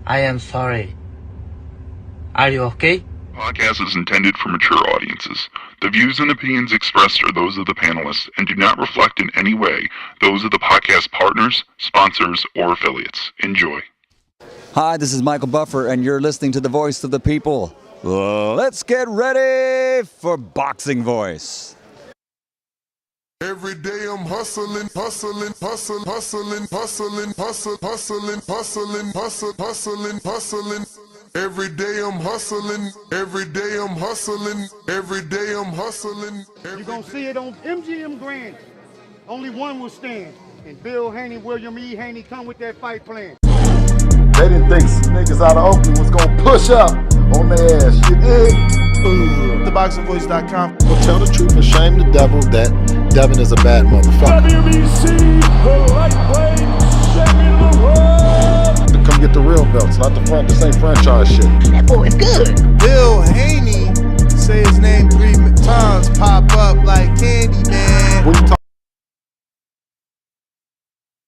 I am sorry. Are you okay? Podcast is intended for mature audiences. The views and opinions expressed are those of the panelists and do not reflect in any way those of the podcast partners, sponsors, or affiliates. Enjoy. Hi, this is Michael Buffer, and you're listening to the Voice of the People. Let's get ready for Boxing Voice. Every day I'm hustling, hustling, hustling, hustling, hustling, hustling, hustling, hustling, hustling, hustling, hustling. Every day I'm hustling, every day I'm hustling, every day I'm hustling. You're gonna see it on MGM Grand. Only one will stand. And Bill Haney, William E. Haney come with that fight plan. They didn't think some niggas out of Oakland was gonna push up on their ass. You dig? TheBoxingVoice.com. Well, tell the truth and shame the devil that Devin is a bad motherfucker. WBC, the lightweight champion of the world. Come get the real belts, not this ain't franchise shit. That boy is good. Bill Haney, say his name 3 times, pop up like candy, man. When you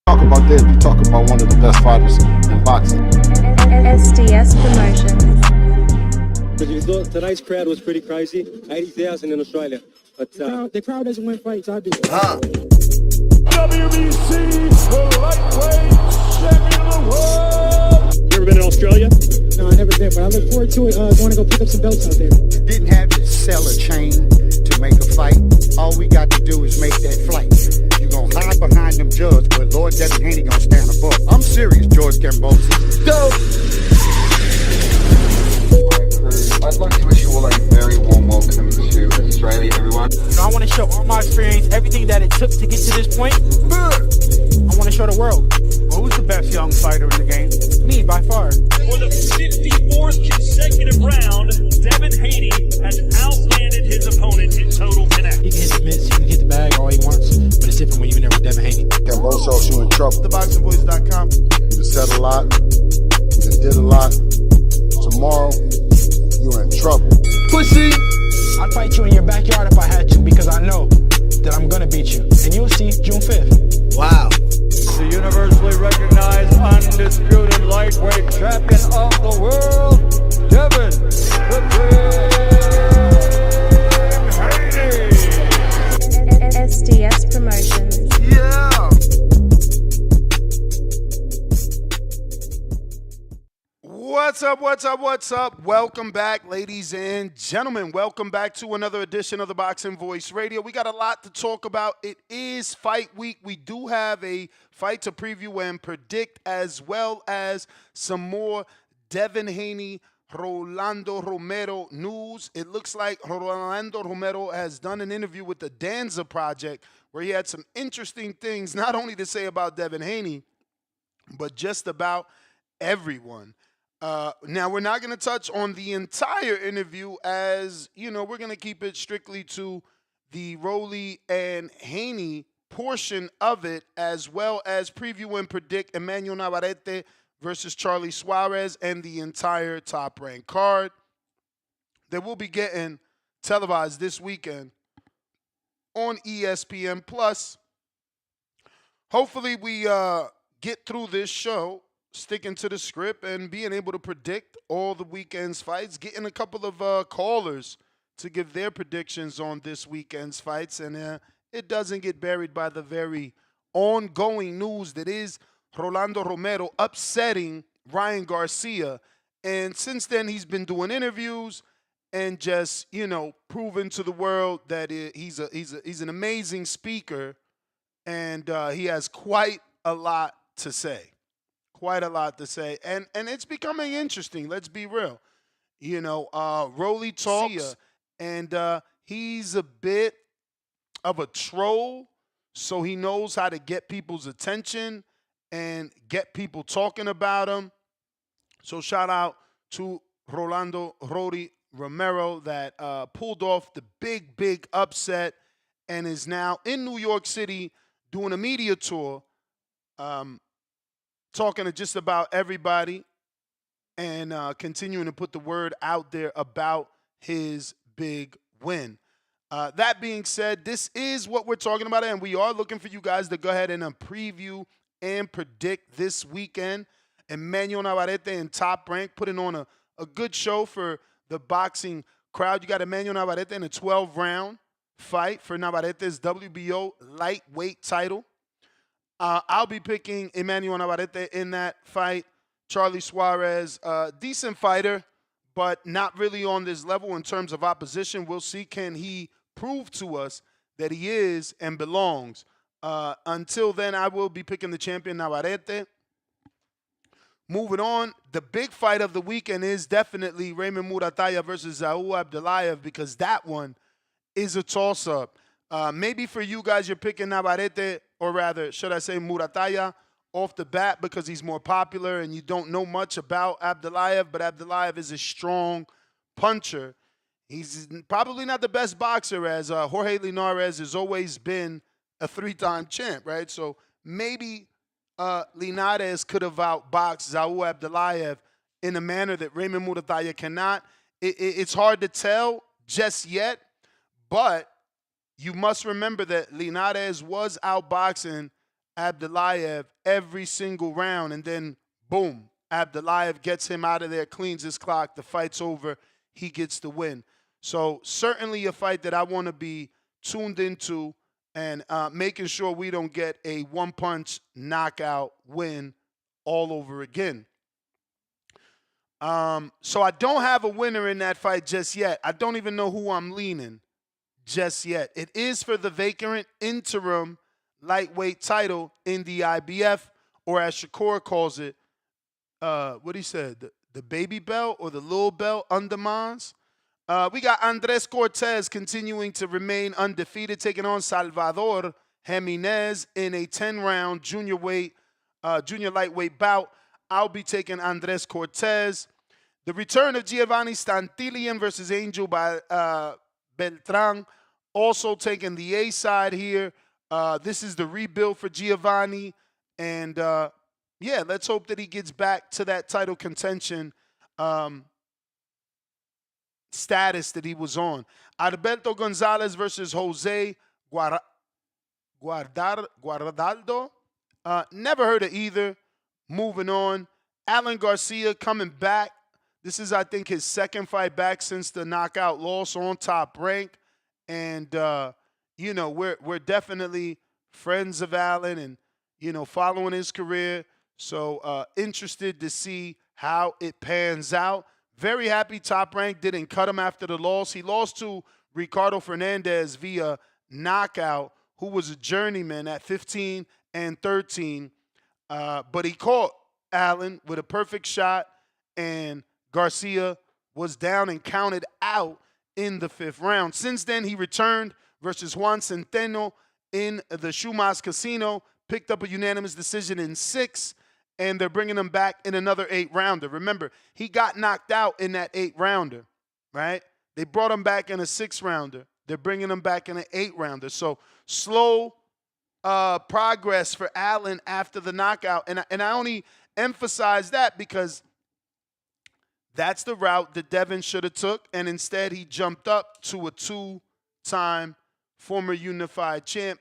talk about that, you talk about one of the best fighters in boxing. SDS Promotions. But you thought tonight's crowd was pretty crazy. 80,000 in Australia. But the crowd doesn't win fights, I do. WBC, the lightweight champion of the world. You ever been to Australia? No, I never been, but I look forward to it. Going to go pick up some belts out there. Didn't have to sell a chain to make a fight. All we got to do is make that flight. You gonna hide behind them judges, but Lord Devin Haney gonna stand above. I'm serious, George Gambosi. Dope. I'd like to wish you all a very warm welcome to Australia, everyone. I want to show all my experience, everything that it took to get to this point. I want to show the world. Who's the best young fighter in the game? Me, by far. For the 54th consecutive round, Devin Haney has outlanded his opponent in total connect. He can hit the mitts, he can hit the bag all he wants, but it's different when you're in there with Devin Haney. Gambosi, you in trouble. TheBoxingVoice.com. You said a lot, you did a lot. Tomorrow, you're in trouble. Pussy! I'd fight you in your backyard if I had to, because I know that I'm gonna beat you. And you'll see June 5th. Wow. The universally recognized, undisputed lightweight champion of the world, Devin the Dream Haney. SDS Promotions. Yeah. What's up? Welcome back, ladies and gentlemen. Welcome back to another edition of the Boxing Voice Radio. We got a lot to talk about. It is fight week. We do have a fight to preview and predict, as well as some more Devin Haney, Rolando Romero news. It looks like Rolando Romero has done an interview with the Danza Project where he had some interesting things, not only to say about Devin Haney, but just about everyone. Now, we're not going to touch on the entire interview, as, you know, we're going to keep it strictly to the Rolly and Haney portion of it, as well as preview and predict Emanuel Navarrete versus Charly Suarez and the entire top-ranked card that we'll be getting televised this weekend on ESPN+. Hopefully we get through this show sticking to the script and being able to predict all the weekend's fights, getting a couple of callers to give their predictions on this weekend's fights, and it doesn't get buried by the very ongoing news that is Rolando Romero upsetting Ryan Garcia. And since then, he's been doing interviews and just, you know, proving to the world that he's an amazing speaker, and he has quite a lot to say. Quite a lot to say, and it's becoming interesting. Let's be real. You know, Rolly talks, and he's a bit of a troll, so he knows how to get people's attention and get people talking about him. So shout out to Rolando Romero that pulled off the big upset and is now in New York City doing a media tour, talking to just about everybody and continuing to put the word out there about his big win. That being said, this is what we're talking about, and we are looking for you guys to go ahead and preview and predict this weekend. Emanuel Navarrete in Top Rank, putting on a good show for the boxing crowd. You got Emanuel Navarrete in a 12-round fight for Navarrete's WBO lightweight title. I'll be picking Emanuel Navarrete in that fight. Charly Suarez, decent fighter, but not really on this level in terms of opposition. We'll see, can he prove to us that he is and belongs. Until then, I will be picking the champion Navarrete. Moving on, the big fight of the weekend is definitely Raymond Murataya versus Saul Abdulayev, because that one is a toss-up. Maybe for you guys, you're picking Navarrete, or rather, should I say Murataya, off the bat because he's more popular and you don't know much about Abdulayev, but Abdulayev is a strong puncher. He's probably not the best boxer, as Jorge Linares has always been a 3-time champ, right? So maybe Linares could have outboxed Saul Abdulayev in a manner that Raymond Murataya cannot. It's hard to tell just yet, but you must remember that Linares was outboxing Abdulayev every single round, and then boom, Abdulayev gets him out of there, cleans his clock, the fight's over, he gets the win. So certainly a fight that I want to be tuned into and making sure we don't get a one-punch knockout win all over again. So I don't have a winner in that fight just yet. I don't even know who I'm leaning just yet. It is for the vacant interim lightweight title in the IBF, or as Shakur calls it, what he said, the baby belt or the little belt under Mons. We got Andres Cortez continuing to remain undefeated, taking on Salvador Jimenez in a 10-round junior lightweight bout. I'll be taking Andres Cortez. The return of Giovanni Stantilian versus Angel Beltran, also taking the A side here. This is the rebuild for Giovanni. And, yeah, let's hope that he gets back to that title contention status that he was on. Alberto Gonzalez versus Jose Guardaldo. Never heard of either. Moving on. Alan Garcia coming back. This is, I think, his second fight back since the knockout loss on Top Rank. And, you know, we're definitely friends of Alan and, you know, following his career. So interested to see how it pans out. Very happy Top Rank didn't cut him after the loss. He lost to Ricardo Fernandez via knockout, who was a journeyman at 15 and 13. But he caught Allen with a perfect shot, and Garcia was down and counted out in the 5th round. Since then, he returned versus Juan Centeno in the Shumas Casino, picked up a unanimous decision in 6, and they're bringing him back in another 8-rounder. Remember, he got knocked out in that 8-rounder, right? They brought him back in a 6-rounder. They're bringing him back in an 8-rounder. So slow progress for Allen after the knockout. And I only emphasize that because that's the route that Devin should have took, and instead he jumped up to a 2-time former unified champ.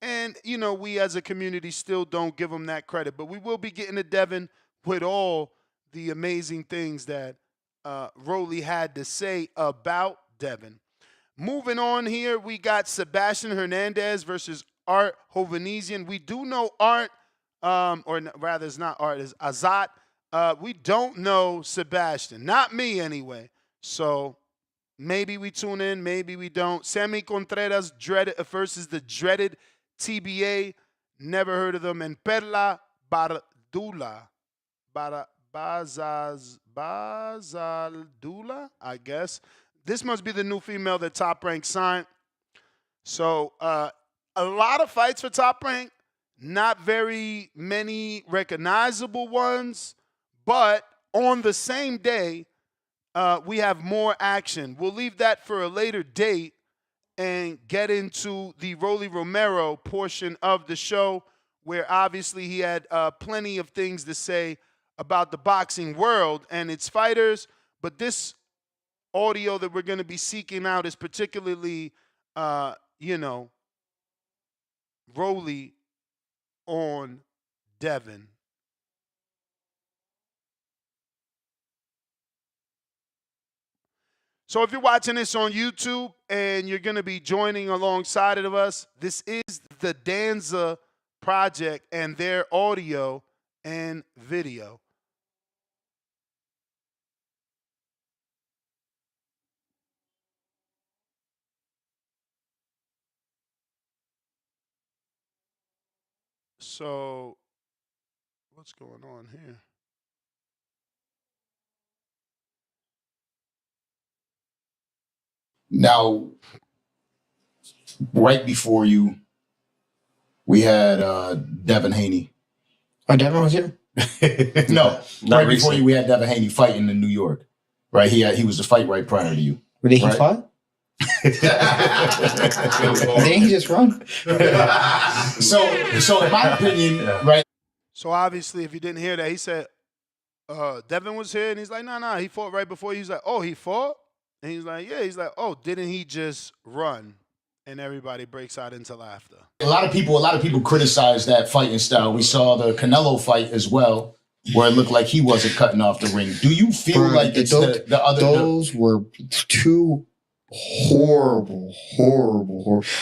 And, you know, we as a community still don't give him that credit. But we will be getting to Devin with all the amazing things that Rolly had to say about Devin. Moving on here, we got Sebastian Hernandez versus Art Hovhannisyan. We do know Art, or rather it's not Art, it's Azat. We don't know Sebastian. Not me, anyway. So maybe we tune in, maybe we don't. Sammy Contreras versus the dreaded TBA. Never heard of them. And Perla Bardula. Bazaldula, I guess. This must be the new female that Top Rank signed. So a lot of fights for Top Rank. Not very many recognizable ones. But on the same day, we have more action. We'll leave that for a later date and get into the Rolly Romero portion of the show, where obviously he had plenty of things to say about the boxing world and its fighters. But this audio that we're going to be seeking out is particularly, you know, Rolly on Devin. So if you're watching this on YouTube and you're going to be joining alongside of us, this is the Danza Project and their audio and video. So what's going on here? Now, right before you, we had Devin Haney. Oh, Devin was here? No, right before you, we had Devin Haney fighting in New York. Right, he was the fight right prior to you. Did he right? fight? Didn't he just run? So in my opinion, right. So obviously, if you didn't hear that, he said Devin was here, and he's like, nah, he fought right before. He's like, oh, he fought, and he's like, yeah. He's like, oh, didn't he just run? And everybody breaks out into laughter. A lot of people criticize that fighting style. We saw the Canelo fight as well, where it looked like he wasn't cutting off the ring. Do you feel like it's the other? Those were two horrible.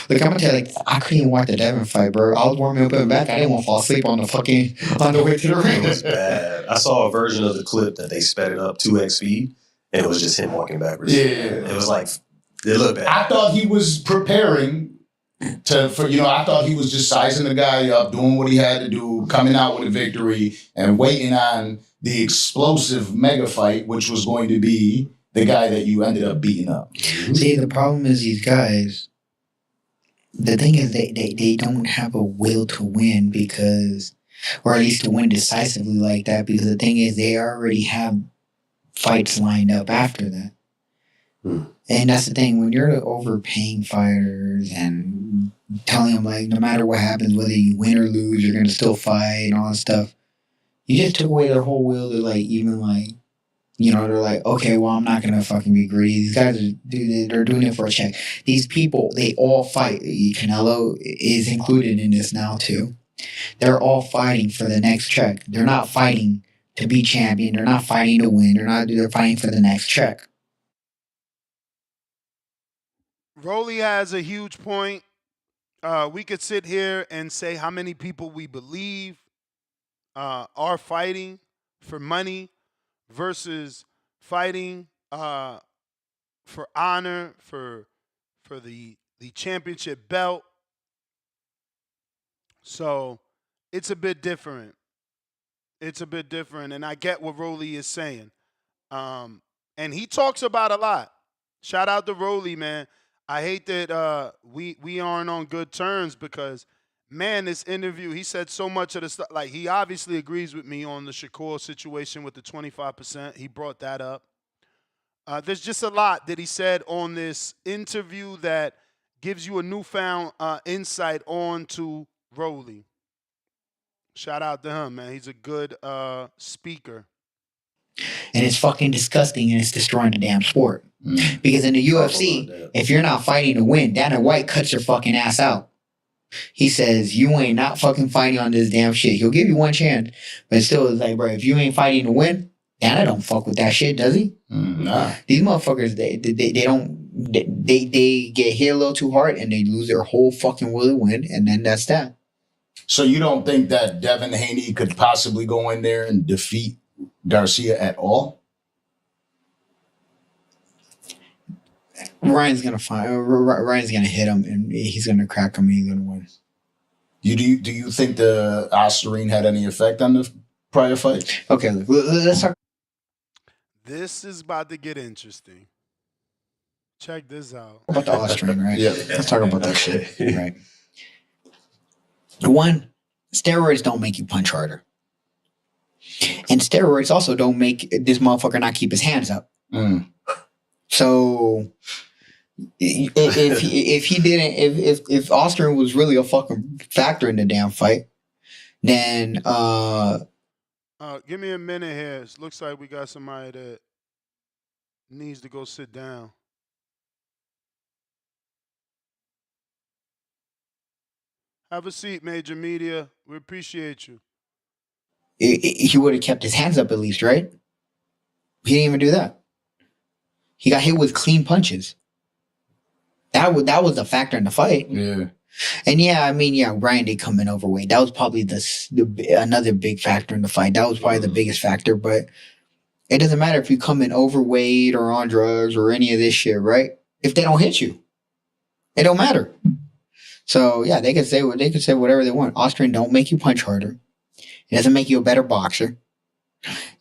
Like, I'm gonna tell you, like, I couldn't even watch the Devin fight, bro. I was warming up in the back. I didn't want to fall asleep on the way to the ring. It was bad. I saw a version of the clip that they sped it up 2x speed, and it was just him walking backwards. Yeah. It was like, it looked bad. I thought he was preparing I thought he was just sizing the guy up, doing what he had to do, coming out with a victory, and waiting on the explosive mega fight, which was going to be the guy that you ended up beating up. See, the problem is these guys, the thing is they don't have a will to win because, or at least to win decisively like that, because the thing is they already have fights lined up after that. And that's the thing, when you're overpaying fighters and telling them, like, no matter what happens, whether you win or lose, you're going to still fight and all that stuff, you just took away their whole will to, like, even, like, you know, they're like, okay, well, I'm not going to fucking be greedy. These guys they're doing it for a check. These people, they all fight. Canelo is included in this now, too. They're all fighting for the next check. They're not fighting to be champion. They're not fighting to win. They're fighting for the next check. Rolly has a huge point. We could sit here and say how many people we believe are fighting for money versus fighting for honor, for the championship belt. So it's a bit different. And I get what Rolly is saying. And he talks about a lot. Shout out to Rolly, man. I hate that we aren't on good terms because, man, this interview, he said so much of the stuff. Like, he obviously agrees with me on the Shakur situation with the 25%. He brought that up. There's just a lot that he said on this interview that gives you a newfound insight on to Rolly. Shout out to him, man. He's a good speaker. And it's fucking disgusting, and it's destroying the damn sport. Because in the UFC, if you're not fighting to win, Dana White cuts your fucking ass out. He says, you ain't not fucking fighting on this damn shit. He'll give you one chance, but still, it's like, bro, if you ain't fighting to win, Dana don't fuck with that shit, does he? Nah. These motherfuckers, they get hit a little too hard, and they lose their whole fucking will to win, and then that's that. So you don't think that Devin Haney could possibly go in there and defeat Garcia at all? Ryan's gonna hit him, and he's gonna crack him, and he's gonna win. Do you think the Ostarine had any effect on the prior fight? Okay, let's talk. This is about to get interesting. Check this out. About the Ostarine, right? Yeah. Let's talk about that shit, right? One, steroids don't make you punch harder. And steroids also don't make this motherfucker not keep his hands up. So if Austin was really a fucking factor in the damn fight, then give me a minute here. It looks like we got somebody that needs to go sit down. Have a seat, Major Media. We appreciate you. He would have kept his hands up at least, right? He didn't even do that. He got hit with clean punches. That was a factor in the fight. Yeah. And Ryan did come in overweight. That was probably another big factor in the fight. That was probably the biggest factor. But it doesn't matter if you come in overweight or on drugs or any of this shit, right? If they don't hit you, it don't matter. So yeah, they can say whatever they want. Austrian don't make you punch harder. It doesn't make you a better boxer.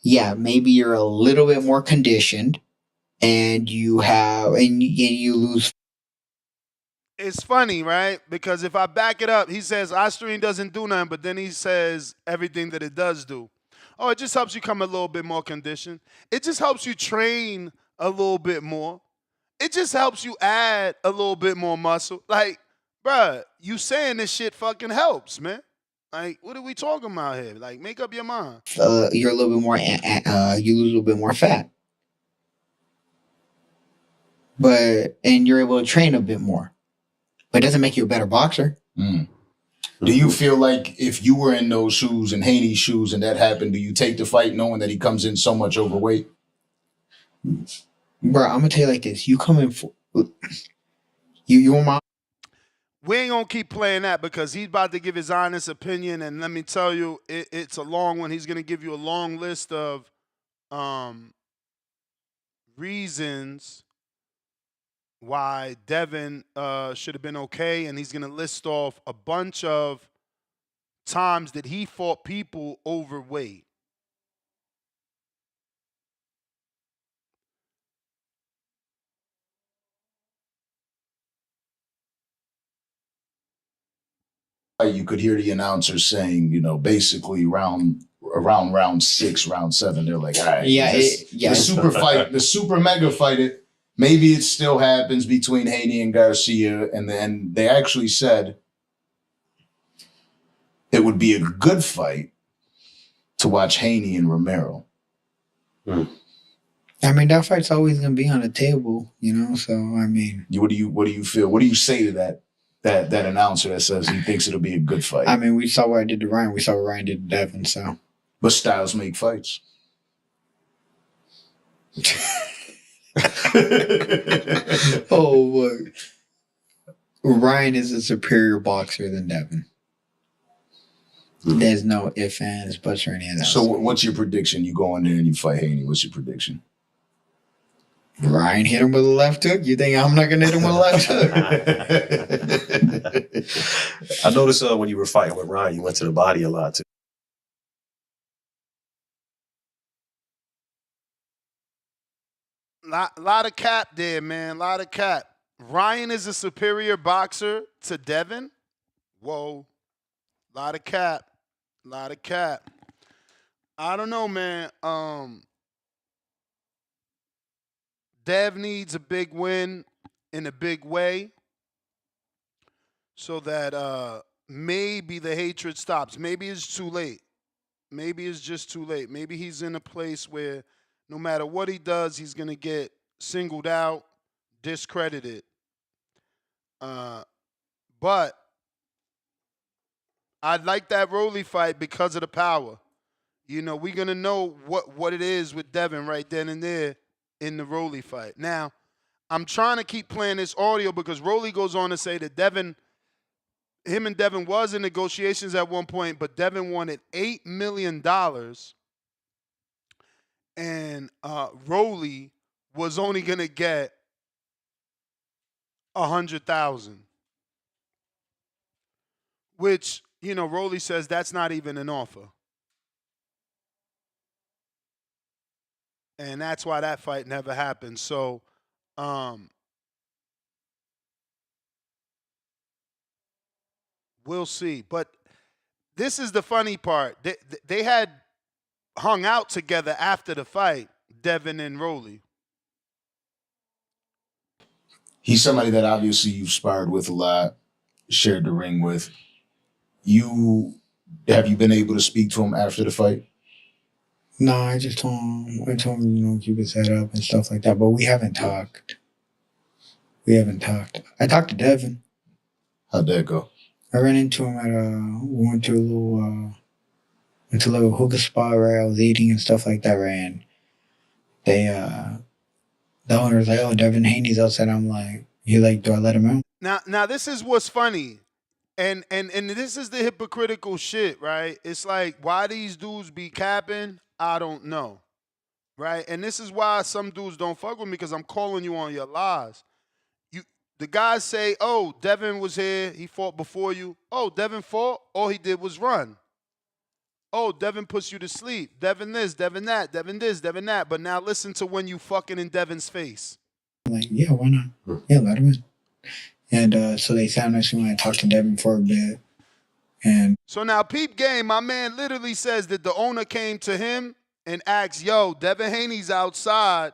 Yeah, maybe you're a little bit more conditioned, and you lose. It's funny, right? Because if I back it up, he says Austrian doesn't do nothing, but then he says everything that it does do. Oh, it just helps you come a little bit more conditioned. It just helps you train a little bit more. It just helps you add a little bit more muscle. Like, bruh, you saying this shit fucking helps, man. Like, what are we talking about here? Like, make up your mind. You're a little bit more. You lose a little bit more fat, and you're able to train a bit more. But it doesn't make you a better boxer. Mm. Do you feel like if you were in those shoes and Haney's shoes and that happened, do you take the fight knowing that he comes in so much overweight? Bro, I'm gonna tell you like this: you come in for you my. We ain't gonna keep playing that because he's about to give his honest opinion, and let me tell you, it's a long one. He's gonna give you a long list of reasons why Devin should have been okay, and he's gonna list off a bunch of times that he fought people overweight. You could hear the announcers saying, basically around round 6, round 7, they're like, all right, the super fight, the super mega fight, maybe it still happens between Haney and Garcia. And then they actually said it would be a good fight to watch Haney and Romero. I mean, that fight's always gonna be on the table, So I mean, what do you feel? What do you say to that announcer that says he thinks it'll be a good fight? I mean, we saw what I did to Ryan. We saw what Ryan did to Devin. So, but styles make fights. Oh, look. Ryan is a superior boxer than Devin. There's no ifs, ands, buts, or any of that. So what's your prediction? You go in there and you fight Haney. What's your prediction? Ryan hit him with a left hook. You think I'm not going to hit him with a left hook? I noticed when you were fighting with Ryan, you went to the body a lot too. Lot of cap there, man. Lot of cap. Ryan is a superior boxer to Devin. Whoa. Lot of cap. Lot of cap. I don't know, man. Dev needs a big win in a big way so that maybe the hatred stops. Maybe it's too late. Maybe it's just too late. Maybe he's in a place where no matter what he does, he's going to get singled out, discredited. But I'd like that Rolly fight because of the power. We're going to know what it is with Devin right then and there in the Rolly fight. Now, I'm trying to keep playing this audio because Rolly goes on to say that him and Devin was in negotiations at one point, but Devin wanted $8 million and Rolly was only going to get $100,000, which, Rolly says that's not even an offer. And that's why that fight never happened. So, we'll see. But this is the funny part. They had hung out together after the fight, Devin and Rolly. He's somebody that obviously you've sparred with a lot, shared the ring with. Have you been able to speak to him after the fight? No, I just told him, keep his head up and stuff like that. But we haven't talked. I talked to Devin. How'd that go? I ran into him we went to a little hookah spot where I was eating and stuff like that, right? And the owner's like, "Oh, Devin Haney's outside." I'm like, "You like? Do I let him out?" Now this is what's funny. And this is the hypocritical shit, right? It's like, why these dudes be capping, I don't know. Right? And this is why some dudes don't fuck with me, because I'm calling you on your lies. The guys say, oh, Devin was here, he fought before you. Oh, Devin fought, all he did was run. Oh, Devin puts you to sleep. Devin this, Devin that, Devin this, Devin that. But now listen to when you fucking in Devin's face. I'm like, yeah, why not? Yeah, let him in. And so they sat next to me. I talked to Devin for a bit. And so now, peep game, my man literally says that the owner came to him and asked, yo, Devin Haney's outside.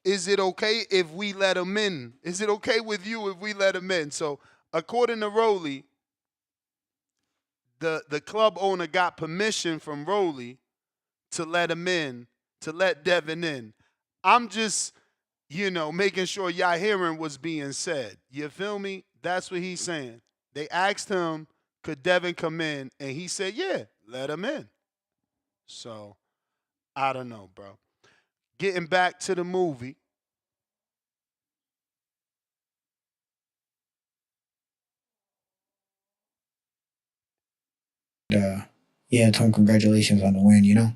Is it okay if we let him in? Is it okay with you if we let him in? So according to Rolly, the club owner got permission from Rolly to let him in, to let Devin in. I'm just, making sure y'all hearing what's being said. You feel me? That's what he's saying. They asked him, could Devin come in? And he said, yeah, let him in. So, I don't know, bro. Getting back to the movie. Yeah, told him congratulations on the win,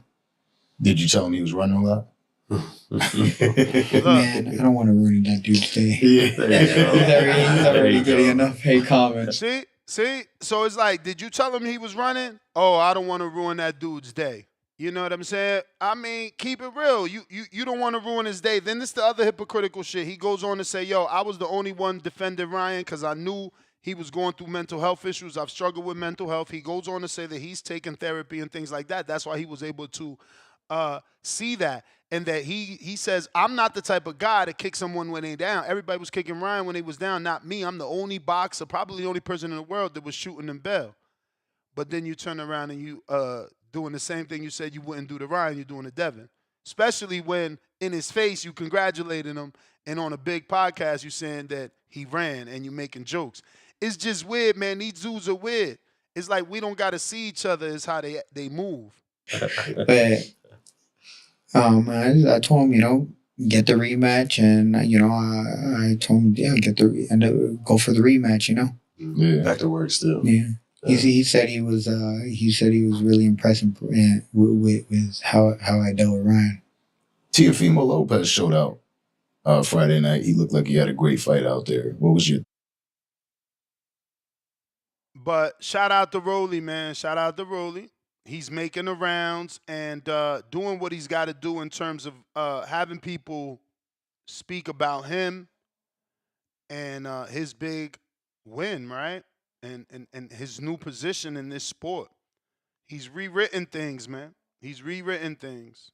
Did you tell him he was running a lot? Man, I don't want to ruin that dude's day. Yeah. He's already getting enough hate comments. See? So it's like, did you tell him he was running? Oh, I don't want to ruin that dude's day. You know what I'm saying? I mean, keep it real. You don't want to ruin his day. Then this the other hypocritical shit. He goes on to say, yo, I was the only one defending Ryan because I knew he was going through mental health issues. I've struggled with mental health. He goes on to say that he's taken therapy and things like that. That's why he was able to see that. And that he says, I'm not the type of guy to kick someone when they down. Everybody was kicking Ryan when he was down, not me. I'm the only boxer, probably the only person in the world that was shooting him Bell. But then you turn around and you doing the same thing you said you wouldn't do to Ryan, you're doing to Devin. Especially when in his face you congratulating him, and on a big podcast you saying that he ran and you making jokes. It's just weird, man. These dudes are weird. It's like we don't got to see each other is how they move. But I told him, get the rematch, and I told him, yeah, go for the rematch, Yeah. Back to work still. Yeah. He said he was really impressed with how I dealt with Ryan. Teofimo Lopez showed out Friday night. He looked like he had a great fight out there. What was your? But shout out to Rolly, man. Shout out to Rolly. He's making the rounds and doing what he's got to do in terms of having people speak about him and his big win, right? And his new position in this sport. He's rewritten things, man. He's rewritten things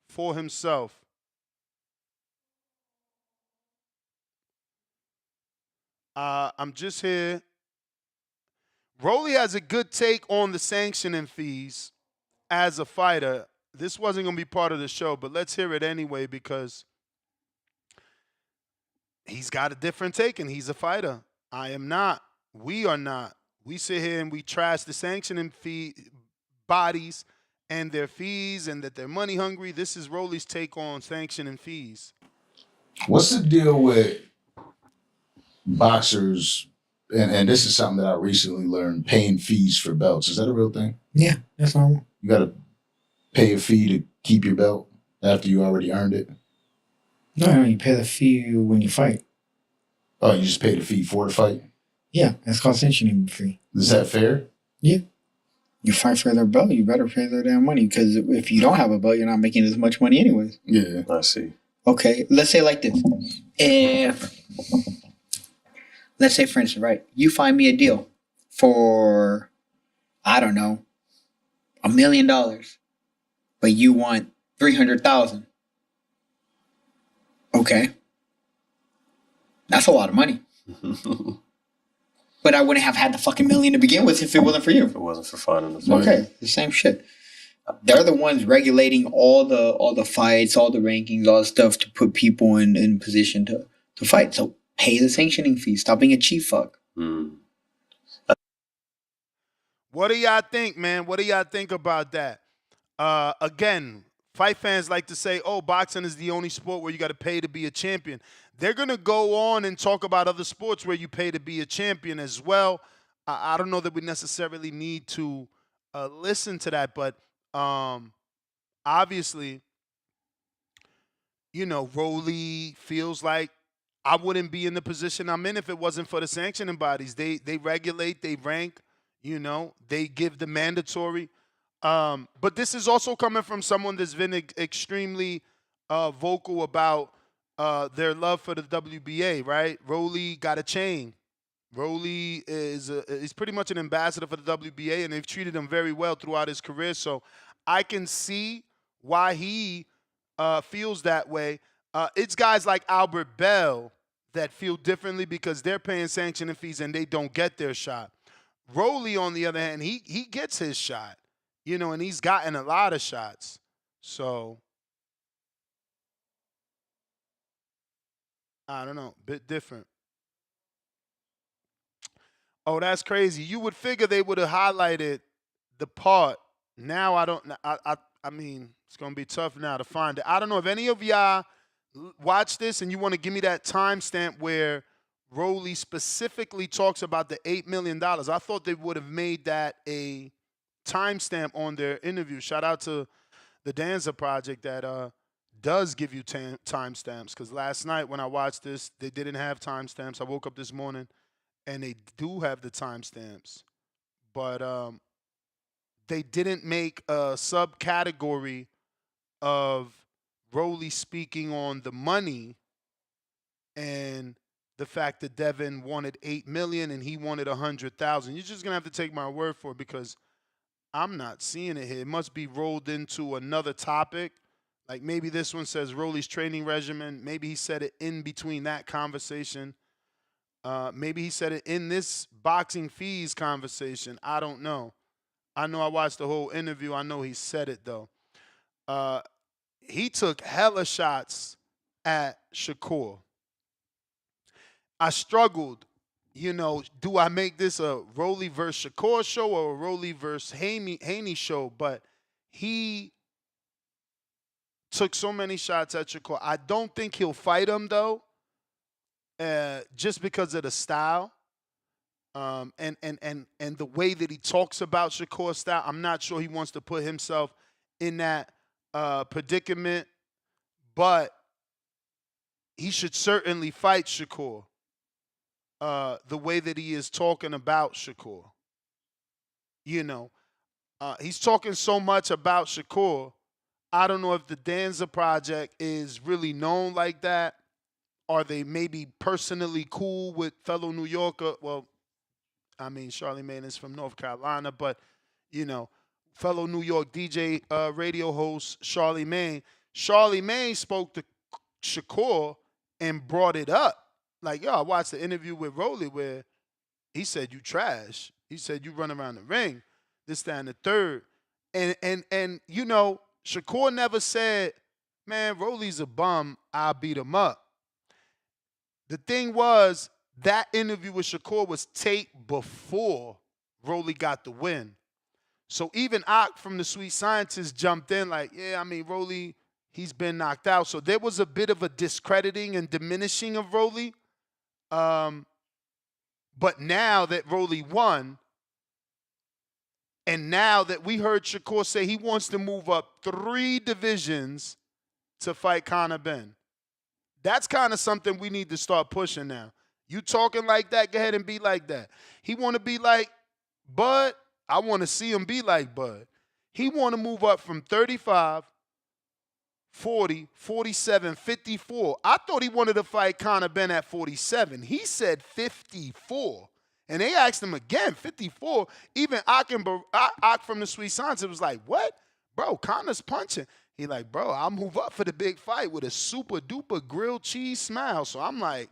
for himself. I'm just here. Rolly has a good take on the sanctioning fees as a fighter. This wasn't going to be part of the show, but let's hear it anyway because he's got a different take and he's a fighter. I am not. We are not. We sit here and we trash the sanctioning fee bodies and their fees and that they're money hungry. This is Rolly's take on sanctioning fees. What's the deal with boxers, and this is something that I recently learned, paying fees for belts? Is that a real thing? Yeah, that's normal. You got to pay a fee to keep your belt after you already earned it? No, you pay the fee when you fight. Oh, you just pay the fee for the fight? Yeah, that's called sanctioning fee. Is that fair? Yeah. You fight for their belt, you better pay their damn money, because if you don't have a belt, you're not making as much money anyways. Yeah. I see. Okay, let's say like this. Let's say, for instance, right, you find me a deal for, I don't know, $1 million, but you want $300,000. Okay. That's a lot of money. But I wouldn't have had the fucking million to begin with if it wasn't for you. If it wasn't for finding the fight. Okay, the same shit. They're the ones regulating all the fights, all the rankings, all the stuff to put people in position to fight. So pay the sanctioning fee. Stop being a cheap fuck. What do y'all think, man? What do y'all think about that? Again, fight fans like to say, oh, boxing is the only sport where you got to pay to be a champion. They're going to go on and talk about other sports where you pay to be a champion as well. I don't know that we necessarily need to listen to that, but obviously, Rolly feels like I wouldn't be in the position I'm in if it wasn't for the sanctioning bodies. They regulate, they rank, they give the mandatory. But this is also coming from someone that's been extremely vocal about their love for the WBA, right? Rolly got a chain. Rolly is pretty much an ambassador for the WBA, and they've treated him very well throughout his career. So I can see why he feels that way. It's guys like Albert Bell that feel differently because they're paying sanctioning fees and they don't get their shot. Rolly, on the other hand, he gets his shot, and he's gotten a lot of shots. So I don't know, bit different. Oh, that's crazy. You would figure they would have highlighted the part. Now I don't. I mean, it's gonna be tough now to find it. I don't know if any of y'all watch this and you want to give me that timestamp where Rolly specifically talks about the $8 million. I thought they would have made that a timestamp on their interview. Shout out to the Danza Project that does give you timestamps. Because last night when I watched this, they didn't have timestamps. I woke up this morning and they do have the timestamps, but they didn't make a subcategory of Rolly speaking on the money and the fact that Devin wanted $8 million and he wanted $100,000. You're just gonna have to take my word for it because I'm not seeing it here. It must be rolled into another topic. Like maybe this one says Rolly's training regimen. Maybe he said it in between that conversation. Maybe he said it in this boxing fees conversation. I don't know. I know I watched the whole interview. I know he said it though. He took hella shots at Shakur. I struggled, do I make this a Rolly versus Shakur show or a Rolly versus Haney show? But he took so many shots at Shakur. I don't think he'll fight him though, just because of the style. And the way that he talks about Shakur's style. I'm not sure he wants to put himself in that predicament, but he should certainly fight Shakur the way that he is talking about Shakur. He's talking so much about Shakur. I don't know if the Danza Project is really known like that. Are they maybe personally cool with fellow New Yorker? Well, I mean, Charlemagne is from North Carolina, but, fellow New York DJ radio host Charlemagne spoke to Shakur and brought it up. Like, yo, I watched the interview with Rolly where he said, you trash. He said, you run around the ring, this, that, and the third. And Shakur never said, man, Rolly's a bum, I'll beat him up. The thing was, that interview with Shakur was taped before Rolly got the win. So even Ak from the Sweet Scientist jumped in like, yeah, I mean, Rolly, he's been knocked out. So there was a bit of a discrediting and diminishing of Rolly. But now that Rolly won, and now that we heard Shakur say he wants to move up 3 divisions to fight Conor Ben, that's kind of something we need to start pushing now. You talking like that, go ahead and be like that. He want to be like Bud, I want to see him be like Bud. He want to move up from 35, 40, 47, 54. I thought he wanted to fight Conor Ben at 47. He said 54. And they asked him again, 54. Even Ak from the Sweet Science was like, what? Bro, Conor's punching. He like, bro, I'll move up for the big fight with a super duper grilled cheese smile. So I'm like,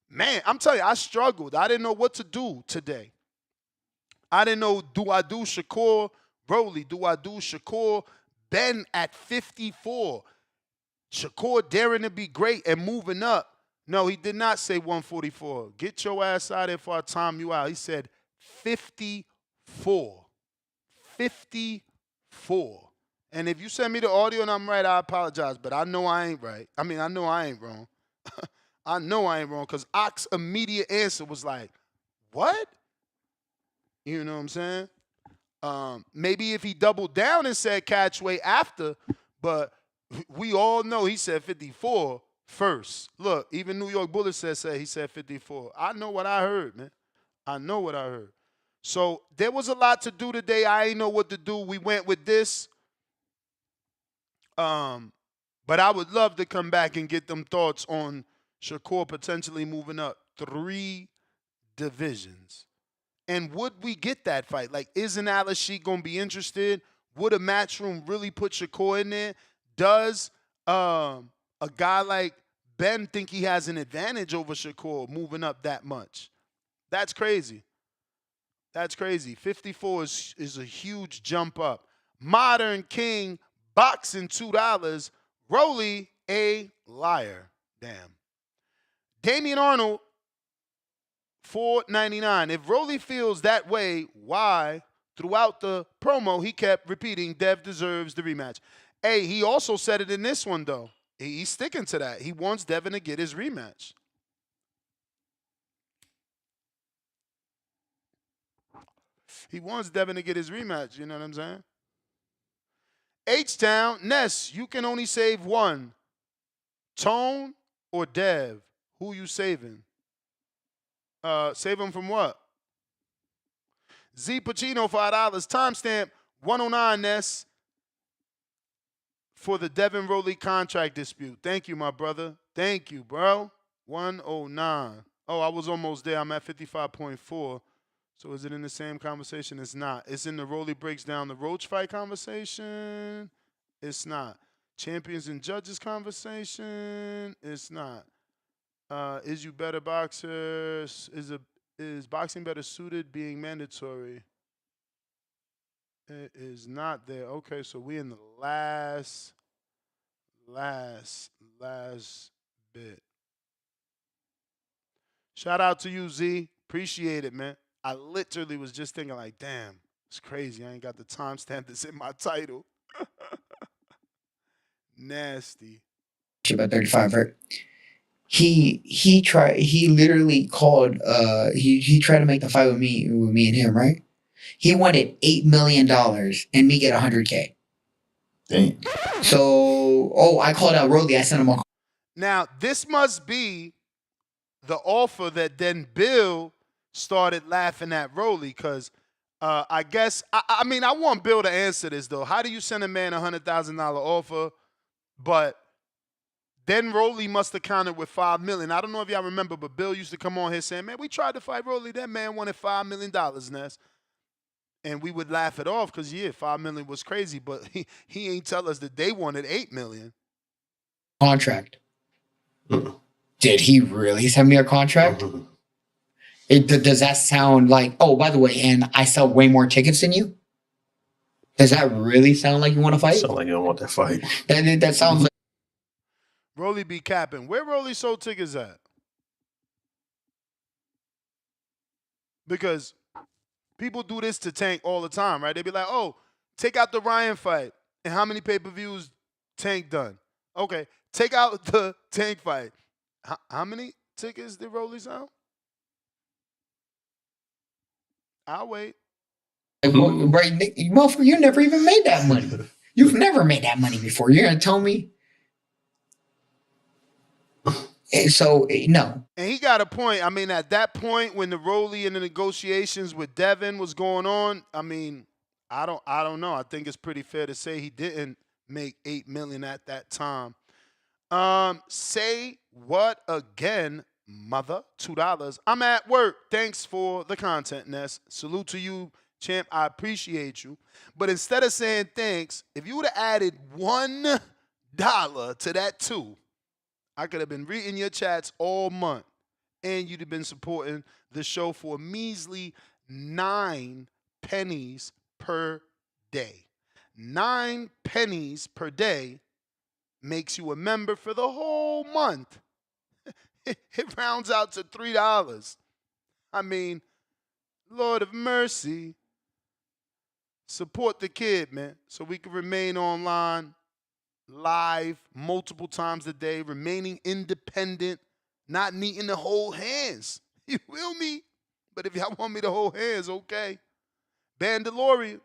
man, I'm telling you, I struggled. I didn't know what to do today. I didn't know, do I do Shakur Rolly? Do I do Shakur Ben at 54? Shakur daring to be great and moving up. No, he did not say 144. Get your ass out of there before I time you out. He said 54. 54. And if you send me the audio and I'm right, I apologize. But I know I ain't right. I mean, I know I ain't wrong. I know I ain't wrong because Ock's immediate answer was like, what? You know what I'm saying? Maybe if he doubled down and said catchweight after, but we all know he said 54 first. Look, even New York Bullet said he said 54. I know what I heard, man. I know what I heard. So there was a lot to do today. I ain't know what to do. We went with this. But I would love to come back and get them thoughts on Shakur potentially moving up 3 divisions. And would we get that fight? Like, isn't Alex Sheik going to be interested? Would a Matchroom really put Shakur in there? Does a guy like Ben think he has an advantage over Shakur moving up that much? That's crazy. That's crazy. 54 is a huge jump up. Modern King boxing $2. Rolly a liar. Damn. Damian Arnold, $4.99. If Rolly feels that way, why throughout the promo he kept repeating Dev deserves the rematch? Hey, he also said it in this one though. He's sticking to that. He wants Devin to get his rematch. He wants Devin to get his rematch. You know what I'm saying? H-Town, Ness, you can only save one. Tone or Dev? Who you saving? Save him from what? Z Pacino, $5. Timestamp 109, Ness, for the Devin Rolly contract dispute. Thank you, my brother. Thank you, bro. 109. Oh, I was almost there. I'm at 55.4. So is it in the same conversation? It's not. It's in the Rolly breaks down the Roach fight conversation. It's not. Champions and judges conversation. It's not. Is you better boxers? Is boxing better suited being mandatory? It is not there. Okay, so we in the last bit. Shout out to you, Z. Appreciate it, man. I literally was just thinking like, damn, it's crazy. I ain't got the timestamp that's in my title. Nasty. About 35, right? He literally called he tried to make the fight with me and him, right? He wanted $8 million and me get $100K. Damn. So I called out Rolly, I sent him a call. Now, this must be the offer that then Bill started laughing at Rolly because I guess, I mean, I want Bill to answer this, though. How do you send a man a $100,000 offer, but then Rolly must have countered with $5 million. I don't know if y'all remember, but Bill used to come on here saying, man, we tried to fight Rolly. That man wanted $5 million, Ness. And we would laugh it off because, yeah, $5 million was crazy, but he ain't tell us that they wanted $8 million. Contract. Did he really send me a contract? Does that sound like, oh, by the way, and I sell way more tickets than you? Does that really sound like you want to fight? Sound like you don't want that fight. That sounds like. Rolly be capping. Where Rolly sold tickets at? Because people do this to Tank all the time, right? They be like, oh, take out the Ryan fight. And how many pay-per-views Tank done? Okay, take out the Tank fight. How many tickets did Rolly sell? I'll wait. Right, Nick, motherfucker, you never even made that money. You've never made that money before. You're going to tell me? So, no. And he got a point. I mean, at that point, when the Rolly and the negotiations with Devin was going on, I mean, I don't know. I think it's pretty fair to say he didn't make $8 million at that time. Say what again, mother? $2. I'm at work. Thanks for the content, Ness. Salute to you, champ. I appreciate you. But instead of saying thanks, if you would have added $1 to that 2, I could have been reading your chats all month, and you'd have been supporting the show for a measly 9 pennies per day. 9 pennies per day makes you a member for the whole month. It rounds out to $3. I mean, Lord of mercy. support the kid, man, so we can remain online, live, multiple times a day, remaining independent, not needing to hold hands. You feel me? But if y'all want me to hold hands, okay. Bandalorian.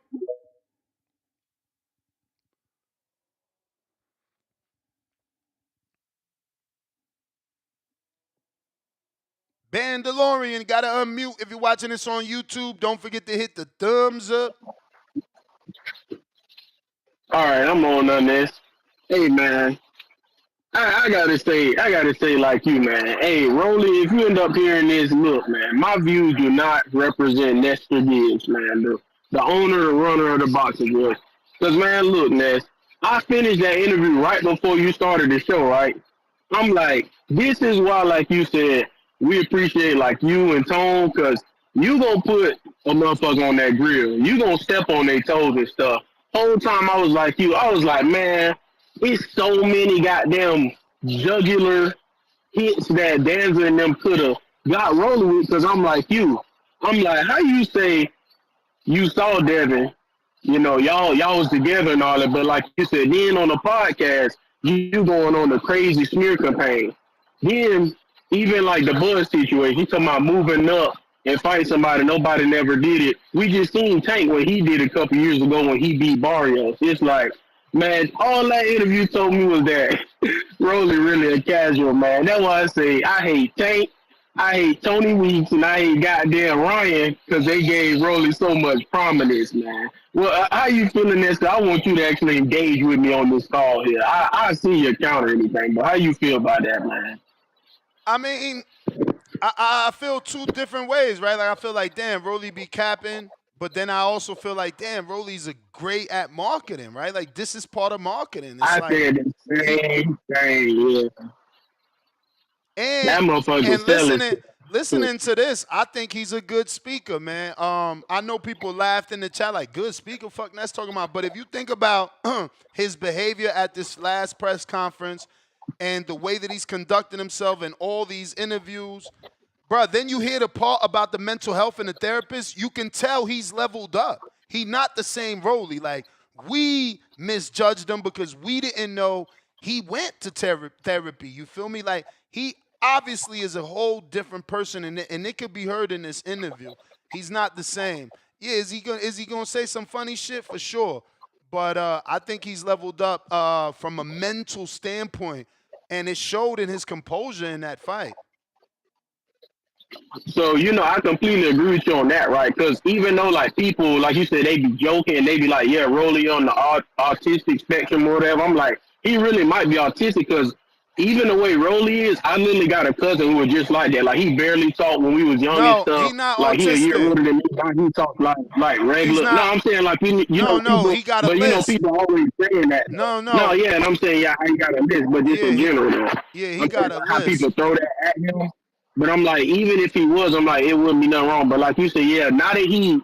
Bandalorian, gotta unmute. If you're watching this on YouTube, don't forget to hit the thumbs up. All right, I'm on this. Hey, man. I gotta say, like you, man. Hey, Rolly, if you end up hearing this, look, man, my views do not represent Nestor Gibbs, man, the owner, the runner of the boxing world. Because, man, look, Ness, I finished that interview right before you started the show, right? I'm like, this is why, like you said, we appreciate, like, you and Tone, because you gonna put a motherfucker on that grill. You gonna step on their toes and stuff. Whole time I was like you, I was like, man, it's so many goddamn jugular hits that Danza and them could have got rolling with, because I'm like you. I'm like, how you say you saw Devin, you know, y'all was together and all that, but like you said, then on the podcast, you going on the crazy smear campaign. Then even like the Buzz situation, he talking about moving up and fight somebody, nobody never did it. We just seen Tank when he did it a couple years ago when he beat Barrios. It's like, man, all that interview told me was that Rolly really a casual, man. That's why I say I hate Tank, I hate Tony Weeks, and I hate goddamn Ryan because they gave Rolly so much prominence, man. Well, how you feeling this? I want you to actually engage with me on this call here. I see your counter anything, but how you feel about that, man? I mean, I feel two different ways, right? Like I feel like, damn, Rolly be capping, but then I also feel like, damn, Rolly's a great at marketing, right? Like this is part of marketing. It's I like, said the same thing, yeah. And, that motherfucker and listening to this, I think he's a good speaker, man. I know people laughed in the chat like, good speaker, fuck that's talking about. But if you think about his behavior at this last press conference and the way that he's conducting himself in all these interviews, bro, then you hear the part about the mental health and the therapist, you can tell he's leveled up. He not the same Rolly. Like, we misjudged him because we didn't know he went to therapy. You feel me? Like, he obviously is a whole different person, and it could be heard in this interview. He's not the same. Yeah, is he gonna say some funny shit? For sure. But I think he's leveled up from a mental standpoint, and it showed in his composure in that fight. So, you know, I completely agree with you on that, right? Because even though, like, people, like you said, they be joking, they be like, yeah, Rolly on the autistic spectrum or whatever. I'm like, he really might be autistic because even the way Rolly is, I literally got a cousin who was just like that. Like, he barely talked when we was young and stuff. He not like, autistic. He a year older than me, but he talk like regular. No, I'm saying, like, you know, people, he got a but, list. you know, people always saying that. No, yeah, and I'm saying, yeah, he got a list, but just in general, though. Yeah, he I'm got a how list. people throw that at him. But I'm like, even if he was, I'm like, it wouldn't be nothing wrong. But like you said, yeah, now that he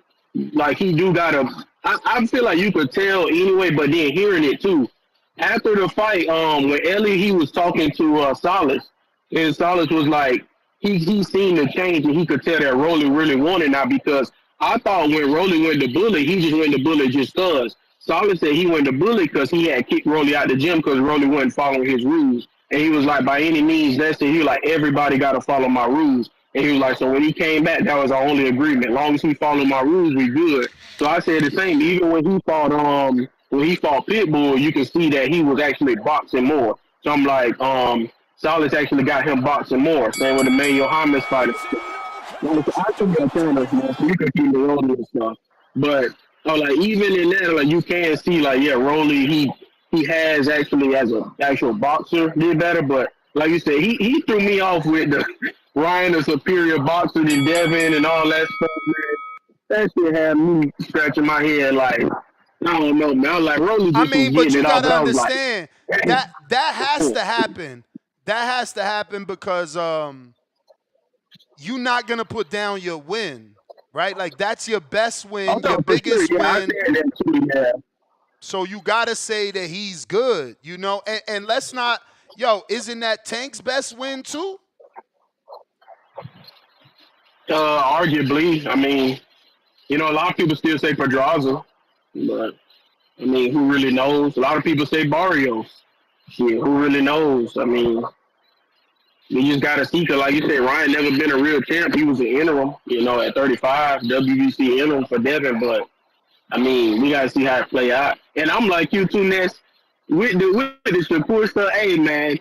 do got a, I feel like you could tell anyway, but then hearing it too. After the fight, when Ellie, he was talking to Solis, and Solis was like, he seen the change and he could tell that Rolly really wanted now because I thought when Rolly went to bully, he just went to bully just cause. Solis said he went to bully because he had kicked Rolly out the gym because Rolly wasn't following his rules. And he was like, by any means necessary, he was like, everybody got to follow my rules. And he was like, so when he came back, that was our only agreement. As long as he followed my rules, we good. So I said the same. Even when he fought Pitbull, you can see that he was actually boxing more. So I'm like, Solis actually got him boxing more. Same with Emanuel Navarrete fighter. I took your channels, man, so you can keep the rolling and stuff. But like even in that, like you can see, like yeah, Rolly, he has actually as an actual boxer did better, but like you said, he threw me off with the Ryan a superior boxer than Devin and all that stuff, man. That shit had me scratching my head like, I don't know, man. I was like, Rolly just was getting but you it gotta off. understand that has to happen. That has to happen because you're not gonna put down your win, right? Like that's your best win, your biggest win. I said that too, yeah. So you gotta say that he's good, you know. And let's not, isn't that Tank's best win too? Arguably, I mean, you know, a lot of people still say Pedraza. But I mean, who really knows? A lot of people say Barrios. Shit, who really knows? I mean, we just got to see. Cause like you said, Ryan never been a real champ. He was an interim, at 35, WBC interim for Devin. But I mean, we got to see how it play out. And I'm like you too, Ness. With the Shakur stuff, hey man,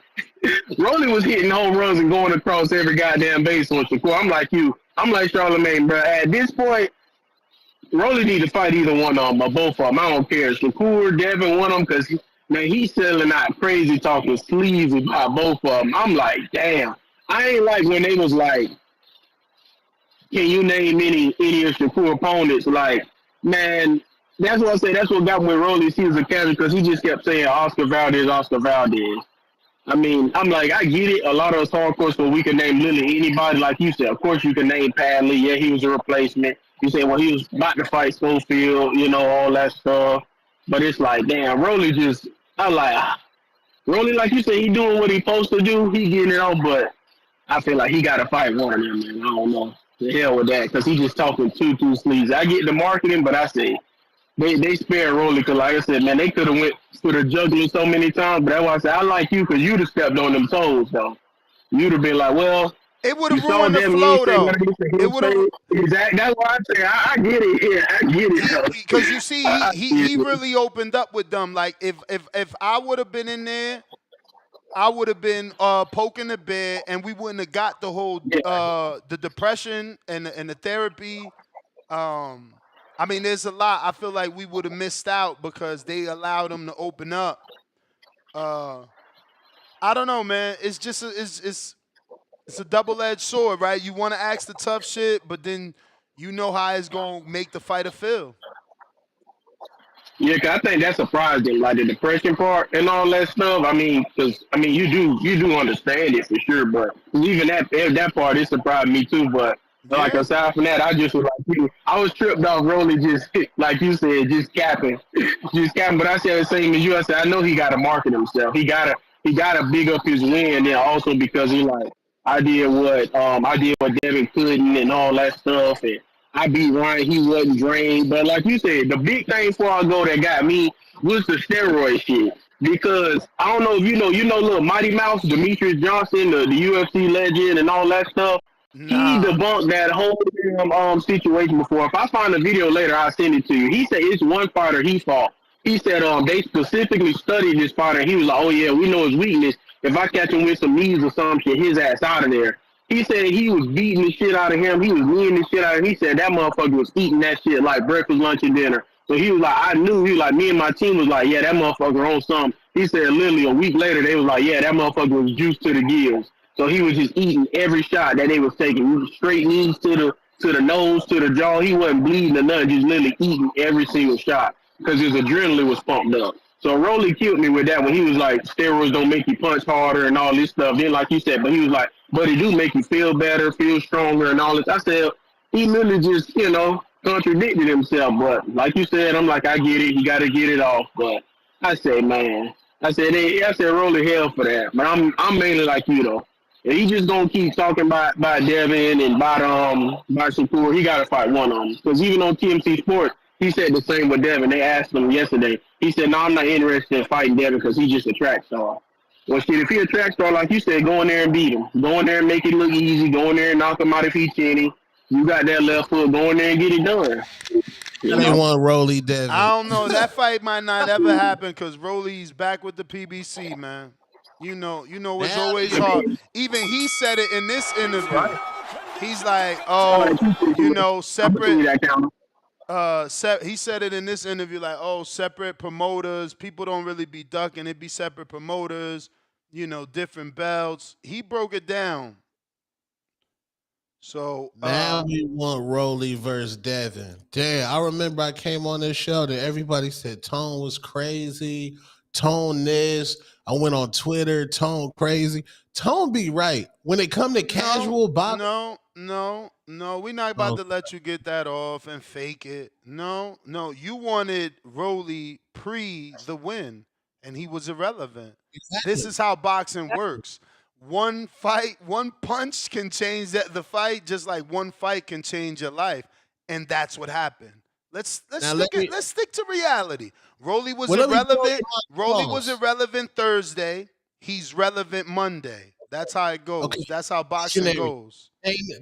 Rolly was hitting home runs and going across every goddamn base on Shakur. I'm like you. I'm like Charlamagne, bro. At this point, Rolly need to fight either one of them or both of them. I don't care. Shakur, Devin, one of them, because, man, he's selling out crazy talking sleeves about both of them. I'm like, damn. I ain't like when they was like, can you name any of Shakur opponents? Like, man, that's what I say. That's what got me with Rolly. He was a character because he just kept saying Oscar Valdez, Oscar Valdez. I mean, I'm like, I get it. A lot of us hardcore, so we can name literally anybody. Like you said, of course you can name Padley. Yeah, he was a replacement. You say, well, he was about to fight Schofield, all that stuff. But it's like, damn, Rolly just, Rolly, like you said, he doing what he supposed to do. He getting it on, but I feel like he got to fight one of them, man. I don't know. The hell with that, because he just talking two sleeves. I get the marketing, but I say, they spared Rolly because, like I said, man, they could have went for the juggler so many times. But that's why I said I like you because you'd have stepped on them toes, though. You'd have been like, well, it would have ruined the flow, though. It would have. Exactly. That's why I say I get it. Yeah, I get it. Because you see, he really opened up with them. Like if I would have been in there, I would have been poking the bear, and we wouldn't have got the whole the depression and the therapy. I mean, there's a lot. I feel like we would have missed out because they allowed him to open up. I don't know, man. It's just it's a double-edged sword, right? You want to ask the tough shit, but then you know how it's gonna make the fighter feel. Yeah, cause I think that surprised him, like the depression part and all that stuff. I mean, you do understand it for sure, but even that part, it surprised me too. But like aside from that, I just was like you. I was tripped off Rolly just like you said, just capping. But I said the same as you. I said I know he got to market himself. He gotta big up his win, and also because he like I did what Devin couldn't and all that stuff, and I beat Ryan. He wasn't drained. But like you said, the big thing before I go that got me was the steroid shit. Because I don't know if you know little Mighty Mouse, Demetrius Johnson, the UFC legend and all that stuff. He debunked that whole situation before. If I find a video later, I'll send it to you. He said it's one fighter he fought. He said they specifically studied this fighter. He was like, oh yeah, we know his weakness. If I catch him with some knees or something, his ass out of there. He said he was beating the shit out of him. He was kneeing the shit out of him. He said that motherfucker was eating that shit like breakfast, lunch, and dinner. So he was like, I knew. He was like, me and my team was like, yeah, that motherfucker on something. He said literally a week later, they was like, yeah, that motherfucker was juiced to the gills. So he was just eating every shot that they was taking. He was straight knees to the nose, to the jaw. He wasn't bleeding or nothing, just literally eating every single shot because his adrenaline was pumped up. So Rolly killed me with that when he was like, steroids don't make you punch harder and all this stuff. Then like you said, but he was like, but it do make you feel better, feel stronger and all this. I said, he literally just, contradicted himself. But like you said, I'm like, I get it. You got to get it off. But I said, man, I said Rolly hell for that. But I'm mainly like you, though. If he just going to keep talking about Devin and about Shakur, he got to fight one of them. Because even on TMC Sports, he said the same with Devin. They asked him yesterday. He said, no, I'm not interested in fighting Devin because he's just a track star. Well, shit, if he a track star, like you said, go in there and beat him. Go in there and make it look easy. Go in there and knock him out if he's chinny. You got that left foot. Go in there and get it done. They want Rolly Devin. I don't know. That fight might not ever happen because Rolly's back with the PBC, man. You know, it's always hard. Even he said it in this interview. He's like, separate. He said it in this interview, like, separate promoters. People don't really be ducking. It be separate promoters, different belts. He broke it down. So now we want Rolly versus Devin. Damn, I remember I came on this show that everybody said Tone was crazy. Tone this. I went on Twitter. Tone crazy. Tone be right when it come to casual boxing. No. We're not about to let you get that off and fake it. No. You wanted Rolly pre the win, and he was irrelevant. Exactly. This is how boxing works. One fight, one punch can change the fight, just like one fight can change your life. And that's what happened. Let's Now let me. stick to reality. Rolly was Well, let me blow your irrelevant. mind. Rolly was Pause. irrelevant Thursday. He's relevant Monday. That's how it goes. Okay. That's how boxing Visionary. goes.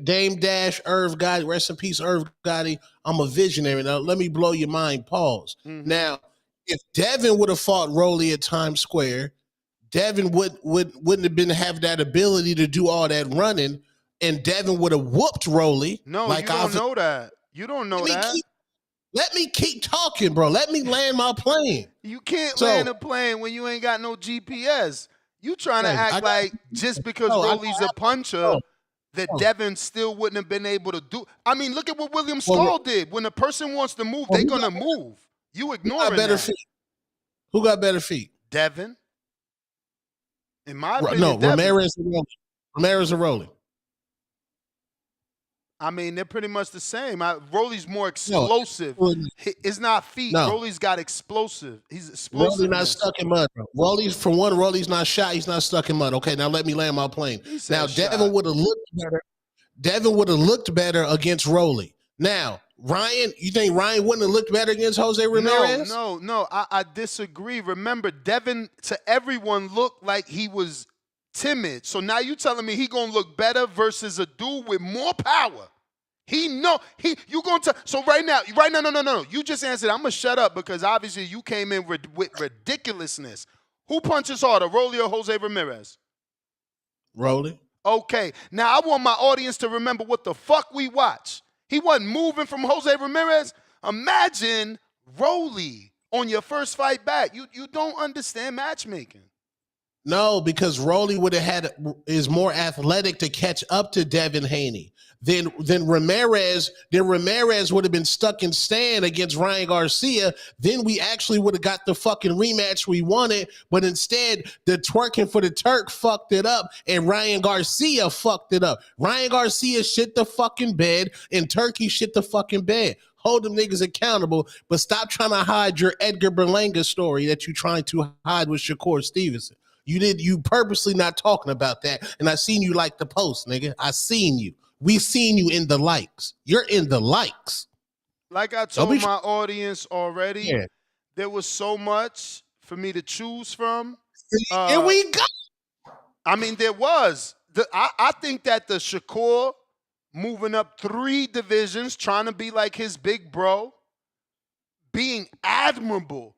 Dame Dash, Irv Gotti, rest in peace, Irv Gotti. I'm a visionary. Now let me blow your mind. Pause. Mm-hmm. Now, if Devin would have fought Rolly at Times Square, Devin wouldn't have been have that ability to do all that running, and Devin would have whooped Rolly. No, like you don't know that. You don't know that. Let me keep talking, bro. Let me land my plane. You can't land a plane when you ain't got no GPS. You trying to act like just because Rolly's a puncher that Devin still wouldn't have been able to do. I mean, look at what William Skull did. When a person wants to move, they're going to move. You ignoring that. Feet? Who got better feet? Devin. In my opinion, no, Devin. Ramirez or Rolly. I mean, they're pretty much the same. Rolly's more explosive. It's not feet. No. Rolly's got explosive. He's explosive. Rolly's not stuck in mud, bro. Rolly's not shot. He's not stuck in mud. Okay, now let me land my plane. Now, Devin would have looked better. Devin would have looked better against Rolly. Now, Ryan, you think Ryan wouldn't have looked better against Jose Ramirez? No. I disagree. Remember, Devin, to everyone, looked like he was timid. So now you telling me he gonna look better versus a dude with more power. You gonna tell. So right now, no. You just answered. I'm gonna shut up because obviously you came in with ridiculousness. Who punches harder, Rolly or Jose Ramirez? Rolly. Okay. Now I want my audience to remember what the fuck we watch. He wasn't moving from Jose Ramirez. Imagine Rolly on your first fight back. You don't understand matchmaking. No, because Rolly is more athletic to catch up to Devin Haney. Then Ramirez would have been stuck in stand against Ryan Garcia. Then we actually would have got the fucking rematch we wanted. But instead, the twerking for the Turk fucked it up, and Ryan Garcia fucked it up. Ryan Garcia shit the fucking bed, and Turkey shit the fucking bed. Hold them niggas accountable, but stop trying to hide your Edgar Berlanga story that you trying to hide with Shakur Stevenson. You purposely not talking about that, and I seen you like the post, nigga. I seen you. We seen you in the likes. You're in the likes. Like I told my audience already, there was so much for me to choose from. Here we go. I mean, there was. I think that the Shakur moving up 3 divisions, trying to be like his big bro, being admirable.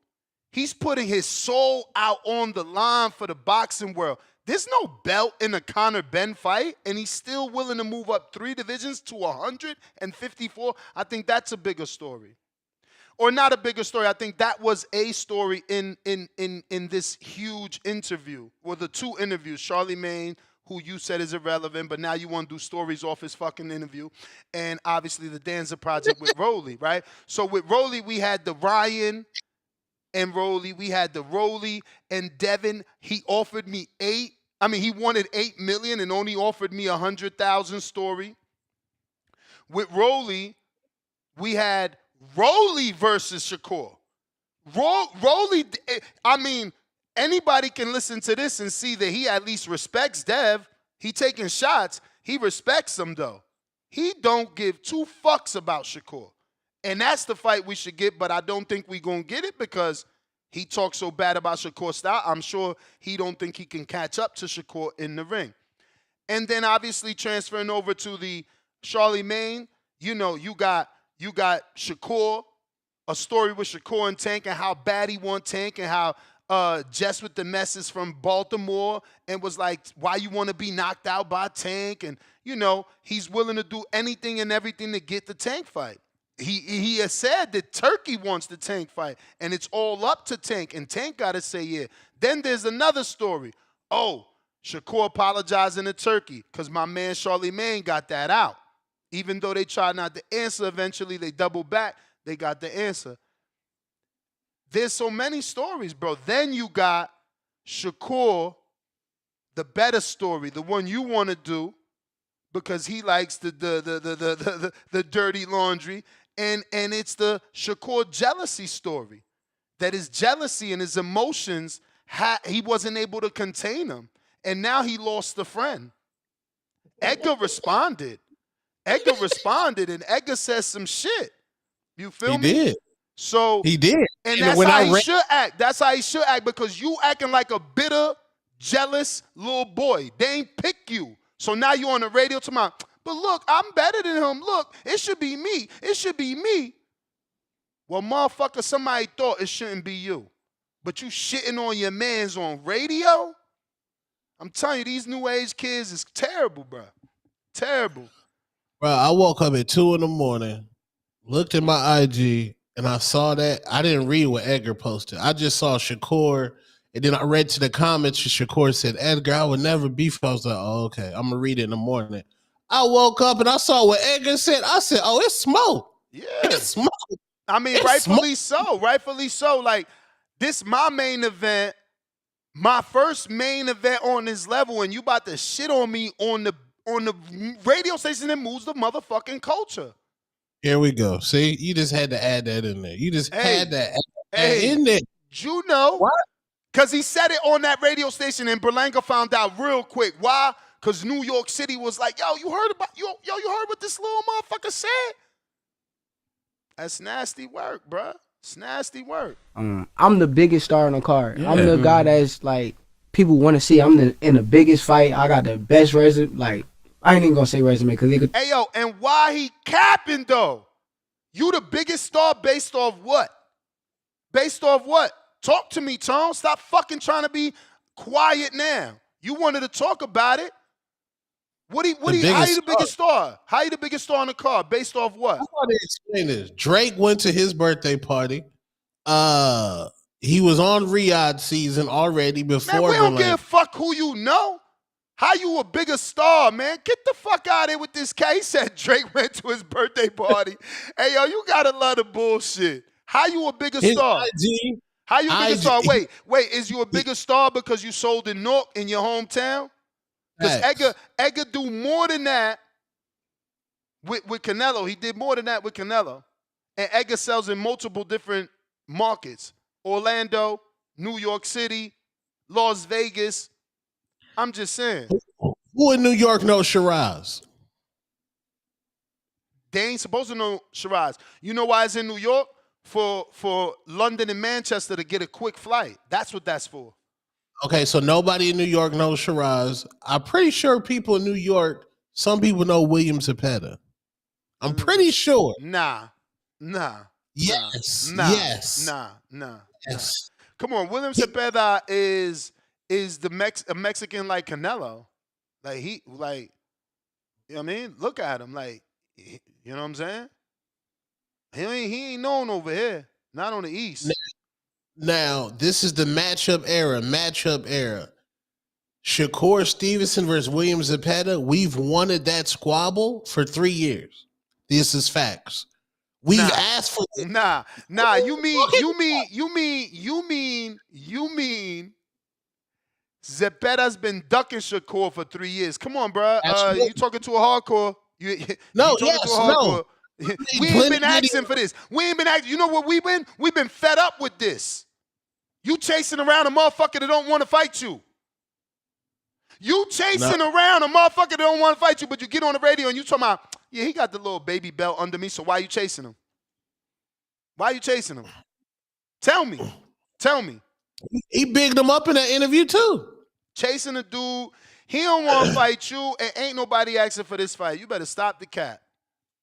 He's putting his soul out on the line for the boxing world. There's no belt in a Conor Benn fight, and he's still willing to move up 3 divisions to 154. I think that's a bigger story. Or not a bigger story. I think that was a story in this huge interview, or the 2 interviews. Charlemagne, who you said is irrelevant, but now you want to do stories off his fucking interview. And obviously the Danza Project with Rolly, right? So with Rolly, we had the Ryan and Rolly. We had the Rolly and Devin. He offered me he wanted $8 million and only offered me 100,000 story. With Rolly, we had Rolly versus Shakur. Rolly, I mean, anybody can listen to this and see that he at least respects Dev. He taking shots. He respects him, though. He don't give 2 fucks about Shakur. And that's the fight we should get, but I don't think we going to get it because he talks so bad about Shakur's style. I'm sure he don't think he can catch up to Shakur in the ring. And then obviously transferring over to the Charlemagne, you got Shakur, a story with Shakur and Tank and how bad he want Tank and how Jess with the message from Baltimore and was like, why you want to be knocked out by Tank? And, he's willing to do anything and everything to get the Tank fight. He has said that Turkey wants the Tank fight, and it's all up to Tank, and Tank got to say yeah. Then there's another story. Oh, Shakur apologizing to Turkey because my man Charlemagne got that out. Even though they tried not to answer, eventually they doubled back. They got the answer. There's so many stories, bro. Then you got Shakur, the better story, the one you want to do because he likes the dirty laundry. And it's the Shakur jealousy story. That his jealousy and his emotions, he wasn't able to contain them. And now he lost a friend. Edgar responded. And Edgar says some shit. You feel He me? did. So He did. And And that's when how I he read, should act. That's how he should act because you acting like a bitter, jealous little boy. They ain't pick you. So now you on the radio tomorrow. But look, I'm better than him. Look, it should be me. It should be me. Well, motherfucker, somebody thought it shouldn't be you. But you shitting on your mans on radio? I'm telling you, these new age kids is terrible, bro. Terrible. bro, I woke up at 2 a.m, looked at my IG, and I saw that. I didn't read what Edgar posted. I just saw Shakur, and then I read to the comments. Shakur said, Edgar, I would never beef. I was like, oh, okay, I'm going to read it in the morning. I woke up and I saw what Edgar said. I said, oh, it's smoke. Yeah. It's smoke. I mean, It's rightfully so. Rightfully so. Like, this my main event, my first main event on this level, and you about to shit on me on the radio station that moves the motherfucking culture. Here we go. See, you just had to add that in there. You just had to add Hey, in there. you know, What? because he said it on that radio station, and Berlanga found out real quick. Why? Because New York City was like, yo, you heard you heard what this little motherfucker said? That's nasty work, bruh. It's nasty work. I'm the biggest star on the card. Yeah. I'm the guy that's like people want to see. I'm in the biggest fight. I got the best resume. Like I ain't even gonna say resume because it could. Hey yo, and why he capping though? You the biggest star based off what? Based off what? Talk to me, Tom. Stop fucking trying to be quiet now. You wanted to talk about it. How you the biggest star? How you the biggest star on the card? Based off what? I want to explain this. Drake went to his birthday party. He was on Riyadh season already before. Man, we don't give a fuck who you know. How you a bigger star, man? Get the fuck out of here with this cat. He said Drake went to his birthday party. Hey, yo, you gotta love the bullshit. How you a bigger star? How you a bigger star? Wait, is you a bigger star because you sold in Newark in your hometown? Because Edgar do more than that with Canelo. He did more than that with Canelo. And Edgar sells in multiple different markets. Orlando, New York City, Las Vegas. I'm just saying. Who in New York knows Shiraz? They ain't supposed to know Shiraz. You know why it's in New York? For London and Manchester to get a quick flight. That's what that's for. Okay, so nobody in New York knows Shiraz. I'm pretty sure people in New York, some people know William Zepeda. I'm pretty sure. Nah. Yes. Nah. Yes. Nah. Yes. Come on, William Zepeda is a Mexican like Canelo. Like you know what I mean? Look at him. Like, you know what I'm saying? He ain't known over here. Not on the East. Now, this is the matchup era. Shakur Stevenson versus William Zepeda. We've wanted that squabble for 3 years. This is facts. We've asked for it. Nah. You mean Zepeda's been ducking Shakur for 3 years. Come on, bro. You talking to a hardcore. We ain't been asking for this. We ain't been asking. You know what we've been? We've been fed up with this. You chasing around a motherfucker that don't want to fight you. You chasing around a motherfucker that don't want to fight you, but you get on the radio and you talking about, yeah, he got the little baby belt under me, so why you chasing him? Why you chasing him? Tell me. He bigged him up in that interview too. Chasing a dude, he don't want to fight you, and ain't nobody asking for this fight. You better stop the cat.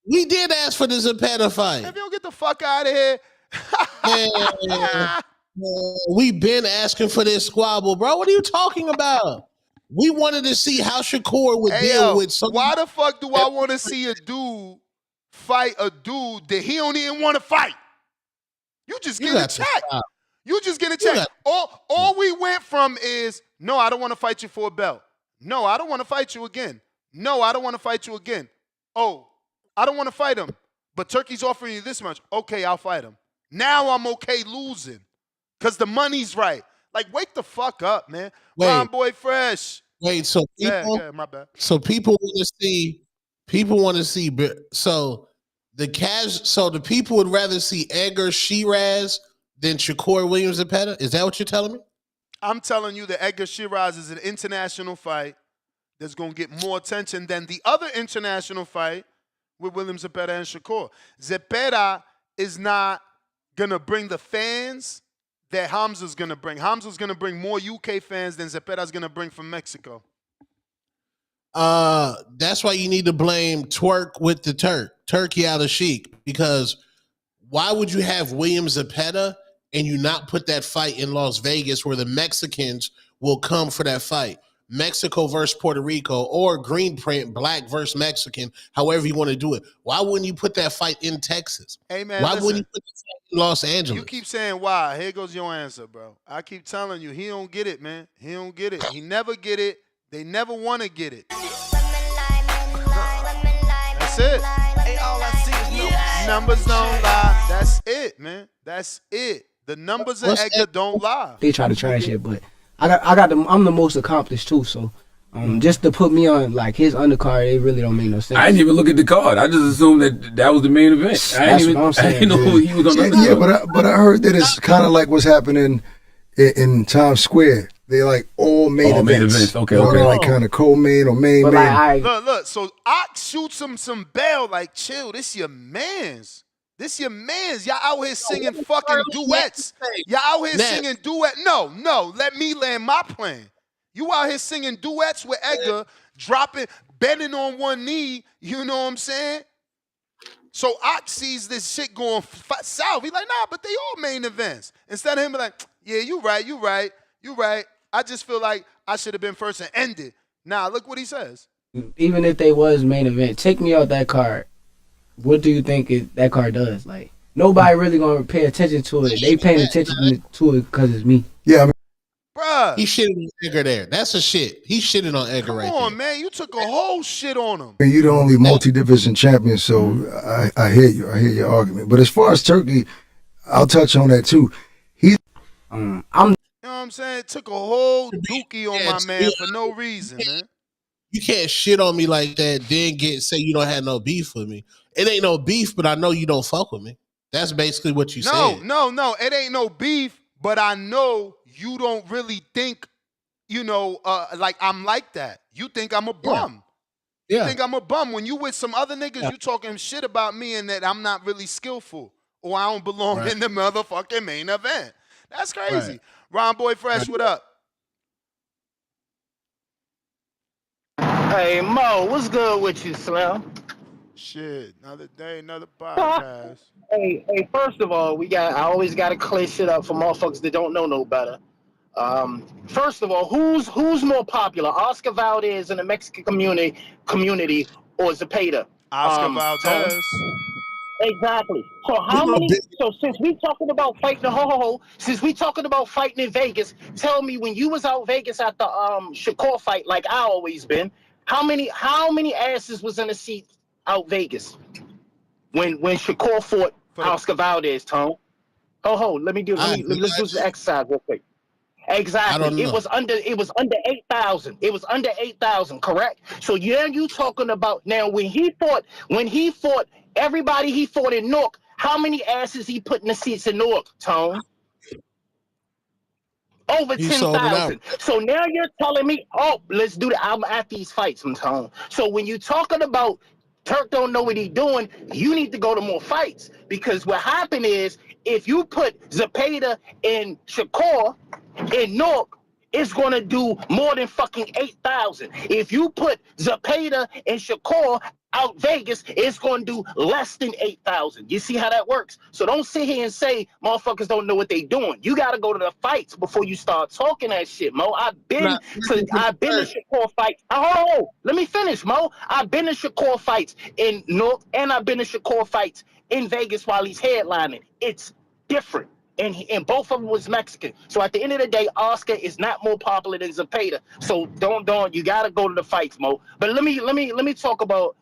We did ask for the Zepeda fight. If you don't get the fuck out of here. We've been asking for this squabble, bro. What are you talking about? We wanted to see how Shakur would deal with something. Why the fuck do I want to see a dude fight a dude that he don't even want to fight? You just get a check. You just get a check. All we went from is, no, I don't want to fight you for a belt. No, I don't want to fight you again. No, I don't want to fight you again. Oh, I don't want to fight him. But Turkey's offering you this much. Okay, I'll fight him. Now I'm okay losing because the money's right. Like, wake the fuck up, man. Ron Boy Fresh. Wait, so people, my bad. So people want to see. So the people would rather see Edgar Shiraz than Shakur Williams Zepeda. Is that what you're telling me? I'm telling you that Edgar Shiraz is an international fight that's going to get more attention than the other international fight with William Zepeda and Shakur. Zepeda is not gonna bring the fans that Hamza's gonna bring. Hamza's gonna bring more UK fans than Zepeta's gonna bring from Mexico. That's why you need to blame Twerk with the Turkey out of Sheik, because why would you have William Zepeta and you not put that fight in Las Vegas where the Mexicans will come for that fight? Mexico versus Puerto Rico, or green print, black versus Mexican, however you want to do it. Why wouldn't you put that fight in Texas? Hey, man, why listen, wouldn't you put that fight in Los Angeles? You keep saying why. Here goes your answer, bro. I keep telling you, he don't get it, man. He don't get it. He never get it. They never want to get it. That's it. Numbers don't lie. That's it, man. That's it. The numbers of Edgar don't lie. They try to trash it, but I'm the most accomplished too, so just to put me on like his undercard, it really don't make no sense. I didn't even look at the card. I just assumed that was the main event. I didn't know who he was on the undercard. Yeah, but I heard that it's kind of like what's happening in Times Square. They're like all main events. Okay, okay. okay. Like kind of co-main or main. Look. So Ox shoots him some bail. Like, chill. This your man's. Y'all out here singing fucking duets. Y'all out here singing duet. No. Let me land my plane. You out here singing duets with Edgar, bending on one knee. You know what I'm saying? So Ox sees this shit going south. He like, nah, but they all main events. Instead of him be like, yeah, you right. I just feel like I should have been first and ended. Nah, look what he says. Even if they was main event, take me out that card. What do you think that card does? Like, nobody really gonna pay attention to it. They paying attention to it because it's me. Yeah, I mean, bruh. He shitted on Edgar there. That's a shit. He shitted on Edgar right there. Come on, man. You took a whole shit on him. you're the only multi-division champion, so I hear you. I hear your argument. But as far as Turkey, I'll touch on that too. You know what I'm saying? Took a whole dookie on my man for no reason, man. You can't shit on me like that, then say you don't have no beef with me. It ain't no beef, but I know you don't fuck with me. That's basically what you said. No. It ain't no beef, but I know you don't really think, like I'm like that. You think I'm a bum. Yeah. You think I'm a bum. When you with some other niggas, you talking shit about me and that I'm not really skillful or I don't belong in the motherfucking main event. That's crazy. Right. Ron Boy Fresh, what up? Hey, Mo, what's good with you, Slim? Shit, another day, another podcast. Hey, first of all, I always got to clear shit up for motherfuckers that don't know no better. First of all, who's more popular, Oscar Valdez in the Mexican community or Zepeda? Oscar Valdez. Exactly. So since we talking about fighting since we talking about fighting in Vegas, tell me when you was out Vegas at the Shakur fight, like I always been, how many asses was in the seat out Vegas when Shakur fought Oscar Valdez, Tone? Let's do the exercise real quick. Exactly. It was under 8,000. It was under 8,000, correct? So you talking about now when he fought everybody he fought in Newark, how many asses he put in the seats in Newark, Tone? Over 10,000. So now you're telling me, let's do that. I'm at these fights, Tone. So when you're talking about Turk don't know what he's doing, you need to go to more fights. Because what happened is, if you put Zepeda and Shakur in Newark, it's going to do more than fucking 8,000. If you put Zepeda and Shakur out Vegas, it's going to do less than 8,000. You see how that works? So don't sit here and say motherfuckers don't know what they doing. You got to go to the fights before you start talking that shit, Mo. I've been to Shakur fights. Let me finish, Mo. I've been to Shakur fights in Newark, and I've been to Shakur fights in Vegas while he's headlining. It's different. And both of them was Mexican. So at the end of the day, Oscar is not more popular than Zepeda. So don't you gotta go to the fights, Mo. But let me talk about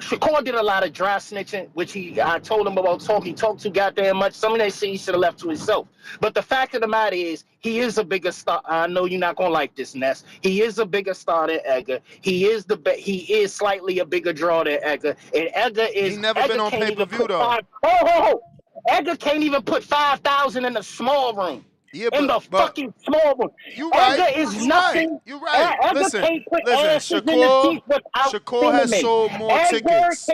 Shakur did a lot of dry snitching, which I told him about he talked too goddamn much. Some of that shit he should have left to himself. But the fact of the matter is, he is a bigger star. I know you're not gonna like this, Ness. He is a bigger star than Edgar. He is slightly a bigger draw than Edgar. And Edgar is He never been on pay-per-view though. Edgar can't even put 5,000 in the small room. Yeah, fucking small room. You right. Edgar is nothing. You right. Edgar Listen, can't put asses in the seat without Shakur has sold more tickets.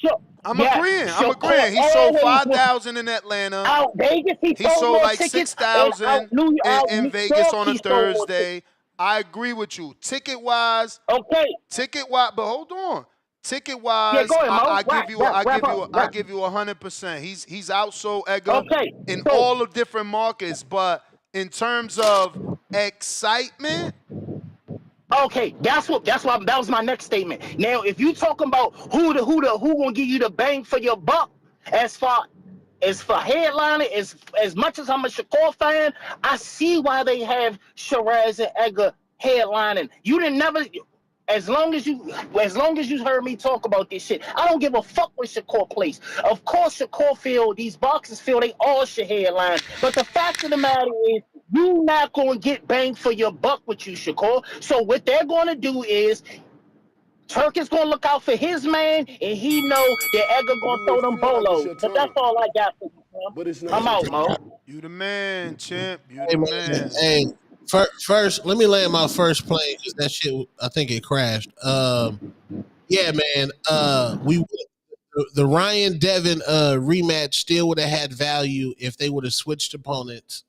Sure. I'm Yes, agreeing. Shakur He sold always was 5,000 in Atlanta. out Vegas. He He sold sold more like tickets, and out 6,000 New in Vegas York on a he sold more tickets. Thursday. I agree with you. Ticket wise, Okay. but hold on. Ticket Yeah, wise, go ahead, Mo. I give you, I Wrap give up. you, I give you 100%. He's outsold Edgar Okay. in So all of different markets, but in terms of excitement, okay, that was my next statement. Now, if you talking about who gonna give you the bang for your buck, as far as for headlining, as much as I'm a Shakur fan, I see why they have Shiraz and Edgar headlining. You didn't never. As long as you heard me talk about this shit, I don't give a fuck what Shakur plays. Of course, Shakur feel these boxers feel they all should headline, but the fact of the matter is, you not gonna get bang for your buck with you, Shakur. So what they're gonna do is, Turk is gonna look out for his man, and he know that Edgar gonna throw them bolos. But that's all I got for you, man. But it's I'm out, Mo. you the man, champ. You Hey, the man. man. Hey, first, let me land my first plane because that shit, I think it crashed. Yeah, man. The Ryan Devin rematch still would have had value if they would have switched opponents.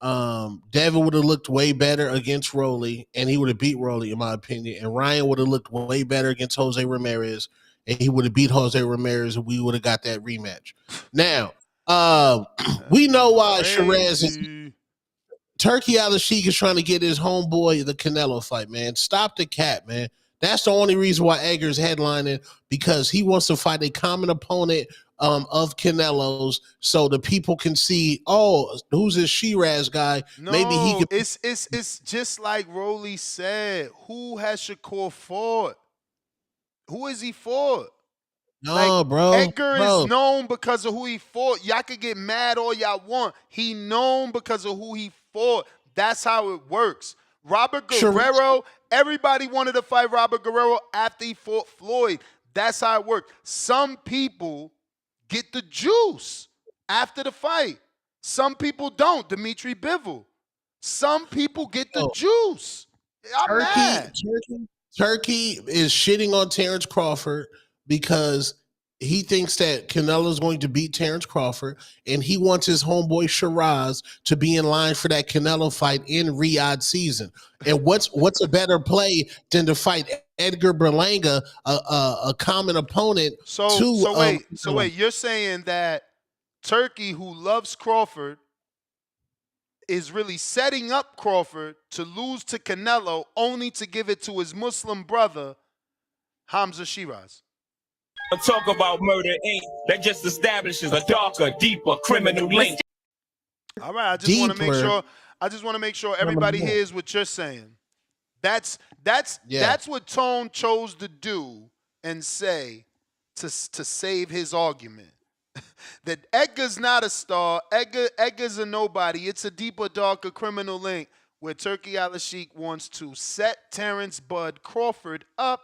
Devin would have looked way better against Rolly, and he would have beat Rolly, in my opinion. And Ryan would have looked way better against Jose Ramirez, and he would have beat Jose Ramirez, and we would have got that rematch. Now, we know why Shiraz is Turkey Al-Sheikh is trying to get his homeboy the Canelo fight, man. Stop the cap, man. That's the only reason why Edgar's headlining, because he wants to fight a common opponent of Canelo's, so the people can see, oh, who's this Shiraz guy? No, maybe he can. It's just like Rolly said. Who has Shakur fought? Who is he fought? No, bro. Edgar is known because of who he fought. Y'all could get mad all y'all want. He known because of who he fought. That's how it works. Robert Guerrero, everybody wanted to fight Robert Guerrero after he fought Floyd. That's how it worked. Some people get the juice after the fight. Some people don't. Dimitri Bivol. Some people get the juice. I'm mad. Turkey is shitting on Terrence Crawford because he thinks that Canelo is going to beat Terrence Crawford, and he wants his homeboy Shiraz to be in line for that Canelo fight in Riyadh season. And what's a better play than to fight Edgar Berlanga, a common opponent? So wait. You're saying that Turkey, who loves Crawford, is really setting up Crawford to lose to Canelo, only to give it to his Muslim brother, Hamza Shiraz. Talk about Murder Inc. That just establishes a darker, deeper criminal link. All right, I just want to make sure everybody hears what you're saying. That's what Tone chose to do and say to save his argument. That Edgar's not a star. Edgar's a nobody. It's a deeper, darker criminal link where Turkey Al-Sheikh wants to set Terrence Bud Crawford up,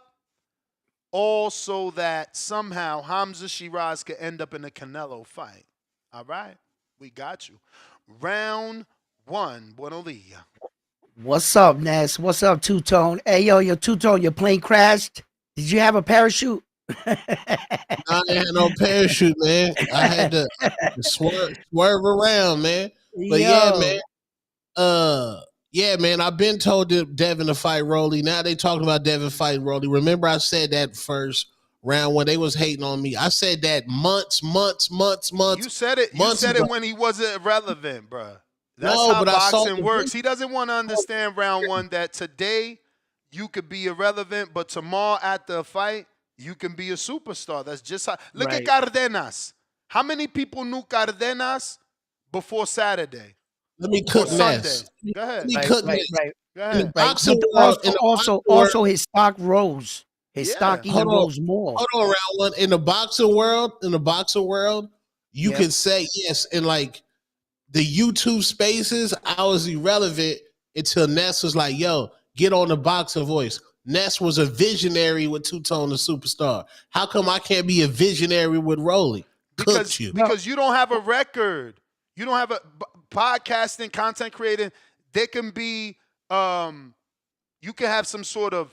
all so that somehow Hamza Shiraz could end up in a Canelo fight. All right? We got you. Round one. Buenos dias. What's up, Ness? What's up, Two-Tone? Hey, yo, your Two-Tone, your plane crashed? Did you have a parachute? I had no parachute, man. I had to swerve around, man. But yeah, man. I've been told Devin to fight Rolly. Now they talking about Devin fighting Rolly. Remember, I said that first round when they was hating on me. I said that months. You said it. You said it when he wasn't relevant, bro. That's how boxing works. He doesn't want to understand round one that today you could be irrelevant, but tomorrow after a fight you can be a superstar. That's just how. Look at Cardenas. How many people knew Cardenas before Saturday? Let me cook Sunday. Go ahead. Go ahead. Also, his stock rose. His stock even rose more. Hold on, round one. In the boxing world, you can say yes. In like the YouTube spaces, I was irrelevant until Ness was like, "Yo, get on the boxing voice." Ness was a visionary with Two-Tone, the superstar. How come I can't be a visionary with Rolly? Because you don't have a record. You don't have a podcasting, content creating. There can be, you can have some sort of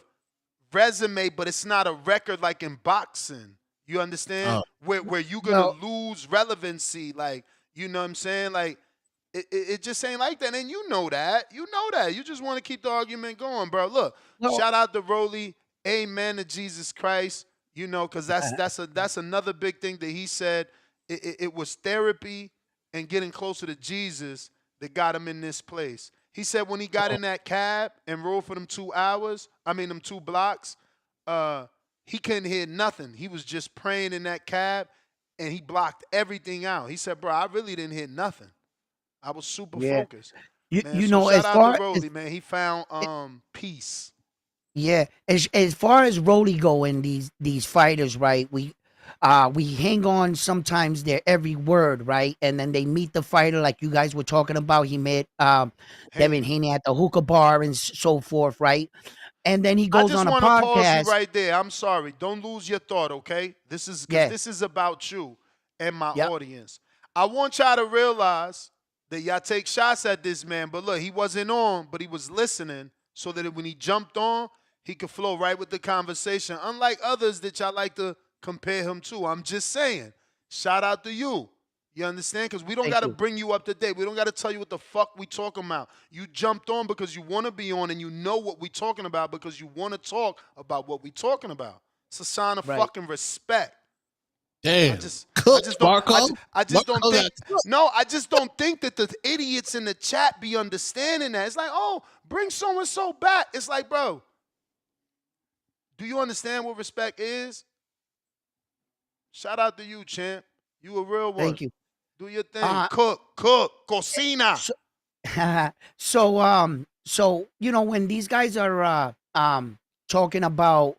resume, but it's not a record like in boxing. You understand? Where you gonna lose relevancy, like, you know what I'm saying? Like, it just ain't like that, and you know that. You know that. You just want to keep the argument going, bro. Look, shout out to Rolly. Amen to Jesus Christ. You know, because that's another big thing that he said. It was therapy and getting closer to Jesus that got him in this place. He said when he got in that cab and rode for them 2 hours, them 2 blocks, he couldn't hear nothing. He was just praying in that cab, and he blocked everything out. He said, bro, I really didn't hear nothing. I was super focused. You so know, shout as out far to Rolly, as, man. He found peace. yeah, as far as Rolly go in these fighters, right? We hang on sometimes their every word, right? And then they meet the fighter, like you guys were talking about. He met Devin Haney at the hookah bar and so forth, right? And then he goes on a podcast. I just want to pause you right there. I'm sorry. Don't lose your thought, okay? This is about you and my audience. I want y'all to realize that y'all take shots at this man, but look, he wasn't on, but he was listening so that when he jumped on, he could flow right with the conversation, unlike others that y'all like to compare him to. I'm just saying, shout out to you. You understand? Because we don't got to bring you up to date. We don't got to tell you what the fuck we talking about. You jumped on because you want to be on, and you know what we talking about because you want to talk about what we talking about. It's a sign of fucking respect. Damn. I just don't think that the idiots in the chat be understanding that. It's like, oh, bring so-and-so back. It's like, bro, do you understand what respect is? Shout out to you, champ. You a real one. Thank you. Do your thing. Cook, cocina. So you know, when these guys are talking about,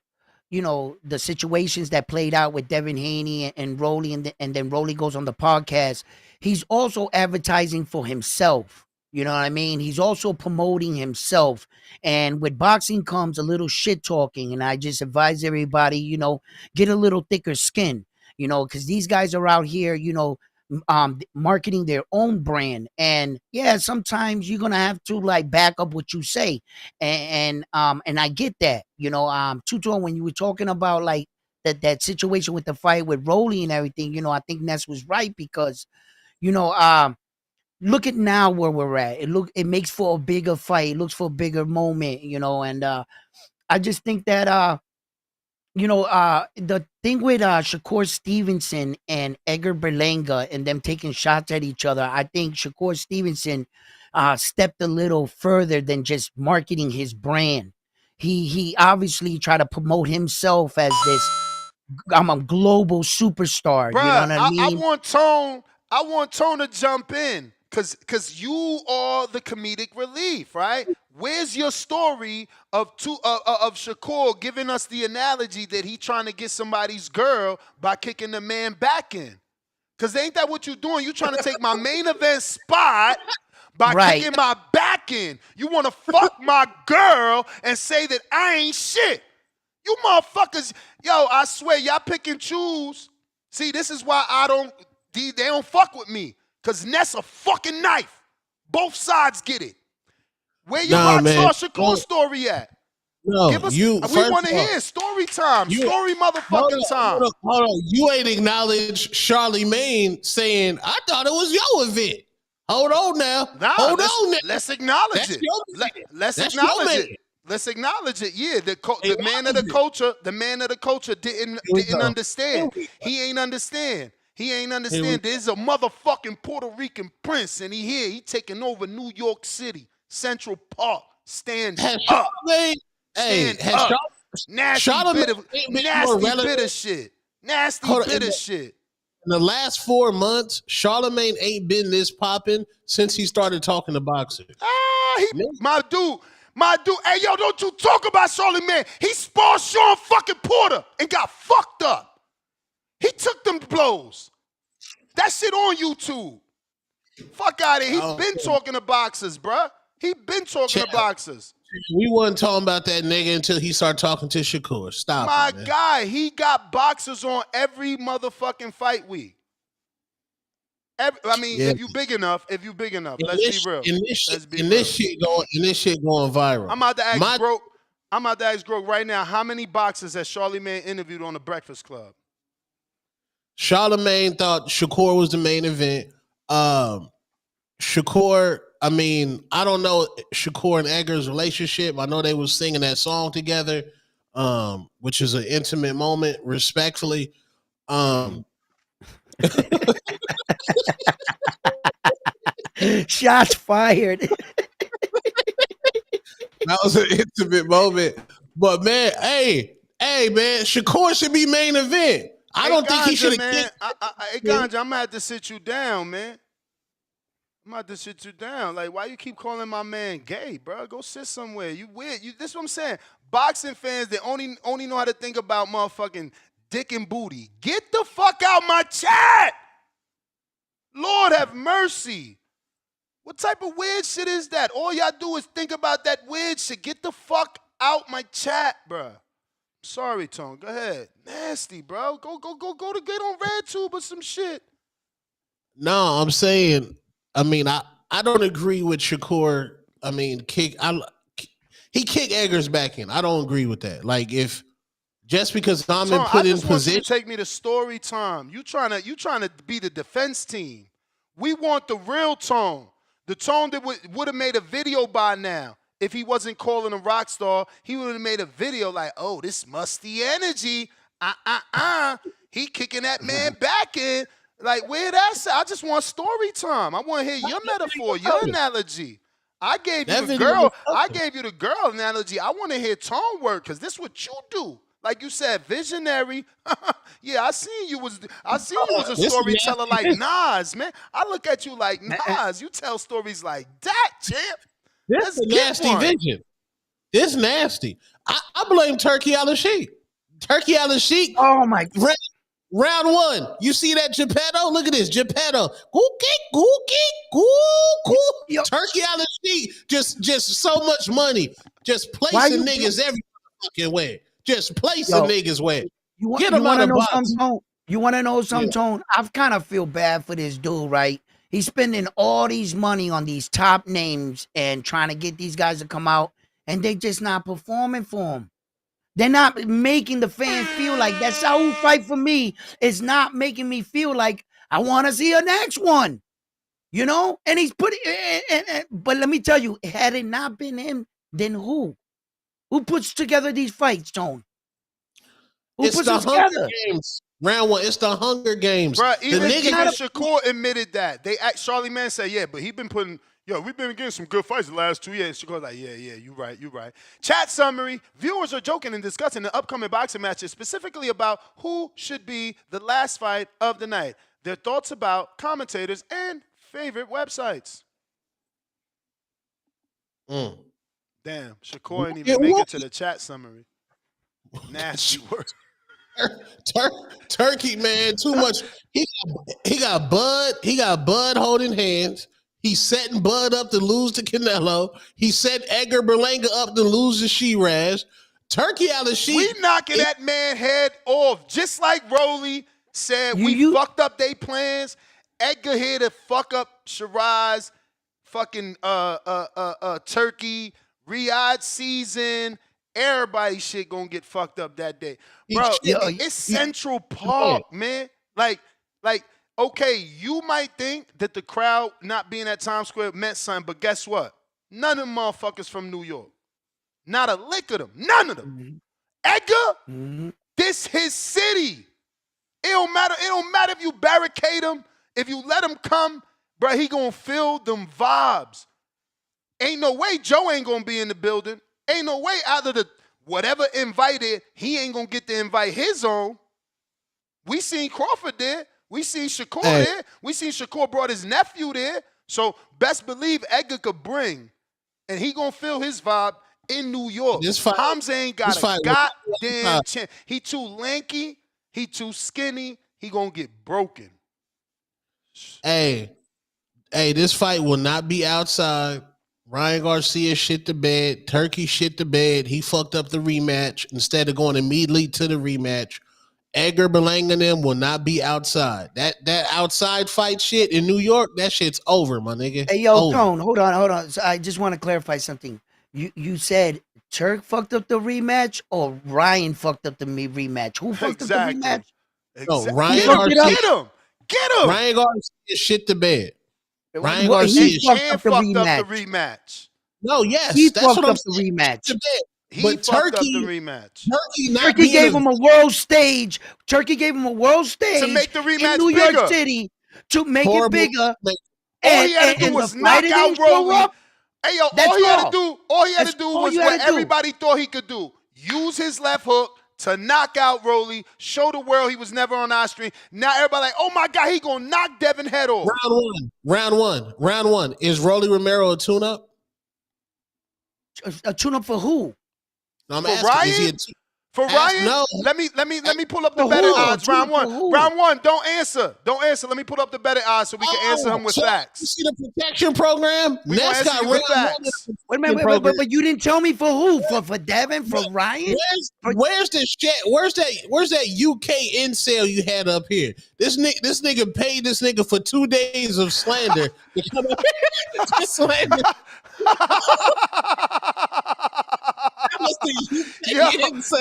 you know, the situations that played out with Devin Haney and Rolly, and then Rolly goes on the podcast, he's also advertising for himself. You know what I mean? He's also promoting himself. And with boxing comes a little shit talking. And I just advise everybody, you know, get a little thicker skin, you know, because these guys are out here, you know, marketing their own brand. And yeah, sometimes you're gonna have to like back up what you say. And I get that, you know, Tuto, when you were talking about like that situation with the fight with Rolly and everything, you know, I think Ness was right because, you know, look at now where we're at. It makes for a bigger fight. It looks for a bigger moment, you know. And I just think that you know, the thing with Shakur Stevenson and Edgar Berlanga and them taking shots at each other, I think Shakur Stevenson stepped a little further than just marketing his brand. He obviously tried to promote himself as this I'm a global superstar. Bruh, you know what I mean? I want Tone to jump in. Cause you are the comedic relief, right? Where's your story of Shakur giving us the analogy that he trying to get somebody's girl by kicking the man back in? Cause ain't that what you doing? You trying to take my main event spot by kicking my back in. You want to fuck my girl and say that I ain't shit. You motherfuckers, yo, I swear y'all pick and choose. See, this is why they don't fuck with me. Cause Ness a fucking knife. Both sides get it. Where you saw Shakur's story at? No, Give us, we want to hear story time. Story motherfucking time. Hold on. You ain't acknowledged Charlemagne saying, I thought it was your event. Hold on now. Hold on now. Let's acknowledge it. Let's acknowledge it. Let's acknowledge it. Yeah, the man of the culture didn't understand. He ain't understand. There's a motherfucking Puerto Rican prince, and he taking over New York City, Central Park. Stand up. Nasty bitter shit. In the last 4 months, Charlemagne ain't been this popping since he started talking to boxers. My dude. Hey, yo, don't you talk about Charlemagne. He sparred Sean fucking Porter and got fucked up. He took them blows. That shit on YouTube. Fuck out of here. He's been talking to boxers, bruh. He been talking to boxers. We wasn't talking about that nigga until he started talking to Shakur. Stop My guy, he got boxers on every motherfucking fight week. If you big enough, let's be real. This shit going viral. I'm about to ask Grok right now, how many boxers has Charlemagne interviewed on the Breakfast Club? Charlemagne thought Shakur was the main event. Shakur, I mean, I don't know Shakur and Edgar's relationship. I know they was singing that song together, which is an intimate moment, respectfully. Shots fired. That was an intimate moment. But man, hey, man, Shakur should be main event. I don't think he should have kicked. Hey, Ganja, I'm gonna have to sit you down, man. I'm about to sit you down. Like, why you keep calling my man gay, bro? Go sit somewhere. You weird. This what I'm saying. Boxing fans, they only know how to think about motherfucking dick and booty. Get the fuck out my chat. Lord have mercy. What type of weird shit is that? All y'all do is think about that weird shit. Get the fuck out my chat, bro. Sorry, Tone. Go ahead. Nasty, bro. Go to get on RedTube or some shit. No, I'm saying, I mean, I don't agree with Shakur. I mean, he kicked Edgar's back in. I don't agree with that. Like, if just because I'm Tone, put in want position, you to take me to story time. You trying to be the defense team. We want the real Tone. The Tone that would have made a video by now. If he wasn't calling a rock star, he would have made a video like, oh, this musty energy. He kicking that man back in. Like, where that's at? I just want story time. I want to hear your metaphor, your analogy. I gave you the girl. I gave you the girl analogy. I want to hear Tone work, because this is what you do. Like you said, visionary. Yeah, I seen you was a storyteller like Nas, man. I look at you like Nas. You tell stories like that, champ. This is nasty vision. This nasty. I blame Turkey Al-Sheikh. Turkey Al-Sheikh. Oh my! Round one. You see that Geppetto? Look at this Geppetto. Turkey Al-Sheikh. Just so much money. Just placing niggas every fucking way. Just placing niggas where. Get them out of box. You want to know something, Tone? I kind of feel bad for this dude, right? He's spending all these money on these top names and trying to get these guys to come out, and they just not performing for him. They're not making the fans feel like that Saul fight for me is not making me feel like I want to see a next one. You know? And he's putting, but let me tell you, had it not been him, then who? Who puts together these fights, Tone? It's the Hunger Games. Round one, it's the Hunger Games. Bro, even Shakur admitted that. Charlie Man said, yeah, but we've been getting some good fights the last 2 years. Shakur's like, yeah, you right. Chat summary. Viewers are joking and discussing the upcoming boxing matches, specifically about who should be the last fight of the night. Their thoughts about commentators and favorite websites. Damn, Shakur didn't even make it to the chat summary. Nasty word. Turkey, man, too much. He got Bud holding hands. He's setting Bud up to lose to Canelo. He set Edgar Berlanga up to lose to Shiraz. Turkey Al-Sheikh. We knocking that man head off. Just like Rolly said, we fucked up their plans. Edgar here to fuck up Shiraz, fucking Turkey, Riyadh season. Everybody shit gonna get fucked up that day. Bro, it's Central Park, man. Like, okay, you might think that the crowd not being at Times Square meant something, but guess what? None of them motherfuckers from New York. Not a lick of them. None of them. Edgar, this his city. It don't matter if you barricade him. If you let him come, bro, he gonna feel them vibes. Ain't no way Joe ain't gonna be in the building. Ain't no way out of the whatever invited, he ain't gonna get to invite his own. We seen Crawford there. We seen Shakur there. We seen Shakur brought his nephew there. So best believe Edgar could bring, and he gonna feel his vibe in New York. Hamza ain't got a goddamn chance. He too lanky. He too skinny. He gonna get broken. Hey, this fight will not be outside. Ryan Garcia shit the bed. Turkey shit the bed. He fucked up the rematch instead of going immediately to the rematch. Edgar Berlanga and them will not be outside. That outside fight shit in New York, that shit's over, my nigga. Hey, yo, Tone, hold on. So I just want to clarify something. You said Turk fucked up the rematch or Ryan fucked up the rematch? Who fucked up the rematch? No, Get Ryan him. Garcia. Get him. Ryan Garcia shit the bed. Ryan Well, Garcia he fucked up the rematch. No, yes, He that's fucked what I'm up the saying. rematch. He fucked up the rematch. Turkey gave him a world stage. Turkey gave him a world stage To make the rematch in New bigger. York City to make Horrible. it bigger. All he had to do was knock out Rolly. Hey yo, all he had to do was what everybody thought he could do. Use his left hook to knock out Rolly, show the world he was never on our stream. Now everybody like, oh my God, he gonna knock Devin head off. Round one. Is Rolly Romero a tune-up? A tune-up for who? No, I'm For asking, Ryan? is he For Ryan? No. Let me pull up the For better who? odds. Round For one. who? Round one. Don't answer. Let me pull up the better odds so we can answer him with so facts. You see the protection program? We gonna Ness answer got you with round facts. Wait a minute, but you didn't tell me for who? For Devin? For Ryan? Where's this chat? Where's that UK incel you had up here? This nigga paid this nigga for 2 days of slander to come up here to slander.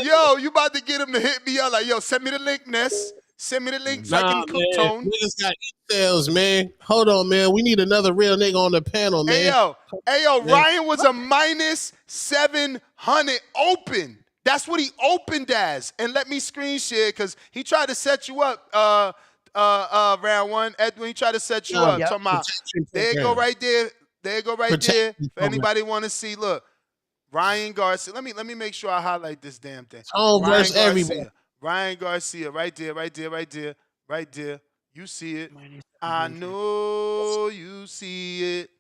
Yo, you about to get him to hit me up like, yo, send me the link, Ness. Send me the link so I can cook tone. Niggas got incels, man. Hold on, man. We need another real nigga on the panel, man. Hey yo, Ryan was a minus 700 open. That's what he opened as. And let me screen share because he tried to set you up. Round one, Edwin, he tried to set you up. Talking about, there you go right there. There you go right there. If anybody want to see, look, Ryan Garcia. Let me make sure I highlight this damn thing. Versus everybody. Ryan Garcia, right there. You see it. I know you see it.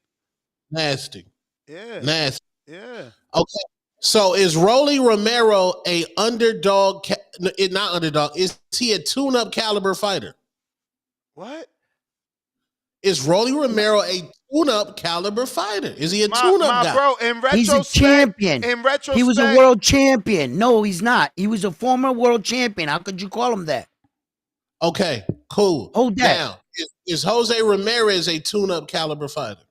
Nasty. Yeah. Nasty. Yeah. Okay. So is Rolly Romero a underdog? Not underdog. Is he a tune-up caliber fighter? What? Is Rolly Romero a tune-up caliber fighter? Is he a tune-up guy? Bro, in retrospect, he's a champion. In retrospect, he was a world champion. No, he's not. He was a former world champion. How could you call him that? Okay, cool. Hold that. Now, is Jose Ramirez a tune-up caliber fighter?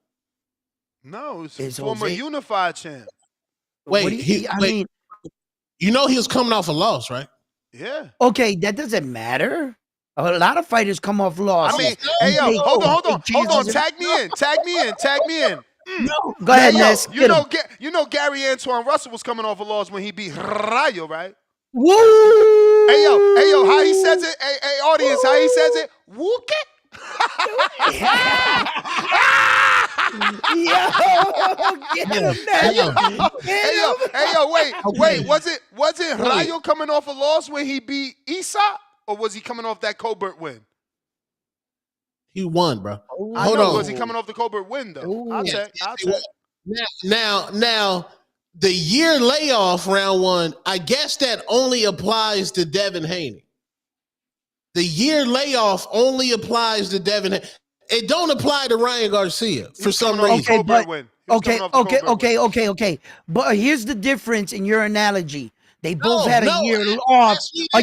No, he's a former unified champ. Wait, you know he was coming off a loss, right? Yeah. Okay, that doesn't matter. A lot of fighters come off loss. I mean, hey yo, hold on. Tag me in. No. Go ahead, Ness. You know Gary Antoine Russell was coming off a loss when he beat Rayo, right? Woo! Hey yo, how he says it? Hey audience, how he says it? Whoop it. Get him now. Hey yo, wait. Was it Rayo coming off a loss when he beat Isa? Or was he coming off that Colbert win? He won, bro. Hold on. Was he coming off the Colbert win, though? I'll check. Now, the year layoff round one, I guess that only applies to Devin Haney. The year layoff only applies to Devin Haney. It don't apply to Ryan Garcia for some reason. Okay. But here's the difference in your analogy. They both had a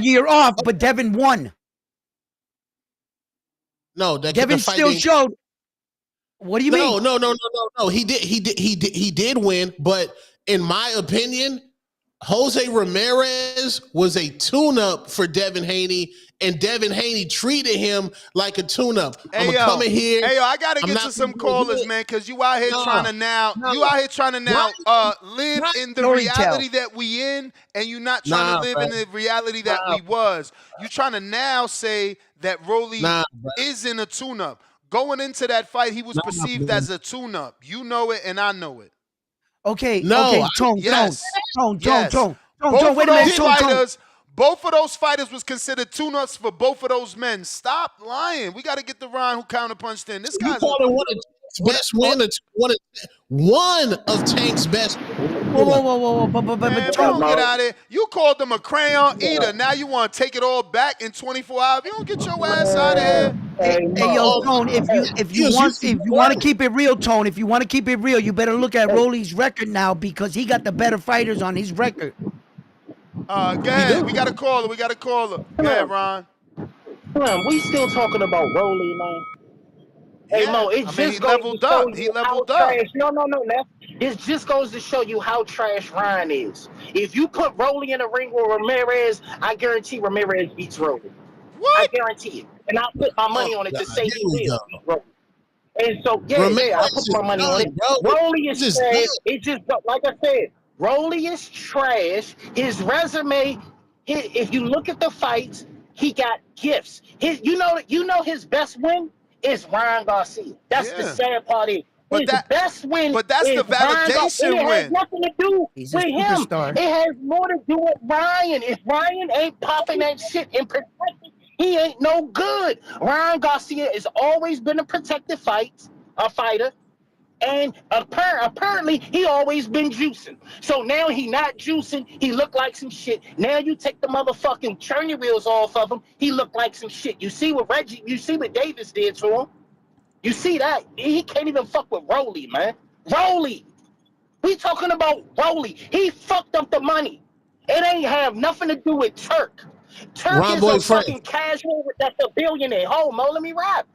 year off, but Devin won. No, Devin still showed. What do you mean? No. He did win, but in my opinion, Jose Ramirez was a tune-up for Devin Haney, and Devin Haney treated him like a tune-up. I'm coming here. Hey yo, I gotta get to some callers, man, because you out here trying to now live in the reality that we in, and you're not trying to live in the reality that we was. You trying to now say that Rolly isn't a tune-up. Going into that fight, he was perceived as a tune-up. You know it, and I know it. Okay. Tone. Wait a minute, Both of those fighters was considered tune-ups for both of those men. Stop lying. We got to get the Ron who counterpunched in. This guy's one of Tank's best. Whoa. Man, don't get out of here. You called him a crayon eater. Now you want to take it all back in 24 hours. You don't get your ass out of here. Hey, yo, Tone, if you want to keep it real, Tone, if you want to keep it real, you better look at Rolly's record now because he got the better fighters on his record. Go ahead. We got a caller. Go ahead, Ron. We still talking about Rolly, man. Hey, Mo, it just leveled up. He leveled up. No. It just goes to show you how trash Ryan is. If you put Rolly in the ring with Ramirez, I guarantee Ramirez beats Rolly. I guarantee it. And I'll put my money on it to say Here he we will go. beat Rolly. And so, Romero I put is my money on done, it. bro. Rolly is This is trash. done. It just, like I said, Rolly is trash. His resume, if you look at the fights, he got gifts. You know his best win is Ryan Garcia. That's the sad part. His best win that's is the Ryan Garcia. validation It has win. nothing to do He's a with him. superstar. It has more to do with Ryan. If Ryan ain't popping that shit and protecting, he ain't no good. Ryan Garcia has always been a protected fighter. And apparently, he always been juicing. So now he not juicing. He look like some shit. Now you take the motherfucking training wheels off of him. He look like some shit. You see what Davis did to him. You see that? He can't even fuck with Rolly, man. Rolly. We talking about Rolly. He fucked up the money. It ain't have nothing to do with Turk. Turk is a fucking casual that's a billionaire. Hold on, let me rap.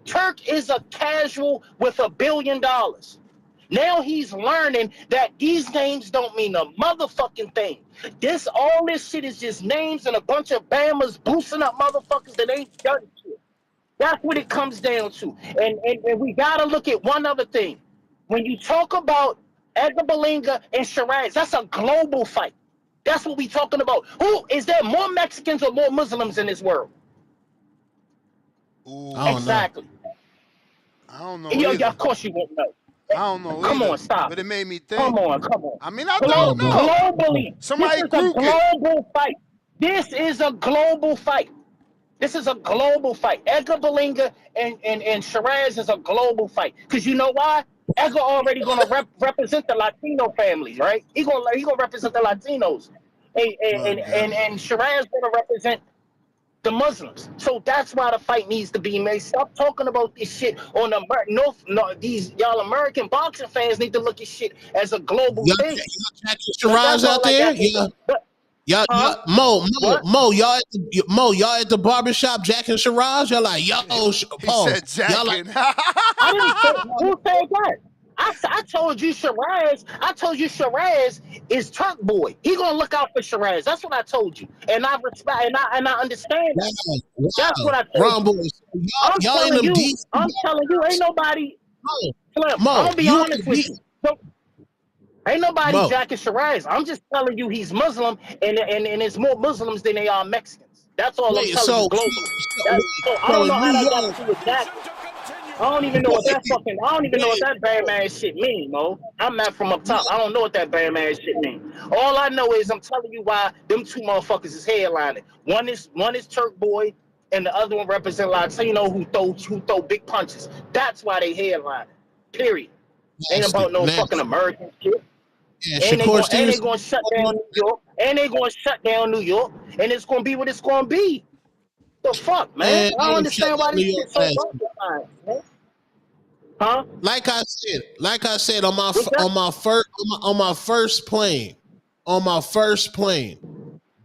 Turk is a casual with $1 billion. Now he's learning that these names don't mean a motherfucking thing. All this shit is just names and a bunch of Bamas boosting up motherfuckers that ain't done shit. That's what it comes down to. And we gotta look at one other thing. When you talk about Edgar Berlanga and Shiraz, that's a global fight. That's what we talking about. Who is there more Mexicans or more Muslims in this world? Exactly. I don't know. Yeah, of course you won't know. I don't know. Come either, on, stop. But it made me think. Come on. I mean, I don't know. Globally, Somebody this is a global fight. This is a global fight. Edgar Berlanga and Shiraz is a global fight. Because you know why? Edgar already gonna represent the Latino families, right? He gonna represent the Latinos, and Shiraz gonna represent the Muslims. So that's why the fight needs to be made. Stop talking about this shit on the these y'all American boxing fans need to look at shit as a global thing. Y'all Shiraz out there? Yeah. Mo, y'all at the barbershop jacking Shiraz? Y'all like, pause. Y'all like, I didn't say, who said that? I told you Shiraz. I told you Shiraz is Turk boy. He gonna look out for Shiraz. That's what I told you, and I respect and I understand. Wow. That's what I told you. I'm telling you, ain't nobody. Slim, I'm gonna be honest with you. Ain't nobody jacking Shiraz. I'm just telling you he's Muslim, and it's more Muslims than they are Mexicans. That's all I'm telling you globally. So I don't know how that got to do with jacking. I don't even know what that Batman shit mean, Mo. I'm not from up top. I don't know what that Batman shit mean. All I know is I'm telling you why them two motherfuckers is headlining. One is Turk boy, and the other one represent Latino who throw big punches. That's why they headlining. Period. Ain't about no fucking American shit. Yeah, and they gonna shut down New York. And it's gonna be what it's gonna be. The fuck, man? I don't understand why this shit's so broken, man. Huh? Like I said, on my first plane,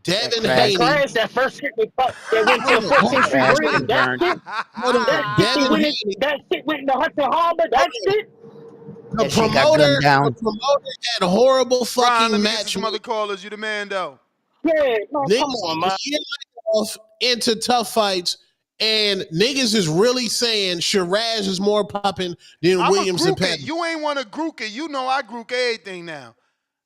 Devin Haney. That first shit that went to the 14th Street Bridge. That shit went into Hudson Harbor. That shit. The promoter had horrible fucking match. Some other callers, you the man though. Yeah, come on, man. Into tough fights, and niggas is really saying Shiraz is more popping than Williams and Patton. You ain't want to group it. You know I group everything now.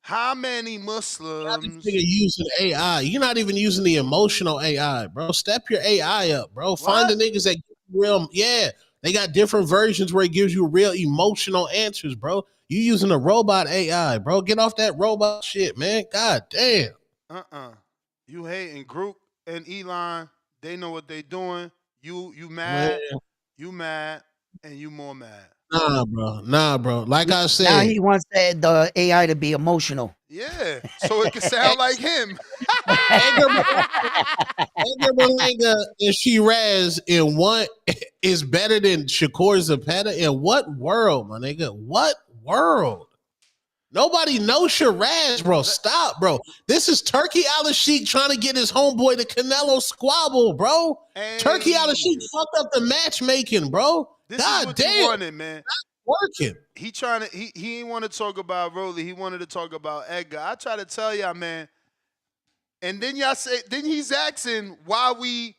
How many Muslims? You're using AI. You're not even using the emotional AI, bro. Step your AI up, bro. Find the niggas that give you real. Yeah, they got different versions where it gives you real emotional answers, bro. You using a robot AI, bro. Get off that robot shit, man. God damn. You hating Group and Elon. They know what they doing. You mad. Man. You mad. And you more mad. Nah, bro. Like I said. Now he wants the AI to be emotional. Yeah. So it can sound like him. Edgar Berlanga and Shiraz in what is better than Shakur Zapata? In what world, my nigga? What world? Nobody knows Shiraz, bro. Stop, bro. This is Turkey Al-Sheikh trying to get his homeboy the Canelo squabble, bro. Hey. Turkey Al-Sheikh fucked up the matchmaking, bro. This God is what damn. you wanted, man. Working. He ain't want to talk about Rolly. He wanted to talk about Edgar. I try to tell y'all, man. And then y'all say, then he's asking why we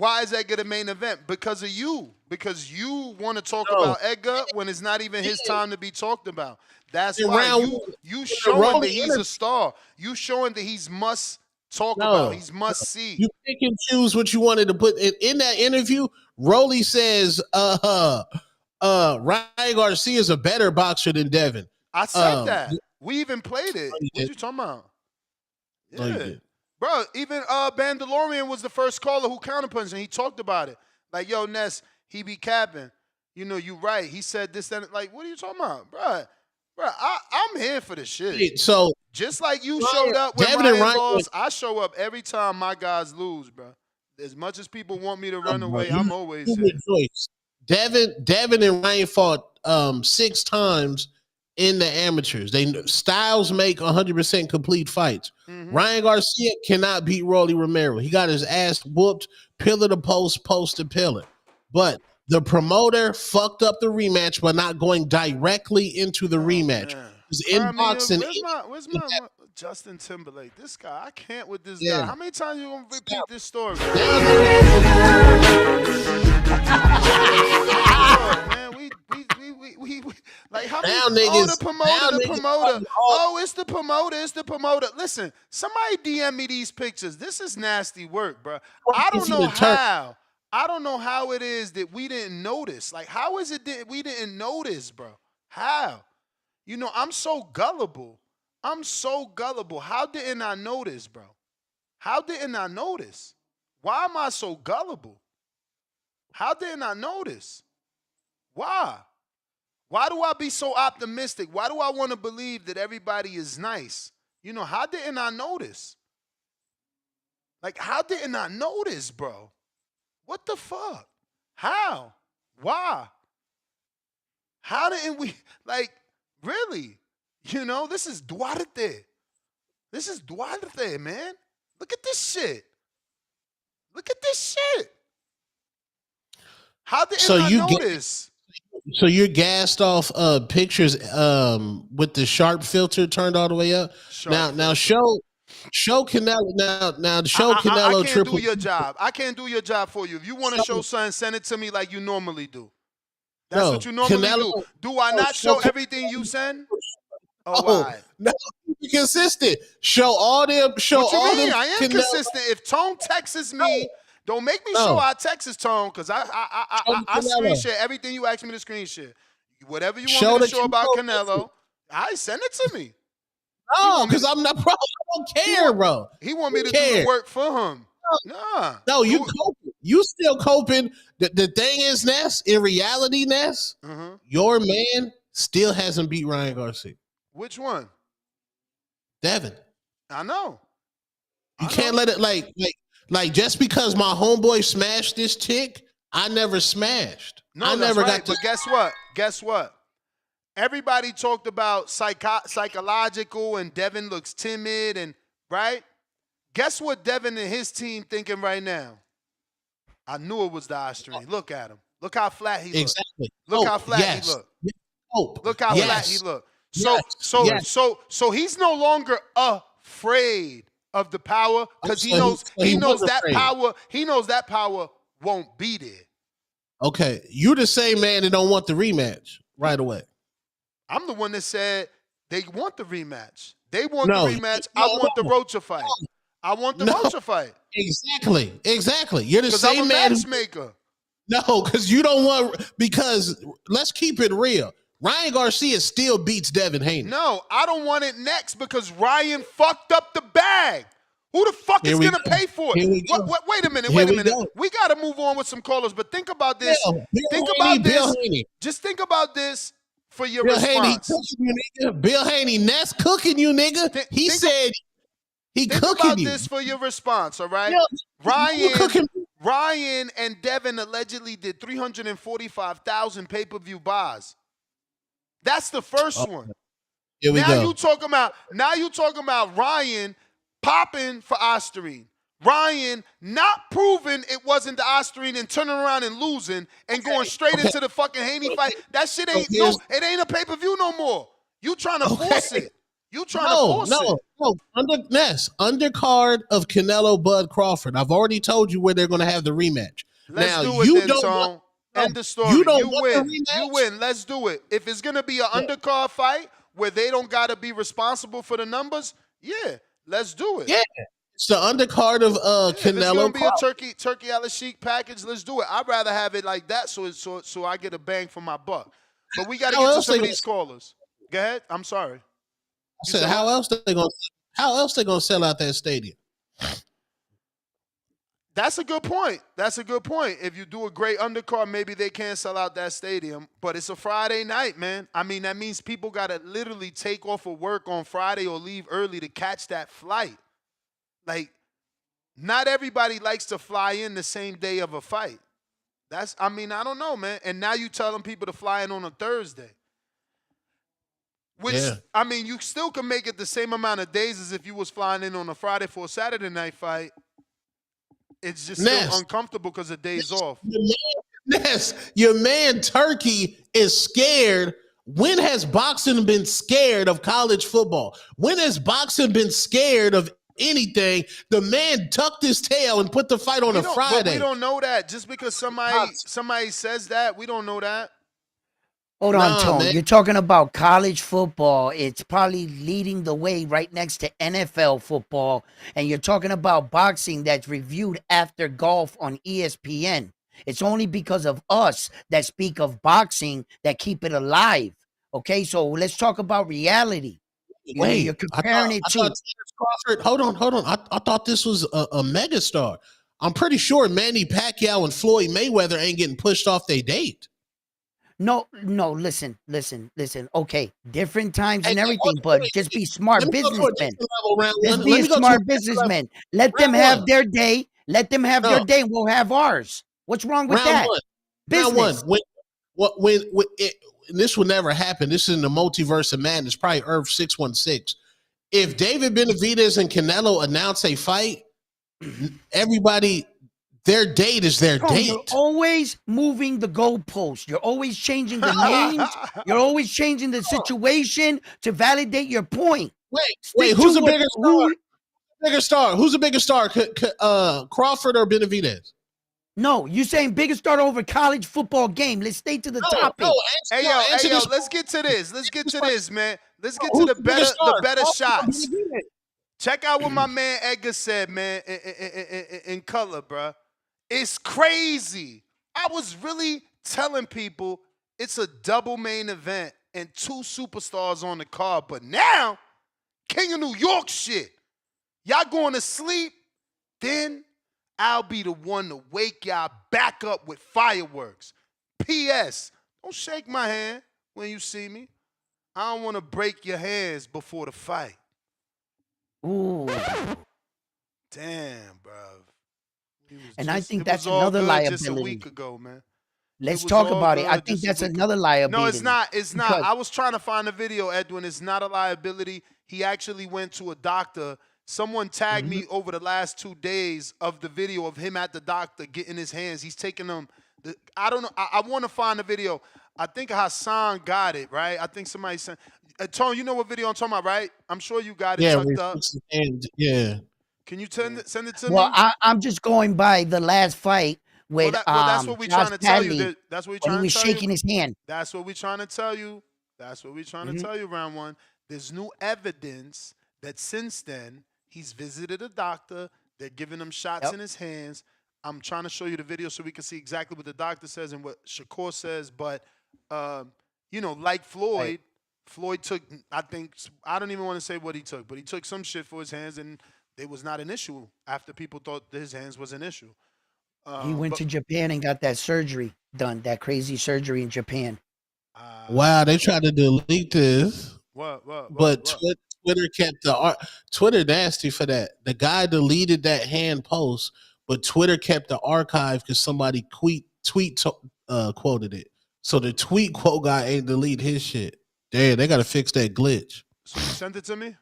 Why is Edgar the main event? Because of you. Because you want to talk about Edgar when it's not even his time to be talked about. That's why you showing that he's a star. You showing that he's must talk about. He's must see. You pick and choose what you wanted to put in that interview. Rolly says, Ryan Garcia is a better boxer than Devin. I said that. We even played it. What you talking about? Yeah. Bro, even Bandalorian was the first caller who counterpunched, and he talked about it. Like, yo, Ness, he be capping. You know, you right. He said this, that. Like, what are you talking about? Bro, I'm here for the shit. So, just like you showed up when Devin Ryan and Ryan lost, I show up every time my guys lose, bro. As much as people want me to run away, I'm always here. Devin and Ryan fought 6 times in the amateurs. Styles make 100% complete fights. Ryan Garcia cannot beat Rolly Romero. He got his ass whooped, pillar to post, post to pillar. But the promoter fucked up the rematch by not going directly into the rematch. In boxing, where's my Justin Timberlake? This guy, I can't with this guy. How many times you gonna repeat this story? Man, we like how many? The promoter. Oh, it's the promoter. Listen, somebody DM me these pictures. This is nasty work, bro. I don't know how it is that we didn't notice. Like, how is it that we didn't notice, bro? How? You know, I'm so gullible. How didn't I notice, bro? How didn't I notice? Why am I so gullible? How didn't I notice? Why? Why do I be so optimistic? Why do I want to believe that everybody is nice? You know, how didn't I notice? Like, how didn't I notice, bro? What the fuck? How? Why? How didn't we, like, really? You know, this is Duarte. This is Duarte, man. Look at this shit. How didn't I notice? So you're gassed off pictures with the sharp filter turned all the way up. Now show Canelo now show Canelo I can't do your job. I can't do your job for you. If you want to show something, send it to me like you normally do. That's what you normally do. Do I not show everything you send? Why? No, be consistent. Show all them. What you mean? I am consistent. If Tone texts me, don't make me show our Texas Tone, because I screen share everything you ask me to screen share. Whatever you want me to show about Canelo, I send it to me. No, because I'm not. Bro, I don't care, bro. He want me to do the work for him. Nah. No, you coping. You still coping. The thing is, Ness, in reality, Ness, your man still hasn't beat Ryan Garcia. Which one? Devin. I know. You can't let it like just because my homeboy smashed this chick, I never smashed. No, I never got to. But guess what? Everybody talked about psychological, and Devin looks timid, and right? Guess what Devin and his team thinking right now? I knew it was the Austrian. Look at him. Look how flat he looked. Exactly. Look how flat he looked. Look how flat he looked. So he's no longer afraid of the power, because he knows that power. He knows that power won't be there. Okay, you're the same man that don't want the rematch right away. I'm the one that said they want the rematch. They want the rematch. I want the Rocha fight. I want the Rocha fight. Exactly. You're the same man. Matchmaker. No, because you don't want. Because let's keep it real. Ryan Garcia still beats Devin Haney. No, I don't want it next because Ryan fucked up the bag. Who the fuck is going to pay for it? Wait a minute. We got to move on with some callers, but think about this. Just think about this for your response. Bill Haney, Ness cooking you, nigga. He said he cooking you. Think about this for your response, all right? Ryan and Devin allegedly did 345,000 pay-per-view buys. That's the first one. Here we go. You talking about Ryan popping for Osterine. Ryan not proving it wasn't the Osterine and turning around and losing and going straight into the fucking Haney fight. That shit ain't it ain't a pay-per-view no more. You trying to force it. You trying to force it. No. Undercard of Canelo Bud Crawford. I've already told you where they're going to have the rematch. Let's now, do it you then, don't Tone. want, End the story. You don't You want win. the rematch? You win. Let's do it. If it's going to be an undercard fight where they don't got to be responsible for the numbers, yeah, let's do it. Yeah. It's the undercard of Canelo. If it's going to be a Turkey Al Sheik package, let's do it. I'd rather have it like that so I get a bang for my buck. But we got to get to some of these callers. Go ahead. I'm sorry. I said, how else they gonna sell out that stadium? That's a good point. If you do a great undercard, maybe they can't sell out that stadium. But it's a Friday night, man. I mean, that means people got to literally take off of work on Friday or leave early to catch that flight. Like, not everybody likes to fly in the same day of a fight. I don't know, man. And now you telling people to fly in on a Thursday. Which, you still can make it the same amount of days as if you was flying in on a Friday for a Saturday night fight. It's just still uncomfortable because of days off. Your man Turkey is scared. When has boxing been scared of college football? When has boxing been scared of anything? The man tucked his tail and put the fight on a Friday. But we don't know that. Just because somebody says that, we don't know that. Hold on, Tone. Man. You're talking about college football. It's probably leading the way right next to NFL football. And you're talking about boxing that's reviewed after golf on ESPN. It's only because of us that speak of boxing that keep it alive. Okay, so let's talk about reality. Wait, you're comparing it to Crawford. Hold on. I thought this was a megastar. I'm pretty sure Manny Pacquiao and Floyd Mayweather ain't getting pushed off their date. No, listen. Okay, different times and everything, but just be smart businessmen. Just be a smart businessman. Let them have their day. Let them have their day. We'll have ours. What's wrong with that? Business. Round one. When this will never happen. This is in the multiverse of madness, probably Earth 616. If David Benavidez and Canelo announce a fight, everybody... Their date is their date. You're always moving the goalpost. You're always changing the names. You're always changing the situation to validate your point. Wait. Who's the bigger star? Who's the bigger star? Crawford or Benavidez? No, you're saying bigger star over college football game. Let's stay to the topic. Hey yo, let's get to this. Let's get to this, man. Let's get to the better shots. Check out what my man Edgar said, man, in color, bruh. It's crazy. I was really telling people it's a double main event and 2 superstars on the card. But now, King of New York shit. Y'all going to sleep? Then I'll be the one to wake y'all back up with fireworks. P.S. Don't shake my hand when you see me. I don't want to break your hands before the fight. Ooh. Damn, bro. And I think that's another liability. Just a week ago, man. Let's talk about it. I think that's another liability. No, it's not. It's not. I was trying to find a video, Edwin. It's not a liability. He actually went to a doctor. Someone tagged me over the last 2 days of the video of him at the doctor getting his hands. He's taking them. I don't know. I want to find the video. I think Hassan got it, right? I think somebody sent. Tone, you know what video I'm talking about, right? I'm sure you got it tucked up. Yeah. Can you send it to me? Well, I'm just going by the last fight with that's what we're trying to tell you. That's what we're trying to tell you. He was shaking his hand. That's what we're trying to tell you. That's what we're trying to tell you, round one. There's new evidence that since then he's visited a doctor. They're giving him shots in his hands. I'm trying to show you the video so we can see exactly what the doctor says and what Shakur says. But like Floyd, Floyd took. I don't even want to say what he took, but he took some shit for his hands and. It was not an issue after people thought his hands was an issue. He went to Japan and got that surgery done, that crazy surgery in Japan. Wow, they tried to delete this. But Twitter kept Twitter nasty for that. The guy deleted that hand post, but Twitter kept the archive because somebody quoted it. So the tweet quote guy ain't delete his shit. Damn, they got to fix that glitch. So you sent it to me?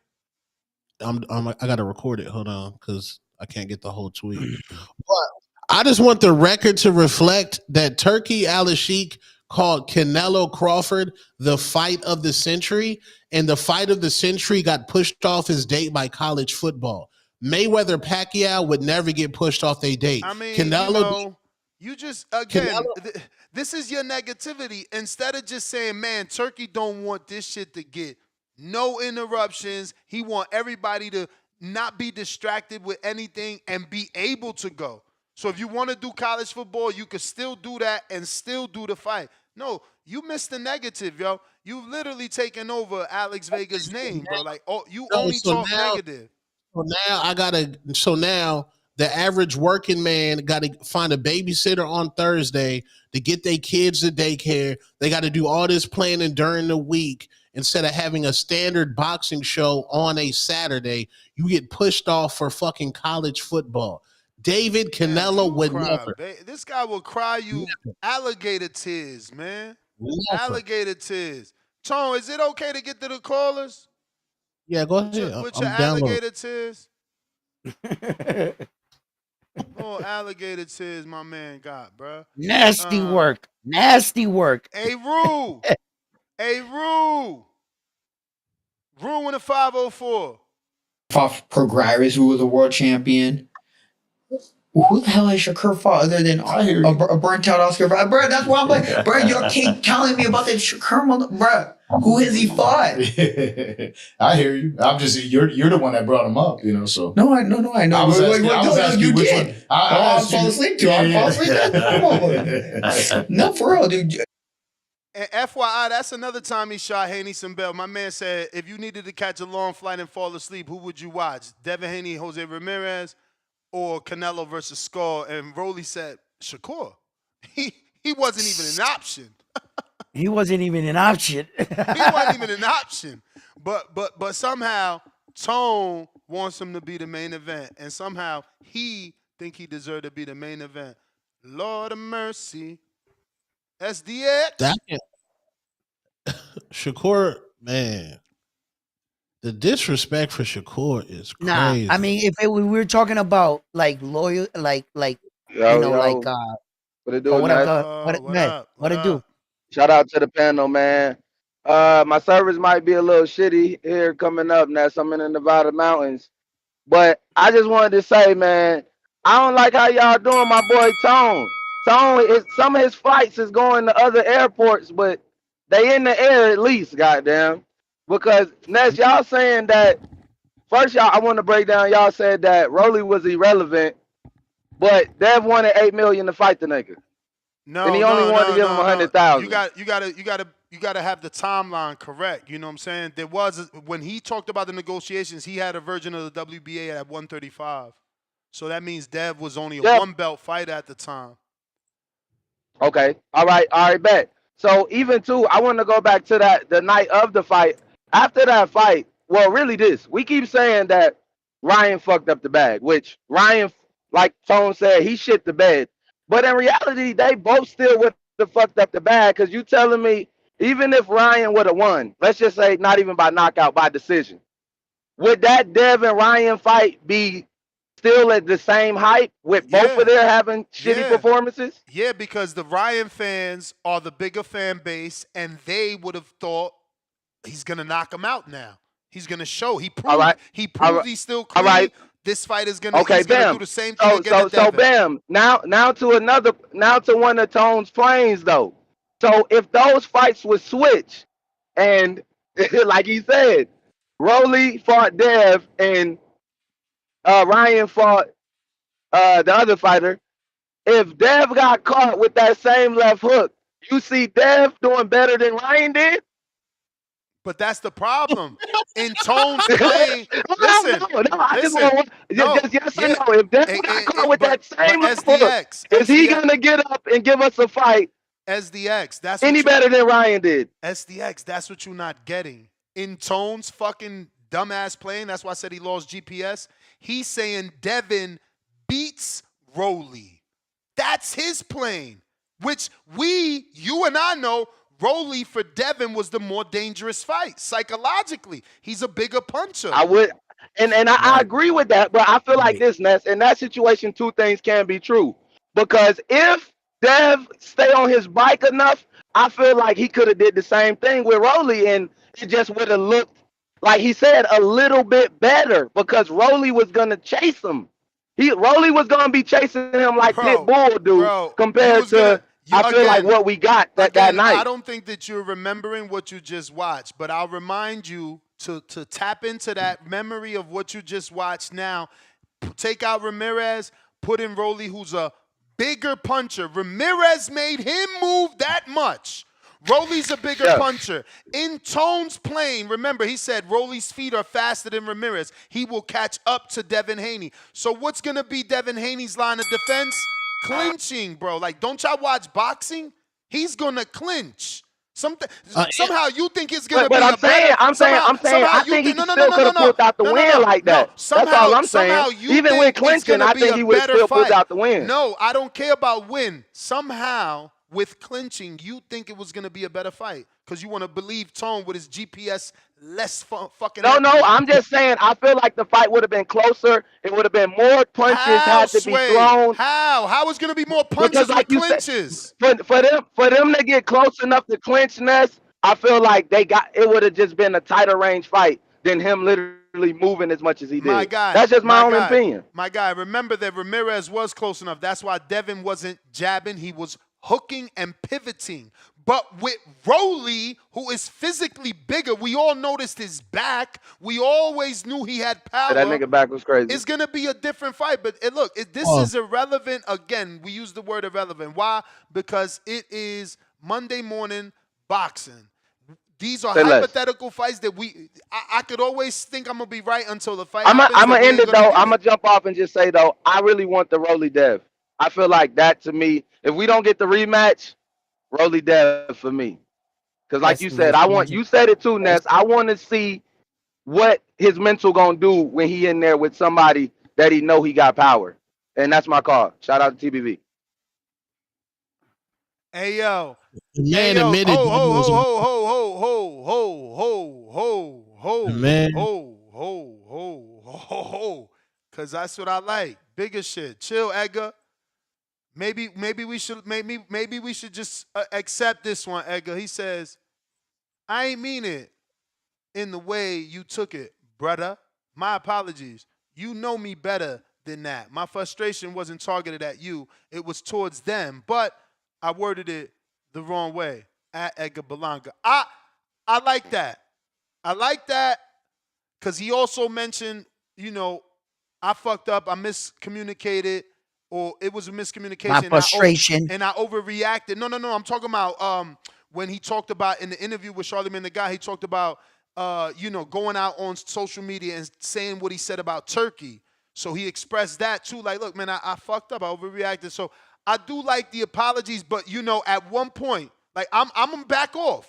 I gotta record it. Hold on, because I can't get the whole tweet. But I just want the record to reflect that Turkey Al Sheik called Canelo Crawford, the fight of the century, and the fight of the century got pushed off his date by college football. Mayweather Pacquiao would never get pushed off their date. I mean, Canelo, you just, again, this is your negativity. Instead of just saying, man, Turkey don't want this shit to get no interruptions. He want everybody to not be distracted with anything and be able to go. So if you want to do college football, you could still do that and still do the fight. No, you missed the negative, yo. You've literally taken over Alex Vega's name, bro. Like, you only talk negative. So now the average working man got to find a babysitter on Thursday to get their kids to daycare. They got to do all this planning during the week. Instead of having a standard boxing show on a Saturday, you get pushed off for fucking college football. David Canelo would never. This guy will cry you alligator tears, man. Never. Alligator tears. Tone, is it okay to get to the callers? Yeah, go ahead. With your alligator tears? Oh, alligator tears my man got, bro. Nasty work. Nasty work. Hey, Rue. Hey, Rue. Rue in the 504. Fought Progryrus, who was a world champion. Who the hell has Shakur fought other than a burnt out Oscar? Bro, that's why I'm like, bro, you keep telling me about that Shakur, bro. Who has he fought? I hear you. I'm just you're the one that brought him up, you know. So no, I know. I was asking you which one. I was falling asleep too. I'm falling asleep. No, for real, dude. And FYI, that's another time he shot Haney some bell. My man said, if you needed to catch a long flight and fall asleep, who would you watch? Devin Haney, Jose Ramirez, or Canelo versus Skull? And Rolly said, Shakur. He wasn't even an option. He wasn't even an option. He wasn't even an option. But somehow Tone wants him to be the main event, and somehow he think he deserved to be the main event. Lord of mercy. SDX. Shakur, man. The disrespect for Shakur is crazy. Nah, I mean, we were talking about like loyal, like what it do? What it do? Shout out to the panel, man. My service might be a little shitty here coming up now. I'm in the Nevada mountains, but I just wanted to say, man, I don't like how y'all doing my boy Tone. Tone, some of his flights is going to other airports, but they in the air at least, goddamn. Because Ness, y'all saying that first, I want to break down. Y'all said that Rolly was irrelevant, but Dev wanted $8 million to fight the nigga. No, and he only wanted to give him 100,000. You got to have the timeline correct. You know what I'm saying? There was when he talked about the negotiations, he had a version of the WBA at 135. So that means Dev was only a one belt fighter at the time. Okay. All right, bet. So even too, I want to go back to the night of the fight. After that fight, well, really we keep saying that Ryan fucked up the bag, which Ryan, like Tone said, he shit the bed. But in reality, they both still would have fucked up the bag, because you telling me even if Ryan would have won, let's just say not even by knockout, by decision, would that Dev and Ryan fight be still at the same hype with both of them having shitty performances? Yeah, because the Ryan fans are the bigger fan base, and they would have thought he's going to knock him out now. He's going to show. He proved he's still clean. All right. This fight is going to do the same thing again. So bam. Now to one of Tone's planes though. So if those fights would switch, and like he said, Rolly fought Dev and Ryan fought the other fighter. If Dev got caught with that same left hook, you see Dev doing better than Ryan did? But that's the problem. In Tone's plane, listen. Yes or no. If Dev got caught with that same left hook, is he going to get up and give us a fight? SDX, that's any better than Ryan did. SDX, that's what you're not getting. In Tone's fucking dumbass plane, that's why I said he lost GPS. He's saying Devin beats Rolly. That's his plane, which you and I know, Rolly for Devin was the more dangerous fight. Psychologically, he's a bigger puncher. I would, and I agree with that, but I feel like this, Ness, in that situation, two things can be true. Because if Dev stay on his bike enough, I feel like he could have did the same thing with Rolly, and it just would have looked like he said a little bit better because Rolly was gonna chase him. Rolly was gonna be chasing him like Pitbull do you compared was gonna to I feel like what we got that I night. don't think that you're remembering what you just watched, but I'll remind you to tap into that memory of what you just watched now. Take out Ramirez, put in Rolly, who's a bigger puncher. Ramirez made him move that much. Rolly's a bigger puncher. In Tone's plane, remember, he said Rolly's feet are faster than Ramirez. He will catch up to Devin Haney. So what's going to be Devin Haney's line of defense? Clinching, bro. Like, don't y'all watch boxing? He's going to clinch. Somehow you think it's going to be I'm saying, I think he still could have pulled out the win like that. That's all I'm saying. Even with clinching, I think he would have still pulled out the win. No, I don't care about win. Somehow, with clinching, you think it was going to be a better fight because you want to believe Tone with his GPS less fucking. No, I'm just saying. I feel like the fight would have been closer. It would have been more punches had to be thrown. How is going to be more punches because, like with clinches? Said, for them to get close enough to clinch Ness, I feel like it would have just been a tighter range fight than him literally moving as much as he did. My guy, that's just my own opinion. My guy, remember that Ramirez was close enough. That's why Devin wasn't jabbing. He was hooking and pivoting. But with Rolly, who is physically bigger, we all noticed his back. We always knew he had power. That nigga back was crazy. It's going to be a different fight. But look, this is irrelevant. Again, we use the word irrelevant. Why? Because it is Monday morning boxing. These are hypothetical fights that I could always think I'm going to be right until the fight happens. I'm going to end it, though. I'm going to jump off and just say, though, I really want the Rolly Dev. I feel like that, to me, if we don't get the rematch, Rolly Dev for me. Because like you said, you said it too, Ness. I want to see what his mental going to do when he in there with somebody that he know he got power. And that's my call. Shout out to TBV. Hey, yo. The man admitted because that's what I like. Bigger shit. Chill, Edgar. Maybe we should just accept this one, Edgar. He says, I ain't mean it in the way you took it, brother. My apologies. You know me better than that. My frustration wasn't targeted at you. It was towards them, but I worded it the wrong way. At Edgar Berlanga. I like that. I like that because he also mentioned, I fucked up. I miscommunicated. Or it was a miscommunication. My frustration. And I overreacted. No. I'm talking about when he talked about in the interview with Charlemagne the Guy, he talked about, going out on social media and saying what he said about Turkey. So he expressed that too. Like, look, man, I fucked up. I overreacted. So I do like the apologies. But, at one point, like, I'm going to back off.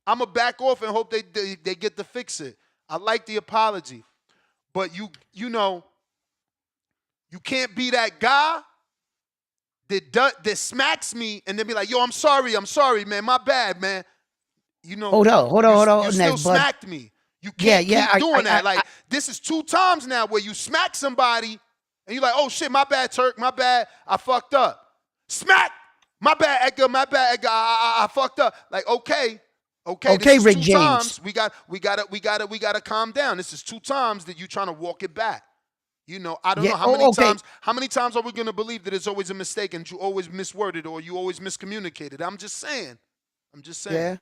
I'm going to back off and hope they get to fix it. I like the apology. But, you can't be that guy that smacks me and then be like, yo, I'm sorry, man. My bad, man. Hold on. You still smacked me. You can't keep doing that. This is 2 times now where you smack somebody and you're like, oh, shit, my bad, Turk. My bad. I fucked up. Smack. My bad, Edgar. I fucked up. Like, okay, this is Rick 2 James. times. We gotta calm down. This is 2 times that you trying to walk it back. I don't know how many times are we going to believe that it's always a mistake and you always misworded or you always miscommunicated? I'm just saying. Yeah.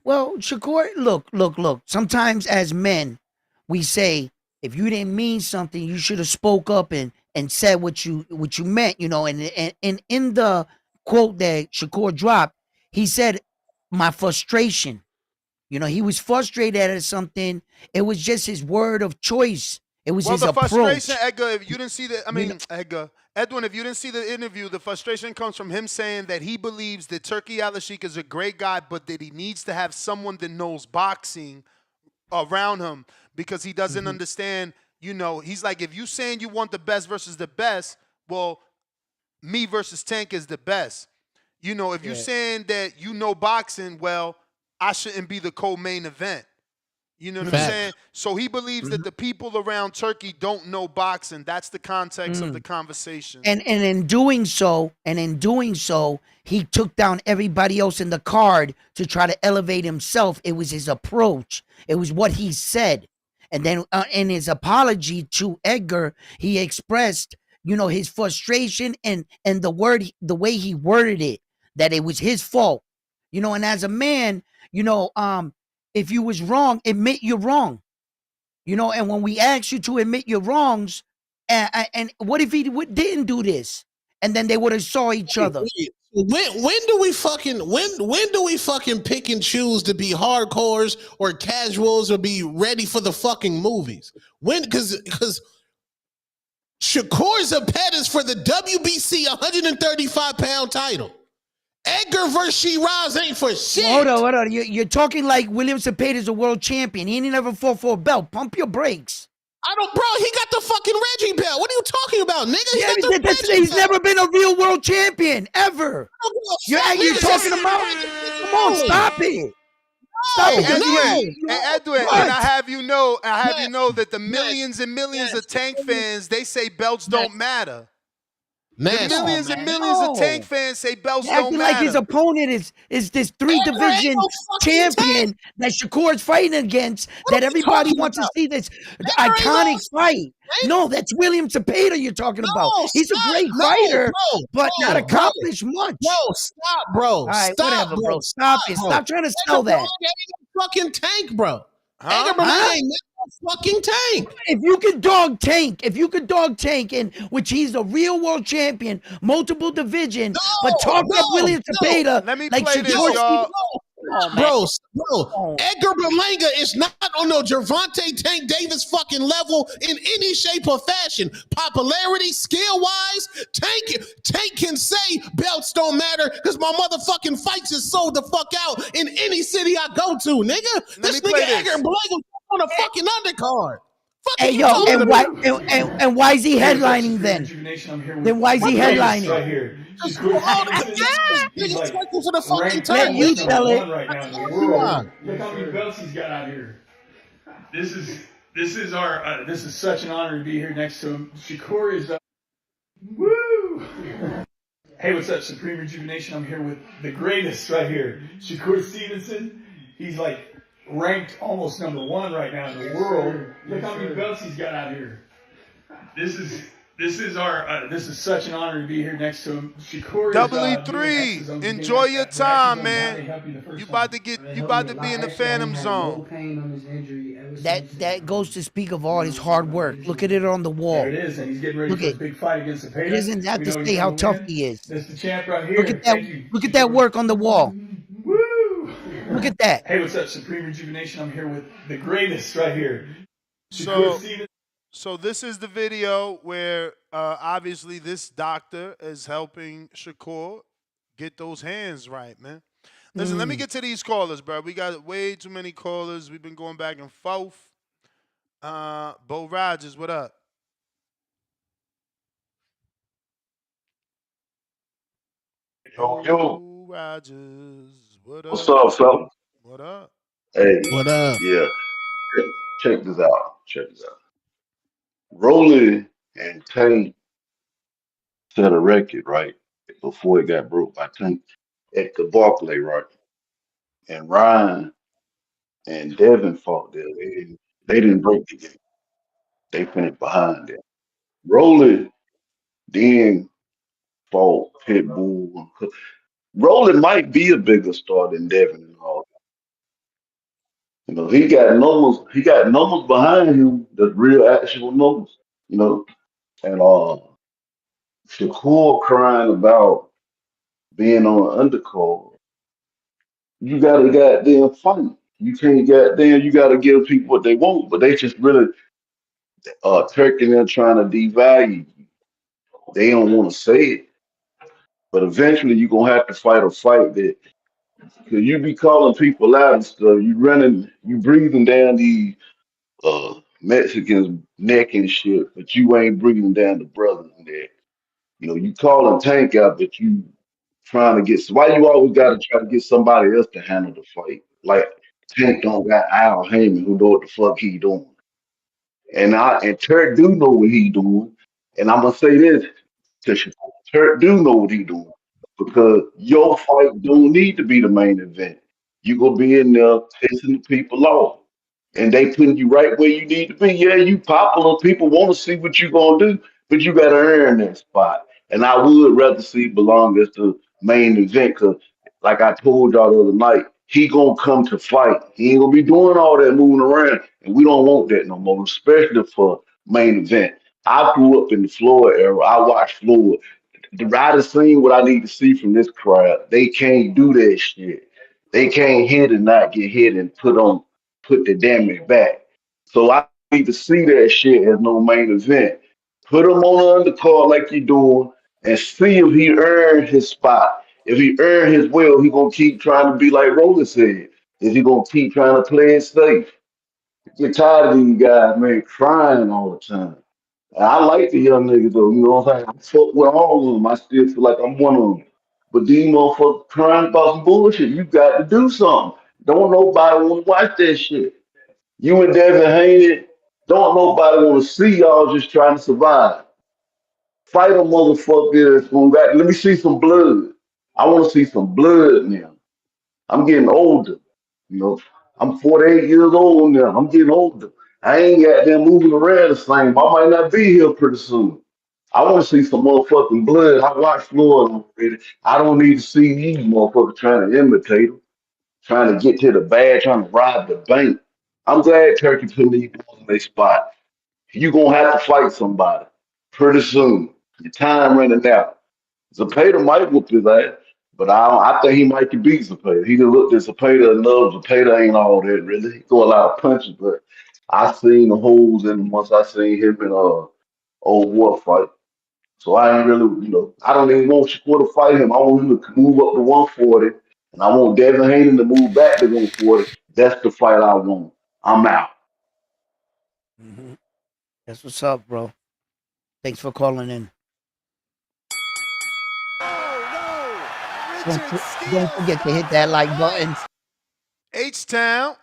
Well, Shakur, look. Sometimes as men, we say, if you didn't mean something, you should have spoke up and said what you meant, and in the quote that Shakur dropped, he said, my frustration. He was frustrated at something. It was just his word of choice. It was his approach. Well, the frustration, Edgar, if you didn't see Edwin, if you didn't see the interview, the frustration comes from him saying that he believes that Turki Al-Sheikh is a great guy, but that he needs to have someone that knows boxing around him because he doesn't understand, he's like, if you saying you want the best versus the best, well, me versus Tank is the best. If you're saying that boxing, well, I shouldn't be the co-main event. You know what I'm Facts. saying? So he believes that the people around Turkey don't know boxing. That's the context of the conversation. And in doing so, he took down everybody else in the card to try to elevate himself. It was his approach. It was what he said. And then in his apology to Edgar, he expressed, his frustration and the way he worded it, that it was his fault. And as a man, if you was wrong, admit you're wrong. And when we ask you to admit your wrongs, and what if he didn't do this, and then they would have saw each other? When do we fucking pick and choose to be hardcores or casuals or be ready for the fucking movies? When? Because Shakur Zapet is for the WBC 135-pound title. Edgar versus Shiraz ain't for shit. Hold on. You're talking like William Zapata is a world champion. He ain't never fought for a belt. Pump your brakes. Bro, he got the fucking Reggie belt. What are you talking about, nigga? He's never been a real world champion, ever. You're talking about? Come on, stop it. Edwin, and I have you know that the millions and millions of Tank fans, they say belts don't matter. The millions and millions of Tank fans say belts don't matter. Like his opponent is this 3-division champion that Shakur's fighting against, that everybody wants to see this iconic fight. No, that's William Zapata you're talking about. He's a great fighter, but not accomplished much. Bro, stop, bro. All right, whatever, bro. Stop it. Stop trying to sell that. Fucking Tank, bro. Edgar Berlanga ain't fucking Tank. If you could dog Tank, in which he's a real world champion, multiple division, but talk up William Zapata. Let me like play this, y'all. Bro, Edgar Berlanga is not on no Gervonta Tank Davis fucking level in any shape or fashion. Popularity, skill-wise, Tank can say belts don't matter because my motherfucking fights is sold the fuck out in any city I go to, nigga. This nigga Edgar Berlanga on a fucking undercard. Hey yo, and why is he headlining then? Then why is he headlining? Right here. Let you tell it. Look how many belts he's got out here. This is such an honor to be here next to him. Shakur is woo. Hey, what's up, Supreme Rejuvenation? I'm here with the greatest right here, Shakur Stevenson. He's like ranked almost #1 right now in the world. Look how many belts he's got out here. This is such an honor to be here next to him. Shakur E3, enjoy your time, man. You about to be in the Phantom Zone. That goes to speak of all his hard work. Look at it on the wall. There it is, and he's getting ready for a big fight against Zapata. It doesn't have to say how tough he is. That's the champ right here. Look at that work on the wall. Woo! Look at that. Hey, what's up, Supreme Rejuvenation? I'm here with the greatest right here. So this is the video where obviously this doctor is helping Shakur get those hands right, man. Listen, let me get to these callers, bro. We got way too many callers. We've been going back and forth. Bo Rogers, what up? Yo. Rogers, what up? What's up, fella? What up? Hey. What up? Yeah. Check this out. Rolly and Tank set a record, right? Before it got broke by Tank at the Barclay, right? And Ryan and Devin fought there. They didn't break the game. They finished behind them. Rolly then fought Pitbull. Rolly might be a bigger star than Devin and all. He got numbers. He got numbers behind him. The real, actual numbers. And Shakur crying about being on an undercard. You gotta goddamn fight. You can't goddamn. You gotta give people what they want, but they just really Turkey and them trying to devalue you. They don't want to say it, but eventually you're gonna have to fight a fight that. Cause you be calling people out and stuff. You breathing down these Mexicans' neck and shit, but you ain't breathing down the brothers in there. You calling Tank out, but you trying to get. Why you always got to try to get somebody else to handle the fight? Like Tank don't got Al Heyman who know what the fuck he doing. And Turk do know what he doing. And I'm gonna say this to Shakur. Turk do know what he doing. Because your fight don't need to be the main event. You gonna be in there pissing the people off. And they putting you right where you need to be. Yeah, you popular. People want to see what you gonna do, but you gotta earn that spot. And I would rather see Belong as the main event because, like I told y'all the other night, he gonna come to fight. He ain't gonna be doing all that moving around, and we don't want that no more, especially for main event. I grew up in the Floyd era. I watched Floyd. The writer seen what I need to see from this crowd. They can't do that shit. They can't hit and not get hit and put the damage back. So I need to see that shit as no main event. Put him on the undercard like you doing and see if he earned his spot. If he earned his will, he gonna keep trying to be like Roller said. Is he gonna keep trying to play it safe? Get tired of these guys, man, crying all the time. And I like the young niggas though, you know what I'm saying? I fuck with all of them. I still feel like I'm one of them. But these motherfuckers crying about some bullshit. You got to do something. Don't nobody want to watch that shit. You and Devin Haney, don't nobody want to see y'all just trying to survive. Fight a motherfucker that's gonna let me see some blood. I want to see some blood now. I'm getting older. You know, I'm 48 years old now. I'm getting older. I ain't got them moving around the same. I might not be here pretty soon. I want to see some motherfucking blood. I watched Floyd already. I don't need to see these motherfuckers trying to imitate him, trying to get to the bag, trying to rob the bank. I'm glad Turkey put these boys in their spot. You gonna have to fight somebody pretty soon. Your time running out. Zapata might whoop his ass, but I think he might can beat Zapata. He done looked at Zapata enough. Zapata ain't all that really. He throw a lot of punches, but I seen the holes in him once I seen him in old war fight. So I ain't really, I don't even want Shakur to fight him. I want him to move up to 140, and I want Devin Haney to move back to 140. That's the fight I want. I'm out. That's what's up, bro. Thanks for calling in. Don't forget to hit that like button. H-Town.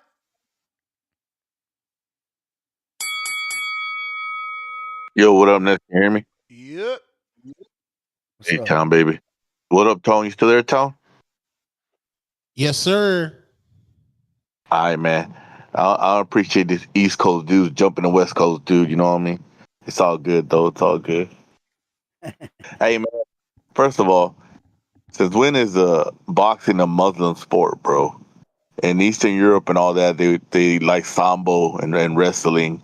Yo, what up, Ness? You hear me? Yep. Hey, Town, baby. What up, Tone? You still there, Tone? Yes, sir. All right, man. I appreciate this East Coast dude jumping the West Coast dude. You know what I mean? It's all good, though. It's all good. Hey, man. First of all, since when is boxing a Muslim sport, bro? In Eastern Europe and all that, they like sambo and wrestling.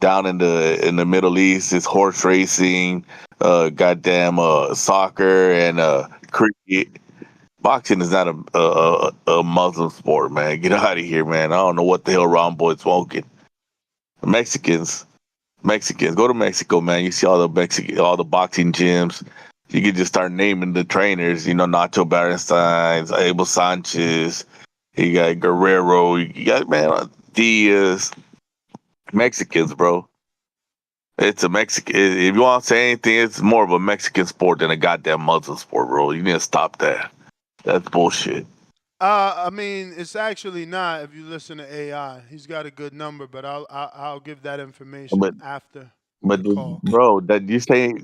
Down in the Middle East, it's horse racing, goddamn soccer and cricket. Boxing is not a Muslim sport, man. Get out of here, man. I don't know what the hell Ron Boy's smoking. Mexicans, go to Mexico, man. You see all the boxing gyms. You can just start naming the trainers. You know, Nacho Berenstein, Abel Sanchez. You got Guerrero. You got Diaz. Mexicans, bro. It's a Mexican. If you want to say anything, it's more of a Mexican sport than a goddamn Muslim sport, bro. You need to stop that. That's bullshit. I mean, it's actually not. If you listen to AI, he's got a good number, but I'll give that information after the call. Bro, that you say,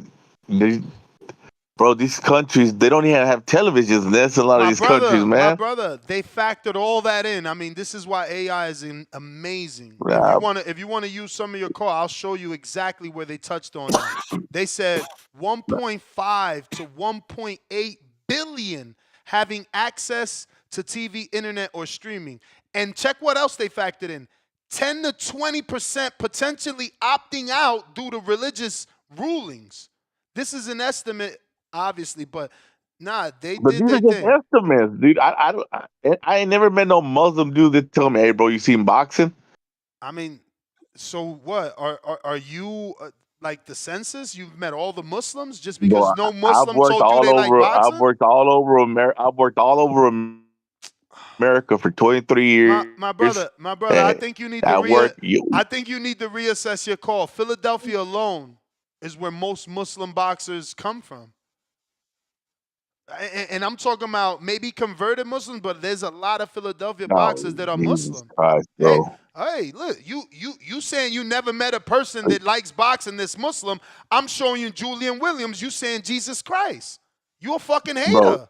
bro, these countries they don't even have televisions. That's a lot of these countries, man. My brother, they factored all that in. I mean, this is why AI is amazing. Yeah. If you want to use some of your call, I'll show you exactly where they touched on that. They said 1.5 to 1.8 billion having access to TV, internet, or streaming. And check what else they factored in. 10 to 20% potentially opting out due to religious rulings. This is an estimate, obviously, but they But did these their are just thing. estimates, dude. I ain't never met no Muslim dude that tell me, "Hey, bro, you seen boxing?" I mean, so what? Are you like the census? You've met all the Muslims just because no Muslim told you they like boxing? I've worked all over America for 23 years. My brother, I think you need to I think you need to reassess your call. Philadelphia alone is where most Muslim boxers come from. And I'm talking about maybe converted Muslims, but there's a lot of Philadelphia No, boxers that are Jesus Muslim. Christ, Hey, bro. hey, look, you saying you never met a person that likes boxing that's Muslim. I'm showing you Julian Williams. You saying Jesus Christ. You a fucking Bro, hater.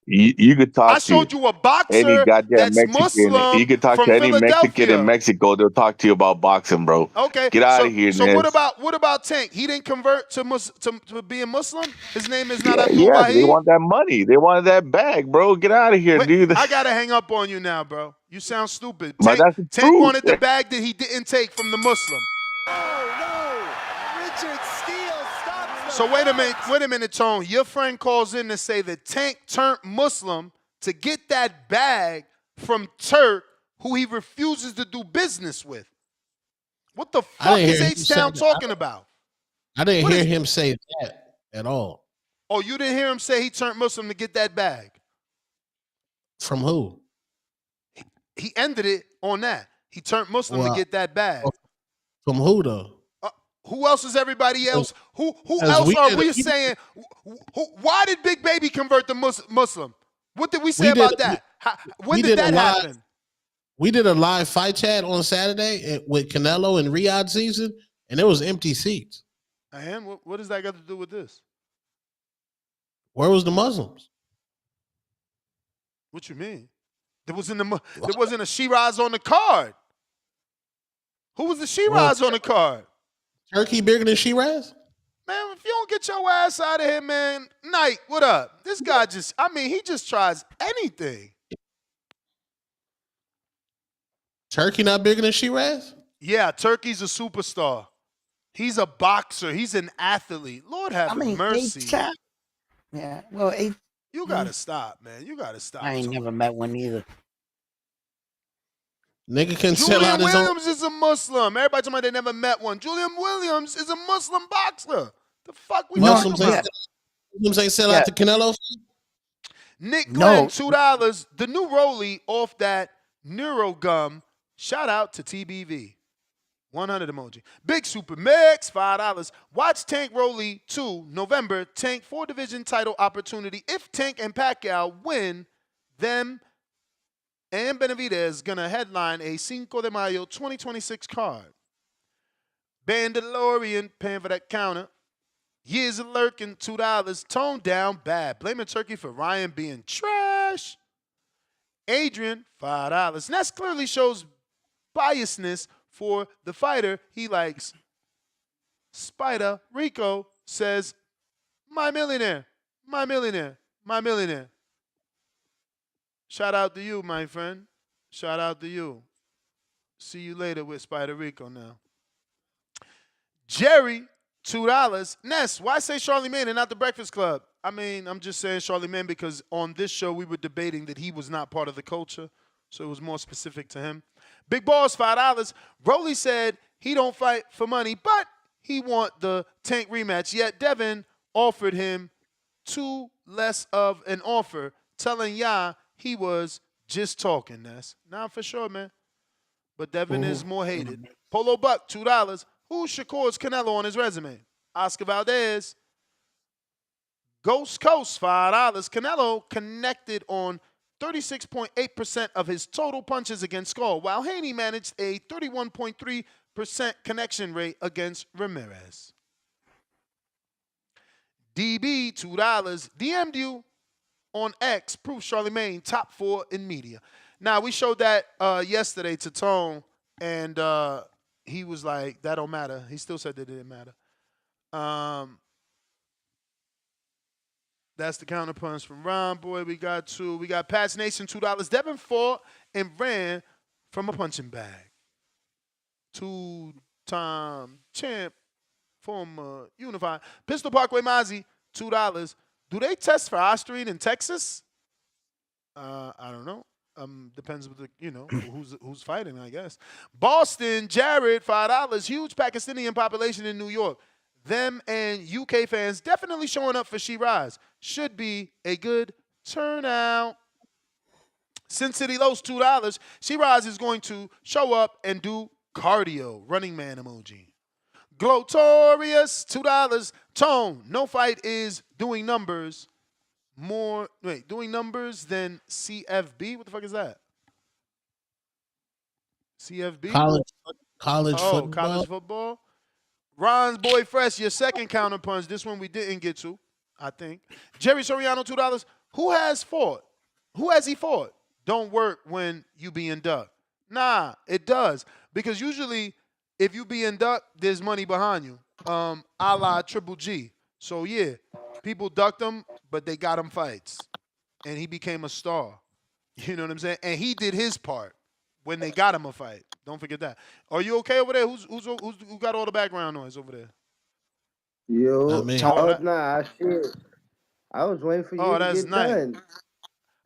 you could I talk to showed you a any boxer goddamn that's Mexican. You Muslim could talk from to any Mexican in Philadelphia. Mexico. They'll talk to you about boxing, bro. Okay, Get out so of here, so what Ness. about Tank? He didn't convert to being Muslim. His name is not Yeah, Abdul yeah. They Wahid. want that money. They wanted that bag, bro. Get out of here, Wait, dude. I gotta hang up on you now, bro. You sound stupid. But that's the Tank truth. wanted the bag that he didn't take from the Muslim. Richard Steele stops So wait a minute, Tone. Your friend calls in to say that Tank turned Muslim to get that bag from Turk, who he refuses to do business with. What the fuck is H-Town talking about? I didn't hear him say that at all. Oh, you didn't hear him say he turned Muslim to get that bag? From who? He ended it on that. He turned Muslim to get that bag. From who though? Who else is everybody else? Who else are we saying? Why did Big Baby convert the Muslim? What did we say about that? When did that happen? We did a live fight chat on Saturday with Canelo and Riyadh season, and there was empty seats. And what does that got to do with this? Where was the Muslims? What you mean? There wasn't a Shiraz on the card. Who was the Shiraz on the card? Turkey bigger than Shiraz? Man, if you don't get your ass out of here, man. Knight, what up? This guy he just tries anything. Turkey not bigger than Shiraz? Yeah, Turkey's a superstar. He's a boxer. He's an athlete. Lord have mercy. Yeah, well, you gotta stop, man. You gotta stop. I ain't never met one either. Nigga can Julian sell out his Williams is a Muslim. Everybody talking about they never met one. Julian Williams is a Muslim boxer. The fuck we talking about? Muslims ain't sell out to Canelo? Nick Glenn, $2. The new Rolly off that Neuro gum. Shout out to TBV. 100 emoji. Big Super Mix, $5. Watch Tank Rolly 2, November. Tank 4-division title opportunity. If Tank and Pacquiao win, them and Benavidez gonna headline a Cinco de Mayo 2026 card. Bandalorian paying for that counter. Years of lurking, $2. Toned down bad. Blaming Turkey for Ryan being trash. Adrian, $5. And that clearly shows biasness for the fighter he likes. Spider Rico says, my millionaire, my millionaire, my millionaire. Shout out to you, my friend. Shout out to you. See you later with Spider Rico now. Jerry, $2. Ness, why say Charlemagne and not the Breakfast Club? I mean, I'm just saying Charlemagne because on this show we were debating that he was not part of the culture, so it was more specific to him. Big Balls, $5. Rolly said he don't fight for money, but he want the Tank rematch. Yet Devin offered him too less of an offer, telling Ya he was just talking, Ness. Nah, for sure, man. But Devin is more hated. Polo Buck, $2. Who's Shakur's Canelo on his resume? Oscar Valdez. Ghost Coast, $5. Canelo connected on 36.8% of his total punches against Skull, while Haney managed a 31.3% connection rate against Ramirez. DB, $2. DM'd you on X, proof Charlemagne, top 4 in media. Now, we showed that yesterday to Tone, and he was like, that don't matter. He still said that it didn't matter. That's the counterpunch from Ron Boy. We got 2. We got Pat's Nation, $2. Devin fought and ran from a punching bag. 2-time champ, former unified. Pistol Parkway Mozzie, $2. Do they test for Austrian in Texas? I don't know. Depends with the who's fighting, I guess. Boston, Jared, $5. Huge Pakistani population in New York. Them and UK fans definitely showing up for Shiraz. Should be a good turnout. Sin City Lows, $2. Shiraz is going to show up and do cardio. Running man emoji. Glotorious, $2. Tone, no fight is doing numbers. doing numbers than CFB. What the fuck is that? CFB? College football. College football. Ron's Boy Fresh, your second counterpunch. This one we didn't get to, I think. Jerry Soriano, $2. Who has fought? Who has he fought? Don't work when you being ducked. Nah, it does. Because usually, if you being ducked, there's money behind you. A la Triple G. So yeah, people ducked him, but they got him fights. And he became a star. You know what I'm saying? And he did his part when they got him a fight. Don't forget that. Are you okay over there? Who got all the background noise over there? Yo, that- nah, shit. I was waiting for you to that's get nice. done.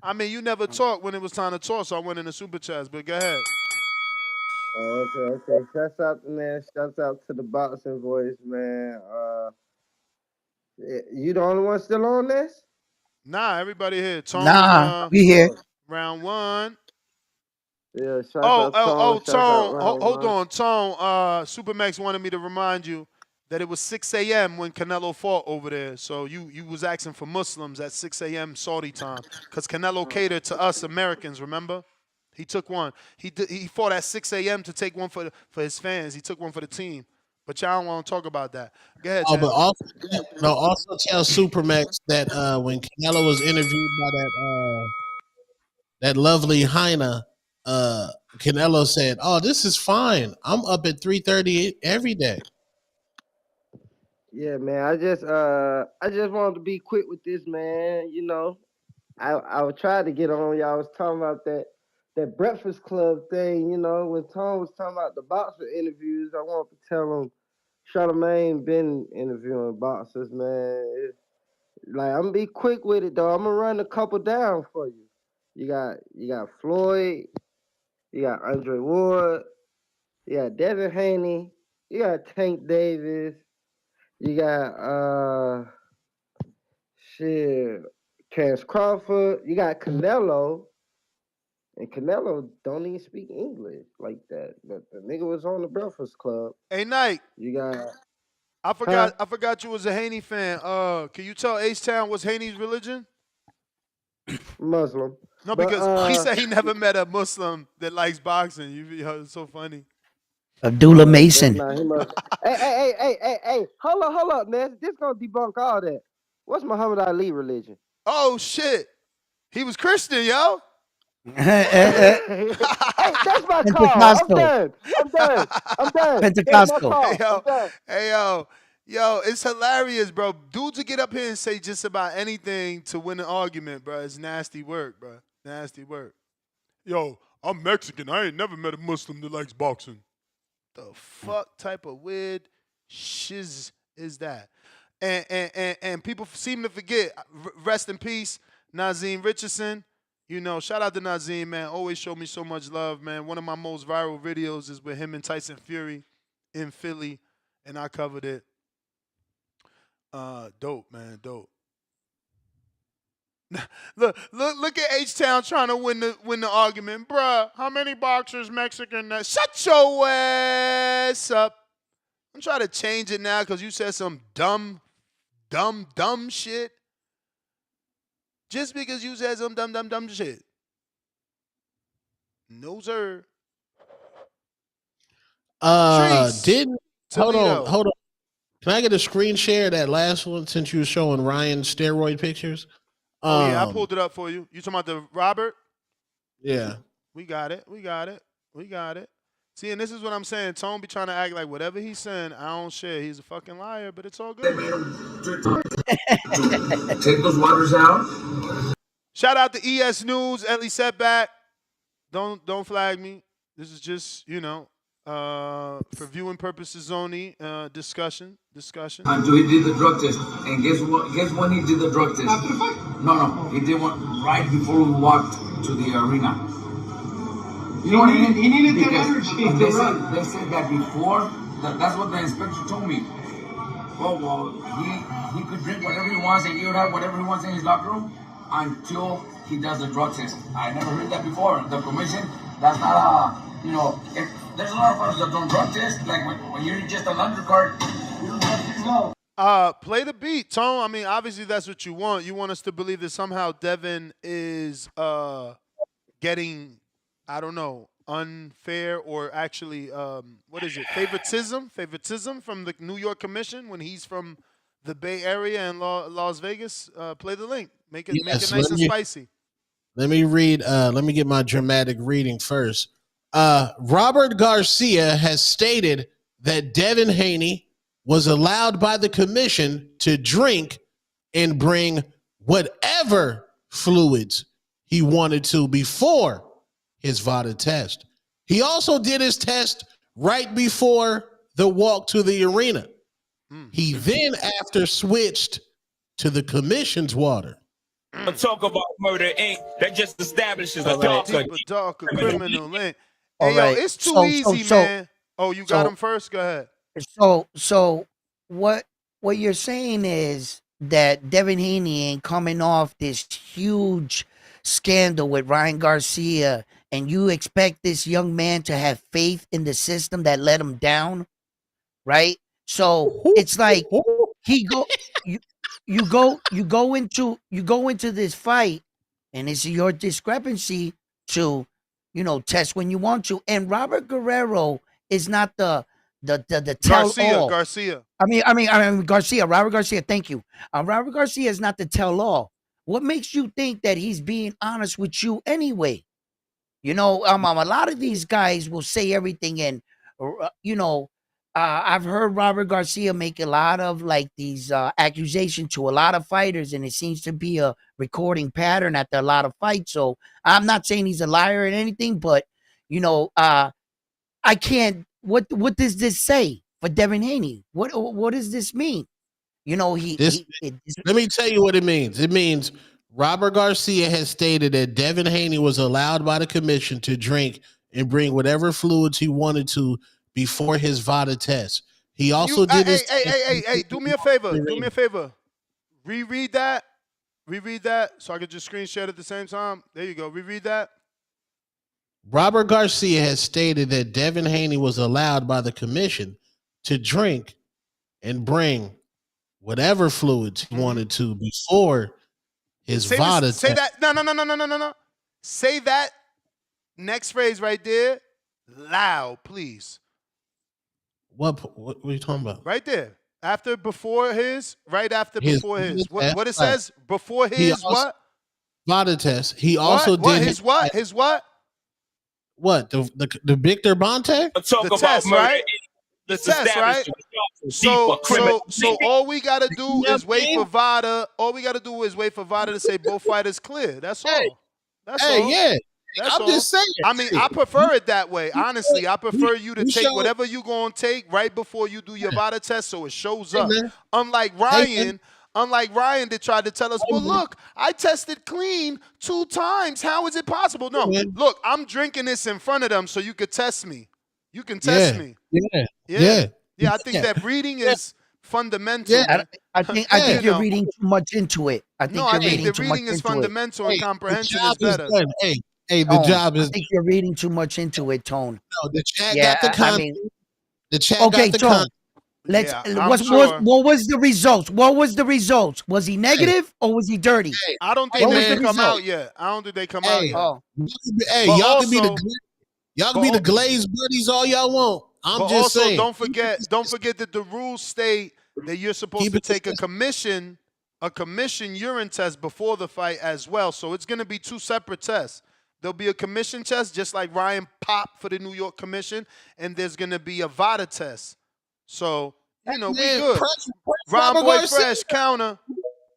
I mean, you never talked when it was time to talk, so I went in the super chats. But go ahead. Okay. Shouts out to man. Shouts out to the boxing voice, man. You the only one still on this? Nah, everybody here. Tone, Nah, we here. Round one. Yeah, shout out Tone. Tone. Hold on, Tone. Supermax wanted me to remind you that it was 6 a.m. when Canelo fought over there. So you was asking for Muslims at 6 a.m. Saudi time. Because Canelo catered to us Americans, remember? He took one. He fought at 6 a.m. to take one for his fans. He took one for the team. But y'all don't want to talk about that. Go ahead, Chad. But also tell Supermax that when Canelo was interviewed by that lovely Hyena, Canelo said, "Oh, this is fine. I'm up at 3:30 every day." Yeah, man. I just wanted to be quick with this, man. You know, I tried to get on. Y'all was talking about that Breakfast Club thing. You know, when Tom was talking about the boxer interviews, I wanted to tell him Charlamagne been interviewing boxers, man. Like, I'm gonna be quick with it though. I'm gonna run a couple down for you. You got Floyd, you got Andre Ward, you got Devin Haney, you got Tank Davis, you got Terrence Crawford, you got Canelo, and Canelo don't even speak English like that. But the nigga was on the Breakfast Club. Hey, Nike. You got. I forgot you was a Haney fan. Can you tell H-Town what's Haney's religion? Muslim. No, because he said he never met a Muslim that likes boxing. It's so funny. Abdullah Mason. Hey, hold up, man. This gonna debunk all that. What's Muhammad Ali religion? Oh shit. He was Christian, yo. Hey, that's my call. I'm done. Pentecostal. Hey, yo, it's hilarious, bro. Dudes to get up here and say just about anything to win an argument, bro. It's nasty work, bro. Nasty work. Yo, I'm Mexican. I ain't never met a Muslim that likes boxing. The fuck type of weird shiz is that? And people seem to forget. Rest in peace, Nazeem Richardson. You know, shout out to Nazeem, man. Always show me so much love, man. One of my most viral videos is with him and Tyson Fury in Philly, and I covered it. Dope, man, dope. Look at H-Town trying to win the argument, bruh. How many boxers Mexican? Shut your ass up. I'm trying to change it now because you said some dumb shit. Just because you said some dumb shit. No, sir. Hold on. Can I get a screen share of that last one since you were showing Ryan steroid pictures? Yeah, I pulled it up for you. You talking about the Robert? Yeah. We got it. See, and this is what I'm saying. Tone be trying to act like whatever he's saying, I don't share. He's a fucking liar, but it's all good. Take those waters out. Shout out to ES News, Ellie Setback. Don't flag me. This is just, for viewing purposes only, discussion. Until he did the drug test. And guess what? Guess when he did the drug test? After the fight? No. He did one right before we walked to the arena. You know what I mean? He needed that energy. They said that before. That's what the inspector told me. Well, he could drink whatever he wants and he would have whatever he wants in his locker room until he does the drug test. I never heard that before. The commission, that's not there's a lot of us that don't drug test. Like when you're just an undercard, you don't have to go. Play the beat, Tone. I mean, obviously that's what you want. You want us to believe that somehow Devin is getting, I don't know, unfair or actually, what is it? Favoritism from the New York Commission when he's from the Bay Area and Las Vegas. Play the link. Make it Yes, nice and spicy. Let me read. Let me get my dramatic reading first. Robert Garcia has stated that Devin Haney was allowed by the commission to drink and bring whatever fluids he wanted to before his VADA test. He also did his test right before the walk to the arena. He then after switched to the commission's water. Talk about Murder Inc. That just establishes a darker criminal link. Hey, yo, it's too easy, man. Oh, you got him first? Go ahead. So what you're saying is that Devin Haney ain't coming off this huge scandal with Ryan Garcia, and you expect this young man to have faith in the system that let him down, right? So it's like you go into this fight, and it's your discrepancy to, test when you want to. And Robert Guerrero is not the tell all. Garcia. I mean Garcia. Robert Garcia. Thank you. Robert Garcia is not the tell all. What makes you think that he's being honest with you anyway? A lot of these guys will say everything, and I've heard Robert Garcia make a lot of like these accusations to a lot of fighters, and it seems to be a recording pattern after a lot of fights. So I'm not saying he's a liar or anything, but I can't. What does this say for Devin Haney? What does this mean? Let me tell you what it means. It means Robert Garcia has stated that Devin Haney was allowed by the commission to drink and bring whatever fluids he wanted to before his VADA test. He also did this. Hey, do me a favor. Reread that so I could just screen share it at the same time. There you go. Reread that. Robert Garcia has stated that Devin Haney was allowed by the commission to drink and bring whatever fluids he wanted to before his VADA test. Say that. No. Say that next phrase right there loud, please. What are you talking about? Right there. Before his. What it says? Before his what? VADA test. He also did his what? His what? What? The Victor Bonte? The test, right? The test, right? So all we gotta do is wait for VADA. All we gotta do is wait for VADA to say both fighters clear. That's all. That's all. Yeah. That's I'm just saying. I mean, I prefer it that way. Honestly, I prefer you to take whatever you gonna take right before you do your VADA test, so it shows up. Unlike Ryan, that tried to tell us, well, look, I tested clean 2 times. How is it possible? No, look, I'm drinking this in front of them so you could test me. You can test me. Yeah. I think that reading is fundamental. Yeah, I think you're reading too much into it. I think the reading is fundamental and comprehension is better. The job is. I think you're reading too much into it, Tone. No, the chat got the content. The chat got the Tone. content. Let's. Sure. What was the results? What was the results? Was he negative or was he dirty? I don't think they come out yet. I don't think they come out yet. Hey, y'all can be the glazed buddies all y'all want. I'm just saying. Don't forget that the rules state that you're supposed to take a commission urine test before the fight as well. So it's going to be 2 separate tests. There'll be a commission test, just like Ryan popped for the New York Commission, and there's going to be a VADA test. So, we good. Ron Boy Fresh, counter.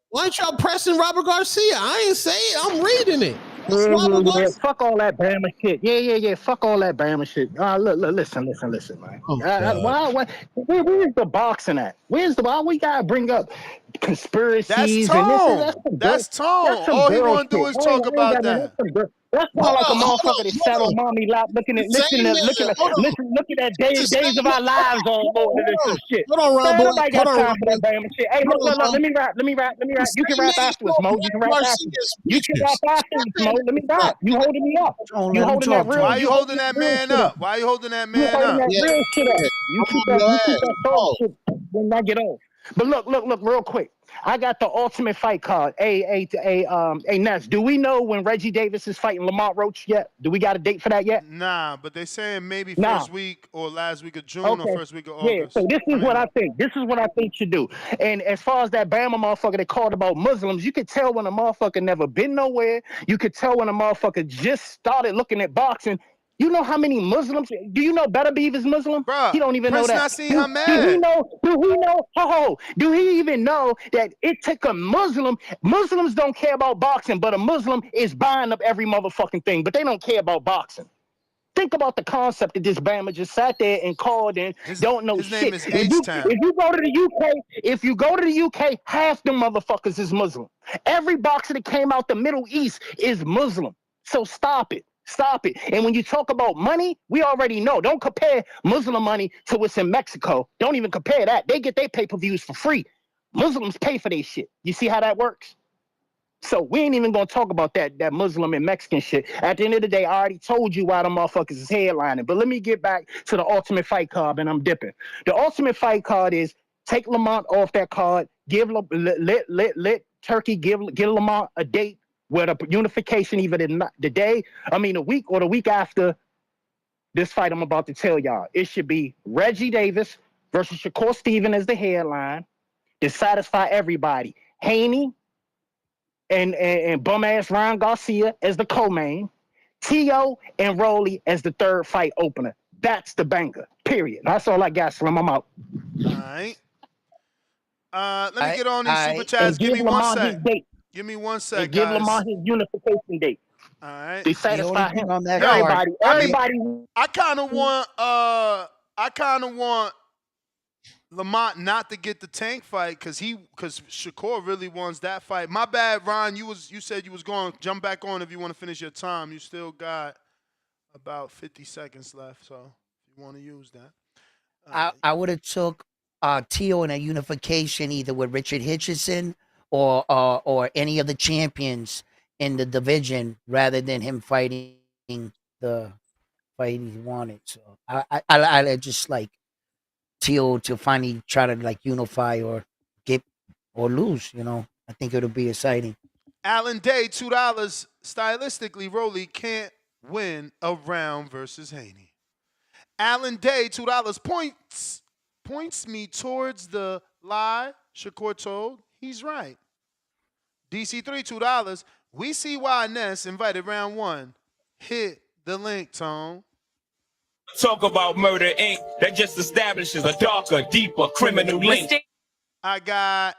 Why aren't y'all pressing Robert Garcia? I ain't saying it. I'm reading it. Yeah, fuck all that Bama shit. Yeah. Fuck all that Bama shit. Look, listen, man. Where's the boxing at? Why we gotta bring up conspiracies? That's Tone. All he want to do is talk about that. That's more like a motherfucker that sat on mommy lap looking at days of our lives on this shit. Hold on, Ron. Nobody got time for that Bama shit. Hey, look, let me rap. You can rap afterwards, Mo. You can rap afterwards, Mo. Let me rap. You holding me up. You holding that real. Why you holding that man up? Why you holding that man up? Real shit up. You keep that talk shit when I get off. But look, real quick. I got the ultimate fight card. Hey, Ness, do we know when Reggie Davis is fighting Lamont Roach yet? Do we got a date for that yet? Nah, but they saying maybe Nah. first week or last week of June or Okay. first week of Yeah, August. so this is what I think. This is what I think should do. And as far as that Bama motherfucker that called about Muslims, you could tell when a motherfucker never been nowhere. You could tell when a motherfucker just started looking at boxing. You know how many Muslims? Do you know Better Beav is Muslim? Bruh, He don't even Prince know that. not seen her Do he mad. know? Do he know? Do he even know that it took a Muslim? Muslims don't care about boxing, but a Muslim is buying up every motherfucking thing. But they don't care about boxing. Think about the concept that this Bama just sat there and called and don't know his shit. name is If you go to the UK, half the motherfuckers is Muslim. Every boxer that came out the Middle East is Muslim. So stop it. Stop it. And when you talk about money, we already know. Don't compare Muslim money to what's in Mexico. Don't even compare that. They get their pay-per-views for free. Muslims pay for their shit. You see how that works? So we ain't even gonna talk about that Muslim and Mexican shit. At the end of the day, I already told you why the motherfuckers is headlining. But let me get back to the ultimate fight card, and I'm dipping. The ultimate fight card is take Lamont off that card. Let Turkey give Lamont a date where the unification either the week or the week after this fight I'm about to tell y'all. It should be Reggie Davis versus Shakur Stevenson as the headline to satisfy everybody. Haney and bum ass Ryan Garcia as the co-main, T.O. and Rolly as the third fight opener. That's the banger. Period. That's all I got, Slim. I'm out. All right. Let me get on these super chats. Give me one sec. Give me 1 sec, Give guys. Lamar his unification date. All right. They satisfy him. On that everybody. I kind of want Lamont not to get the Tank fight because Shakur really wants that fight. My bad, Ron. You said you was going to jump back on if you want to finish your time. You still got about 50 seconds left, so if you want to use that. I would have took Tio in a unification either with Richard Hitchison or any of the champions in the division rather than him fighting the fight he wanted. So I just like Tio to finally try to like unify or get or lose. I think it'll be exciting. Alan Day, $2. Stylistically, Rolly can't win a round versus Haney. Alan Day, $2 points me towards the lie Shakur told. He's right. DC3, $2. We see why Ness invited round one. Hit the link, Tone. Talk about Murder Inc. That just establishes a darker, deeper criminal link. I got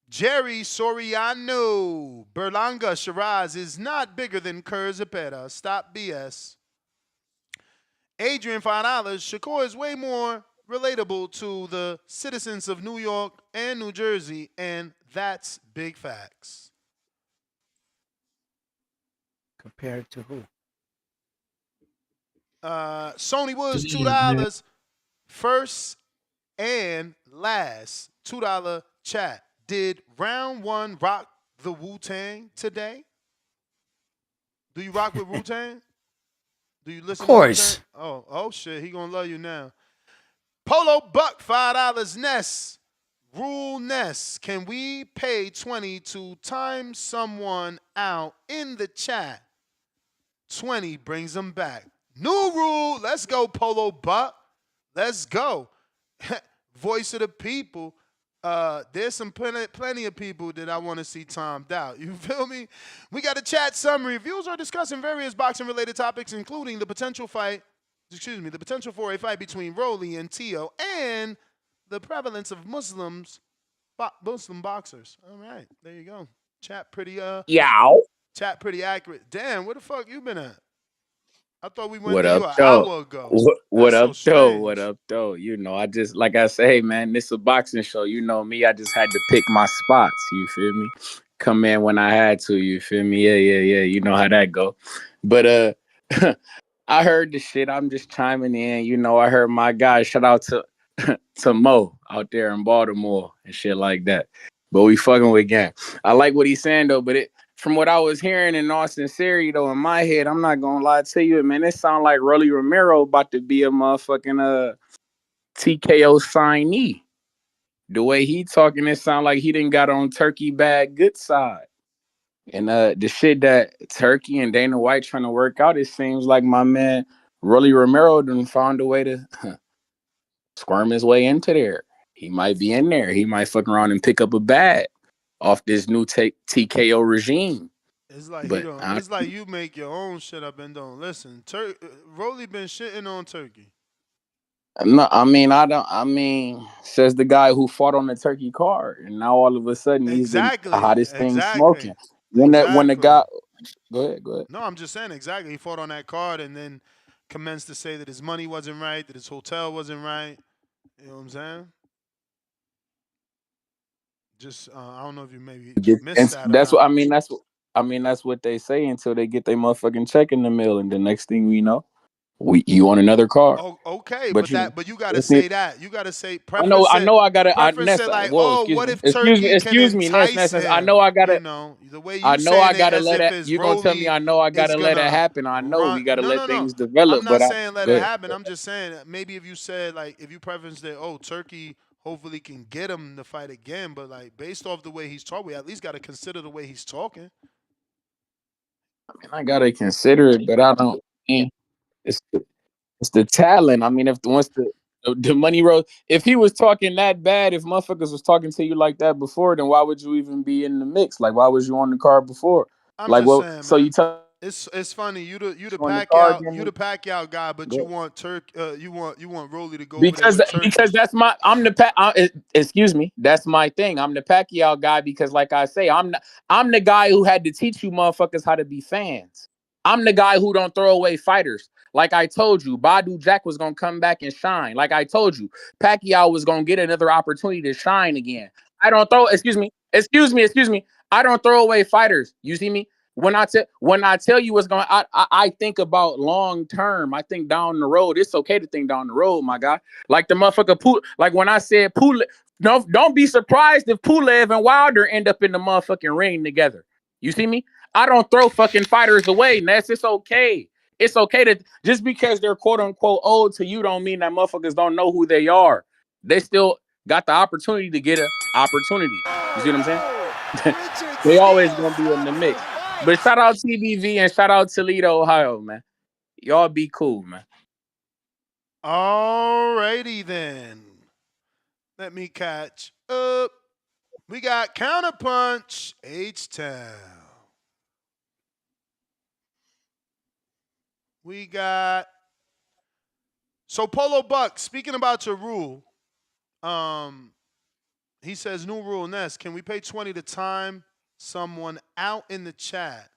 Jerry Soriano. Berlanga Shiraz is not bigger than Kurzapeta. Stop BS. Adrian, $5. Shakur is way more relatable to the citizens of New York and New Jersey, and that's big facts. Compared to who? Sony Woods, $2. First and last $2 chat. Did round one rock the Wu-Tang today? Do you rock with Wu-Tang? Do you listen? Of course. To Wu-Tang? Oh shit, he gonna love you now. Polo Buck, $5. Ness. Rule Ness. Can we pay 20 to time someone out in the chat? 20 brings them back. New rule. Let's go, Polo Buck. Let's go. Voice of the people. There's some plenty of people that I want to see timed out. You feel me? We got a chat summary. Viewers are discussing various boxing-related topics, including the potential for a fight between Rolly and Tio, and the prevalence of Muslim boxers. All right, there you go. Chat pretty Chat pretty accurate. Damn, where the fuck you been at? I thought we went to you an hour ago. What up, though? What up, though? I just, like I say, man, this is a boxing show. You know me. I just had to pick my spots. You feel me? Come in when I had to. You feel me? Yeah. You know how that go. But I heard the shit. I'm just chiming in. I heard my guy. Shout out to Mo out there in Baltimore and shit like that. But we fucking with gang. I like what he's saying, though, but from what I was hearing in all sincerity, though, in my head, I'm not gonna lie to you, man. It sounds like Rolando Romero about to be a motherfucking TKO signee. the way he talking, it sound like he didn't got on Turkey bad good side. And the shit that Turkey and Dana White trying to work out, it seems like my man Rolly Romero done found a way to squirm his way into there. He might be in there. He might fuck around and pick up a bag off this new TKO regime. It's like But it's like you make your own shit up and don't listen. Rolly been shitting on Turkey. no, I mean, I don't. I mean, says the guy who fought on the Turkey card, and now all of a sudden he's the hottest thing smoking. When the guy, go ahead. No, I'm just saying exactly. He fought on that card and then commenced to say that his money wasn't right, that his hotel wasn't right. You know what I'm saying? Just I don't know if you maybe missed that. That's what I mean. That's what they say until they get their motherfucking check in the mail, and the next thing we know, you on another card. Oh, okay, but you gotta say that. You gotta say. I know. I gotta. Ness, like, whoa, oh, what if excuse me, Ness. I know I gotta. You know, the way you I know I gotta let it. You gonna tell me I know I gotta let it happen. I know we gotta let things develop. I'm not saying let it happen. I'm just saying maybe if you said like if you preference that Turkey hopefully can get him to fight again, but like based off the way he's talking, we at least gotta consider the way he's talking. I mean, I gotta consider it, but I don't. It's the talent. I mean, if once the money rose, if he was talking that bad, if motherfuckers was talking to you like that before, then why would you even be in the mix? Like, why was you on the card before? I'm like, just well, saying, so man. you tell. It's funny you the the Pacquiao guy, but you want you want Rolly to go because over there because that's my excuse me, that's my thing. I'm the Pacquiao guy because like I say, I'm the guy who had to teach you motherfuckers how to be fans. I'm the guy who don't throw away fighters. Like I told you, Badu Jack was gonna come back and shine. Like I told you, Pacquiao was gonna get another opportunity to shine again. I don't throw. Excuse me. I don't throw away fighters. You see me? When I tell you what's going, I think about long term. I think down the road. It's okay to think down the road, my guy. Like the motherfucker like when I said Pulev, don't be surprised if Pulev and Wilder end up in the motherfucking ring together. You see me? I don't throw fucking fighters away, Ness. It's okay. It's okay to just because they're quote unquote old to you don't mean that motherfuckers don't know who they are. They still got the opportunity to get an opportunity. You see what I'm saying? They always gonna be in the mix. But shout out TBV and shout out Toledo, Ohio, man. Y'all be cool, man. Alrighty then. Let me catch up. We got Counterpunch, H-Town. We got so Polo Buck, speaking about your rule, he says new rule, Ness, can we pay 20 to time someone out in the chat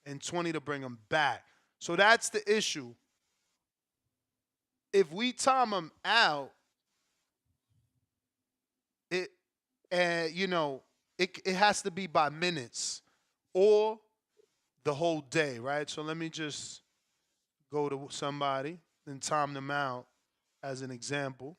and 20 to bring them back? So that's the issue. If we time them out, it has to be by minutes or the whole day, right? So let me just go to somebody and time them out as an example.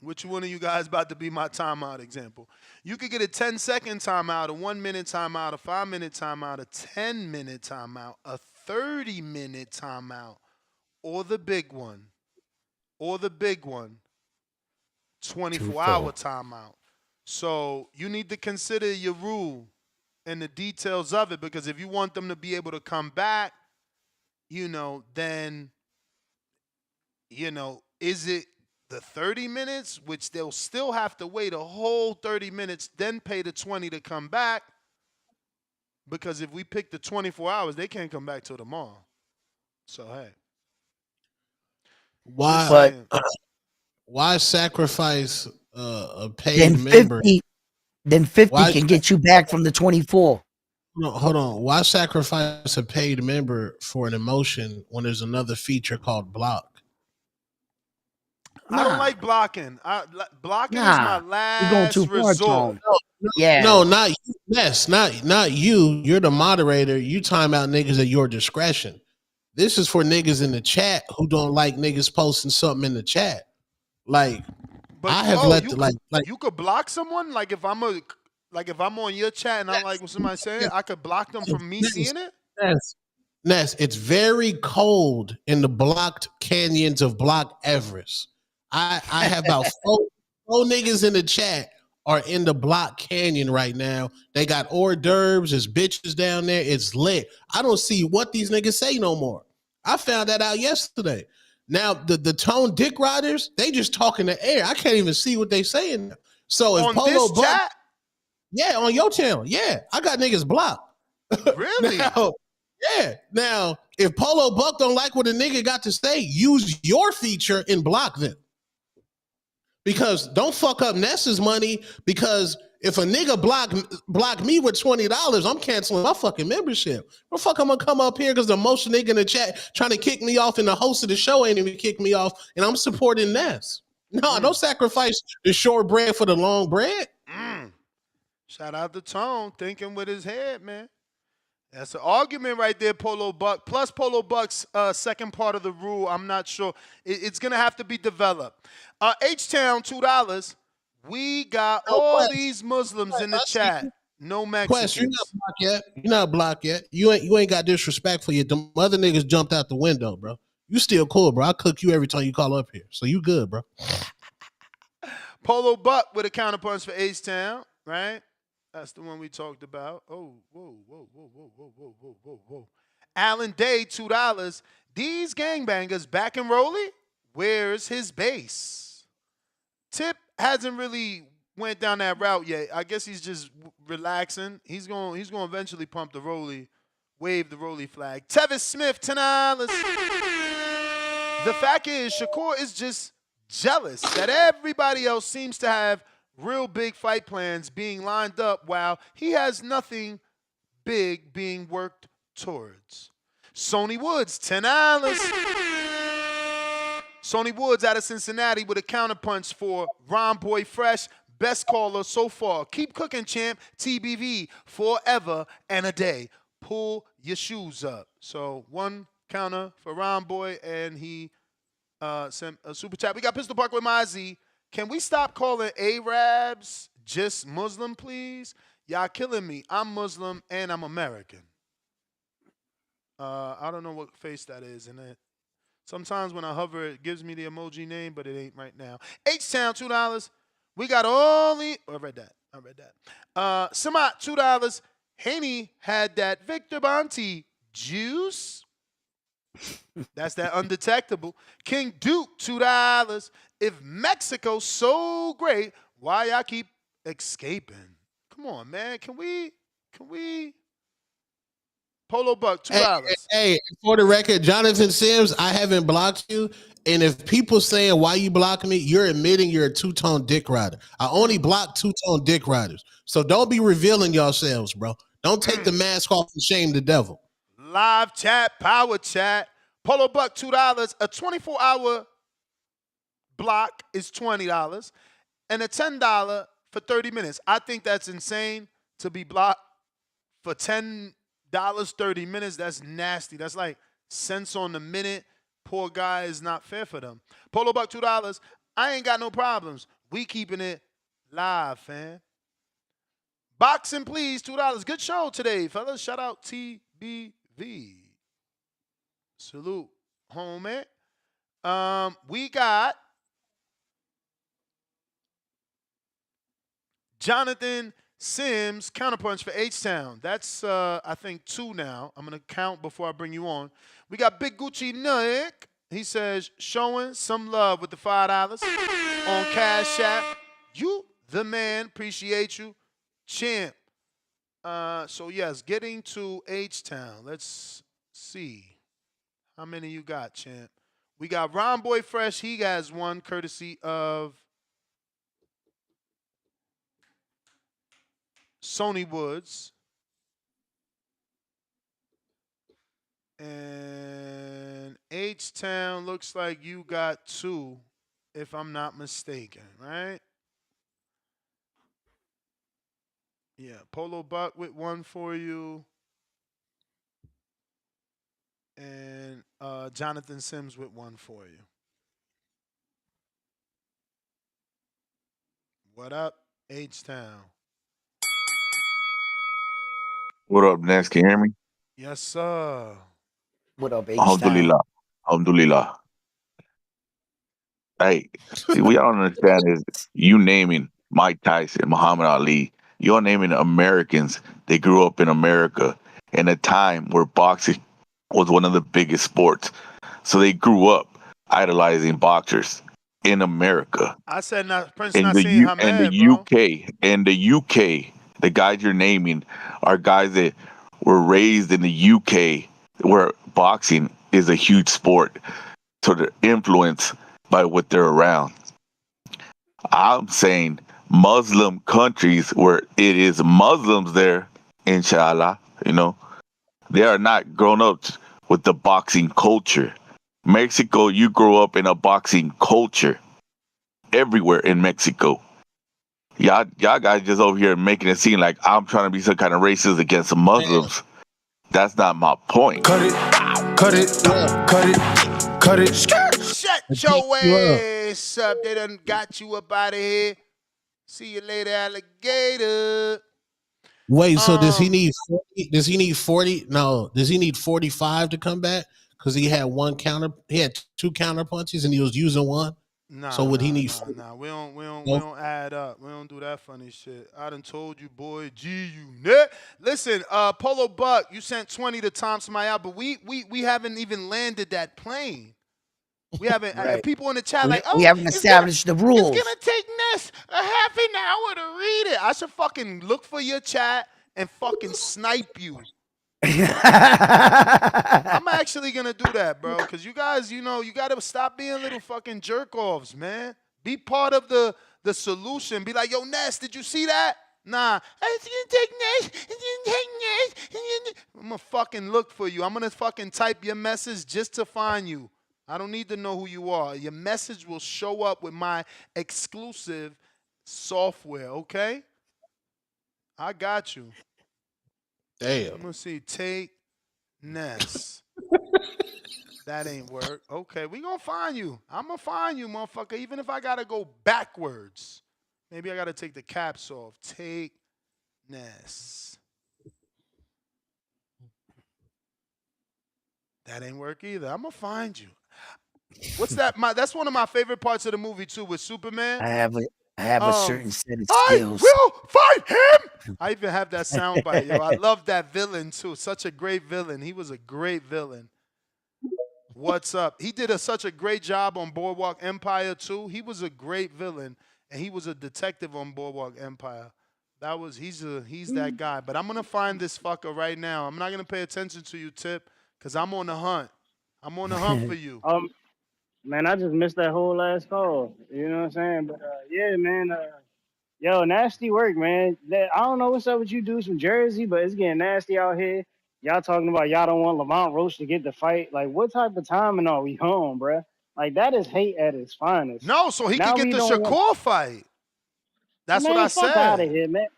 Which one of you guys about to be my timeout example? You could get a 10-second timeout, a 1-minute timeout, a 5-minute timeout, a 10-minute timeout, a 30-minute timeout, or the big one, 24-hour timeout. So you need to consider your rule and the details of it, because if you want them to be able to come back, then, is it the 30 minutes, which they'll still have to wait a whole 30 minutes, then pay the 20 to come back? Because if we pick the 24 hours, they can't come back till tomorrow. So, hey. Why sacrifice a paid member? Then 50 can get you back from the 24. No, hold on. Why sacrifice a paid member for an emotion when there's another feature called block? I don't like blocking. Blocking is my last resort. No, not you. Yes, not you. You're the moderator. You time out niggas at your discretion. This is for niggas in the chat who don't like niggas posting something in the chat. Like, but I have you could block someone. Like if I'm on your chat and I like what somebody's saying, I could block them from me seeing it. Ness, it's very cold in the blocked canyons of Block Everest. I have about Pro niggas in the chat are in the Block Canyon right now. They got hors d'oeuvres, there's bitches down there. It's lit. I don't see what these niggas say no more. I found that out yesterday. Now, the Tone Dick Riders, they just talk in the air. I can't even see what they saying. So if On Polo this Buck, chat? yeah, on your channel, yeah, I got niggas blocked. Really? Now, if Polo Buck don't like what a nigga got to say, use your feature and block them. Because don't fuck up Ness's money, because if a nigga block me with $20, I'm canceling my fucking membership. What the fuck I'm gonna come up here because the most nigga in the chat trying to kick me off and the host of the show ain't even kick me off and I'm supporting Ness. No, don't sacrifice the short bread for the long bread. Shout out to Tone, thinking with his head, man. That's an argument right there, Polo Buck. Plus Polo Buck's second part of the rule, I'm not sure. It's going to have to be developed. H-Town, $2. We got all these Muslims in the chat. No Mexicans. You're not blocked yet. You're not blocked yet. You ain't got disrespect for you. The other niggas jumped out the window, bro. You still cool, bro. I cook you every time you call up here. So you good, bro. Polo Buck with a counterpunch for H-Town, right? That's the one we talked about. Oh, whoa. Alan Day, $2. These gangbangers back and rolling? Where's his base? Tip hasn't really went down that route yet. I guess he's just relaxing. He's going to eventually pump the rollie, wave the rollie flag. Tevis Smith, $10. The fact is, Shakur is just jealous that everybody else seems to have real big fight plans being lined up while he has nothing big being worked towards. Sony Woods, $10. Sony Woods out of Cincinnati with a counterpunch for Ron Boy Fresh, best caller so far. Keep cooking, champ. TBV, forever and a day. Pull your shoes up. So one counter for Ron Boy, and he sent a super chat. We got Pistol Park with Mozzie. Can we stop calling Arabs just Muslim, please? Y'all killing me. I'm Muslim and I'm American. I don't know what face that is in it. Sometimes when I hover, it gives me the emoji name, but it ain't right now. H-Town, $2. We got all the... Oh, I read that. Samat, $2. Haney had that Victor Bonti juice. That's that undetectable. King Duke, $2. If Mexico's so great, why y'all keep escaping? Come on, man. Can we? Polo Buck, $2. Hey, for the record, Jonathan Sims, I haven't blocked you. And if people saying why you block me, you're admitting you're a two-tone dick rider. I only block two-tone dick riders. So don't be revealing yourselves, bro. Don't take the mask off and shame the devil. Live chat, power chat. Polo Buck, $2. A 24-hour block is $20. And a $10 for 30 minutes. I think that's insane to be blocked for $10, 30 minutes. That's nasty. That's like cents on the minute. Poor guy, is not fair for them. Polo Buck, $2. I ain't got no problems. We keeping it live, fam. Boxing, please, $2. Good show today, fellas. Shout out TBV. Salute, homie. We got Jonathan Sims, counterpunch for H-Town. That's, I think, 2 now. I'm going to count before I bring you on. We got Big Gucci Nick. He says, showing some love with the $5 on Cash App. You, the man. Appreciate you. Champ. So, yes, getting to H-Town. Let's see. How many you got, champ? We got Ron Boy Fresh. He has one courtesy of Sony Woods. And H-Town looks like you got 2, if I'm not mistaken, right? Yeah, Polo Buck with 1 for you. And Jonathan Sims with 1 for you. What up, H-Town? What up, Ness? Can you hear me? Yes, sir. What up, H-Town? Alhamdulillah. Alhamdulillah. Hey, see, what y'all don't understand is you naming Mike Tyson, Muhammad Ali, you're naming Americans. They grew up in America in a time where boxing was one of the biggest sports. So they grew up idolizing boxers in America. I said Prince In the Nassim Hamed, bro. UK, the guys you're naming are guys that were raised in the UK where boxing is a huge sport. So they're influenced by what they're around. I'm saying Muslim countries where it is Muslims there, inshallah, they are not grown up with the boxing culture. Mexico, you grow up in a boxing culture everywhere in Mexico. Y'all guys just over here making it seem like I'm trying to be some kind of racist against the Muslims. That's not my point. Cut it, cut it, cut it, cut it. Shut your ass up. They done got you up out of here. See you later, alligator. Wait, so does he need 40? Does he need 40? No, does he need 45 to come back? Because he had he had two counter punches and he was using one. So would he need? Nah. We don't add up. We don't do that funny shit. I done told you, boy. G-Unit. Listen, Polo Buck, you sent 20 to Tom Smile, but we haven't even landed that plane. We haven't. Right. People in the chat like, oh, we haven't established the rules. It's gonna take Ness a half an hour to read it. I should fucking look for your chat and fucking snipe you. I'm actually gonna do that, bro. Cause you guys, you gotta stop being little fucking jerk offs, man. Be part of the solution. Be like, yo, Ness, did you see that? Nah. It's gonna take Ness. It's gonna take Ness. I'm gonna fucking look for you. I'm gonna fucking type your message just to find you. I don't need to know who you are. Your message will show up with my exclusive software, okay? I got you. Damn. I'm going to see. Take Ness. That ain't work. Okay, we going to find you. I'm going to find you, motherfucker, even if I got to go backwards. Maybe I got to take the caps off. Take Ness. That ain't work either. I'm going to find you. What's that? That's one of my favorite parts of the movie too with Superman. I have a certain set of skills. I will fight him. I even have that soundbite, yo. I love that villain too. Such a great villain. He was a great villain. What's up? He did such a great job on Boardwalk Empire too. He was a great villain, and he was a detective on Boardwalk Empire. He's that guy. But I'm gonna find this fucker right now. I'm not gonna pay attention to you, Tip, because I'm on the hunt. I'm on the hunt for you. Man, I just missed that whole last call. You know what I'm saying? But yeah, man. Yo, nasty work, man. I don't know what's up with you dudes from Jersey, but it's getting nasty out here. Y'all talking about y'all don't want Lamont Roach to get the fight. Like, what type of timing are we on, bruh? Like, that is hate at its finest. No, so he can get the Shakur fight. That's what I said. Fuck out of here, man.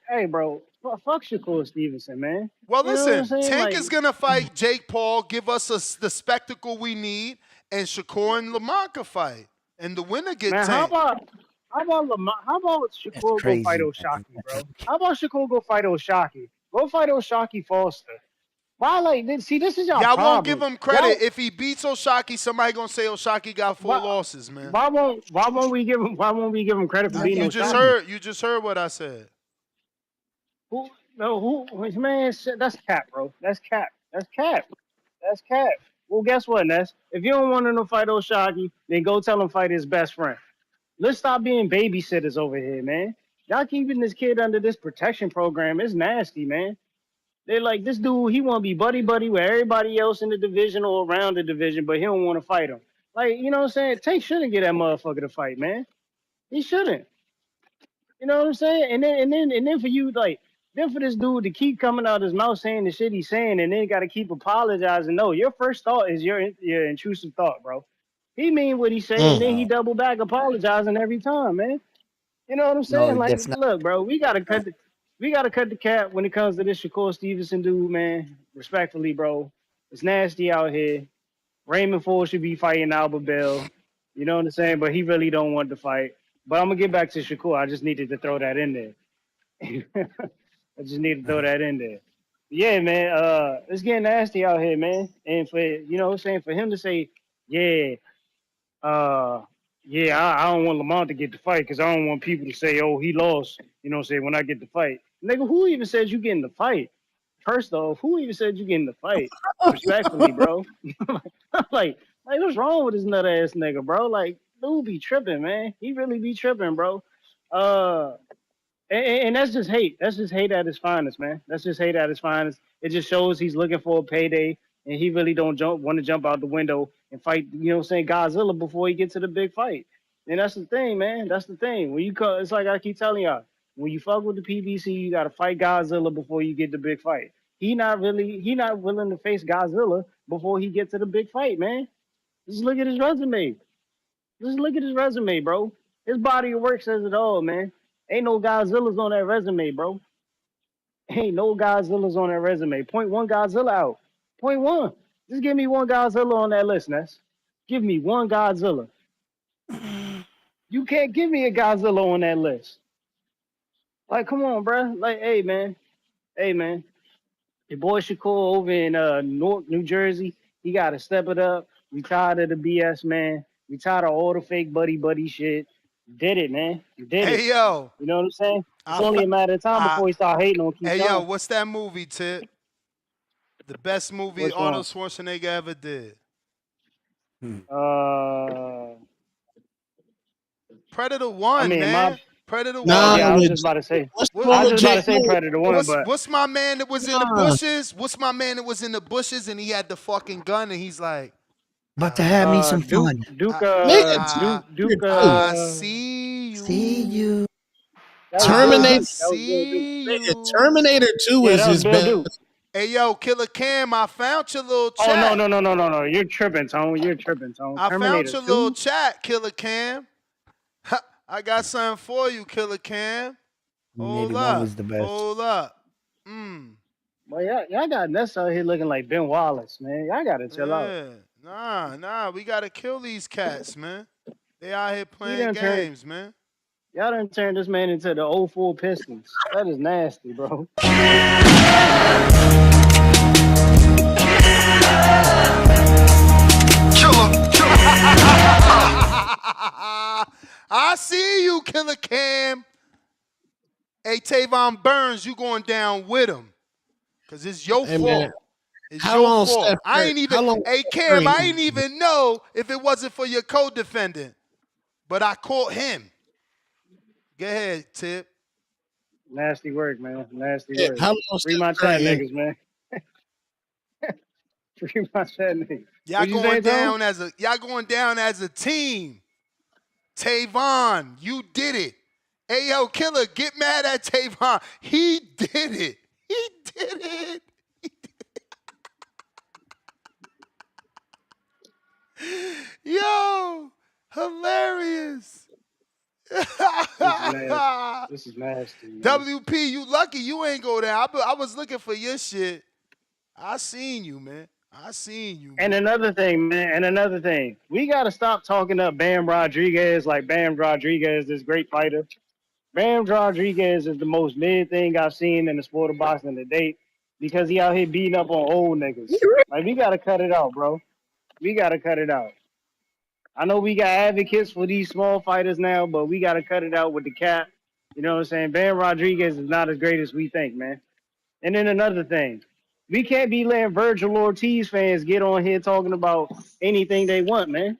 Hey, bro. Fuck Shakur Stevenson, man. Well, listen, Tank is going to fight Jake Paul, give us the spectacle we need, and Shakur and Lamont can fight. And the winner gets Tank. How about Shakur go fight O'Shaquie, bro? How about Shakur go fight O'Shaquie? Go fight O'Shaquie Foster. Why, this is y'all Y'all problem. won't give him credit. If he beats O'Shaquie, somebody gonna say O'Shaquie got 4 losses, man. Why won't we give him credit for beating O'Shaquie? You just heard what I said. Man, that's cap, bro. That's cap. Well, guess what, Ness? If you don't want him to fight O'Shaquie, then go tell him to fight his best friend. Let's stop being babysitters over here, man. Y'all keeping this kid under this protection program. It's nasty, man. They're like, this dude, he want to be buddy-buddy with everybody else in the division or around the division, but he don't want to fight him. Like, you know what I'm saying? Tank shouldn't get that motherfucker to fight, man. He shouldn't. You know what I'm saying? And then for you, like, then for this dude to keep coming out his mouth saying the shit he's saying and then got to keep apologizing. No, your first thought is your intrusive thought, bro. He mean what he saying, and then he double back apologizing every time, man. You know what I'm saying? Look, bro, we gotta cut the cap when it comes to this Shakur Stevenson dude, man. Respectfully, bro. It's nasty out here. Raymond Ford should be fighting Albert Bell. You know what I'm saying? But he really don't want to fight. But I'm gonna get back to Shakur. I just needed to throw that in there. Yeah, man. It's getting nasty out here, man. And for for him to say, yeah, Yeah, I don't want Lamont to get the fight because I don't want people to say, "Oh, he lost." You know what I'm saying? When I get the fight, nigga, who even said you getting the fight? First off, who even said you getting the fight? Respectfully, bro. like, what's wrong with this nut ass nigga, bro? Like, dude be tripping, man. He really be tripping, bro. Uh, and that's just hate. That's just hate at his finest, man. That's just hate at his finest. It just shows he's looking for a payday, and he really don't want to jump out the window and fight. You know what I'm saying? Godzilla before he gets to the big fight. And that's the thing, man. That's the thing. When you it's like I keep telling y'all. When you fuck with the PBC, you gotta fight Godzilla before you get the big fight. He not willing to face Godzilla before he gets to the big fight, man. Just look at his resume. Just look at his resume, bro. His body of work says it all, man. Ain't no Godzillas on that resume, bro. Ain't no Godzillas on that resume. Point one Godzilla out. Point one. Just give me one Godzilla on that list, Ness. Give me one Godzilla. You can't give me a Godzilla on that list. Like, come on, bro. Like, hey, man. Hey, man. Your boy Shakur over in Newark, New Jersey, he got to step it up. We tired of the BS, man. We tired of all the fake buddy shit. You did it, man. You did it. Hey yo, You know what I'm saying? It's only a matter of time before he start hating on hey yo, Keyshawn. what's that movie, Tip? The best movie Which one? Arnold Schwarzenegger ever did. Predator I 1, mean, my. man. Predator Oh 1. yeah, I was just about to say. What's What, wrong I was with just about to Jay? say Predator One, but what's my man that was in the Nah. bushes? What's my man that was in the bushes and he had the fucking gun and he's like, About to have me some Duke, fun. Nigga, Duke. I see you. See you. That was Bill I Terminator. Duke. That was Bill Duke. see Nigga, you. Terminator 2 Yeah, is that was his Bill best. Duke. Hey yo, Killer Cam, I found your little Oh no, chat. You're tripping, Tone. You're tripping, Tone. I found Terminator your little 2? chat, Killer Cam. I got something for you, Killer Cam. Hold Terminator 1 up. was the best. Hold up. Well, y'all got Ness out here looking like Ben Wallace, man. Y'all gotta chill out. Yeah. Nah. We gotta kill these cats, man. They out here He playing done turned games, man. y'all done turned this man into the '04 Pistons. That is nasty, bro. I see you, Killer Cam. Hey, Tavon Burns, you going down with him. Because it's your Hey man, fault. It's how your long fault. Steph Curry? How long Hey, Cam, Curry? I ain't even know if it wasn't for your co-defendant. But I caught him. Go ahead, Tip. Nasty work, man. Nasty Yeah, work. how long Free Steph my chat Curry in? niggas, man. Free my chat niggas. Y'all What you going saying, Tone? down as a team. Tavon, you did it. Hey, yo, Killer, get mad at Tavon. He did it. He did it. Yo, hilarious. This is nasty, man. WP, you lucky you ain't go down. I was looking for your shit. I seen you, man. And another thing, man. And another thing. We got to stop talking up Bam Rodriguez like Bam Rodriguez, this great fighter. Bam Rodriguez is the most mid thing I've seen in the sport of boxing to date because he out here beating up on old niggas. Like, we got to cut it out, bro. We got to cut it out. I know we got advocates for these small fighters now, but we got to cut it out with the cap. You know what I'm saying? Bam Rodriguez is not as great as we think, man. And then another thing, we can't be letting Virgil Ortiz fans get on here talking about anything they want, man.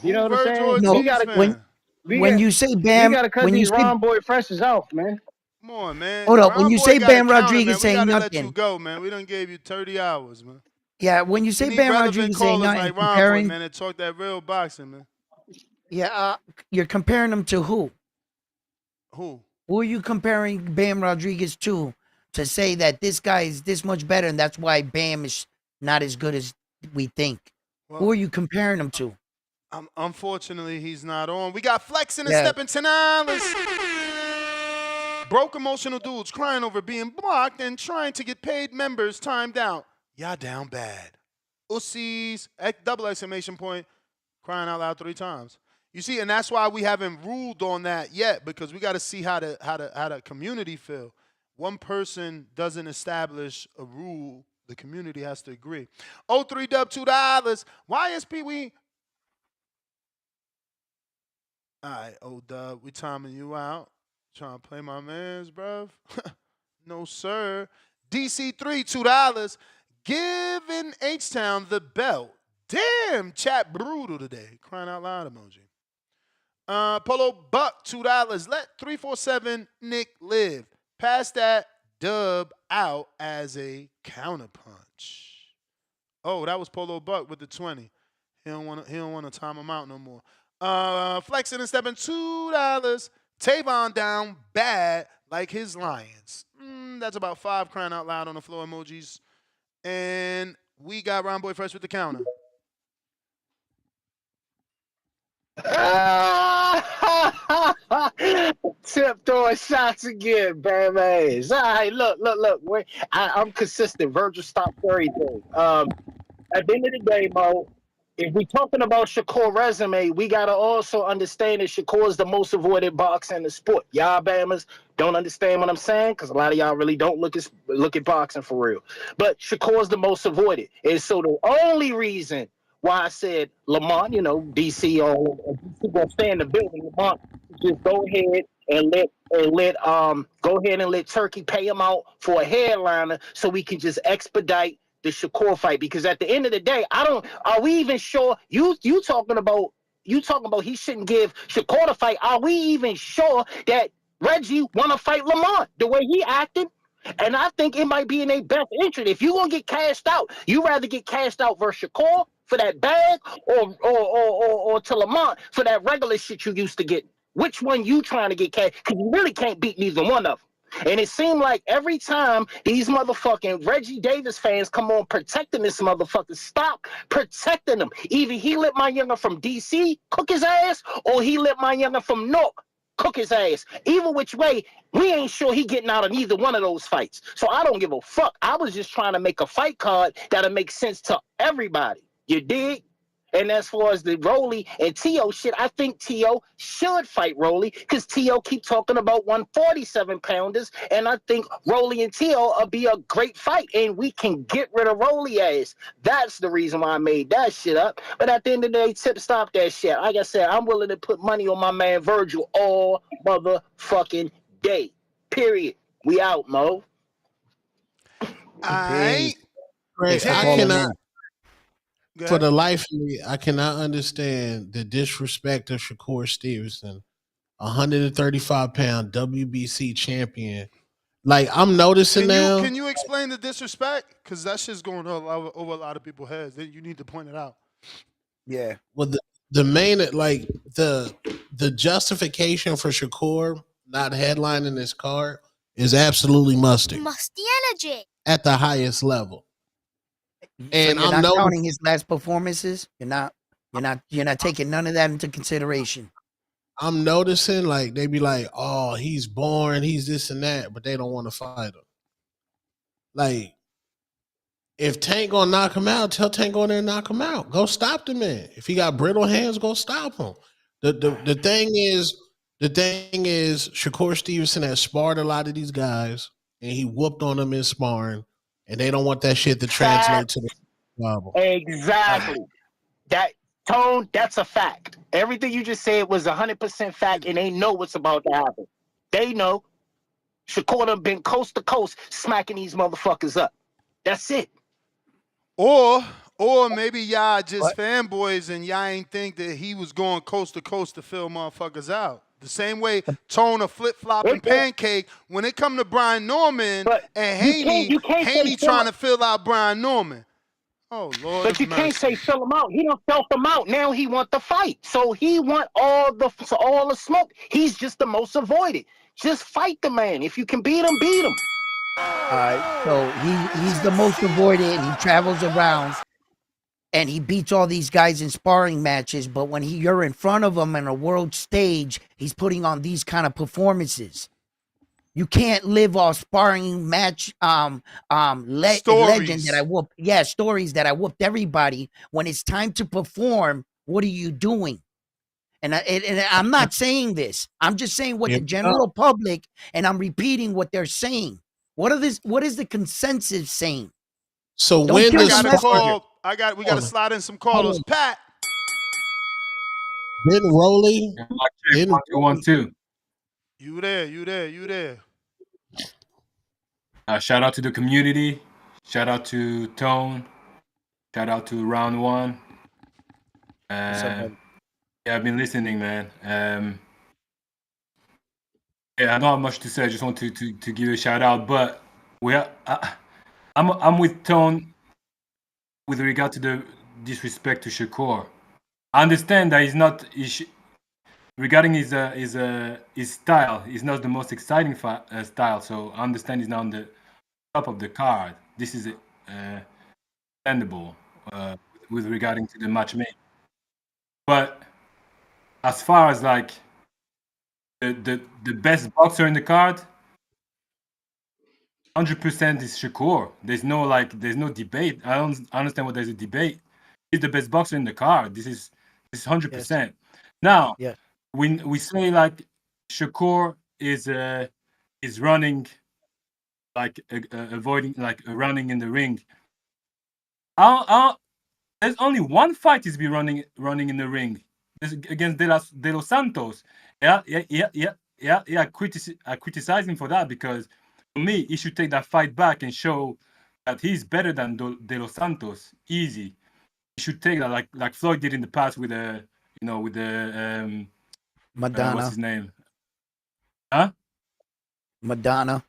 You know Who what I'm Virgil saying? No, We Ortiz gotta fan? when you say we Bam, gotta cut when you these say Ron Boy freshes off, man. Come on, man. hold up, when Round you Boy say got a Bam counter, Rodriguez man. We got saying to let you nothing. go, man. We done gave you 30 hours, man. Yeah, when you We say need Bam relevant Rodriguez saying callers nothing, like Round Boy, comparing, man, that talk that real boxing, man. yeah, you're comparing them to who? Who? Who are you comparing Bam Rodriguez to say that this guy is this much better and that's why Bam is not as good as we think? Who Well, are you comparing him to? unfortunately, he's not on. We got Flex in the Yeah. stepping tonight. Broke emotional dudes crying over being blocked and trying to get paid members timed out. Y'all down bad. Ussies, double exclamation point, crying out loud 3 times. You see, and that's why we haven't ruled on that yet, because we got to see how the community feel. One person doesn't establish a rule, the community has to agree. 03 Dub $2. Why is Pee Wee All right, O-Dub, we timing you out. Trying to play my mans, bruv. No, sir. DC3, $2. Giving H-Town the belt. Damn, chat brutal today. Crying out loud emoji. Polo Buck, $2. Let 347 Nick live. Pass that dub out as a counterpunch. Oh, that was Polo Buck with the 20. He don't want to time him out no more. Flexing and stepping, $2. Tavon down bad like his Lions. That's about 5 crying out loud on the floor emojis. And we got Ron Boy Fresh with the counter. Tip throwing shots again, bam ass. All right, look. I'm consistent. Virgil stopped everything. At the end of the day, Mo, if we're talking about Shakur resume, we gotta also understand that Shakur is the most avoided boxer in the sport. Y'all Bammers don't understand what I'm saying because a lot of y'all really don't look at boxing for real. But Shakur is the most avoided, and so the only reason why I said Lamont, DC gonna stay in the building, Lamont, just go ahead and let Turkey pay him out for a headliner so we can just expedite the Shakur fight, because at the end of the day, are we even sure you talking about he shouldn't give Shakur the fight? Are we even sure that Reggie want to fight Lamont the way he acted? And I think it might be in their best interest. If you gonna get cashed out, you rather get cashed out versus Shakur for that bag or to Lamont for that regular shit you used to get. Which one you trying to get cashed? Because you really can't beat neither one of them. And it seemed like every time these motherfucking Reggie Davis fans come on protecting this motherfucker, stop protecting him. Either he let my younger from DC cook his ass, or he let my younger from North cook his ass. Either which way, we ain't sure he getting out of neither one of those fights. So I don't give a fuck. I was just trying to make a fight card that'll make sense to everybody. You dig? And as far as the Rolly and T.O. shit, I think T.O. should fight Rolly because T.O. keep talking about 147 pounders, and I think Rolly and T.O. will be a great fight, and we can get rid of Rolly ass. That's the reason why I made that shit up. But at the end of the day, stop that shit. Like I said, I'm willing to put money on my man Virgil all motherfucking day. Period. We out, Mo. Aight. Great. I cannot. For the life of me, I cannot understand the disrespect of Shakur Stevenson, 135-pound WBC champion. Like, I'm noticing now. Can you explain the disrespect? Because that shit's going over a lot of people's heads. You need to point it out. Yeah. Well, the main, like, the justification for Shakur not headlining this card is absolutely mustard. Musty energy. At the highest level. And you're not counting his last performances. You're not taking none of that into consideration. I'm noticing, like, they be like, "Oh, he's boring, he's this and that," but they don't want to fight him. Like, if Tank gonna knock him out, tell Tank go in there and knock him out. Go stop the man. If he got brittle hands, go stop him. The thing is, Shakur Stevenson has sparred a lot of these guys, and he whooped on them in sparring. And they don't want that shit to translate to the level. Exactly. That's a fact. Everything you just said was 100% fact, and they know what's about to happen. They know. Shakur done been coast to coast smacking these motherfuckers up. That's it. Or maybe y'all just fanboys and y'all ain't think that he was going coast to coast to fill motherfuckers out. The same way Tone a flip-flop and pancake, when it come to Brian Norman and Haney trying to fill out Brian Norman. Oh, Lord. But you can't say fill him out. He don't fill him out. Now he want the fight. So he want all the smoke. He's just the most avoided. Just fight the man. If you can beat him, beat him. All right. So he's the most avoided, and he travels around. And he beats all these guys in sparring matches, but when you're in front of him on a world stage, he's putting on these kind of performances. You can't live off sparring match legend that I whooped. Yeah, stories that I whooped everybody. When it's time to perform, what are you doing? And I'm not saying this. I'm just saying what the general public, and I'm repeating what they're saying. What is the consensus saying? So we got to slide in some callers. Pat. Didn't Rolly? Mic check, Didn't 1 2 1 2. You there. Shout out to the community. Shout out to Tone. Shout out to Round One. What's up, buddy? Yeah, I've been listening, man. Yeah, I don't have much to say. I just want to give you a shout out, but I'm with Tone with regard to the disrespect to Shakur. I understand that regarding his style, he's not the most exciting style. So I understand he's not on the top of the card. This is understandable with regarding to the matchmaking. But as far as like the best boxer in the card, 100% is Shakur. There's no debate. I don't understand what there's a debate. He's the best boxer in the card. This is 100%. Now, when we say like Shakur is running like avoiding like running in the ring, there's only one fight he's been running in the ring. This is against De Los Santos. Yeah. I criticize him for that because for me, he should take that fight back and show that he's better than De Los Santos. Easy. He should take that like Floyd did in the past with Madonna. What's his name? Huh? Madonna.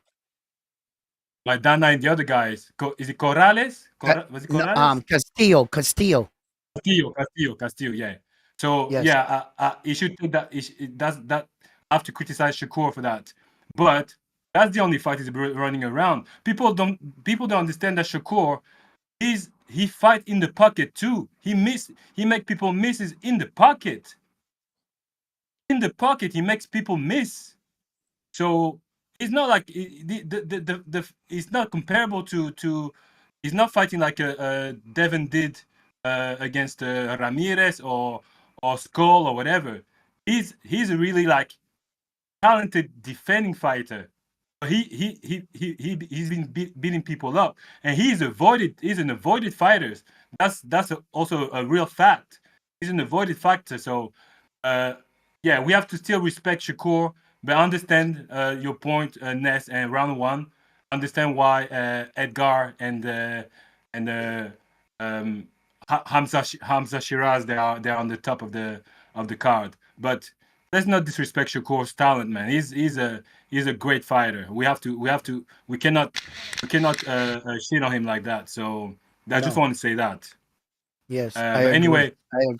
Madonna and the other guys. Is it Corrales? Was it Corrales? Castillo. Castillo. Yeah. So he should take that. It does that. I have to criticize Shakur for that, but that's the only fight he's running around. People don't understand that Shakur he fight in the pocket too. He make people misses in the pocket. In the pocket, he makes people miss. So it's not like it's not comparable to. He's not fighting like Devin did against Ramirez or Skull or whatever. He's a really like talented defending fighter. He's been beating people up, and he's an avoided fighter. That's also a real fact. He's an avoided factor. So yeah, we have to still respect Shakur, but understand your point, Ness, and Round One. Understand why Edgar and Hamza Shiraz they're on the top of the card. But let's not disrespect Shakur's talent, man. He's a great fighter. We cannot shit on him like that. So I just want to say that. Yes. But anyway,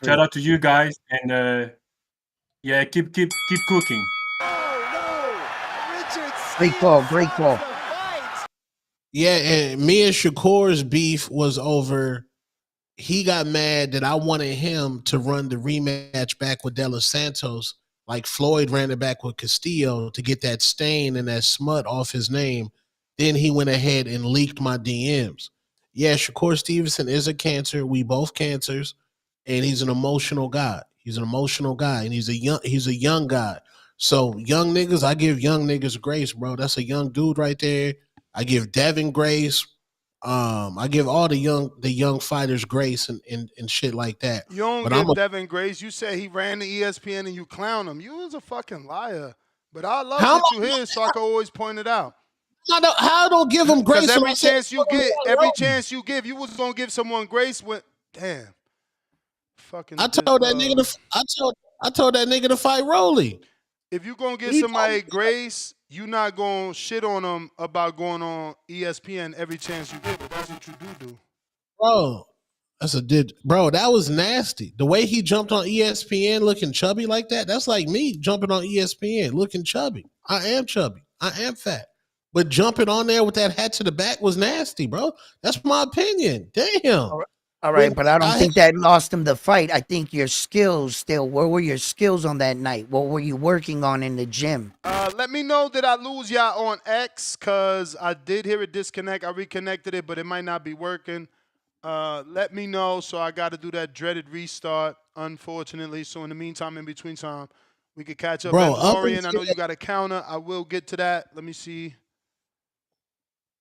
shout out to you guys, and yeah, keep cooking. Great call. Yeah, and me and Shakur's beef was over. He got mad that I wanted him to run the rematch back with De Los Santos, like Floyd ran it back with Castillo to get that stain and that smut off his name. Then he went ahead and leaked my DMs. Yeah, Shakur Stevenson is a cancer. We both cancers, and he's an emotional guy. And he's a young guy. So young niggas, I give young niggas grace, bro. That's a young dude right there. I give Devin grace. I give all the young fighters grace and shit like that. You don't give Devin grace. You say he ran the ESPN and you clown him. You was a fucking liar. But I love that you here, so I can always point it out. How I don't give him grace? Because every chance you give, you was gonna give someone grace when damn. Fucking. I told that nigga to fight Rolly. If you gonna give somebody grace, you not gonna shit on them about going on ESPN every chance you get. But that's what you do. Bro, that was nasty. The way he jumped on ESPN looking chubby like that, that's like me jumping on ESPN looking chubby. I am chubby. I am fat. But jumping on there with that hat to the back was nasty, bro. That's my opinion. Damn. All right, but I don't think that lost him the fight. I think your skills still. Where were your skills on that night? What were you working on in the gym? Let me know that I lose y'all on X, because I did hear it disconnect. I reconnected it, but it might not be working. Let me know, so I got to do that dreaded restart, unfortunately. So in the meantime, in between time, we could catch up. Bro, Mandalorian, I know you got a counter. I will get to that. Let me see.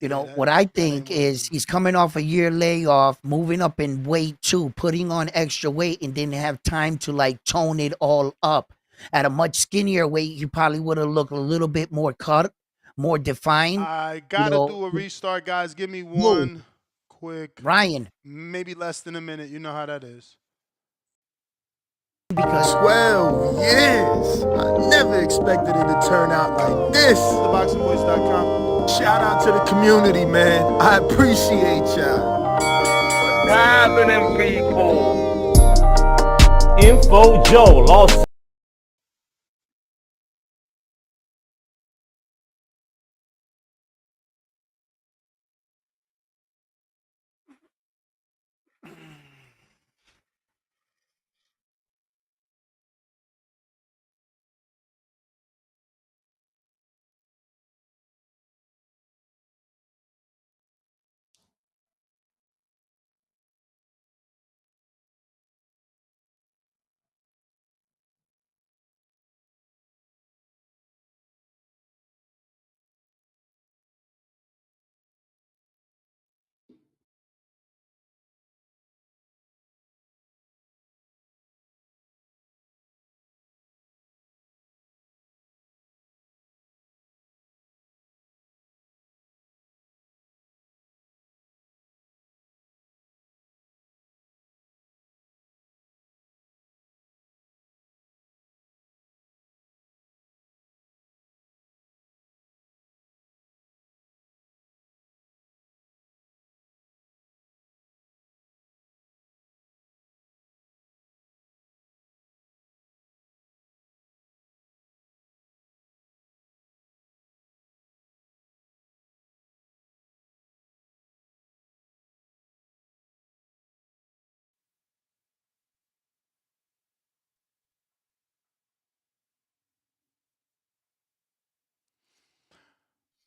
You know, what I think is he's coming off a year layoff, moving up in weight too, putting on extra weight, and didn't have time to like tone it all up. At a much skinnier weight, he probably would have looked a little bit more cut, more defined. I You gotta know, do a restart, guys. Give me one quick, Ryan, maybe less than a minute. You know how that is. because 12 years. I never expected it to turn out like this. TheBoxingVoice.com. Shout out to the community, man. I appreciate y'all. What's happening, people? Info Joe lost.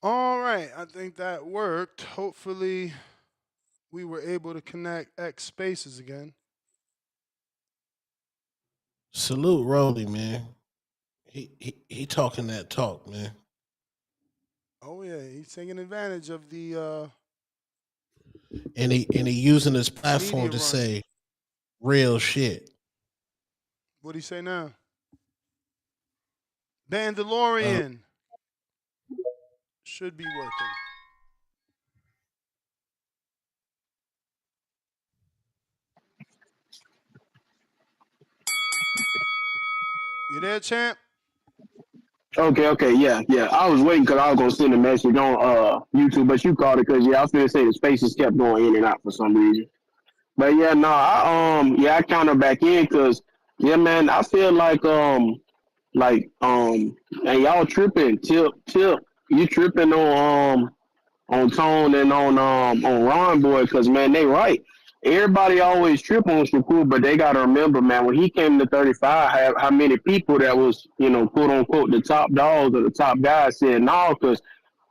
All right, I think that worked. Hopefully, we were able to connect X spaces again. Salute Rolly, man. He talking that talk, man. Oh yeah, he's taking advantage of the And he using his platform media to run. say real shit. What do you say now? Mandalorian should be working. You there, champ? Okay, yeah. I was waiting because I was gonna send a message on YouTube, but you called it because I was gonna say the spaces kept going in and out for some reason. But yeah, no, I counter back in because yeah, man, I feel and y'all tripping, tip, you tripping on Tone and on Ron Boy because man, they right. Everybody always trip on Shakur, but they gotta remember, man, when he came to 35, how many people that was, quote unquote, the top dogs or the top guys said no, because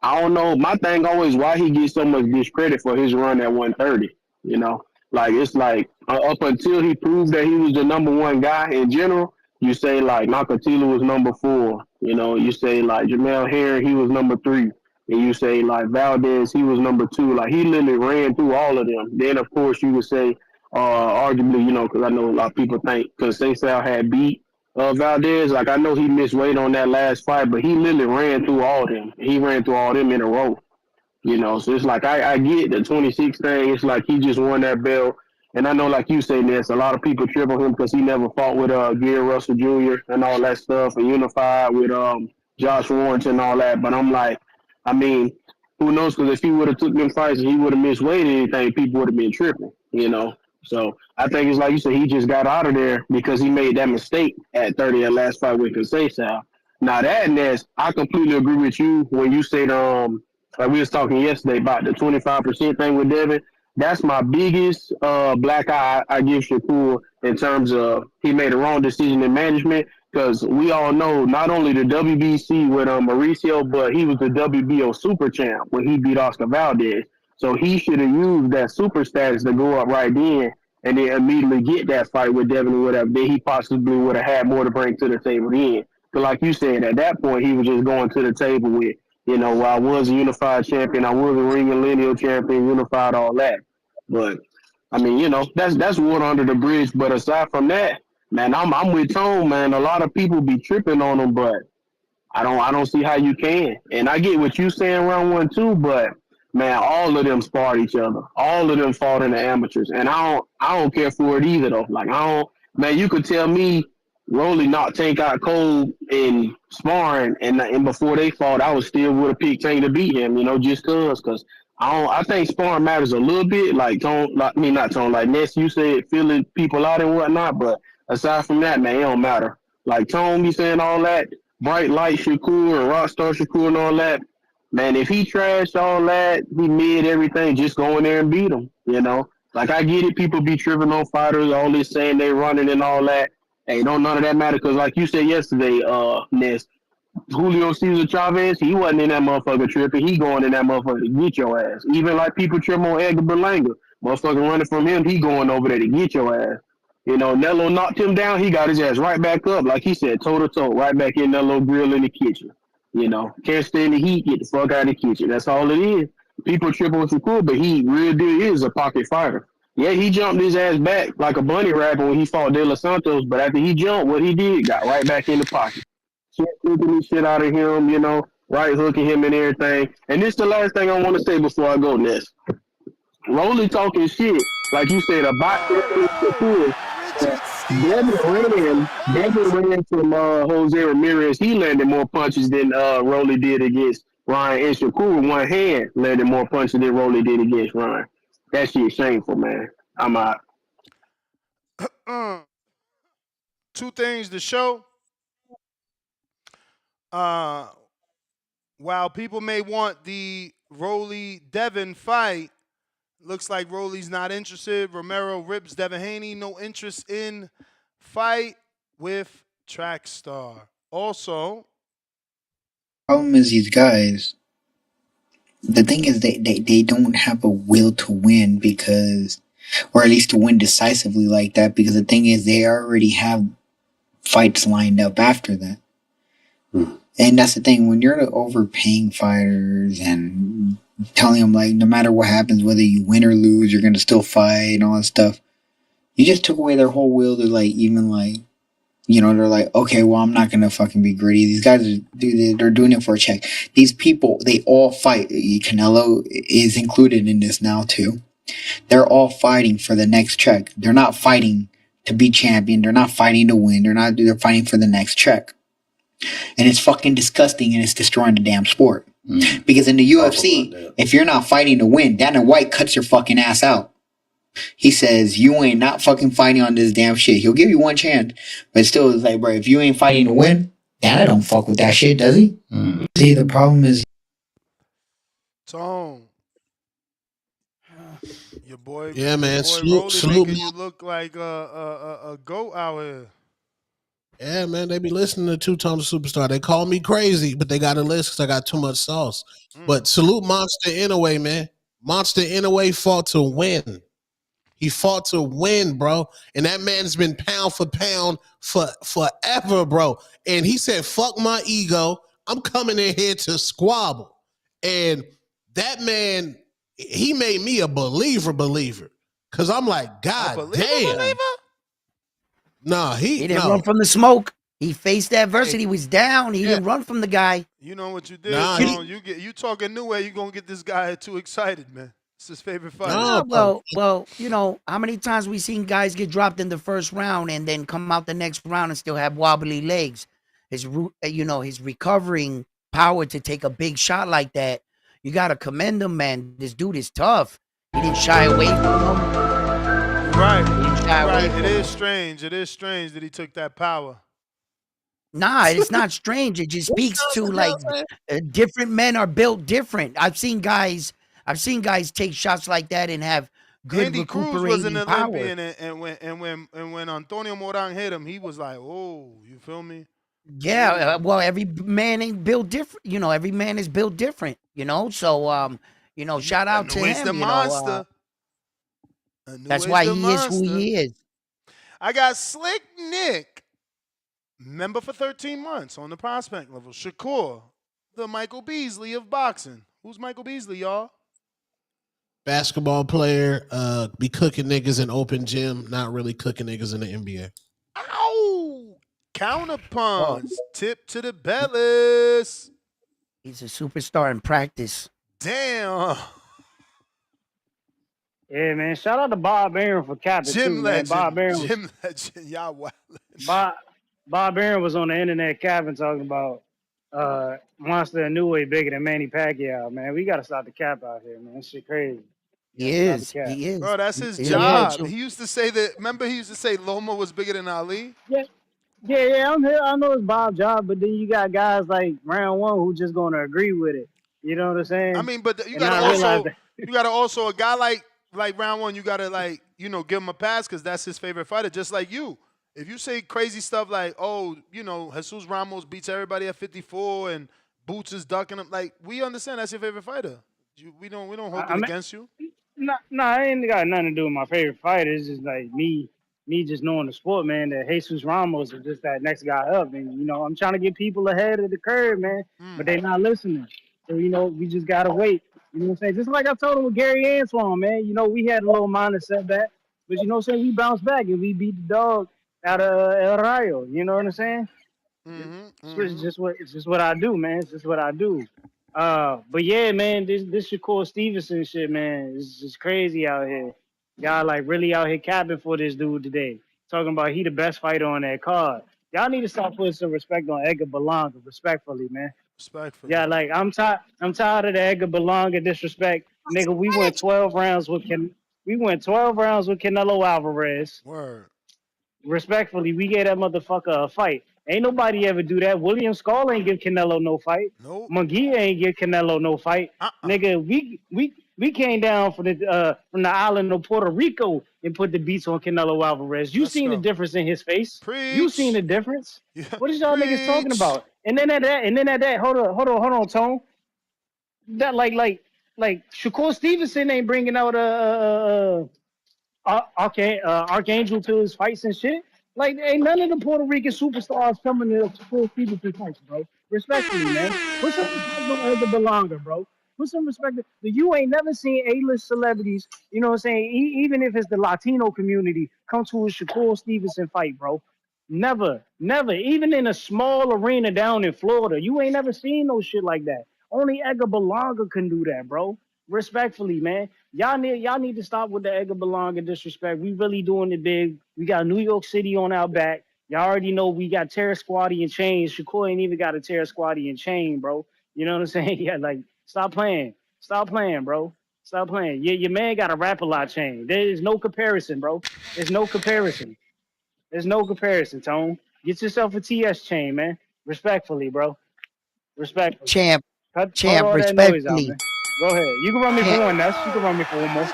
I don't know. My thing always why he gets so much discredit for his run at 130. You know, like it's like up until he proved that he was the number one guy in general. You say like Nakatila was number four. You know, you say like Jamel Herring he was number three, and you say like Valdez he was number two. Like he literally ran through all of them. Then of course you would say, arguably, because I know a lot of people think because Say Sal had beat Valdez, like I know he missed weight on that last fight, but he literally ran through all them. He ran through all them in a row. So it's like I get the 26 thing. It's like he just won that belt. And I know, like you say, Ness, a lot of people trip on him because he never fought with Gary Russell Jr. and all that stuff and unified with Josh Warrington and all that. But I'm like, I mean, who knows? Because if he would have took them fights and he would have missed weight or anything, people would have been tripping. So I think it's like you said, he just got out of there because he made that mistake at 30 at last fight with Conceição. Now that, Ness, I completely agree with you when you said like we was talking yesterday about the 25% thing with Devin. That's my biggest black eye I give Shakur in terms of he made a wrong decision in management because we all know not only the WBC with Mauricio, but he was the WBO super champ when he beat Oscar Valdez. So he should have used that super status to go up right then and then immediately get that fight with Devin or whatever. Then he possibly would have had more to bring to the table then. Because like you said, at that point, he was just going to the table with You know, where I was a unified champion, I was a ring and lineal champion, unified all that. But I mean, you know, that's water under the bridge. But aside from that, man, I'm with Tone, man. A lot of people be tripping on him, but I don't see how you can. And I get what you saying round one too, but man, all of them sparred each other. All of them fought in the amateurs. And I don't care for it either though. Like I don't man, you could tell me Rolly knocked Tank out cold in sparring and before they fought, I was still would have picked Tank to beat him, you know, just cause I think sparring matters a little bit, like Tone like me not Tone, like Ness, you said feeling people out and whatnot, but aside from that, man, it don't matter. Like Tone be saying all that, Bright Light Shakur and Rockstar Shakur and all that. Man, if he trashed all that, he mid everything, just go in there and beat him. You know, like I get it. People be tripping on fighters, all this saying they running and all that. Hey, don't none of that matter because, like you said yesterday, Ness, Julio Cesar Chavez, he wasn't in that motherfucker tripping. He going in that motherfucker to get your ass. Even like people trip on Edgar Berlanga, motherfucker running from him, he going over there to get your ass. You know, Nello knocked him down. He got his ass right back up, like he said, toe to toe, right back in that little grill in the kitchen. You know, can't stand the heat, get the fuck out of the kitchen. That's all it is. People trip on Shakur, but he real deal is a pocket fighter. Yeah, he jumped his ass back like a bunny rabbit when he fought De Los Santos, but after he jumped, what he did, got right back in the pocket. Shit flipping the shit out of him, you know, right hooking him and everything. And this the last thing I want to say before I go, Ness. Rolly talking shit, like you said, about Shakur. Devin ran from Jose Ramirez. He landed more punches than Rolly did against Ryan. And Shakur with one hand landed more punches than Rolly did against Ryan. That shit shameful, man. I'm out. Two things to show. Uh, while people may want the Rolly Devin fight, looks like Rolly's not interested. Romero rips Devin Haney, no interest in fight with Trackstar. Also, Problem is these guys. The thing is they don't have a will to win because, or at least to win decisively like that, because the thing is they already have fights lined up after that. And that's the thing, when you're overpaying fighters and telling them like no matter what happens, whether you win or lose, you're gonna still fight and all that stuff, you just took away their whole will to like even like, you know, they're like, okay, well, I'm not gonna fucking be greedy. These guys they're doing it for a check. These people, they all fight. Canelo is included in this now too. They're all fighting for the next check. They're not fighting to be champion. They're not fighting to win. They're fighting for the next check. And it's fucking disgusting and it's destroying the damn sport. Because in the UFC, if you're not fighting to win, Dana White cuts your fucking ass out. He says, you ain't not fucking fighting on this damn shit. He'll give you one chance. But still, it's like, bro, if you ain't fighting to win, Dana don't fuck with that shit, does he? See, the problem is... Tone. Your boy, yeah, man. Rolly making you look like a goat out here. Yeah, man, they be listening to Two Tone Superstar. They call me crazy, but they got to listen because I got too much sauce. But salute Monster Inoue, man. Monster Inoue fought to win. He fought to win, bro. And that man's been pound for pound for forever, bro. And he said, fuck my ego. I'm coming in here to squabble. And that man, he made me a believer. Because I'm like, God damn. Nah, he didn't run from the smoke. He faced adversity. He was down. He didn't run from the guy. You know what you did, Tone? You talking new way, you gonna get this guy too excited, man. It's his favorite fight. Well, you know, how many times we seen guys get dropped in the first round and then come out the next round and still have wobbly legs? His recovering power to take a big shot like that, you gotta commend him, man. This dude is tough. He didn't shy away from him. Right. It is strange. It is strange that he took that power. Nah, it's not strange. It just speaks to like different men are built different. I've seen guys take shots like that and have good Andy recuperating Cruz was an power. Olympian, and when Antonio Moran hit him, he was like, "Oh, you feel me?" Yeah, well, every man ain't built different. You know, every man is built different. You know, so shout out to him. The monster. That's why he is who he is. I got Slick Nick, member for 13 months on the prospect level. Shakur, The Michael Beasley of boxing. Who's Michael Beasley, y'all? Basketball player, be cooking niggas in open gym, not really cooking niggas in the NBA. Ow! Oh, Counterpunch. Tip to the bellies. he's a superstar in practice. Damn. Yeah, man. Shout out to Bob Aaron for capping too, Gym man. Bob legend. Aaron was Gym legend. Y'all wild. Bob Aaron was on the internet capping talking about Monster Inoue bigger than Manny Pacquiao, man. We gotta stop the cap out here, man. That shit crazy. We He gotta stop the is. cap. He is. Bro, that's his He's a job. virtual. He used to say that. Remember, he used to say Loma was bigger than Ali. Yeah, I'm here. I know it's Bob's job, but then you got guys like round one who just gonna agree with it. You know what I'm saying? I mean, but you And gotta not realize also, that. a guy like round one. You gotta give him a pass because that's his favorite fighter. Just like you. If you say crazy stuff like, oh, Jesus Ramos beats everybody at 54 and Boots is ducking him, like we understand that's your favorite fighter. We don't hold I it mean, against you. No, I ain't got nothing to do with my favorite fighter. It's just like me just knowing the sport, man. That Jesus Ramos is just that next guy up, and I'm trying to get people ahead of the curve, man. But they not listening, so we just gotta wait. You know what I'm saying? Just like I told him with Gary Antoine, man. We had a little minor setback, but you know what I'm saying? We bounced back and we beat the dog out of El Rayo. You know what I'm saying? It's just what I do, man. It's just what I do. But yeah, man, this Shakur Stevenson shit, man, is just crazy out here. Y'all like really out here capping for this dude today, talking about he the best fighter on that card. Y'all need to start putting some respect on Edgar Berlanga, respectfully, man. Respectfully. Yeah, like I'm tired of the Edgar Berlanga disrespect, nigga. We went 12 rounds with Canelo Alvarez. Word. Respectfully, we gave that motherfucker a fight. Ain't nobody ever do that. William Skull ain't give Canelo no fight. Nope. Munguia ain't give Canelo no fight. Nigga, we came down from the island of Puerto Rico and put the beats on Canelo Alvarez. You seen the difference in his face. Preach. You seen the difference. Yeah. What is y'all niggas talking about? And then at that, hold on, Tone. That like Shakur Stevenson ain't bringing out Archangel to his fights and shit. Like, ain't none of the Puerto Rican superstars coming to Shakur Stevenson fights, bro. Respectfully, man. Put some respect on Edgar Berlanga, bro. Put some respect. You ain't never seen A-list celebrities, you know what I'm saying? Even if it's the Latino community, come to a Shakur Stevenson fight, bro. Never. Even in a small arena down in Florida, you ain't never seen no shit like that. Only Edgar Berlanga can do that, bro. Respectfully, man. Y'all need to stop with the Edgar Berlanga disrespect. We really doing it big. We got New York City on our back. Y'all already know we got Terror Squatty and Chain. Shakur ain't even got a Terror Squatty and Chain, bro. You know what I'm saying? Yeah, like, stop playing. Stop playing, bro. Stop playing. Your man got a Rap-A-Lot chain. There is no comparison, bro. There's no comparison. There's no comparison, Tone. Get yourself a TS chain, man. Respectfully, bro. Respectfully. Champ, Cut all that noise out, respectfully. man. Go ahead. You can run me for one, Ness. You can run me for one more.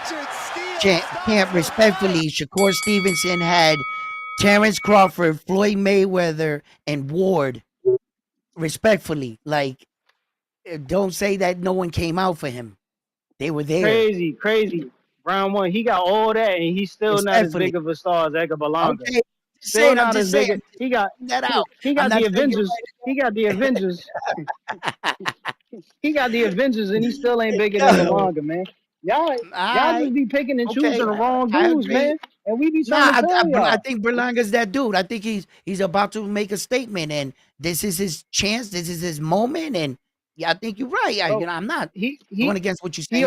Champ, respectfully, Shakur Stevenson had Terrence Crawford, Floyd Mayweather, and Ward. Respectfully, like, don't say that no one came out for him. They were there. Crazy. Round one, he got all that, and he's still not as big of a star as Edgar Berlanga. Okay, Still not as big. He got that out. He got the Avengers. He got the Avengers. He got the Avengers, and he still ain't bigger than Berlanga, man. Y'all just be picking and choosing the wrong dudes, man. And we be trying to tell y'all. I think Berlanga's that dude. I think he's about to make a statement, and this is his chance. This is his moment, and yeah, I think you're right. I'm not going against what you're saying.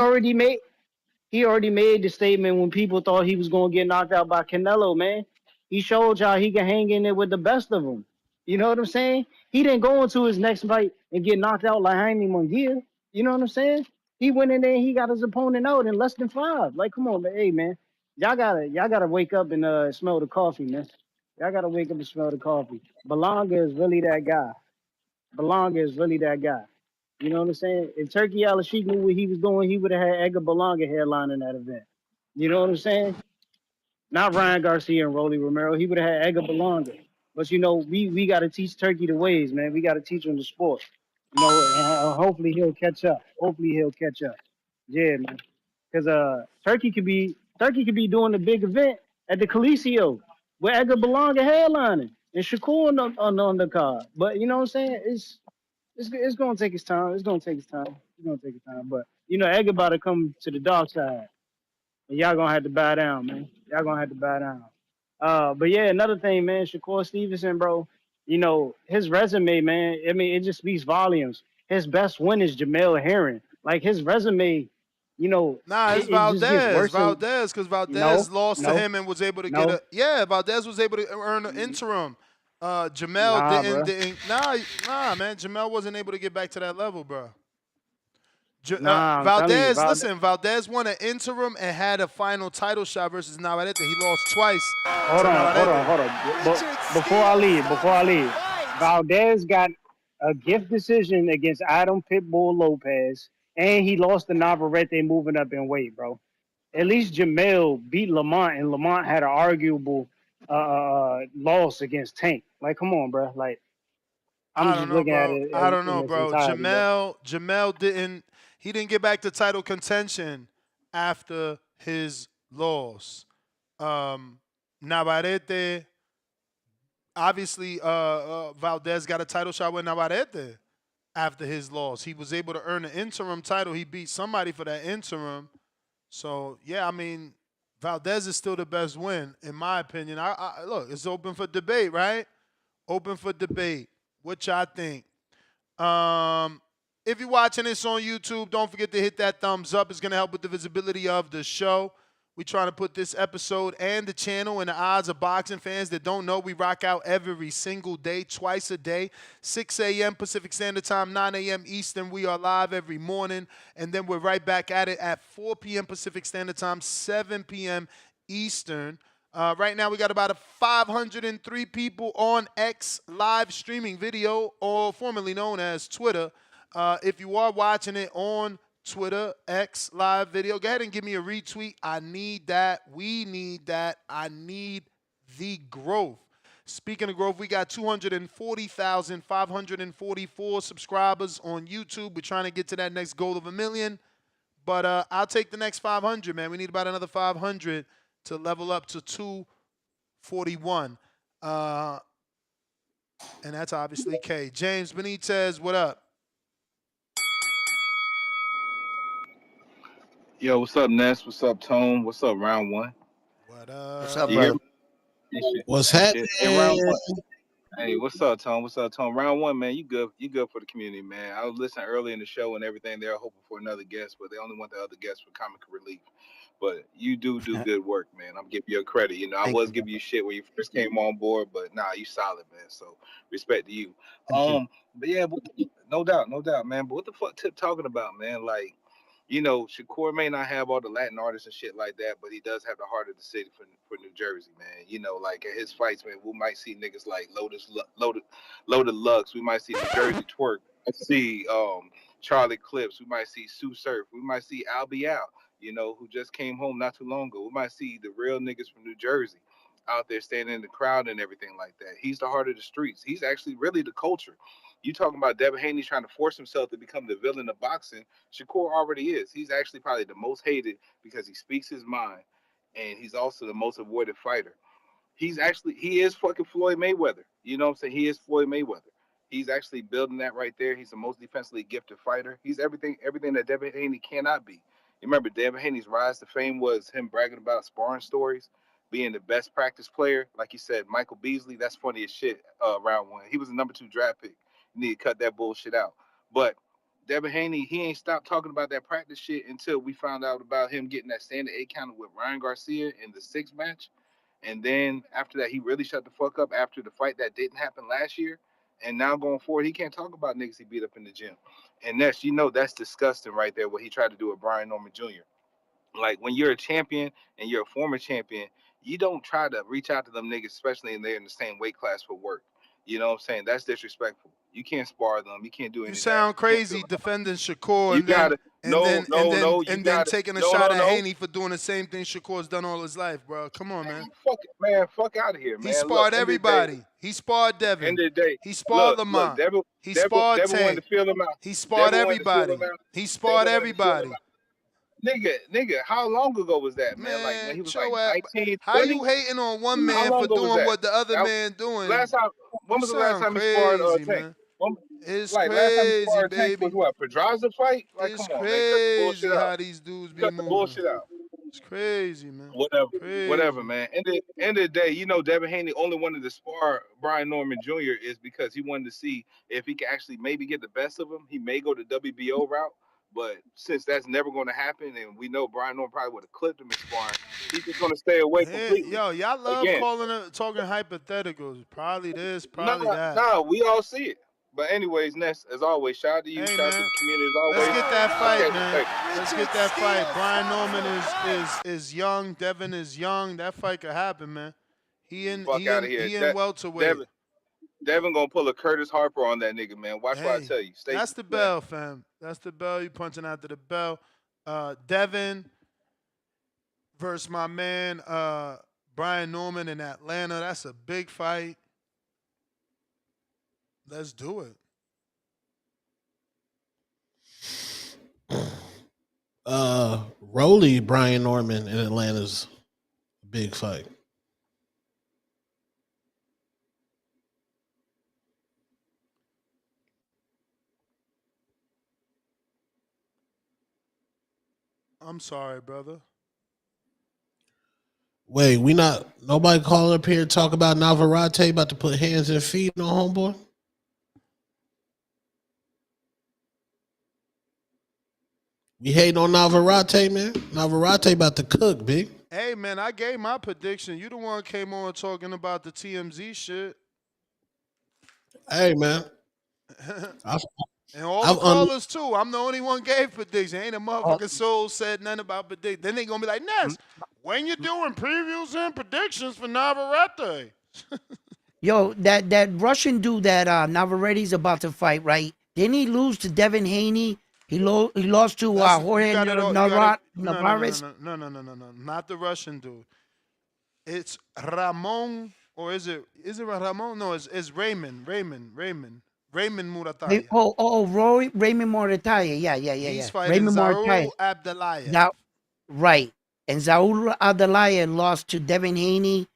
He already made the statement when people thought he was going to get knocked out by Canelo, man. He showed y'all he can hang in there with the best of them. You know what I'm saying? He didn't go into his next fight and get knocked out like Jaime Munguia. You know what I'm saying? He went in there and he got his opponent out in less than 5. Like, come on, man. Hey, man. Y'all gotta wake up and smell the coffee, man. Y'all gotta wake up and smell the coffee. Berlanga is really that guy. You know what I'm saying? If Turkey Al-Sheikh knew what he was doing, he would have had Edgar Berlanga headlining that event. You know what I'm saying? Not Ryan Garcia and Rolly Romero. He would have had Edgar Berlanga. But, we got to teach Turkey the ways, man. We got to teach him the sport. And hopefully he'll catch up. Yeah, man. Because Turkey could be doing a big event at the Coliseo with Edgar Berlanga headlining and Shakur on the card. But, you know what I'm saying? It's It's gonna take its time. It's gonna take its time. It's gonna take its time. But Edgar about to come to the dark side, and y'all gonna have to bow down, man. Y'all gonna have to bow down. But yeah, another thing, man, Shakur Stevenson, bro. His resume, man. I mean, it just speaks volumes. His best win is Jamel Herring. Like his resume, Nah, it's it just gets Valdez. worse and Valdez, because no, Valdez lost to no, him and was able to get no, a Valdez was able to earn an interim. Jamel nah, bro. didn't man. Jamel wasn't able to get back to that level, bro. Nah, I'm telling you, Valdez, listen, Valdez won an interim and had a final title shot versus Navarrete. He lost twice hold to on, hold on, Navarrete. hold on. Before I leave, Valdez got a gift decision against Adam Pitbull Lopez, and he lost to Navarrete moving up in weight, bro. At least Jamel beat Lamont, and Lamont had an arguable loss against Tank. Like, come on, bro. Like, I'm I don't just know, looking at bro. it I don't in know, its bro. entirety, bro. Jamel didn't get back to title contention after his loss. Navarrete, obviously, Valdez got a title shot with Navarrete after his loss. He was able to earn an interim title. He beat somebody for that interim. So yeah, I mean, Valdez is still the best win in my opinion. I look, it's open for debate, right? Open for debate. What y'all think? If you're watching this on YouTube, don't forget to hit that thumbs up. It's going to help with the visibility of the show. We're trying to put this episode and the channel in the eyes of boxing fans that don't know. We rock out every single day, twice a day, 6 a.m. Pacific Standard Time, 9 a.m. Eastern. We are live every morning, and then we're right back at it at 4 p.m. Pacific Standard Time, 7 p.m. Eastern. Right now, we got about 503 people on X live streaming video, or formerly known as Twitter. If you are watching it on Twitter, X live video, go ahead and give me a retweet. I need that. We need that. I need the growth. Speaking of growth, we got 240,544 subscribers on YouTube. We're trying to get to that next goal of 1 million. But I'll take the next 500, man. We need about another 500 to level up to 241. And that's obviously K. James Benitez, what up? Yo, what's up, Ness? What's up, Tone? What's up, round one? What up? What's up, You hear brother? me? What's That shit. Hey, round happening? one. Hey, what's up, Tone? What's up, Tone? Round one, man. You good? You good for the community, man. I was listening early in the show and everything. They're hoping for another guest, but they only want the other guest for comic relief. But you do good work, man. I'm giving you a credit. I Thank was you, giving brother. you shit when you first came on board, but nah, you solid, man. So respect to you. Thank you. But yeah, no doubt, man. But what the fuck Tip talking about, man? Like, Shakur may not have all the Latin artists and shit like that, but he does have the heart of the city for New Jersey, man. Like at his fights, man, we might see niggas like Loaded Lux. We might see New Jersey Twerk. We see Charlie Clips. We might see Sue Surf. We might see Al Bial, who just came home not too long ago. We might see the real niggas from New Jersey out there standing in the crowd and everything like that. He's the heart of the streets. He's actually really the culture. You talking about Devin Haney trying to force himself to become the villain of boxing? Shakur already is. He's actually probably the most hated because he speaks his mind, and he's also the most avoided fighter. He is fucking Floyd Mayweather. You know what I'm saying? He is Floyd Mayweather. He's actually building that right there. He's the most defensively gifted fighter. He's everything that Devin Haney cannot be. You remember Devin Haney's rise to fame was him bragging about sparring stories, being the best practice player. Like you said, Michael Beasley, that's funny as shit, round one. He was the number 2 draft pick. You need to cut that bullshit out. But Devin Haney, he ain't stopped talking about that practice shit until we found out about him getting that standard 8 counter with Ryan Garcia in the 6th match. And then after that, he really shut the fuck up after the fight that didn't happen last year. And now going forward, he can't talk about niggas he beat up in the gym. And that's disgusting right there, what he tried to do with Brian Norman Jr. Like, when you're a champion and you're a former champion, you don't try to reach out to them niggas, especially when they're in the same weight class for work. You know what I'm saying? That's disrespectful. You can't spar them. You can't do any You of that. sound crazy defending Shakur You gotta no. You and then gotta taking a no, shot no, at no. Haney for doing the same thing Shakur's done all his life, bro. Come on, man. Fuck out of here, He man. Look, sparred everybody. He sparred Devin. end of the day, He sparred look, Lamont. He Devin sparred wanted Tank. to feel him out. He sparred Devin wanted to feel everybody. him out. He sparred Devin wanted to feel him everybody. out. Nigga, how long ago was that, man? Like when he was like 19, How 20? you hating on one How man long for ago was doing that? what the other man doing? Last time, when You was the last sound time he sparred crazy, Tank? man. It's Like last time he crazy, sparred Tank was baby. what, Pedraza fight? Like, It's come on, man, cut the bullshit crazy out. how these dudes be Cut the moving. bullshit out. It's crazy, man. Whatever, Crazy. man. End of the day, you know, Devin Haney only wanted to spar Brian Norman Jr. is because he wanted to see if he could actually maybe get the best of him. He may go the WBO route, but since that's never going to happen, and we know Brian Norman probably would have clipped him in sparring, he's just going to stay away completely. Yo, y'all love Again, talking hypotheticals. Probably this, nah, probably that. nah, we all see it. But anyways, Ness, as always, shout out to you, Hey, shout out to man. the community as Let's always. get that I'll fight, catch you man. later. Let's get that fight. Brian Norman is young. Devin is young. That fight could happen, man. Fuck out of here. He in welterweight. Devin gonna pull a Curtis Harper on that nigga, man. Watch what I Hey, tell you. Stay that's tuned, the man. bell, fam. That's the bell. You punching after the bell. Devin versus my man Brian Norman in Atlanta. That's a big fight. Let's do it. Rolly Brian Norman in Atlanta's a big fight. I'm sorry, brother. Wait, nobody call up here and talk about Navarrete about to put hands and feet on homeboy? We hating on Navarrete, man. Navarrete about to cook, big. Hey, man, I gave my prediction. You the one came on talking about the TMZ shit. Hey, man. And all the callers, too. I'm the only one gave prediction. Ain't a motherfucking soul said nothing about prediction. Then they going to be like, Ness, when you doing previews and predictions for Navarrete? Yo, that Russian dude that Navarrete's about to fight, right? Didn't he lose to Devin Haney? He lost to Jorge Navarrete. No, not the Russian dude. It's Ramon, or is it Ramon? No, it's Raymond Murataya. Raymond Morataya. Yeah. He's fighting Raymond Zaul Abdelayev. Right. And Zaul Abdelayev lost to Devin Haney.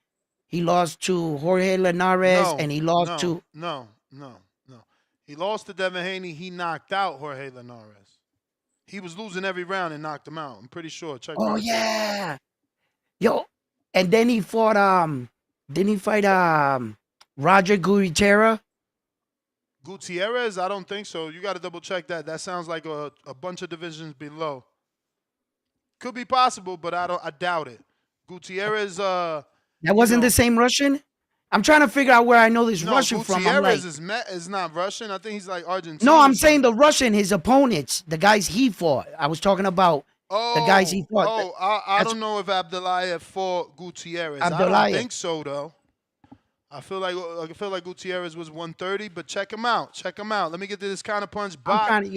He lost to Jorge Linares, and he lost to... No. He lost to Devin Haney. He knocked out Jorge Linares. He was losing every round and knocked him out. I'm pretty sure. Check my tape. Yeah. Yo, and then he fought, didn't he fight Roger Gutierrez? Gutierrez? I don't think so. You got to double check that. That sounds like a bunch of divisions below. Could be possible, but I doubt it. Gutierrez, that wasn't the same Russian? I'm trying to figure out where I know this Russian from. I'm like, Gutierrez is not Russian. I think he's like Argentine. No, I'm saying the Russian, his opponents, the guys he fought. I was talking about the guys he fought. I don't know if Abdelayev fought Gutierrez. I don't think so, though. I feel like Gutierrez was 130, but check him out. Let me get to this counter punch. Veli.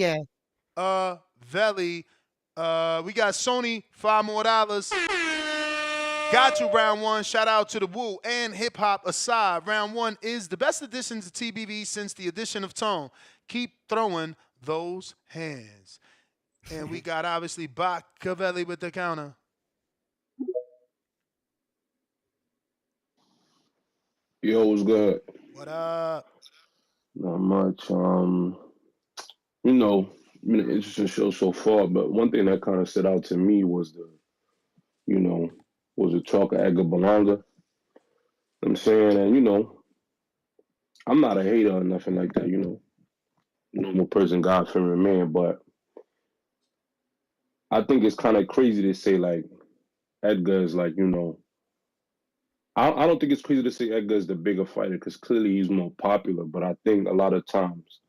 We got Sony, $5 more. Got you, round one. Shout out to the Woo and Hip Hop aside. Round one is the best addition to TBV since the addition of Tone. Keep throwing those hands. And we got, obviously, Cavelli with the counter. Yo, what's good? What up? Not much. You know, been an interesting show so far, but one thing that kind of stood out to me was was the talk of Edgar Berlanga. I'm saying, and I'm not a hater or nothing like that, normal person, God-fearing man, but I think it's kind of crazy to say, like, Edgar is like, I don't think it's crazy to say Edgar is the bigger fighter because clearly he's more popular, but I think a lot of times,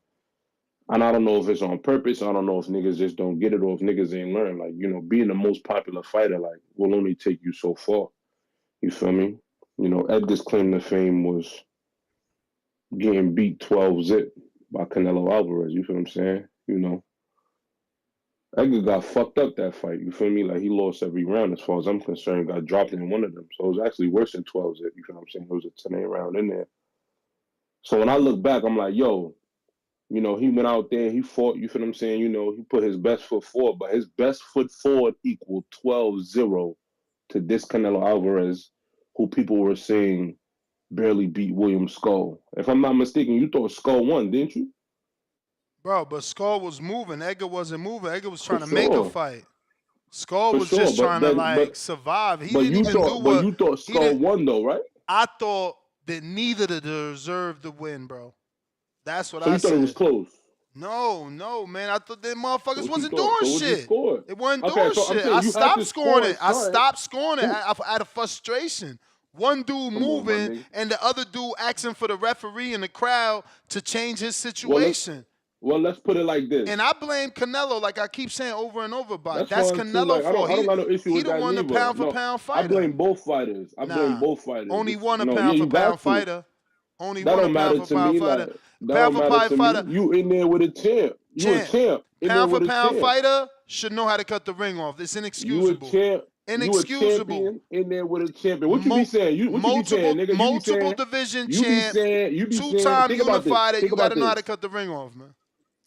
and I don't know if it's on purpose, I don't know if niggas just don't get it or if niggas ain't learn, like, being the most popular fighter, like, will only take you so far. You feel me? Edgar's claim to fame was getting beat 12-zip by Canelo Alvarez. You feel what I'm saying? Edgar got fucked up that fight. You feel me? Like, he lost every round as far as I'm concerned. Got dropped in one of them. So it was actually worse than 12-zip. You feel what I'm saying? It was a 10-8 round in there. So when I look back, I'm like, yo, he went out there, he fought, you feel what I'm saying? He put his best foot forward, but his best foot forward equaled 12-0 to this Canelo Alvarez, who people were saying barely beat William Skull. If I'm not mistaken, you thought Skull won, didn't you? Bro, but Skull was moving. Edgar wasn't moving. Edgar was For trying to make a sure. fight. Skull For was sure. just But trying to then, like survive. He but didn't you even do thought, but what you thought he Skull didn't. won though, right? I thought that neither deserved the win, bro. That's what So I you thought it was said. close. No, man. I thought them So motherfuckers what you wasn't thought? doing So what you shit. scored? It wasn't Okay, doing so I'm shit. saying I you had stopped to scoring score it. at I something. stopped scoring it Who? out of frustration. One dude Come on, my moving nigga. and the other dude asking for the referee in the crowd to change his Well, situation. let's put it like this. And I blame Canelo, like I keep saying over and over about. That's That's fine too. Canelo Like I fault. don't got no issue He with the that one the neither. pound for No, pound I fighter. blame both fighters. I blame Nah, both fighters. only one a No, yeah, pound for you pound got to. fighter. Only That one a don't pound matter for to pound me. fighter. Like that Pound don't for matter pound to me. fighter. You in there with a champ. You a champ in there Pound for with a pound champ. fighter should know how to cut the ring off. It's You a inexcusable. champ. You a Inexcusable. champion in there with a champion. What you be saying? What you be saying, nigga? You be Multiple saying. division You be champ. saying. You be saying. Two-time Think about this. unified. Think You got about to know how to this. cut the ring off, man.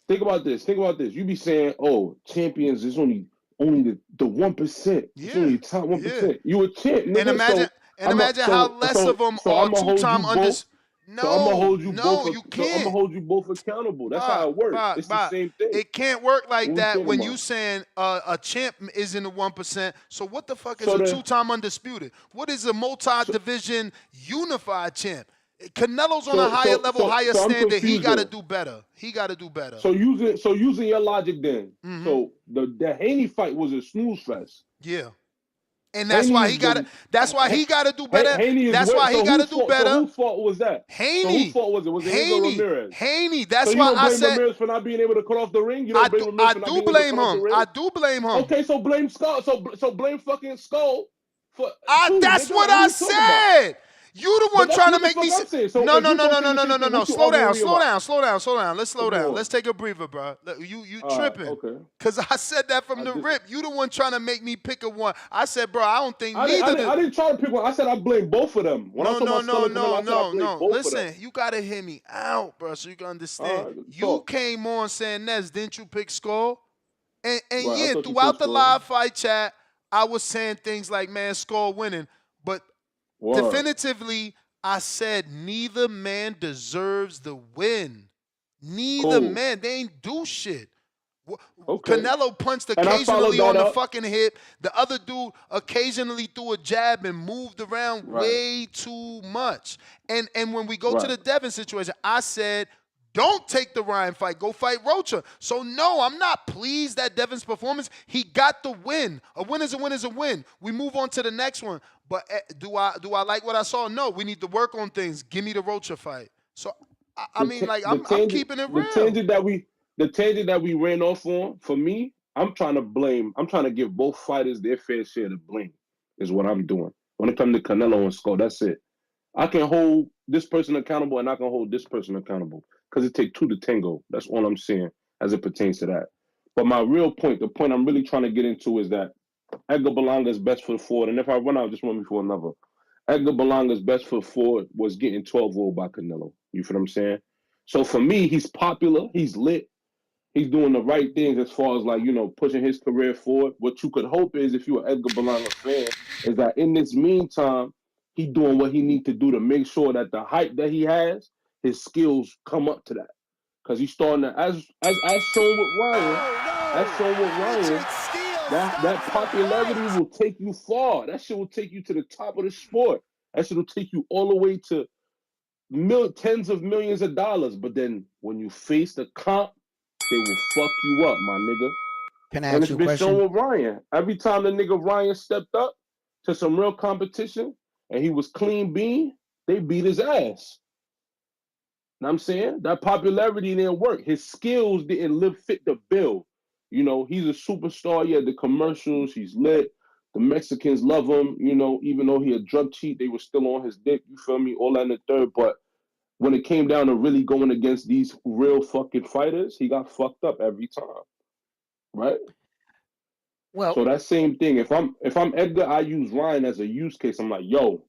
Think about this. Think about this. You be saying, "Oh, champions is only the 1%. It's only the top 1%." You a champ, nigga. And imagine how less of them So are I'm gonna hold you two-time both. So I'm gonna hold you both. you So I'm gonna can't. hold you both accountable. That's how it works. It's the same thing. It can't work like What we that talking when about? you saying a champ is in the 1%. So what the fuck is So a the two-time undisputed? What is a multi-division unified champ? Canelo's on a higher level, higher I'm standard. He confused got to then. do better. He got to do better. So using your logic then. So the Haney fight was a snooze fest. Yeah. And that's why he got to. That's why he got to do better. Haney is That's why he got to do better. So whose fault was that? Haney. So whose fault was it? Was it his or Ramirez? Haney. That's so why you don't I blame said Ramirez for not being able to cut off the ring. You don't blame Ramirez for not being able to cut off the ring. I do blame him. Okay, so blame Skull. So blame fucking Skull for. That's nigga, what like, I you talking about? said. You the one trying to make me. No. Slow down. Let's slow down. Let's take a breather, bro. You tripping? Okay. Cause I said that from the rip. You the one trying to make me pick a one. I said, bro, I don't think I didn't try to pick one. I said I blame both of them. When I blame both Listen, of them. you gotta hear me out, bro, so you can understand. You came on saying Nez, didn't you pick Skull? And yeah, throughout the live fight chat, I was saying things like, man, Skull winning, but definitively, I said neither man deserves the win. Neither man. They ain't do shit. Okay. Canelo punched occasionally on the fucking hip. The other dude occasionally threw a jab and moved around way too much. And when we go to the Devin situation, I said, don't take the Ryan fight. Go fight Rocha. So, no, I'm not pleased at Devin's performance. He got the win. A win is a win is a win. We move on to the next one. But do I like what I saw? No, we need to work on things. Give me the Rocha fight. So, I'm keeping it real. The tangent that we ran off on, for me, I'm trying to give both fighters their fair share of blame, is what I'm doing. When it comes to Canelo and Skull, that's it. I can hold this person accountable and I can hold this person accountable. Because it takes two to tango. That's all I'm saying as it pertains to that. But my real point, the point I'm really trying to get into is that Edgar Berlanga's best foot forward, and if I run out, just run me for another. Edgar Berlanga's best foot forward was getting 12-0 by Canelo. You feel what I'm saying? So for me, he's popular, he's lit, he's doing the right things as far as pushing his career forward. What you could hope is, if you're an Edgar Berlanga fan, is that in this meantime, he's doing what he needs to do to make sure that the hype that he has, his skills come up to that. Because he's starting to, as shown with Ryan, that popularity will take you far. That shit will take you to the top of the sport. That shit will take you all the way to tens of millions of dollars. But then when you face the comp, they will fuck you up, my nigga. Can I ask you a question? And it's been shown with Ryan. Every time the nigga Ryan stepped up to some real competition and he was clean bean, they beat his ass. Know what I'm saying? That popularity didn't work. His skills didn't fit the bill. He's a superstar. He had the commercials. He's lit. The Mexicans love him. Even though he a drug cheat, they were still on his dick. You feel me? All that in the third. But when it came down to really going against these real fucking fighters, he got fucked up every time. Right? Well, so that same thing. If I'm Edgar, I use Ryan as a use case. I'm like, yo,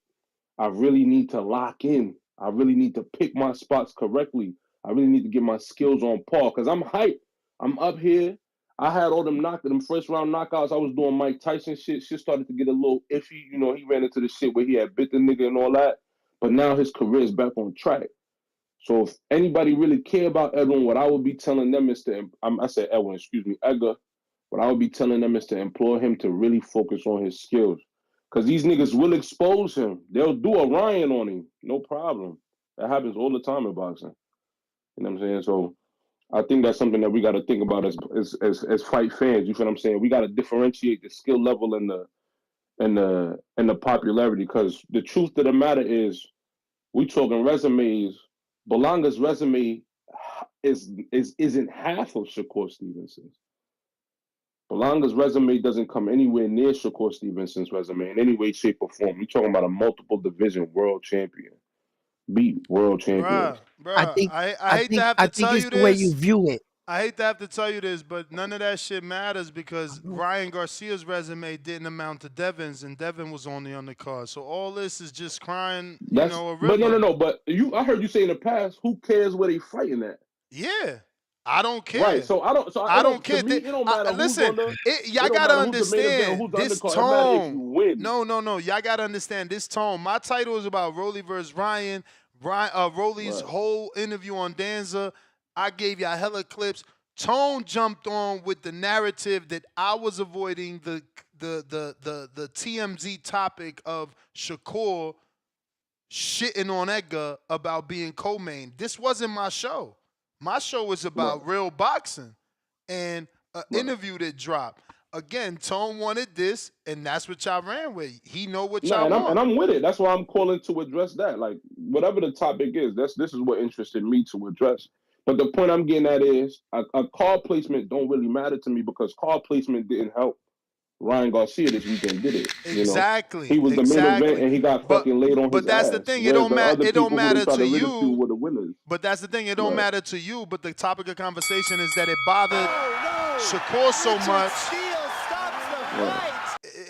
I really need to lock in. I really need to pick my spots correctly. I really need to get my skills on par because I'm hyped. I'm up here. I had all them first round knockouts. I was doing Mike Tyson shit. Shit started to get a little iffy. He ran into the shit where he had bit the nigga and all that. But now his career is back on track. So if anybody really care about Edwin, what I would be telling them is I said Edwin, excuse me, Edgar. What I would be telling them is to implore him to really focus on his skills. Because these niggas will expose him. They'll do a Ryan on him. No problem. That happens all the time in boxing. You know what I'm saying? So I think that's something that we got to think about as fight fans. You feel what I'm saying? We got to differentiate the skill level and the popularity. Because the truth of the matter is, we talking resumes. Berlanga's resume isn't half of Shakur Stevenson's. Berlanga's resume doesn't come anywhere near Shakur Stevenson's resume in any way, shape, or form. You're talking about a multiple division world champion, beat world champions. Bruh, I hate to have I to think tell it's you the way you this. view it. I hate to have to tell you this, but none of that shit matters because Ryan Garcia's resume didn't amount to Devin's, and Devin was on the undercard. So all this is just crying, a But river. no. But I heard you say in the past, who cares where they fighting at? Yeah, I don't care. Right. So I don't. So I it don't don't. care. To me, it don't matter who's Listen, on the. y'all It don't gotta matter who's the main event or understand who's the this undercard. It matters if you tone. win. No. Y'all gotta understand this tone. My title is about Rolly versus Ryan. Rolly's whole interview on Danza. I gave y'all hella clips. Tone jumped on with the narrative that I was avoiding the TMZ topic of Shakur shitting on Edgar about being co-main. This wasn't my show. My show was about real boxing and an interview that dropped. Again, Tone wanted this, and that's what y'all ran with. He know what y'all want. And I'm with it. That's why I'm calling to address that. Like whatever the topic is, this is what interested me to address. But the point I'm getting at is a card placement don't really matter to me because card placement didn't help Ryan Garcia this weekend, did it? Exactly. He was the main event and he got fucking laid on his ass. But that's the thing. It don't matter to you. Were the winners. But that's the thing. It don't matter to you. But the topic of conversation is that it bothered Shakur so much.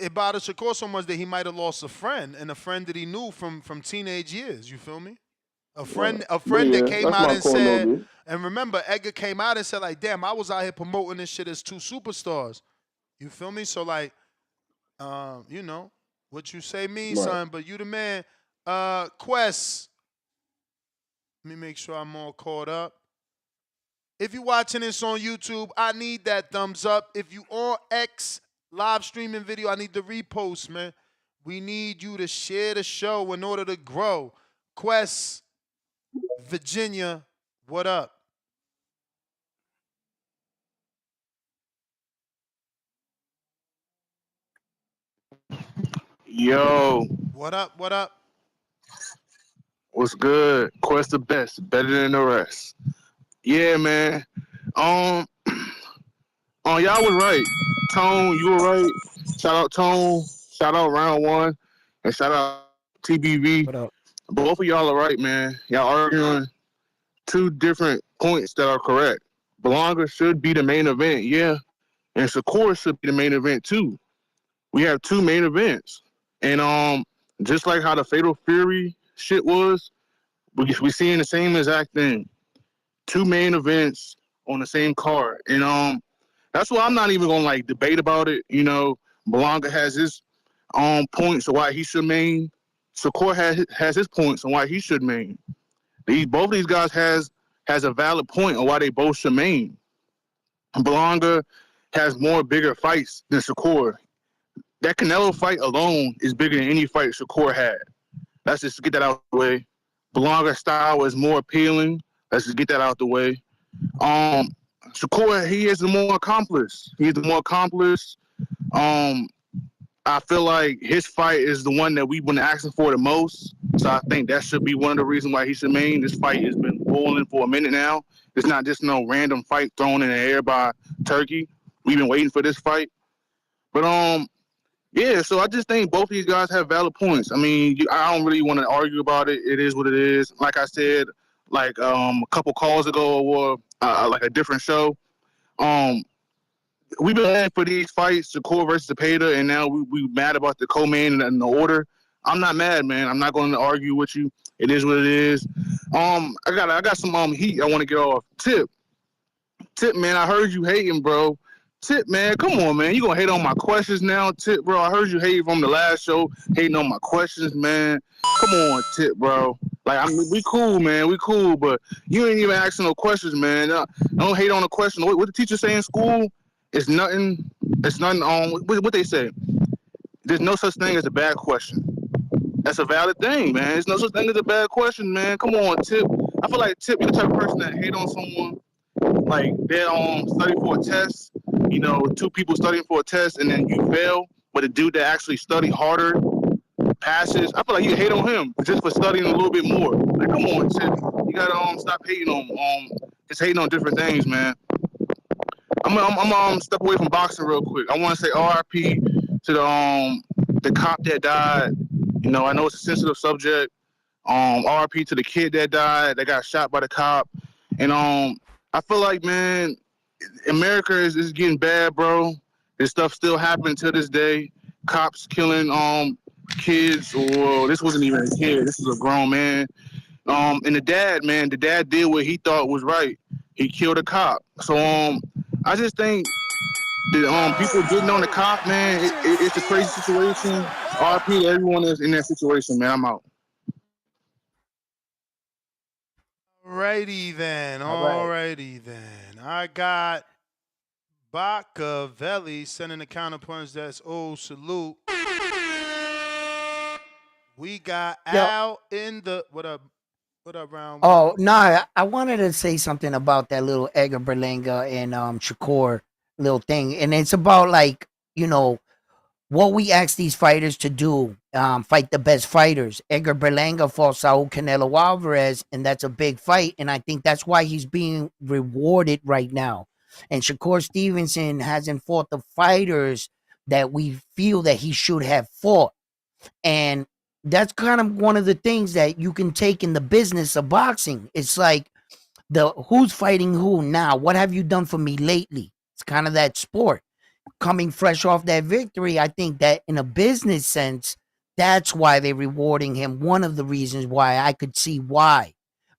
It bothered Shakur so much that he might have lost a friend, and a friend that he knew from teenage years. You feel me? A friend that came out and said, and remember, Edgar came out and said, like, damn, I was out here promoting this shit as two superstars. You feel me? So, like, what you say means, son, but you the man. Quest, let me make sure I'm all caught up. If you're watching this on YouTube, I need that thumbs up. If you on X live streaming video, I need the repost, man. We need you to share the show in order to grow. Quest, Virginia, what up? Yo. What up? What up? What's good? Quest the best, better than the rest. Yeah, man. Y'all was right. Tone, you were right. Shout out Tone. Shout out Round One, and shout out TBV. What up? Both of y'all are right, man. Y'all arguing two different points that are correct. Berlanga should be the main event, yeah, and Shakur should be the main event too. We have two main events, and just like how the Fatal Fury shit was, we seeing the same exact thing. Two main events on the same card, and that's why I'm not even gonna like debate about it. You know, Berlanga has his points on why he should main. Shakur has his points on why he should main. Both of these guys has a valid point on why they both should main. Berlanga has more bigger fights than Shakur. That Canelo fight alone is bigger than any fight Shakur had. Let's just get that out of the way. Berlanga's style is more appealing. Let's just get that out the way. Shakur, he is the more accomplished. He's the more accomplished. I feel like his fight is the one that we've been asking for the most. So I think that should be one of the reasons why he should main. This fight has been boiling for a minute now. It's not just no random fight thrown in the air by Turkey. We've been waiting for this fight. But yeah, so I just think both of these guys have valid points. I mean, I don't really want to argue about it. It is what it is. Like I said, like a couple calls ago or like a different show, we've been waiting for these fights, Shakur versus Zepeda, and now we mad about the co-main and the order. I'm not mad, man. I'm not going to argue with you. It is what it is. I got some heat I want to get off. Tip, man, I heard you hating, bro. Tip, man, come on, man. You gonna hate on my questions now, Tip, bro? I heard you hating from the last show, hating on my questions, man. Come on, Tip, bro. Like, I mean, we cool, man. We cool, but you ain't even asking no questions, man. Don't hate on the question. What the teacher say in school is nothing. It's nothing on what they say. There's no such thing as a bad question. That's a valid thing, man. There's no such thing as a bad question, man. Come on, Tip. I feel like Tip, you're the type of person that hate on someone. Like, they're studying for a test. You know, two people studying for a test, and then you fail. But the dude that actually studied harder passes. I feel like you hate on him just for studying a little bit more. Like, come on, Tip. You gotta stop hating on just hating on different things, man. I'm step away from boxing real quick. I want to say RIP to the cop that died. You know, I know it's a sensitive subject. RIP to the kid that died, that got shot by the cop. And I feel like, man, America is getting bad, bro. This stuff still happening to this day. Cops killing kids, or this wasn't even a kid. This is a grown man. And the dad did what he thought was right. He killed a cop. So I just think that people getting on the cop, man, it's a crazy situation. RP to everyone that's in that situation, man. I'm out. Alrighty then. Alrighty then. I got Bacavelli sending the counterpunch. That's salute. We got Al in the what up? What up, round one? Oh no, I wanted to say something about that little Edgar Berlanga and Shakur little thing, and it's about like what we ask these fighters to do, fight the best fighters. Edgar Berlanga fought Saul Canelo Alvarez, and that's a big fight, and I think that's why he's being rewarded right now. And Shakur Stevenson hasn't fought the fighters that we feel that he should have fought. And that's kind of one of the things that you can take in the business of boxing. It's like who's fighting who now? What have you done for me lately? It's kind of that sport. Coming fresh off that victory, I think that in a business sense, that's why they're rewarding him. One of the reasons why I could see why.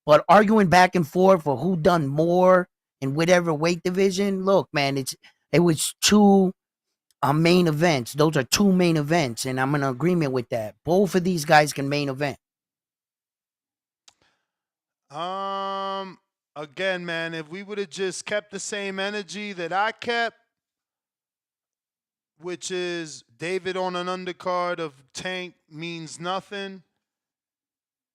But arguing back and forth for who done more in whatever weight division, look, man, it was two main events. Those are two main events, and I'm in agreement with that. Both of these guys can main event. Again, man, if we would have just kept the same energy that I kept, which is David on an undercard of Tank means nothing.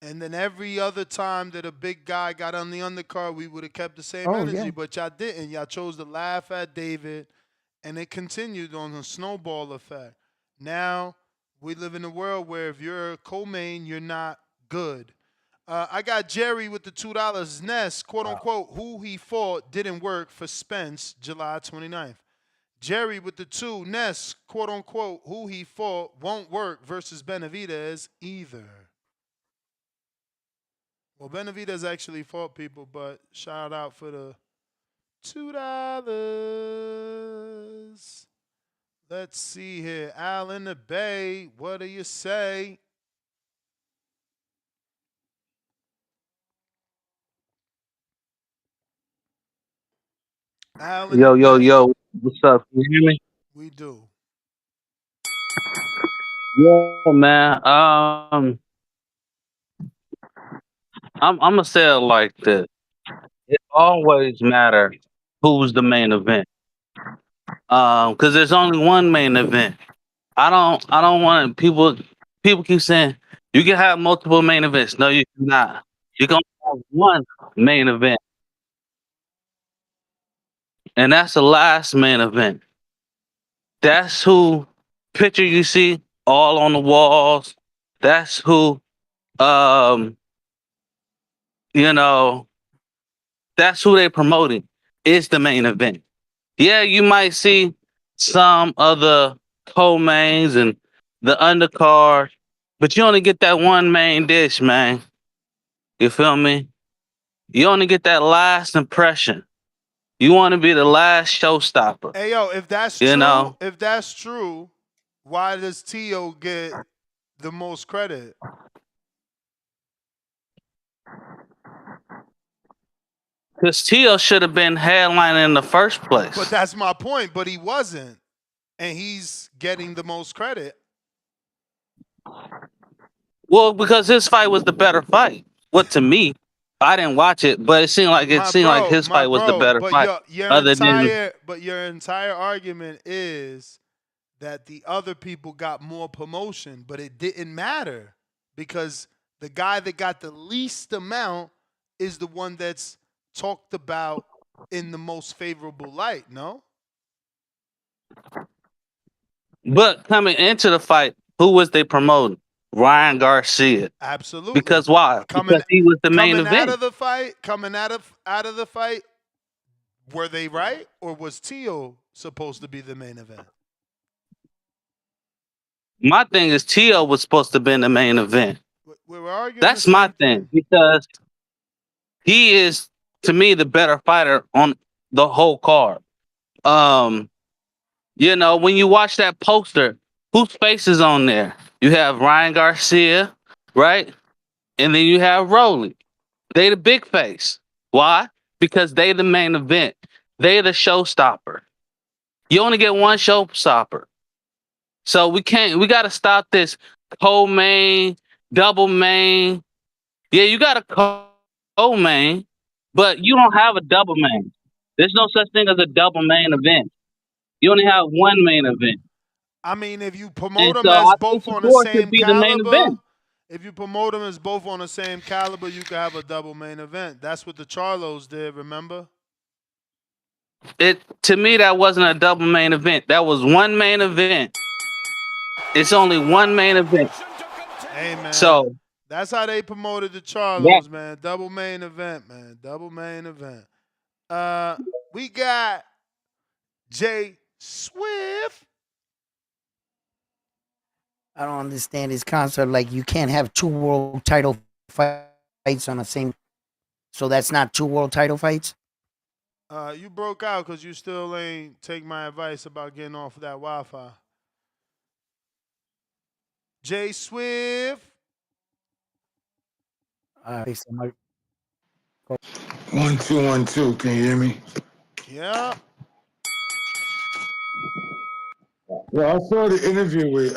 And then every other time that a big guy got on the undercard, we would have kept the same energy. Yeah. But y'all didn't. Y'all chose to laugh at David, and it continued on a snowball effect. Now we live in a world where if you're a co-main, you're not good. I got Jerry with the $2. Ness, quote unquote, who he fought didn't work for Spence, July 29th. Jerry with the 2. Ness, quote unquote, who he fought won't work versus Benavidez either. Well, Benavidez actually fought people, but shout out for the $2. Let's see here. Al in the Bay, what do you say? Al Yo. What's up? Can you hear me? We do. Yeah, man. I'm gonna say it like this. It always matters who's the main event. Because there's only one main event. I don't want people keep saying you can have multiple main events. No, you cannot. You can have one main event. And that's the last main event. That's who picture you see all on the walls. That's who that's who they're promoting is the main event. Yeah, you might see some other co-mains and the undercard, but you only get that one main dish, man. You feel me? You only get that last impression. You want to be the last showstopper. Hey, yo, if that's true, why does Tio get the most credit? Because Tio should have been headlining in the first place. But that's my point. But he wasn't. And he's getting the most credit. Well, because his fight was the better fight. What to me, I didn't watch it, but it seemed like his fight was the better but fight. Other than your entire argument is that the other people got more promotion, but it didn't matter because the guy that got the least amount is the one that's talked about in the most favorable light, no? but coming into the fight, who was they promoting? Ryan Garcia. Absolutely. Because why? Because he was the main Coming out event. of the fight, were they right or was Tio supposed to be the main event? My thing is Tio was supposed to be in the main event. We're arguing. That's my thing because he is, to me, the better fighter on the whole card. You know, when you watch that poster, whose face is on there? You have Ryan Garcia, right? And then you have Rolly. They the big face. Why? Because they the main event. They the showstopper. You only get one showstopper. So we gotta stop this co-main, double main. Yeah, you got a co-main, but you don't have a double main. There's no such thing as a double main event. You only have one main event. I mean, if you promote And them so as I think both on the Shakur should same be the main caliber, event. if you promote them as both on the same caliber, you can have a double main event. That's what the Charlos did, remember? To me, that wasn't a double main event. That was one main event. It's only one main event. Hey, man. So that's how they promoted the Charlos, man. Double main event, man. Double main event. We got Jay Swift. I don't understand his concept. Like, you can't have two world title fights on the same. So that's not two world title fights? You broke out because you still ain't take my advice about getting off of that Wi-Fi. Jay Swift. 1 2 1 2. Can you hear me? Yeah. Well, I saw the interview with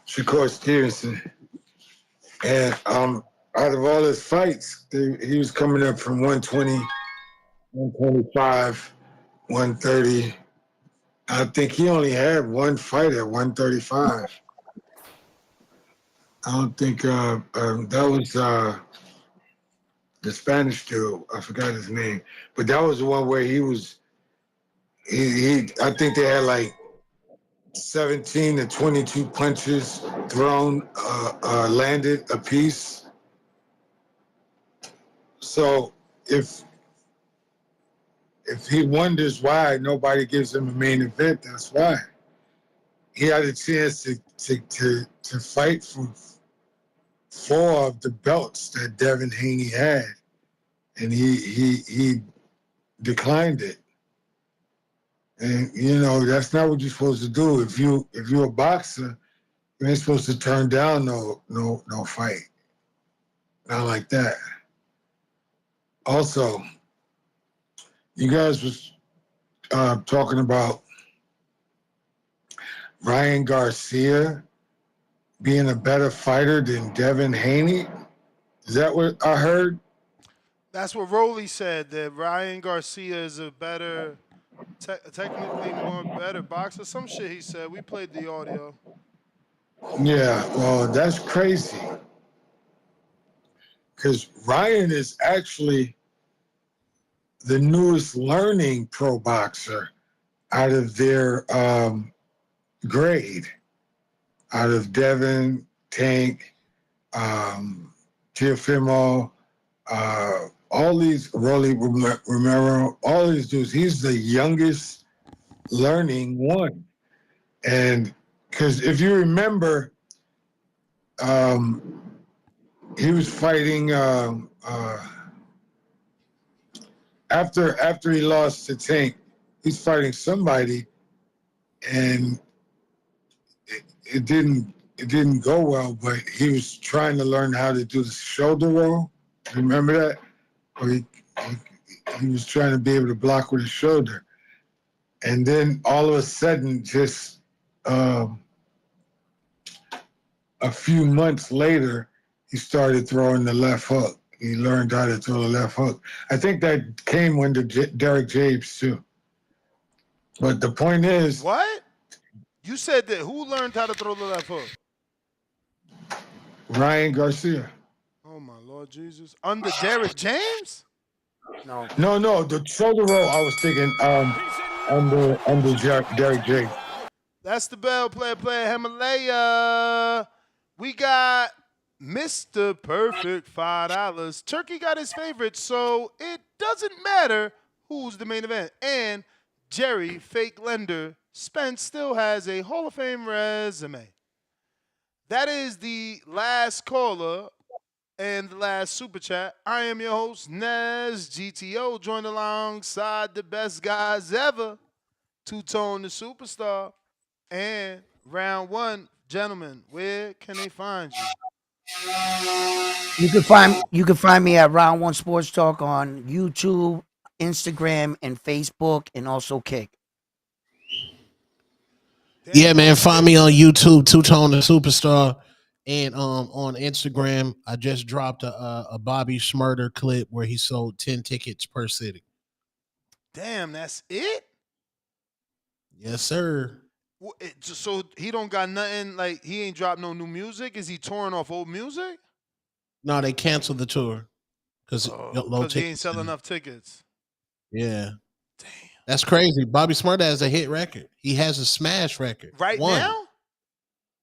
Shakur Stevenson, and out of all his fights, he was coming up from 120, 125, 130. I think he only had one fight at 135. I don't think that was the Spanish dude. I forgot his name, but that was the one where he was. I think they had like 17 to 22 punches thrown, landed a piece. So if he wonders why nobody gives him a main event, that's why. He had a chance to fight for 4 of the belts that Devin Haney had, and he declined it. And you know that's not what you're supposed to do. If you're a boxer, you ain't supposed to turn down no fight. Not like that. Also, you guys was talking about Ryan Garcia being a better fighter than Devin Haney. Is that what I heard? That's what Rolly said, that Ryan Garcia is a better, technically more better boxer. Some shit he said. We played the audio. Yeah, well, that's crazy. Because Ryan is actually the newest learning pro boxer out of their grade, out of Devin, Tank, Teofimo, all these, Rolly Romero, all these dudes. He's the youngest learning one. And because if you remember, he was fighting after he lost to Tank, he's fighting somebody, and it didn't go well. But he was trying to learn how to do the shoulder roll. Remember that? Or he was trying to be able to block with his shoulder, and then all of a sudden, just a few months later, he started throwing the left hook. He learned how to throw the left hook. I think that came when Derek James too. But the point is, what? You said that who learned how to throw the left hook? Ryan Garcia. Oh my Lord Jesus! Under Derek James? No. No, the shoulder roll. I was thinking under Derek James. That's the bell player Himalaya. We got Mr. Perfect $5. Turkey got his favorite, so it doesn't matter who's the main event. And Jerry, fake lender, Spence still has a Hall of Fame resume. That is the last caller and the last super chat. I am your host, Nez GTO, joined alongside the best guys ever, Two-Tone the Superstar. And round one, gentlemen, where can they find you? You can find me at Round One Sports Talk on YouTube, Instagram, and Facebook, and also Kick. Yeah, man. Find me on YouTube, Two-Tone the Superstar, and on Instagram. I just dropped a Bobby Schmurder clip where he sold 10 tickets per city. Damn, that's it? Yes, sir. So he don't got nothing, like he ain't dropped no new music? Is he touring off old music? No, they canceled the tour because he ain't selling enough tickets. Yeah. Damn. That's crazy. Bobby Smurda has a hit record. He has a smash record. Right now?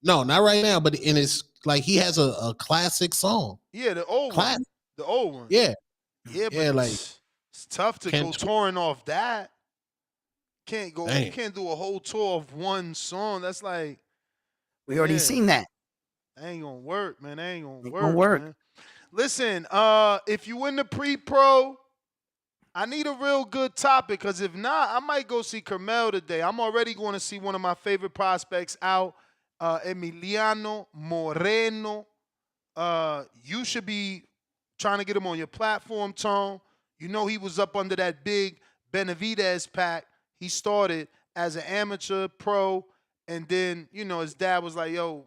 No, not right now, but it's like he has a classic song. Yeah, the old one. The old one. Yeah. Yeah, but like it's tough to go touring off that. You can't do a whole tour of one song. That's like we already seen that. That ain't gonna work, man. That ain't gonna Gonna work. Man. Listen, if you win the pre-pro, I need a real good topic, because if not, I might go see Carmel today. I'm already going to see one of my favorite prospects out, Emiliano Moreno. You should be trying to get him on your platform, Tone. You know he was up under that big Benavidez pack. He started as an amateur pro, and then, his dad was like, yo,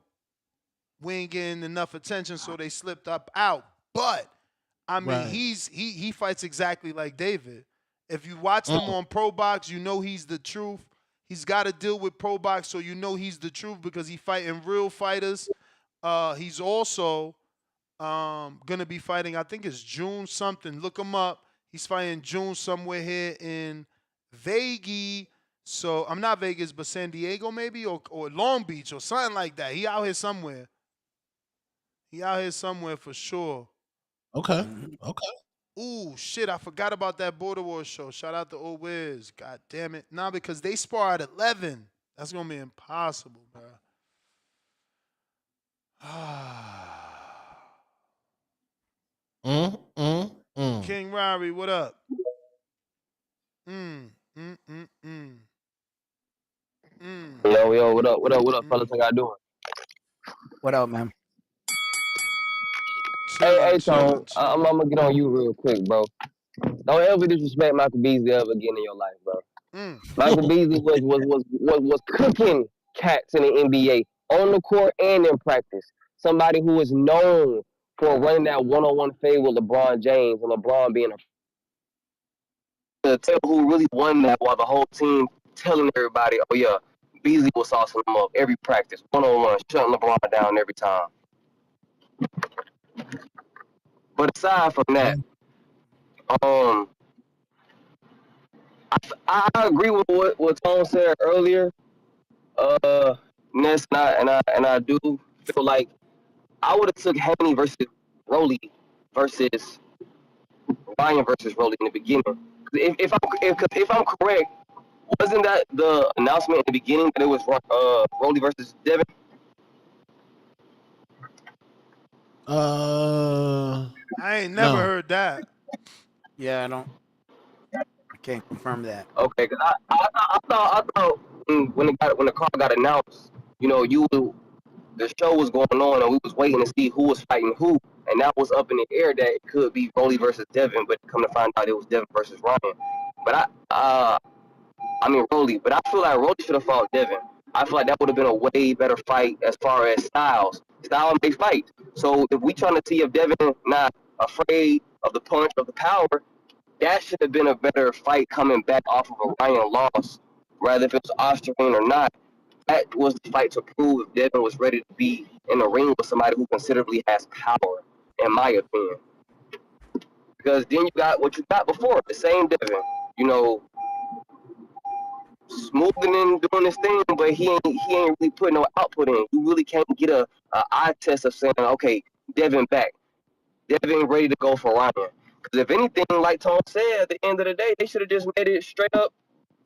we ain't getting enough attention, so they slipped up out. But I mean, Right. he fights exactly like David. If you watch him on Pro Box, you know he's the truth. He's got to deal with Pro Box, so you know he's the truth because he's fighting real fighters. He's also gonna be fighting, I think it's June something. Look him up. He's fighting June somewhere here in Vegas. So I'm not Vegas, but San Diego maybe, or Long Beach or something like that. He out here somewhere. He out here somewhere for sure. Okay. Ooh, shit, I forgot about that Border Wars show. Shout out to Old Wiz. God damn it. Nah, because they spar at 11. That's going to be impossible, bro. King Rory, what up? Yo, what up, fellas? How y'all doing? What up, man? Hey, Tone, I'm gonna get on you real quick, bro. Don't ever disrespect Michael Beasley ever again in your life, bro. Michael Beasley was cooking cats in the NBA on the court and in practice. Somebody who is known for running that one-on-one fade with LeBron James, and LeBron being to tell who really won that, while the whole team telling everybody, oh yeah, Beasley was saucing them up every practice, one-on-one, shutting LeBron down every time. But aside from that, I agree with what Tone said earlier. Ness, and I do feel like I would have took Haney versus Rolly versus Ryan versus Rolly in the beginning. If I'm correct, wasn't that the announcement in the beginning that it was Rolly versus Devin? I ain't never heard that. Yeah, I can't confirm that. Okay, because I thought when the card got announced, the show was going on and we was waiting to see who was fighting who, and that was up in the air that it could be Rolly versus Devin, but come to find out it was Devin versus Ryan. But Rolly, but I feel like Rolly should have fought Devin. I feel like that would have been a way better fight as far as styles. Style makes fight. So if we trying to see if Devin not afraid of the punch of the power, that should have been a better fight coming back off of a Ryan loss, rather if it was Osterman or not. That was the fight to prove if Devin was ready to be in the ring with somebody who considerably has power, in my opinion. Because then you got what you got before, the same Devin, you know, smoothing and doing his thing, but he ain't really putting no output in. You really can't get a eye test of saying, okay, Devin back. Devin ready to go for Ryan. Because if anything, like Tom said, at the end of the day, they should have just made it straight to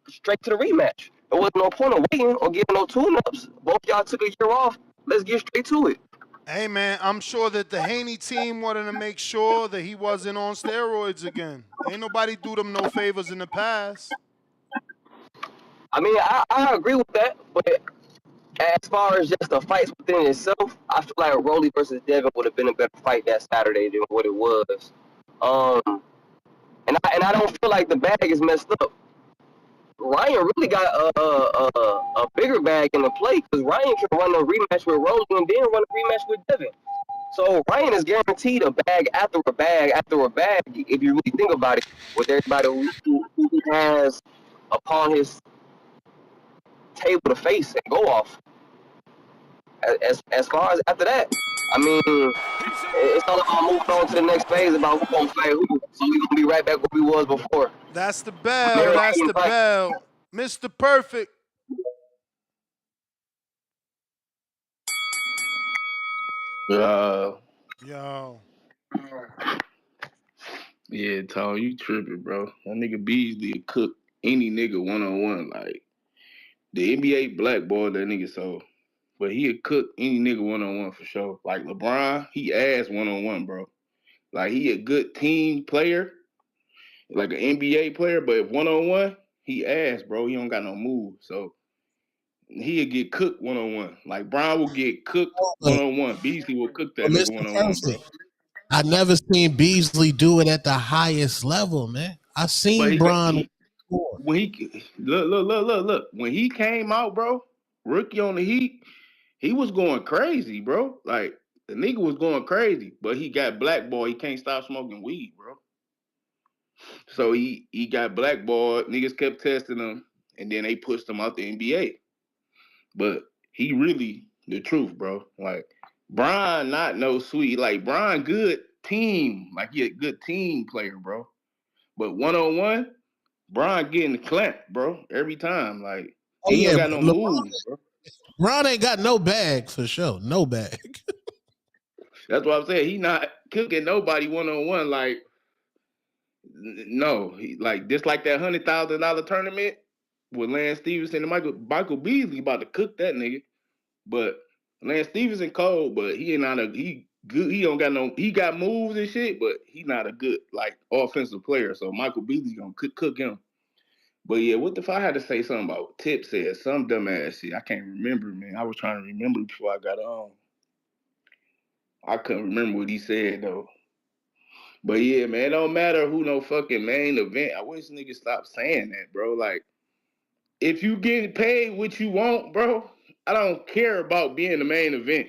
the rematch. There was no point of waiting or giving no tune-ups. Both y'all took a year off. Let's get straight to it. Hey, man, I'm sure that the Haney team wanted to make sure that he wasn't on steroids again. Ain't nobody do them no favors in the past. I mean, I agree with that, but as far as just the fights within itself, I feel like Rolly versus Devin would have been a better fight that Saturday than what it was. And I don't feel like the bag is messed up. Ryan really got a bigger bag in the play because Ryan can run a rematch with Rolly and then run a rematch with Devin. So Ryan is guaranteed a bag after a bag after a bag if you really think about it, with everybody who he has upon his table to face and go off. As far as after that, I mean, it's all about moving on to the next phase about who's gonna fight who. So we gonna be right back where we was before. That's the bell. That's the bell. Mr. Perfect. Yo. Yeah, Tom, you tripping, bro. That nigga Beasley cook any nigga one-on-one. Like, the NBA blackballed that nigga so. But he'd cook any nigga one-on-one for sure. Like, LeBron, he ass one-on-one, bro. Like, he a good team player, like an NBA player, but if one-on-one, he ass, bro. He don't got no move. So, he'd get cooked one-on-one. Like, Brown will get cooked one-on-one. Beasley will cook that nigga Mr. one-on-one, bro. Perfect, I never seen Beasley do it at the highest level, man. I seen Bron. When he look. When he came out, bro, rookie on the Heat, he was going crazy, bro. Like the nigga was going crazy, but he got blackballed. He can't stop smoking weed, bro. So he got blackballed. Niggas kept testing him, and then they pushed him out the NBA. But he really the truth, bro. Like Bron, not no sweet. Like Bron, good team. Like he a good team player, bro. But one-on-one, Bron getting clamped, bro, every time. Like, he ain't got no moves, bro. Bron ain't got no bag for sure. No bag. That's what I'm saying. He not cooking nobody one-on-one. Like, no. He, like, just like that $100,000 tournament with Lance Stevenson and Michael Beasley about to cook that nigga. But Lance Stevenson cold, but he ain't not he good. He don't got no, he got moves and shit, but he not a good, like, offensive player. So Michael Beasley gonna cook him. But yeah, what if I had to say something about Tip said some dumbass shit? I can't remember, man. I was trying to remember before I got on. I couldn't remember what he said though. But yeah, man, it don't matter who no fucking main event. I wish niggas stop saying that, bro. Like, if you getting paid what you want, bro, I don't care about being the main event.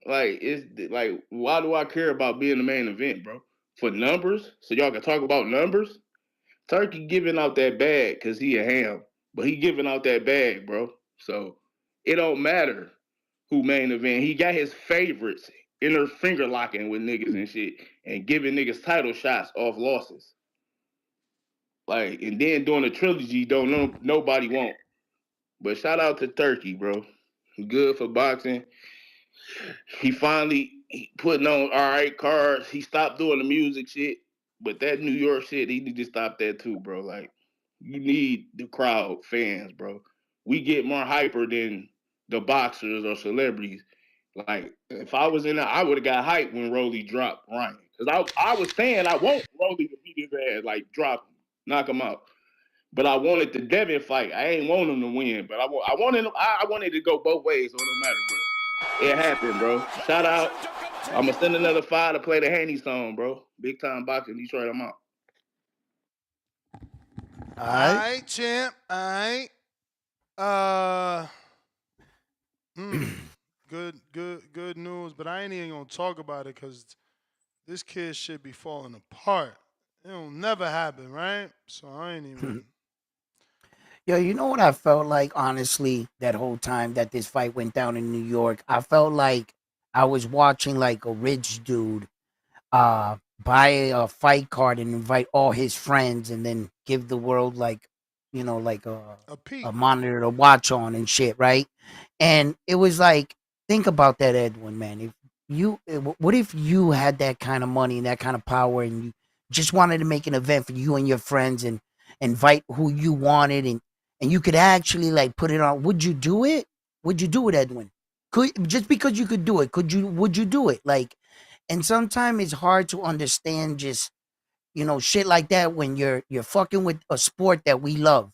Like, it's like, why do I care about being the main event, bro? For numbers? So y'all can talk about numbers? Turkey giving out that bag because he a ham, but he giving out that bag, bro. So it don't matter who main event. He got his favorites inner finger locking with niggas and shit and giving niggas title shots off losses. Like, and then doing a trilogy nobody want. But shout out to Turkey, bro. Good for boxing. He finally putting on all right cards. He stopped doing the music shit. But that New York shit, he need to stop that too, bro. Like, you need the crowd, fans, bro. We get more hyper than the boxers or celebrities. Like, if I was in there, I would have got hyped when Rolly dropped Ryan. Because I was saying I want Rolly to beat his ass, like, drop him, knock him out. But I wanted the Devin fight. I ain't want him to win, but I wanted to go both ways, so it don't matter. But it happened, bro. Shout out. I'm going to send another file to play the Haney song, bro. Big time boxing, Detroit, I'm out. All right, champ. All right. Good good news, but I ain't even gonna talk about it because this kid should be falling apart. It'll never happen, right? So I ain't even. Yo, you know what I felt like, honestly, that whole time that this fight went down in New York? I felt like I was watching like a rich dude buy a fight card and invite all his friends and then give the world like, like a monitor to watch on and shit, right? And it was like, think about that, Edwin, man. What if you had that kind of money and that kind of power and you just wanted to make an event for you and your friends and invite who you wanted and you could actually like put it on? Would you do it? Would you do it, Edwin? Just because you could do it, would you do it? Like, and sometimes it's hard to understand just, shit like that when you're fucking with a sport that we love,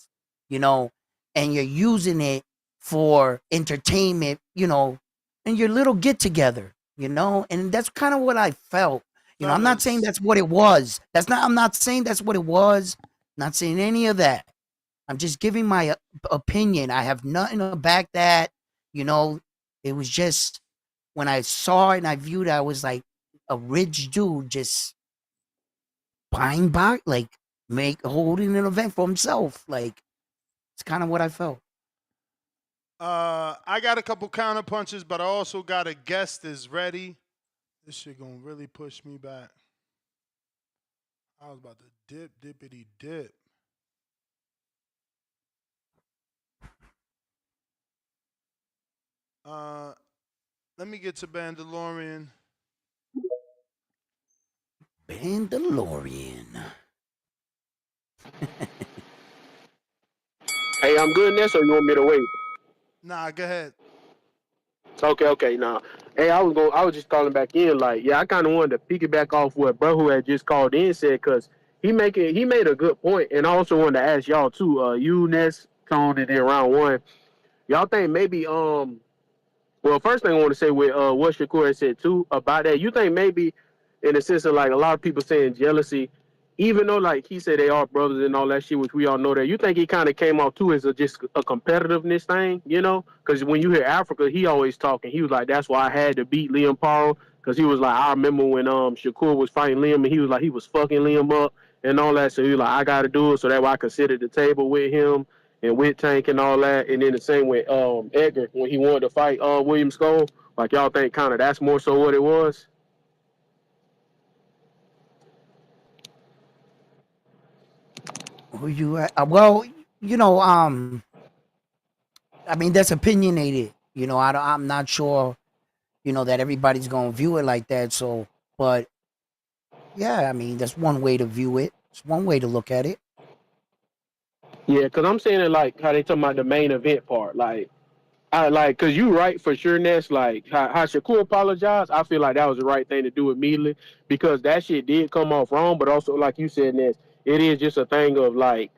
you know, and you're using it for entertainment, and your little get together, and that's kind of what I felt. I'm not saying that's what it was. I'm not saying that's what it was. Not saying any of that. I'm just giving my opinion. I have nothing to back that. It was just when I saw it and I viewed it, I was like a rich dude just buying back, like holding an event for himself. Like it's kind of what I felt. I got a couple counter punches, but I also got a guest that's ready. This shit gonna really push me back. I was about to dippity dip. Let me get to Mandalorian. Mandalorian. Hey, I'm good now, so you want me to wait? Nah, go ahead. Okay, nah. Hey, I was just calling back in, like, yeah, I kind of wanted to piggyback off what bro who had just called in said, cause he made a good point, and I also wanted to ask y'all too, you, Ness, Tone, and then round one, y'all think maybe well, first thing I want to say with what Shakur had said too about that, you think maybe in the sense of like a lot of people saying jealousy, even though like he said they are brothers and all that shit, which we all know that, you think he kind of came off too as just a competitiveness thing, Because when you hear Africa, he always talking. He was like, that's why I had to beat Liam Paul, because he was like, I remember when Shakur was fighting Liam and he was like he was fucking Liam up and all that, so he was like, I got to do it, so that's why I could sit at the table with him and with Tank and all that. And then the same with Edgar when he wanted to fight William Skull. Like y'all think kind of that's more so what it was? Who you at? Well, I mean that's opinionated. I'm not sure. That everybody's gonna view it like that. So, but yeah, I mean that's one way to view it. It's one way to look at it. Yeah, because I'm saying it like how they talking about the main event part. Like I like, cause you right for sure, Ness. Like how Shakur apologized, I feel like that was the right thing to do immediately because that shit did come off wrong. But also, like you said, Ness, it is just a thing of like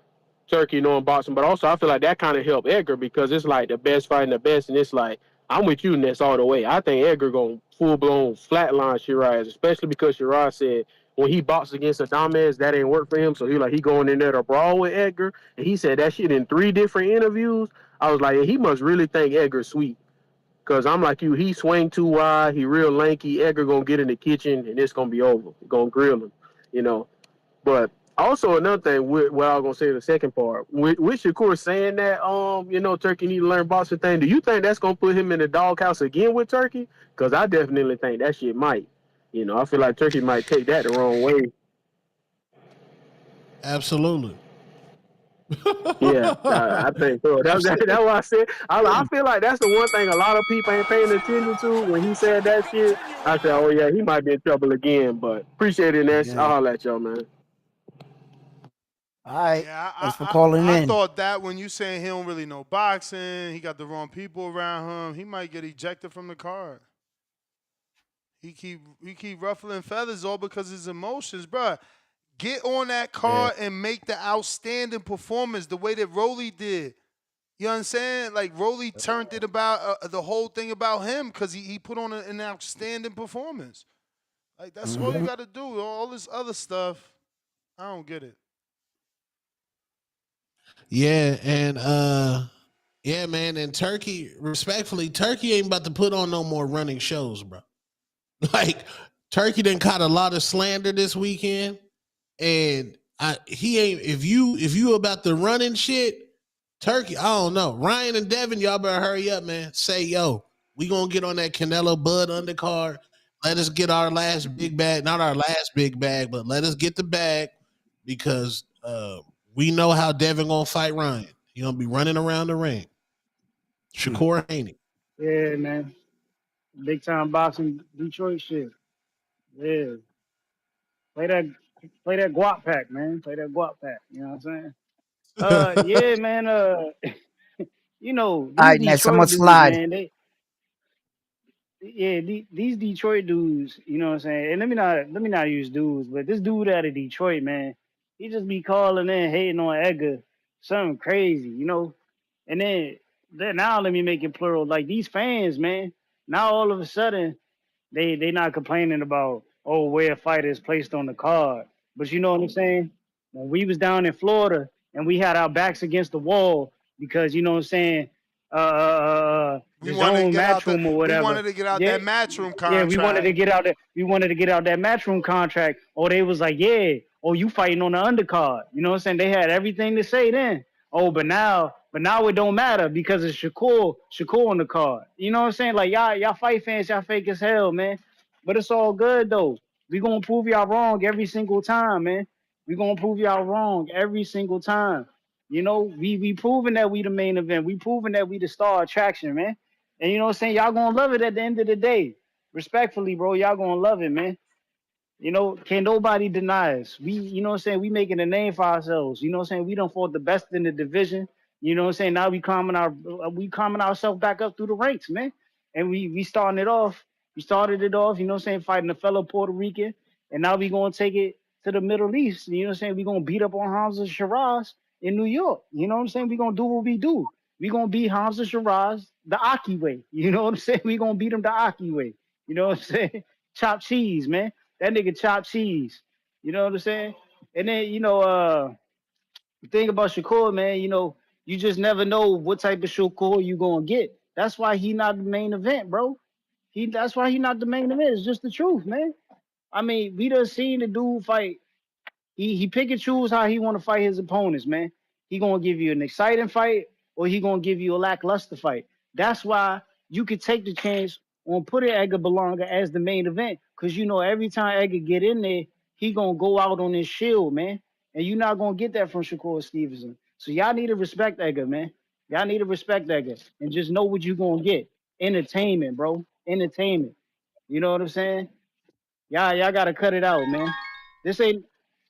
Turkey knowing boxing. But also, I feel like that kind of helped Edgar because it's like the best fighting the best, and it's like I'm with you, Ness, all the way. I think Edgar gonna full blown flatline Shiraz, especially because Shiraz said when he boxed against Adames, that ain't work for him. So he going in there to brawl with Edgar, and he said that shit in 3 different interviews. I was like, yeah, he must really think Edgar's sweet. Cause I'm like you, he swing too wide, he real lanky. Edgar gonna get in the kitchen and it's gonna be over. Gonna grill him, you know. But also another thing, what I was gonna say in the second part, with Shakur saying that Turkey need to learn boxing thing. Do you think that's gonna put him in the doghouse again with Turkey? Cause I definitely think that shit might. I feel like Turkey might take that the wrong way. Absolutely. Yeah, I think so. That's what I said. I feel like that's the one thing a lot of people ain't paying attention to when he said that shit. I said, oh yeah, he might be in trouble again. But appreciate it, Ness. Yeah. I'll holler at y'all, man. All right. Yeah, Thanks for calling I in. thought that when you saying he don't really know boxing, he got the wrong people around him, he might get ejected from the card. He keep ruffling feathers all because of his emotions, bruh. Get on that card and make the outstanding performance the way that Rolly did. You understand? Like Rolly turned it about the whole thing about him because he put on an outstanding performance. Like that's all you got to do. All this other stuff, I don't get it. Yeah, and Yeah, man. And Turkey, respectfully, Turkey ain't about to put on no more running shows, bro. Like Turkey done caught a lot of slander this weekend, and he ain't. If you about the running shit, Turkey, I don't know. Ryan and Devin, y'all better hurry up, man. Say yo, we gonna get on that Canelo Bud undercard. Let us get our last big bag, not our last big bag, but let us get the bag because we know how Devin gonna fight Ryan. He gonna be running around the ring. Shakur Haney. Yeah, man. Big time boxing Detroit shit. Yeah. Play that guap pack, man. Play that guap pack. You know what I'm saying? Yeah, man. You know, All these right, man. Someone Detroit dudes, slide. man, these Detroit dudes, you know what I'm saying? And let me not use dudes, but this dude out of Detroit, man, he just be calling in, hating on Edgar, something crazy, you know? And then now let me make it plural. Like these fans, man, now all of a sudden they not complaining about where a fighter is placed on the card. But you know what I'm saying? When we was down in Florida and we had our backs against the wall because you know what I'm saying, We the wanted to zone get out matchroom or we whatever. wanted to get out Yeah, that matchroom yeah, we wanted contract. to get out that matchroom contract. Or they was like, yeah, you fighting on the undercard. You know what I'm saying? They had everything to say then. But now it don't matter because it's Shakur on the card. You know what I'm saying? Like y'all fight fans, y'all fake as hell, man. But it's all good though. We gonna prove y'all wrong every single time, man. We gonna prove y'all wrong every single time. You know, we proving that we the main event. We proving that we the star attraction, man. And you know what I'm saying? Y'all gonna love it at the end of the day. Respectfully, bro, y'all gonna love it, man. You know, can nobody deny us. We, you know what I'm saying, we making a name for ourselves. You know what I'm saying? We done fought the best in the division. You know what I'm saying? Now we climbing ourselves back up through the ranks, man. And we starting it off. We started it off, you know what I'm saying, fighting a fellow Puerto Rican. And now we gonna take it to the Middle East. You know what I'm saying? We gonna beat up on Hamza Shiraz in New York. You know what I'm saying? We gonna do what we do. We gonna beat Hamza Shiraz the Aki way. You know what I'm saying? We gonna beat him the Aki way. You know what I'm saying? Chop cheese, man. That nigga chop cheese. You know what I'm saying? And then, the thing about Shakur, man, you just never know what type of Shakur you gonna get. That's why he not the main event, bro. That's why he not the main event. It's just the truth, man. I mean, we done seen the dude fight. He pick and choose how he want to fight his opponents, man. He gonna give you an exciting fight or he gonna give you a lackluster fight. That's why you could take the chance on putting Edgar Berlanga as the main event, cause you know every time Edgar get in there, he gonna go out on his shield, man. And you're not gonna get that from Shakur Stevenson. So y'all need to respect Edgar, man. Y'all need to respect Edgar and just know what you gonna get. Entertainment, bro. Entertainment. You know what I'm saying? Y'all gotta cut it out, man. This ain't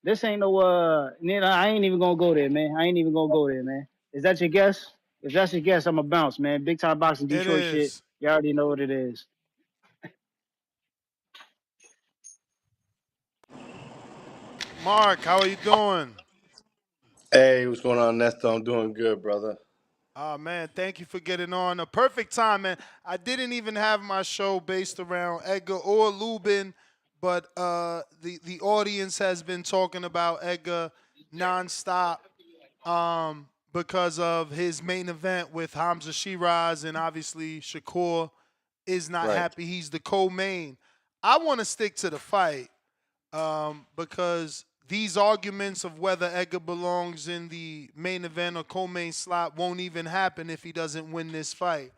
no I ain't even gonna go there, man. I ain't even gonna go there, man. Is that your guess? If that's your guess, I'ma bounce, man. Big time boxing It Detroit shit. is. You already know what it is. Mark, how are you doing? Hey, what's going on, Nestor? I'm doing good, brother. Oh man, thank you for getting on. A perfect time, man. I didn't even have my show based around Edgar or Lubin, but the audience has been talking about Edgar nonstop because of his main event with Hamza Shiraz, and obviously Shakur is not Right. happy he's the co-main. I want to stick to the fight because these arguments of whether Edgar belongs in the main event or co-main slot won't even happen if he doesn't win this fight.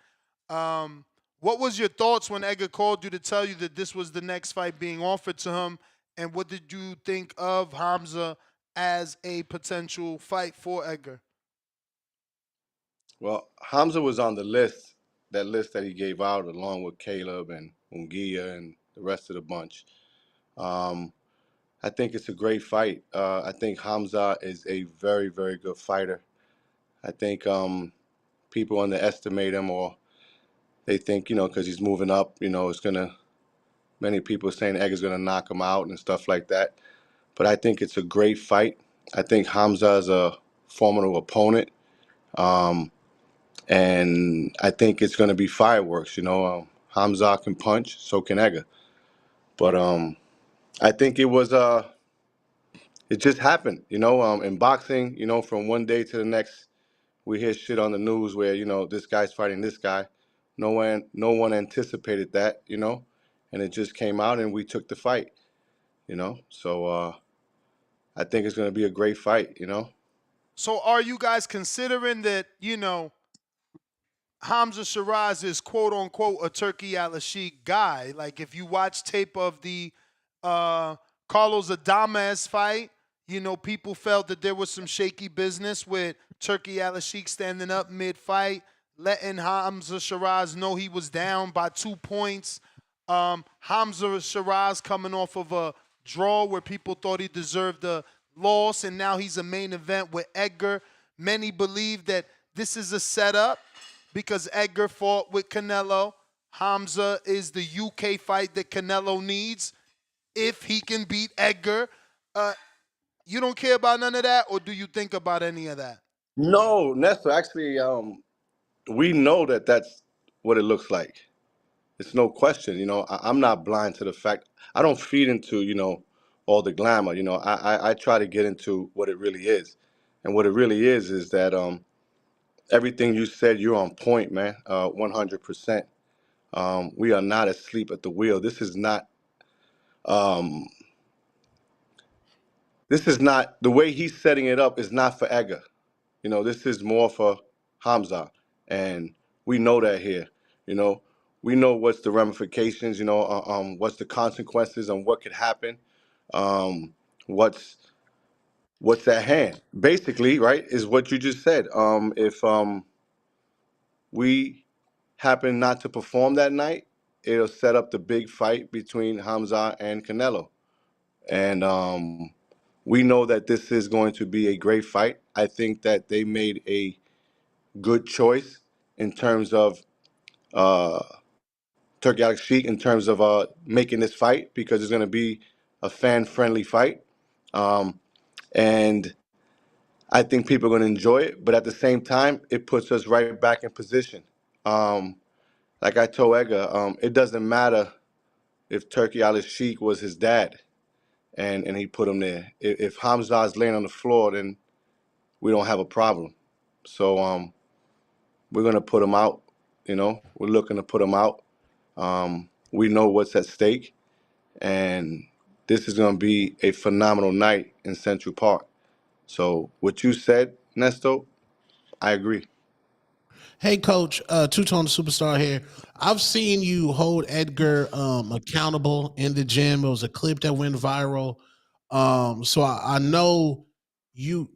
What was your thoughts when Edgar called you to tell you that this was the next fight being offered to him? And what did you think of Hamza as a potential fight for Edgar? Well, Hamza was on the list, that list that he gave out, along with Caleb and Ungia and the rest of the bunch. I think it's a great fight. I think Hamza is a very, very good fighter. I think people underestimate him, or they think, because he's moving up, many people are saying Edgar's going to knock him out and stuff like that. But I think it's a great fight. I think Hamza is a formidable opponent. And I think it's going to be fireworks. Hamza can punch, so can Edgar. But I think it just happened. In boxing, from one day to the next, we hear shit on the news where, this guy's fighting this guy. No one anticipated that, and it just came out and we took the fight, So I think it's going to be a great fight. So are you guys considering that, Hamza Shiraz is quote unquote a Turkey Al-Sheikh guy? Like if you watch tape of the Carlos Adames fight, people felt that there was some shaky business with Turkey Al-Sheikh standing up mid-fight, letting Hamza Shiraz know he was down by 2 points. Hamza Shiraz coming off of a draw where people thought he deserved a loss, and now he's a main event with Edgar. Many believe that this is a setup because Edgar fought with Canelo. Hamza is the UK fight that Canelo needs if he can beat Edgar. You don't care about none of that, or do you think about any of that? No, Nestor, actually, we know that that's what it looks like. It's no question. I'm not blind to the fact. I don't feed into, all the glamour. I try to get into what it really is. And what it really is that everything you said, you're on point, man, 100%. We are not asleep at the wheel. Um, this is not, the way he's setting it up is not for Edgar. This is more for Hamza. And we know that here. We know what's the ramifications, what's the consequences and what could happen, what's at hand. Basically, right, is what you just said. If we happen not to perform that night, it'll set up the big fight between Hamza and Canelo. And we know that this is going to be a great fight. I think that they made a good choice in terms of Turkey Al-Sheikh, in terms of making this fight, because it's going to be a fan-friendly fight. And I think people are going to enjoy it. But at the same time, it puts us right back in position. Like I told Edgar, it doesn't matter if Turkey Al-Sheikh was his dad and he put him there. If Hamza is laying on the floor, then we don't have a problem. So we're going to put him out. We're looking to put him out. We know what's at stake. And this is going to be a phenomenal night in Central Park. So what you said, Nesto, I agree. Hey, Coach, Two-Tone Superstar here. I've seen you hold Edgar accountable in the gym. It was a clip that went viral. So I know you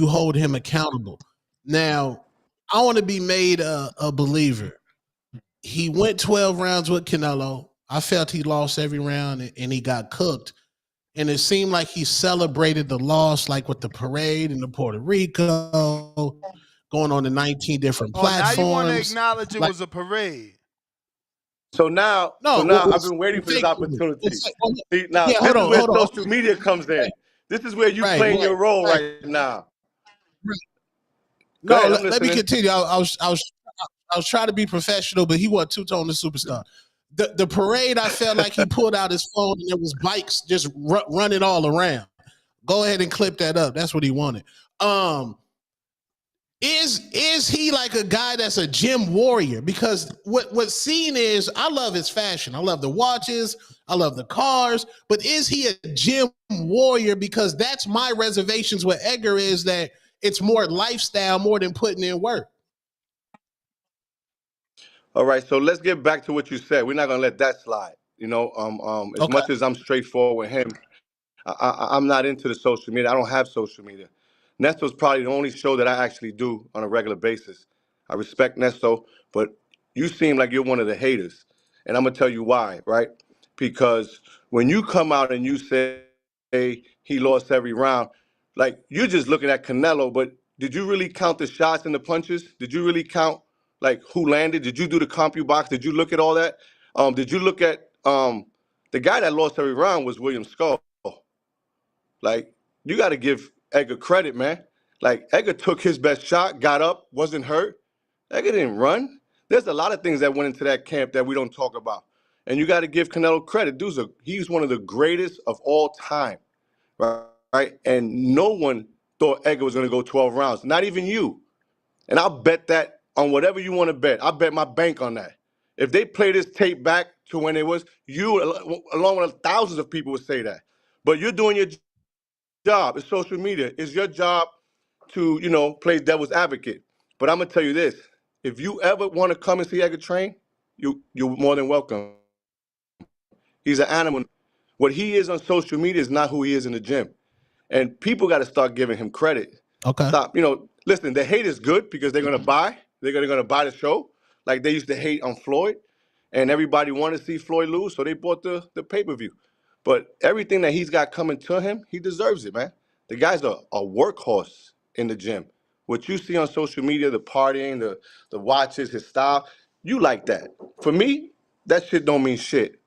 hold him accountable. Now, I want to be made a believer. He went 12 rounds with Canelo. I felt he lost every round and he got cooked. And it seemed like he celebrated the loss, like with the parade in the Puerto Rico, going on the 19 different platforms. Now you want to acknowledge it was a parade. So now I've been waiting for this opportunity. See, now this is where social media comes in. This is where you playing your role right now. No, let me continue. I was trying to be professional, but he wasn't Two-Tone the Superstar. The parade, I felt like he pulled out his phone and there was bikes just running all around. Go ahead and clip that up. That's what he wanted. Is he like a guy that's a gym warrior? Because what's seen is, I love his fashion. I love the watches. I love the cars. But is he a gym warrior? Because that's my reservations with Edgar, is that it's more lifestyle more than putting in work. All right, so let's get back to what you said. We're not gonna let that slide. As much as I'm straightforward with him, I'm not into the social media. I don't have social media. Nesto's probably the only show that I actually do on a regular basis. I respect Nesto, but you seem like you're one of the haters. And I'm going to tell you why, right? Because when you come out and you say he lost every round, like, you're just looking at Canelo, but did you really count the shots and the punches? Did you really count, like, who landed? Did you do the CompuBox? Did you look at all that? Did you look at the guy that lost every round was William Skull. Like, you got to give Edgar credit, man. Like, Edgar took his best shot, got up, wasn't hurt. Edgar didn't run. There's a lot of things that went into that camp that we don't talk about. And you got to give Canelo credit. He's one of the greatest of all time, right? And no one thought Edgar was going to go 12 rounds, not even you. And I'll bet that on whatever you want to bet. I'll bet my bank on that. If they play this tape back to when it was, you, along with thousands of people, would say that. But you're doing your job. It's social media. It's your job to, play devil's advocate. But I'm going to tell you this. If you ever want to come and see Edgar train, you're more than welcome. He's an animal. What he is on social media is not who he is in the gym. And people got to start giving him credit. Okay. Stop. Listen, the hate is good because they're going to buy. They're going to buy the show. Like they used to hate on Floyd. And everybody wanted to see Floyd lose, so they bought the pay-per-view. But everything that he's got coming to him, he deserves it, man. The guy's a workhorse in the gym. What you see on social media, the partying, the watches, his style, you like that. For me, that shit don't mean shit.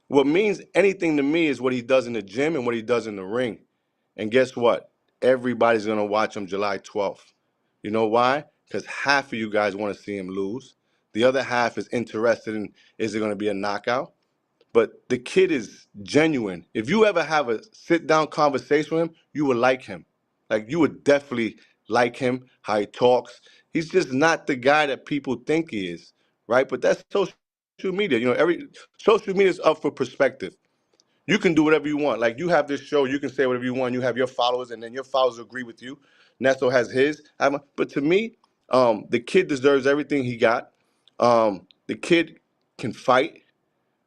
What means anything to me is what he does in the gym and what he does in the ring. And guess what? Everybody's going to watch him July 12th. You know why? Because half of you guys want to see him lose. The other half is interested in, is it going to be a knockout? But the kid is genuine. If you ever have a sit-down conversation with him, you would like him. Like, you would definitely like him, how he talks. He's just not the guy that people think he is, right? But that's social media. Every social media is up for perspective. You can do whatever you want. Like, you have this show, you can say whatever you want. You have your followers, and then your followers agree with you. Nesto has his. But to me, the kid deserves everything he got. The kid can fight,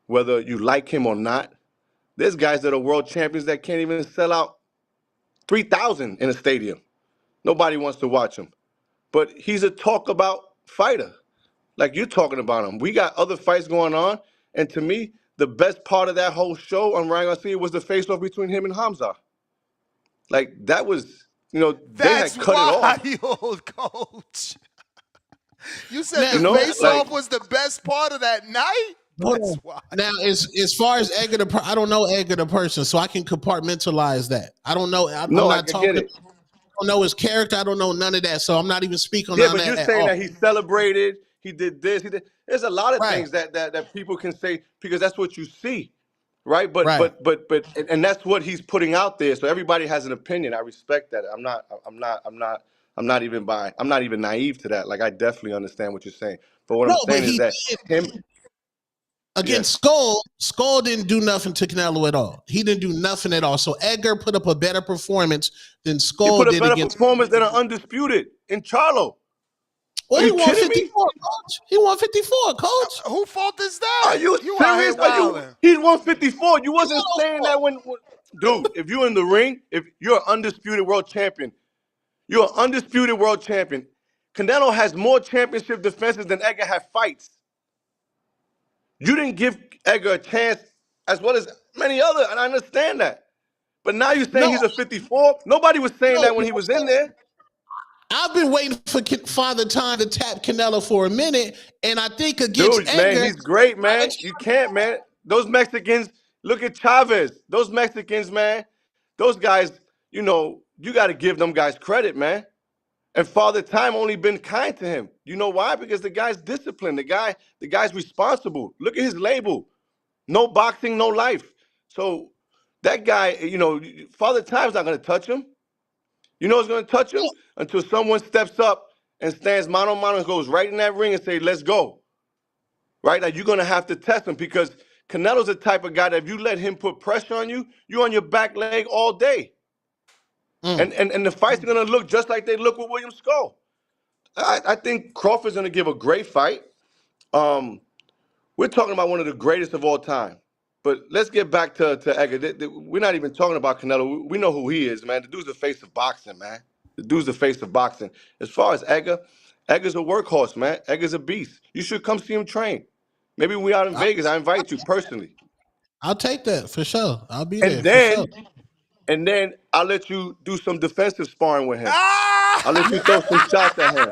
whether you like him or not. There's guys that are world champions that can't even sell out 3,000 in a stadium. Nobody wants to watch him. But he's a talk about fighter. Like you're talking about him. We got other fights going on. And to me, the best part of that whole show on Ryan Garcia was the face-off between him and Hamza. Like, that was, they had cut it off. That's wild, Coach. You said Now, the face-off was the best part of that night? That's wild. Now, as far as Edgar, I don't know Edgar the person, so I can compartmentalize that. I don't know. I don't know his character. I don't know none of that, so I'm not even speaking on that. Yeah, but you're saying that he celebrated, he did this, he did. There's a lot of things that people can say because that's what you see, right? But that's what he's putting out there. So everybody has an opinion. I respect that. I'm not even naive to that. Like, I definitely understand what you're saying. But what I'm saying is that him against Skull didn't do nothing to Canelo at all. He didn't do nothing at all. So Edgar put up a better performance than Skull did. He put a better performance than an undisputed in Charlo. Well, he won 54, Coach. He won 54, Coach. Who fault is that? Are you serious? He won 54. You wasn't saying that when dude, if you're in the ring, if you're an undisputed world champion, you're an undisputed world champion. Canelo has more championship defenses than Edgar had fights. You didn't give Edgar a chance as well as many other, and I understand that. But now you're saying he's a 54? Nobody was saying that when he was in there. I've been waiting for Father Time to tap Canelo for a minute, and I think against Edgar, man, he's great, man. You can't, man. Those Mexicans, look at Chavez. Those Mexicans, man. Those guys, you got to give them guys credit, man. And Father Time only been kind to him. You know why? Because the guy's disciplined. The guy's responsible. Look at his label. No boxing, no life. So that guy, Father Time's not going to touch him. You know what's going to touch him? Until someone steps up and stands mano a mano and goes right in that ring and say, let's go. Right? Like, you're going to have to test him because Canelo's the type of guy that if you let him put pressure on you, you're on your back leg all day. And the fights are going to look just like they look with William Skull. I think Crawford's going to give a great fight. We're talking about one of the greatest of all time. But let's get back to Edgar. We're not even talking about Canelo. We know who he is, man. The dude's the face of boxing, man. The dude's the face of boxing. As far as Edgar's a workhorse, man. Edgar's a beast. You should come see him train. Maybe we out in Vegas. I invite you personally. I'll take that for sure. I'll be there for sure. And then I'll let you do some defensive sparring with him. I'll let you throw some shots at him.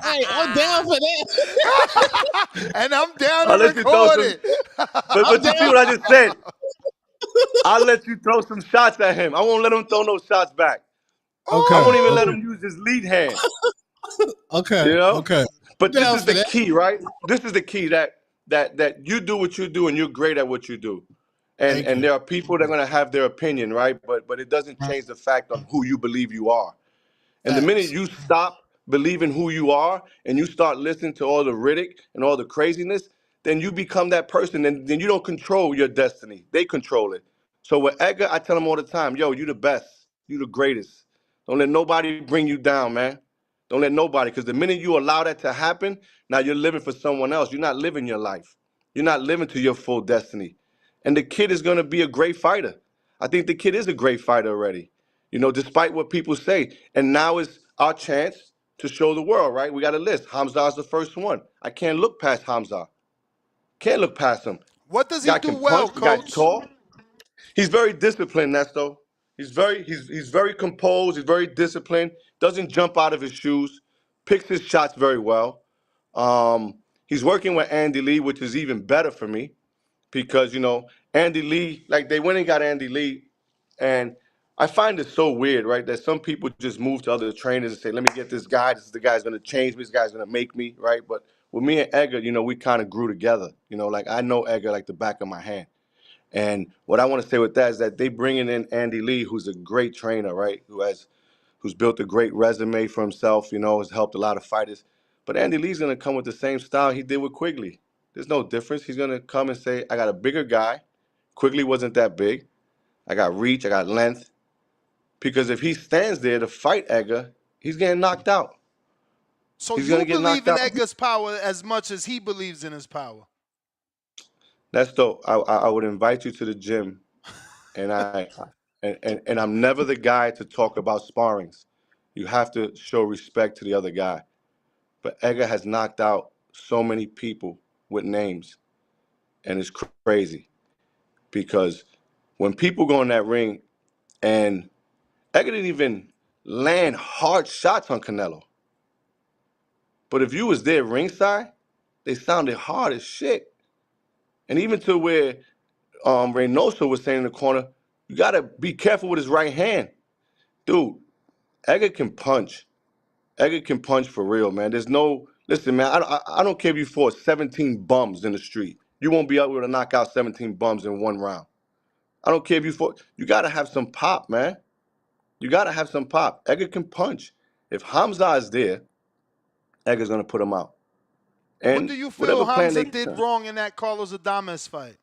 Hey, I'm down for that. And I'm down to record it. But you see what I just said? I'll let you throw some shots at him. I won't let him throw no shots back. Okay. I won't even let him use his lead hand. Okay. Okay. But this is the key, right? This is the key that you do what you do and you're great at what you do. And there are people that are going to have their opinion, right? But it doesn't change the fact on who you believe you are. And the minute you stop believe in who you are and you start listening to all the Riddick and all the craziness, then you become that person, and then you don't control your destiny. They control it. So with Edgar, I tell him all the time, yo, you the best. You the greatest. Don't let nobody bring you down, man. Don't let nobody, because the minute you allow that to happen, now you're living for someone else. You're not living your life. You're not living to your full destiny. And the kid is going to be a great fighter. I think the kid is a great fighter already, despite what people say. And now is our chance to show the world, right? We got a list. Hamza's the first one. I can't look past Hamza. Can't look past him. What does he Guy do can well, punch. The guy's Coach? tall. He's very disciplined, Nesto. He's very composed. He's very disciplined. Doesn't jump out of his shoes. Picks his shots very well. He's working with Andy Lee, which is even better for me because Andy Lee, like they went and got Andy Lee, and I find it so weird, right? That some people just move to other trainers and say, "Let me get this guy. This is the guy's going to change me. This guy's going to make me," right? But with me and Edgar, we kind of grew together. Like I know Edgar like the back of my hand. And what I want to say with that is that they bringing in Andy Lee, who's a great trainer, right? Who's built a great resume for himself, has helped a lot of fighters. But Andy Lee's going to come with the same style he did with Quigley. There's no difference. He's going to come and say, I got a bigger guy. Quigley wasn't that big. I got reach. I got length. Because if he stands there to fight Edgar, he's getting knocked out. So He's going you to get believe knocked in out. Edgar's power as much as he believes in his power? That's dope. I would invite you to the gym, and and I'm never the guy to talk about sparrings. You have to show respect to the other guy. But Edgar has knocked out so many people with names, and it's crazy because when people go in that ring, and Edgar didn't even land hard shots on Canelo. But if you was there ringside, they sounded hard as shit. And even to where Reynoso was saying in the corner, you got to be careful with his right hand. Dude, Edgar can punch. Edgar can punch for real, man. Listen, man, I don't care if you fought 17 bums in the street. You won't be able to knock out 17 bums in one round. I don't care if you fought. You got to have some pop, man. You got to have some pop. Edgar can punch. If Hamza is there, Edgar's going to put him out. What And do you feel whatever plan Hamza they... did wrong in that Carlos Adames fight?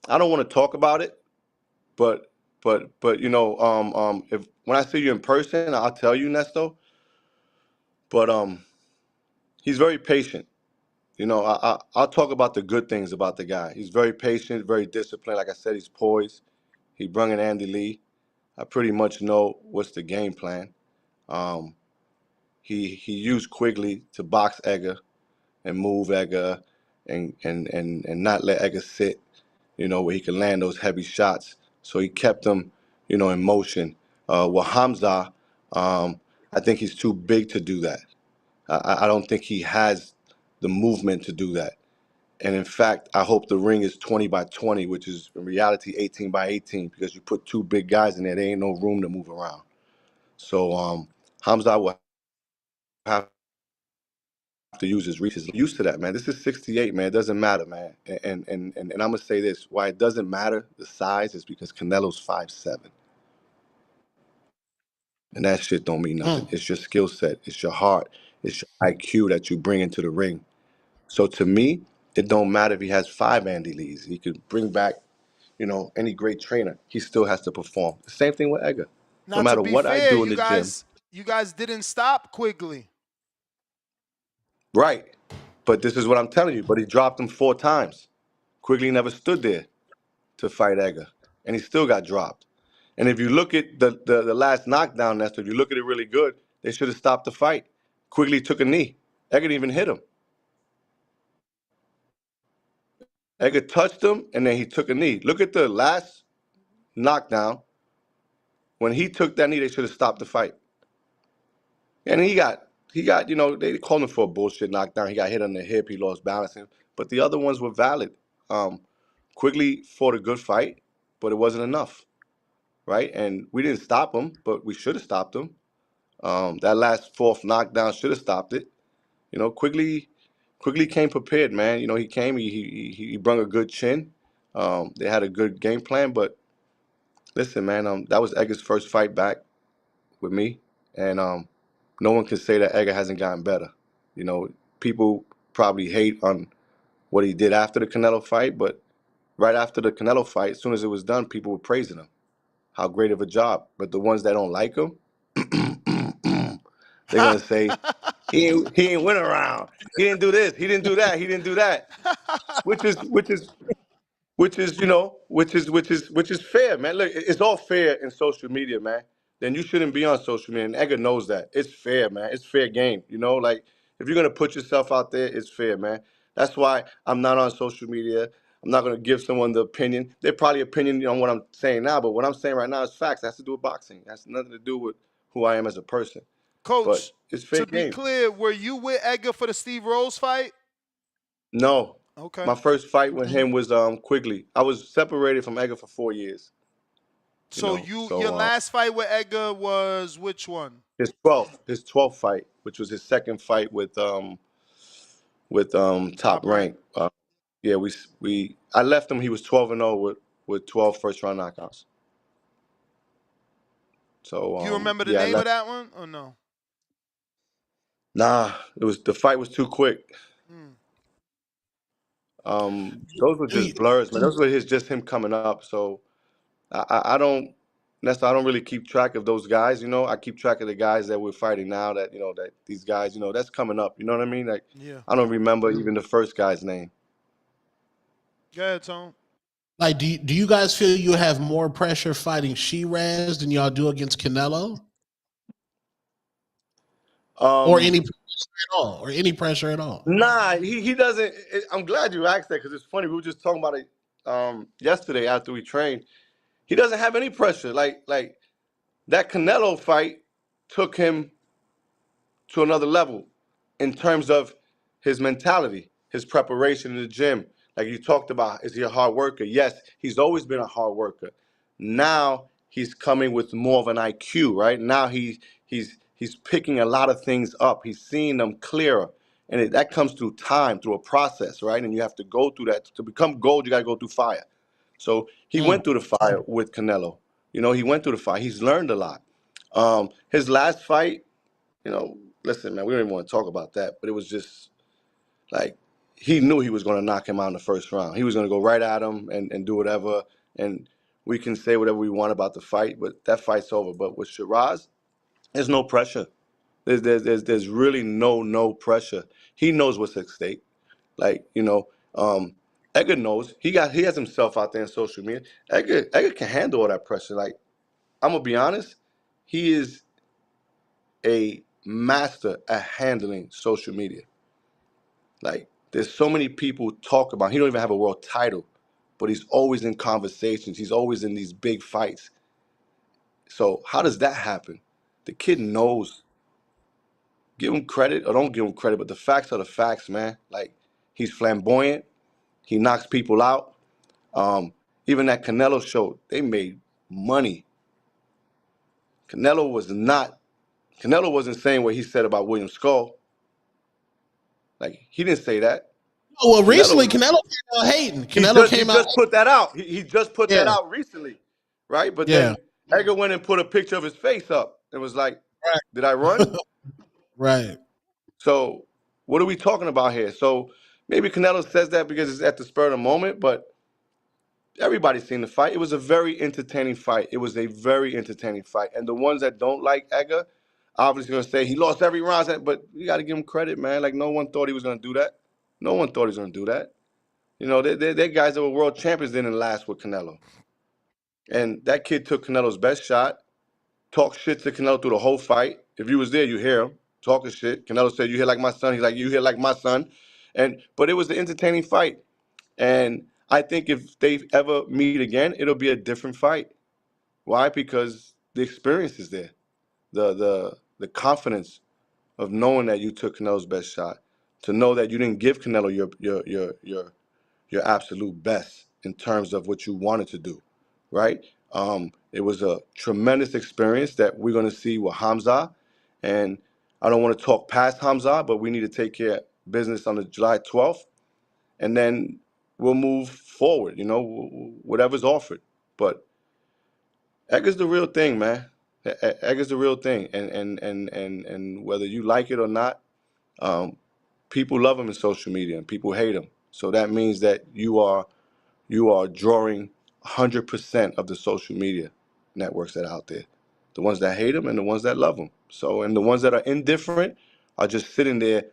I don't want to talk about it, but if when I see you in person, I'll tell you, Nesto. But he's very patient. I'll talk about the good things about the guy. He's very patient, very disciplined. Like I said, he's poised. He brung in Andy Lee. I pretty much know what's the game plan. He used Quigley to box Edgar and move Edgar and not let Edgar sit, where he can land those heavy shots. So he kept him, in motion. With Hamza, I think he's too big to do that. I don't think he has the movement to do that. And in fact, I hope the ring is 20 by 20, which is in reality 18 by 18, because you put two big guys in there, there ain't no room to move around. So Hamza will have to use his reach. He's used to that, man. This is 68, man. It doesn't matter, man. And I'm gonna say this: why it doesn't matter the size is because Canelo's 5'7", and that shit don't mean nothing. It's your skill set, it's your heart, it's your IQ that you bring into the ring. So to me, it don't matter if he has 5 Andy Lees. He could bring back, any great trainer. He still has to perform. The same thing with Edgar. No Now, to matter be what I fair, do in you the gym, guys didn't stop Quigley. right? But this is what I'm telling you. But he dropped him 4 times. Quigley never stood there to fight Edgar, and he still got dropped. And if you look at the last knockdown, Nestor, if you look at it really good, they should have stopped the fight. Quigley took a knee. Edgar didn't even hit him. Edgar touched him, and then he took a knee. Look at the last knockdown. When he took that knee, they should have stopped the fight. And he got, they called him for a bullshit knockdown. He got hit on the hip. He lost balance. But the other ones were valid. Quigley fought a good fight, but it wasn't enough, right? And we didn't stop him, but we should have stopped him. That last 4th knockdown should have stopped it. Quigley came prepared, man. He came, he brung a good chin. They had a good game plan, but listen, man, that was Edgar's first fight back with me. and no one can say that Edgar hasn't gotten better. You know, people probably hate on what he did after the Canelo fight, but right after the Canelo fight, as soon as it was done, people were praising him. How great of a job. But the ones that don't like him, they're gonna say he ain't win around. He didn't do this. He didn't do that. He didn't do that. Which is which is fair, man. Look, it's all fair in social media, man. Then you shouldn't be on social media, and Edgar knows that. It's fair, man. It's fair game. You know, like if you're gonna put yourself out there, it's fair, man. That's why I'm not on social media. I'm not gonna give someone the opinion. They're probably opinion on what I'm saying now, but what I'm saying right now is facts. It has to do with boxing. It has nothing to do with who I am as a person. But Coach, it's fair to be game. clear, were you with Edgar for the Steve Rose fight? No. Okay. My first fight with him was Quigley. I was separated from Edgar for 4 years. So your last fight with Edgar was which one? His 12th fight, which was his second fight with Top Rank. Yeah, I left him. He was 12-0 with 12 first round knockouts. So You remember the yeah, name of that one or no? Nah, the fight was too quick. Those were just blurs, man. Those were just him coming up. So I don't necessarily, I don't really keep track of those guys. You know, I keep track of the guys that we're fighting now. That that these guys, that's coming up. You know what I mean? Like, Yeah. I don't remember even the first guy's name. Go ahead, Tone. Like, do you guys feel you have more pressure fighting Shiraz than y'all do against Canelo? Or any pressure at all? Or any pressure at all? Nah, he doesn't. I'm glad you asked that because it's funny. We were just talking about it yesterday after we trained. He doesn't have any pressure. Like that Canelo fight took him to another level in terms of his mentality, his preparation in the gym. Like you talked about, is he a hard worker? Yes, he's always been a hard worker. Now he's coming with more of an IQ, right? Now he's picking a lot of things up. He's seeing them clearer. And that comes through time, through a process, right? And you have to go through that. To become gold, you got to go through fire. So he went through the fire with Canelo. He went through the fire. He's learned a lot. His last fight, listen, man, we don't even want to talk about that. But it was just like he knew he was going to knock him out in the first round. He was going to go right at him and do whatever. And we can say whatever we want about the fight, but that fight's over. But with Shiraz, there's no pressure. There's really no pressure. He knows what's at stake. Like, Edgar knows. He has himself out there in social media. Edgar can handle all that pressure. Like, I'm gonna be honest, he is a master at handling social media. Like, there's so many people talk about. He don't even have a world title, but he's always in conversations. He's always in these big fights. So how does that happen? The kid knows. Give him credit or don't give him credit, but the facts are the facts, man. Like, he's flamboyant. He knocks people out. Even that Canelo show, they made money. Canelo wasn't saying what he said about William Skull. Like, he didn't say that. Oh, well, recently Canelo came out hating. Canelo He came out. just put that out. He just put that out recently, right? But then Edgar went and put a picture of his face up and was like, "Did I run?" Right. So what are we talking about here? So maybe Canelo says that because it's at the spur of the moment, but everybody's seen the fight. It was a very entertaining fight. It was a very entertaining fight. And the ones that don't like Edgar, obviously going to say he lost every round. But you got to give him credit, man. Like, no one thought he was going to do that. No one thought he was going to do that. They're guys that were world champions didn't last with Canelo. And that kid took Canelo's best shot, talked shit to Canelo through the whole fight. If you was there, you hear him talking shit. Canelo said, "You hit like my son." He's like, "You hit like my son." But it was an entertaining fight. And I think if they ever meet again, it'll be a different fight. Why? Because the experience is there. The confidence of knowing that you took Canelo's best shot, to know that you didn't give Canelo your absolute best in terms of what you wanted to do, right? It was a tremendous experience that we're going to see with Hamza. And I don't want to talk past Hamza, but we need to take care of business on the July 12th. And then we'll move forward, whatever's offered. But Edgar's the real thing, man. Edgar's the real thing, and whether you like it or not, people love him in social media and people hate him. So that means that you are drawing 100% of the social media networks that are out there, the ones that hate him and the ones that love him. So, and the ones that are indifferent are just sitting there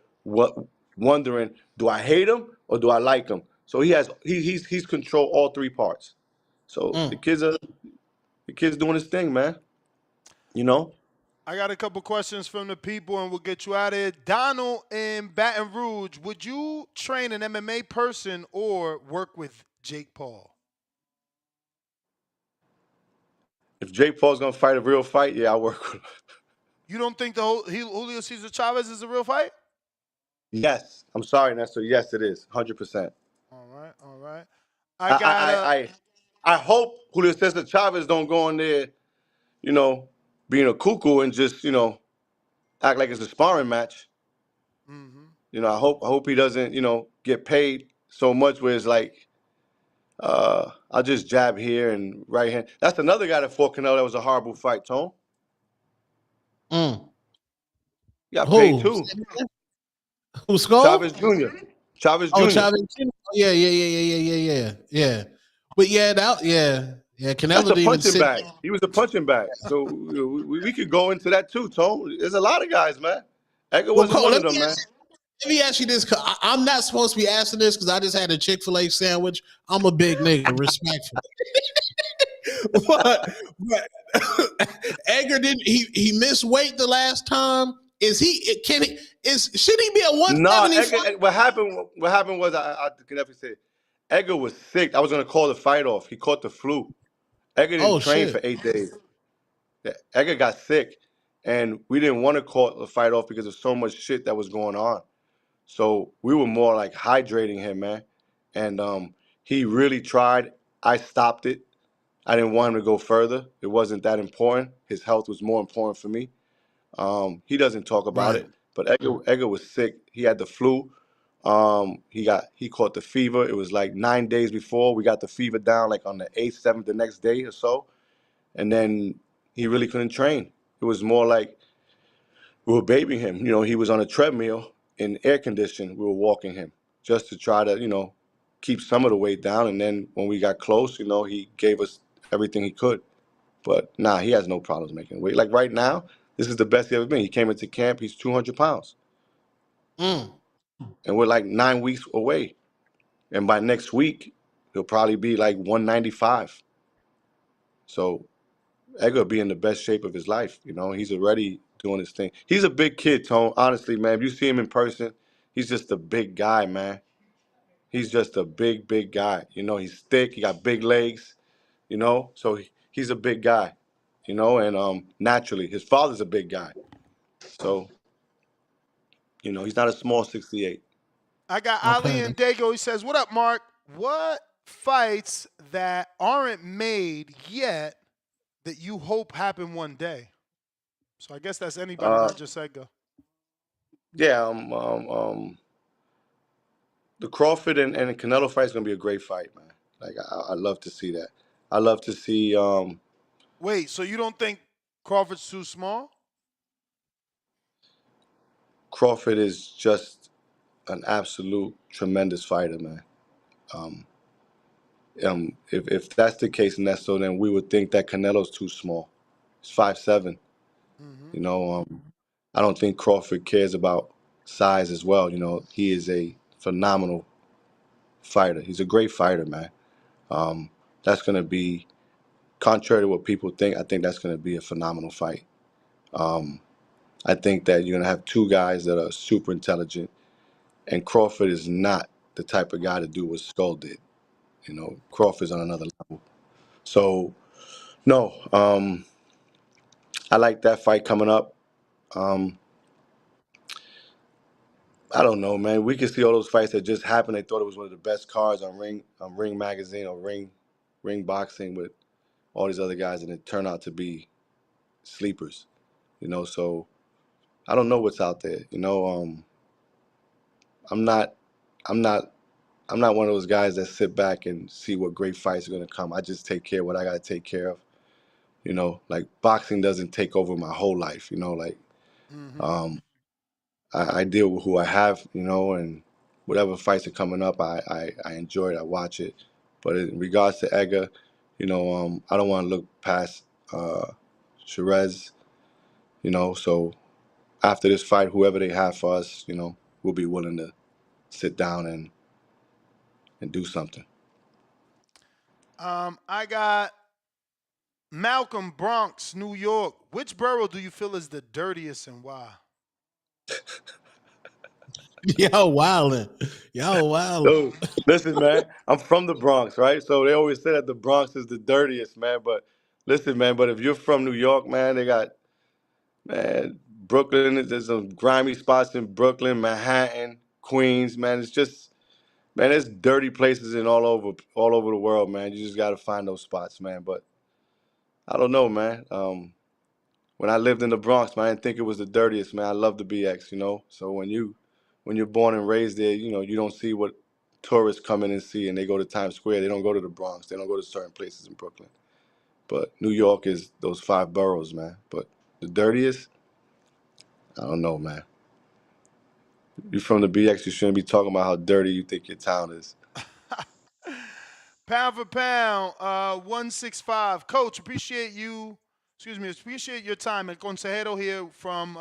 wondering, do I hate him or do I like him? So he's controlled all three parts. So the kid's doing his thing, man. You know. I got a couple questions from the people, and we'll get you out of here. Donald in Baton Rouge, would you train an MMA person or work with Jake Paul? If Jake Paul's gonna fight a real fight, yeah, I'll work with him. You don't think Julio Cesar Chavez is a real fight? Yes, I'm sorry, Nestor. Yes, it is, 100%. All right. I hope Julio Cesar Chavez don't go in there, being a cuckoo and just, act like it's a sparring match. I hope he doesn't, get paid so much where it's like, I'll just jab here and right hand. That's another guy that fought Canelo that was a horrible fight, Tone. He got paid too. Who scored? Chavez Jr. Chavez Jr. Oh, Chavez Jr. Yeah. But yeah. Canelo That's a didn't even punching sit. bag. He was a punching bag. So we could go into that too, Tone. There's a lot of guys, man. Edgar wasn't one of them, man. Let me ask you this. I'm not supposed to be asking this because I just had a Chick-fil-A sandwich. I'm a big nigga, respectful. but Edgar didn't. He missed weight the last time. Should he be a 175? No, Edgar, what happened was I can definitely say Edgar was sick. I was gonna call the fight off. He caught the flu. Edgar didn't train for 8 days. Edgar got sick, and we didn't want to call the fight off because of so much shit that was going on. So we were more like hydrating him, man. And he really tried. I stopped it. I didn't want him to go further. It wasn't that important. His health was more important for me. He doesn't talk about it, but Edgar was sick. He had the flu. He caught the fever. It was like 9 days before. We got the fever down like on the 8th, 7th, the next day or so. And then he really couldn't train. It was more like we were babying him. He was on a treadmill in air condition. We were walking him just to try to, keep some of the weight down. And then when we got close, he gave us everything he could. But he has no problems making weight. Like right now, this is the best he ever been. He came into camp. He's 200 pounds. And we're like 9 weeks away. And by next week, he'll probably be like 195. So Edgar will be in the best shape of his life. He's already doing his thing. He's a big kid, Tone. Honestly, man, if you see him in person, he's just a big guy, man. He's just a big, big guy. He's thick. He got big legs, so he's a big guy, and naturally, his father's a big guy. So, he's not a small 68. I got Ali and Dago. He says, what up, Mark? What fights that aren't made yet that you hope happen one day? So I guess that's anybody, not just Edgar. Yeah, the Crawford and Canelo fight is gonna be a great fight, man. Like I love to see that. I love to see. Wait, so you don't think Crawford's too small? Crawford is just an absolute tremendous fighter, man. If that's the case, Nesto, then we would think that Canelo's too small. He's 5'7". I don't think Crawford cares about size as well. He is a phenomenal fighter. He's a great fighter, man. That's going to be, contrary to what people think, I think that's going to be a phenomenal fight. I think that you're going to have two guys that are super intelligent, and Crawford is not the type of guy to do what Skull did. Crawford's on another level. So, no, I like that fight coming up. I don't know, man. We can see all those fights that just happened. They thought it was one of the best cards on Ring Magazine or Ring Boxing with all these other guys, and it turned out to be sleepers. So I don't know what's out there. I'm not one of those guys that sit back and see what great fights are going to come. I just take care of what I got to take care of. Like boxing doesn't take over my whole life. Um, I deal with who I have, and whatever fights are coming up, I enjoy it. I watch it. But in regards to Edgar, I don't want to look past Shiraz, So after this fight, whoever they have for us, we'll be willing to sit down and do something. I got Malcolm, Bronx, New York. Which borough do you feel is the dirtiest and why? Yo, wildin'. Yo, wildin'. So, listen, man, I'm from the Bronx, right? So they always say that the Bronx is the dirtiest, man. But listen, man, but if you're from New York, man, they got, man, Brooklyn, there's some grimy spots in Brooklyn, Manhattan, Queens, man. It's just, man, there's dirty places in all over the world, man. You just got to find those spots, man. But I don't know, man. When I lived in the Bronx, man, I didn't think it was the dirtiest, man. I love the BX. So when you're born and raised there, you don't see what tourists come in and see, and they go to Times Square. They don't go to the Bronx. They don't go to certain places in Brooklyn. But New York is those 5 boroughs, man. But the dirtiest, I don't know, man. You're from the BX, you shouldn't be talking about how dirty you think your town is. Pound for pound, 165. Coach, appreciate you. Excuse me, appreciate your time. El Consejero here from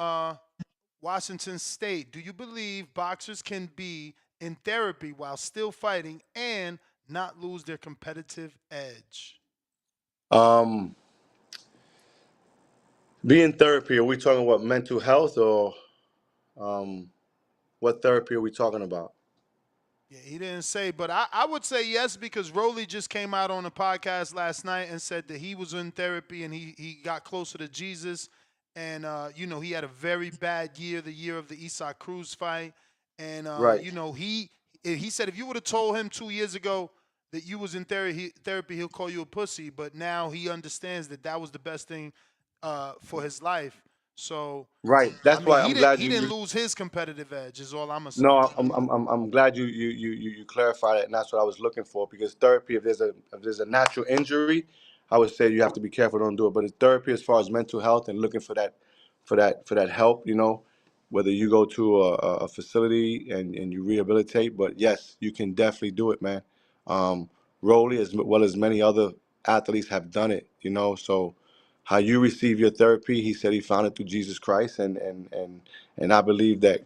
Washington State. Do you believe boxers can be in therapy while still fighting and not lose their competitive edge? Be in therapy, are we talking about mental health or what therapy are we talking about? Yeah, he didn't say, but I would say yes because Rolly just came out on a podcast last night and said that he was in therapy and he got closer to Jesus. And, he had a very bad year, the year of the Isaac Cruz fight. And, Right. he said if you would have told him 2 years ago that you was in therapy, he'll call you a pussy. But now he understands that was the best thing for his life. So, Right. That's why I'm glad he you didn't lose his competitive edge is all I'm going to say. No, I'm glad you clarified it, and that's what I was looking for. Because therapy, if there's a natural injury, I would say you have to be careful, don't do it. But in therapy, as far as mental health and looking for that help, whether you go to a facility and you rehabilitate, but yes, you can definitely do it, man. Rolly, as well as many other athletes, have done it, So how you receive your therapy, he said he found it through Jesus Christ, and I believe that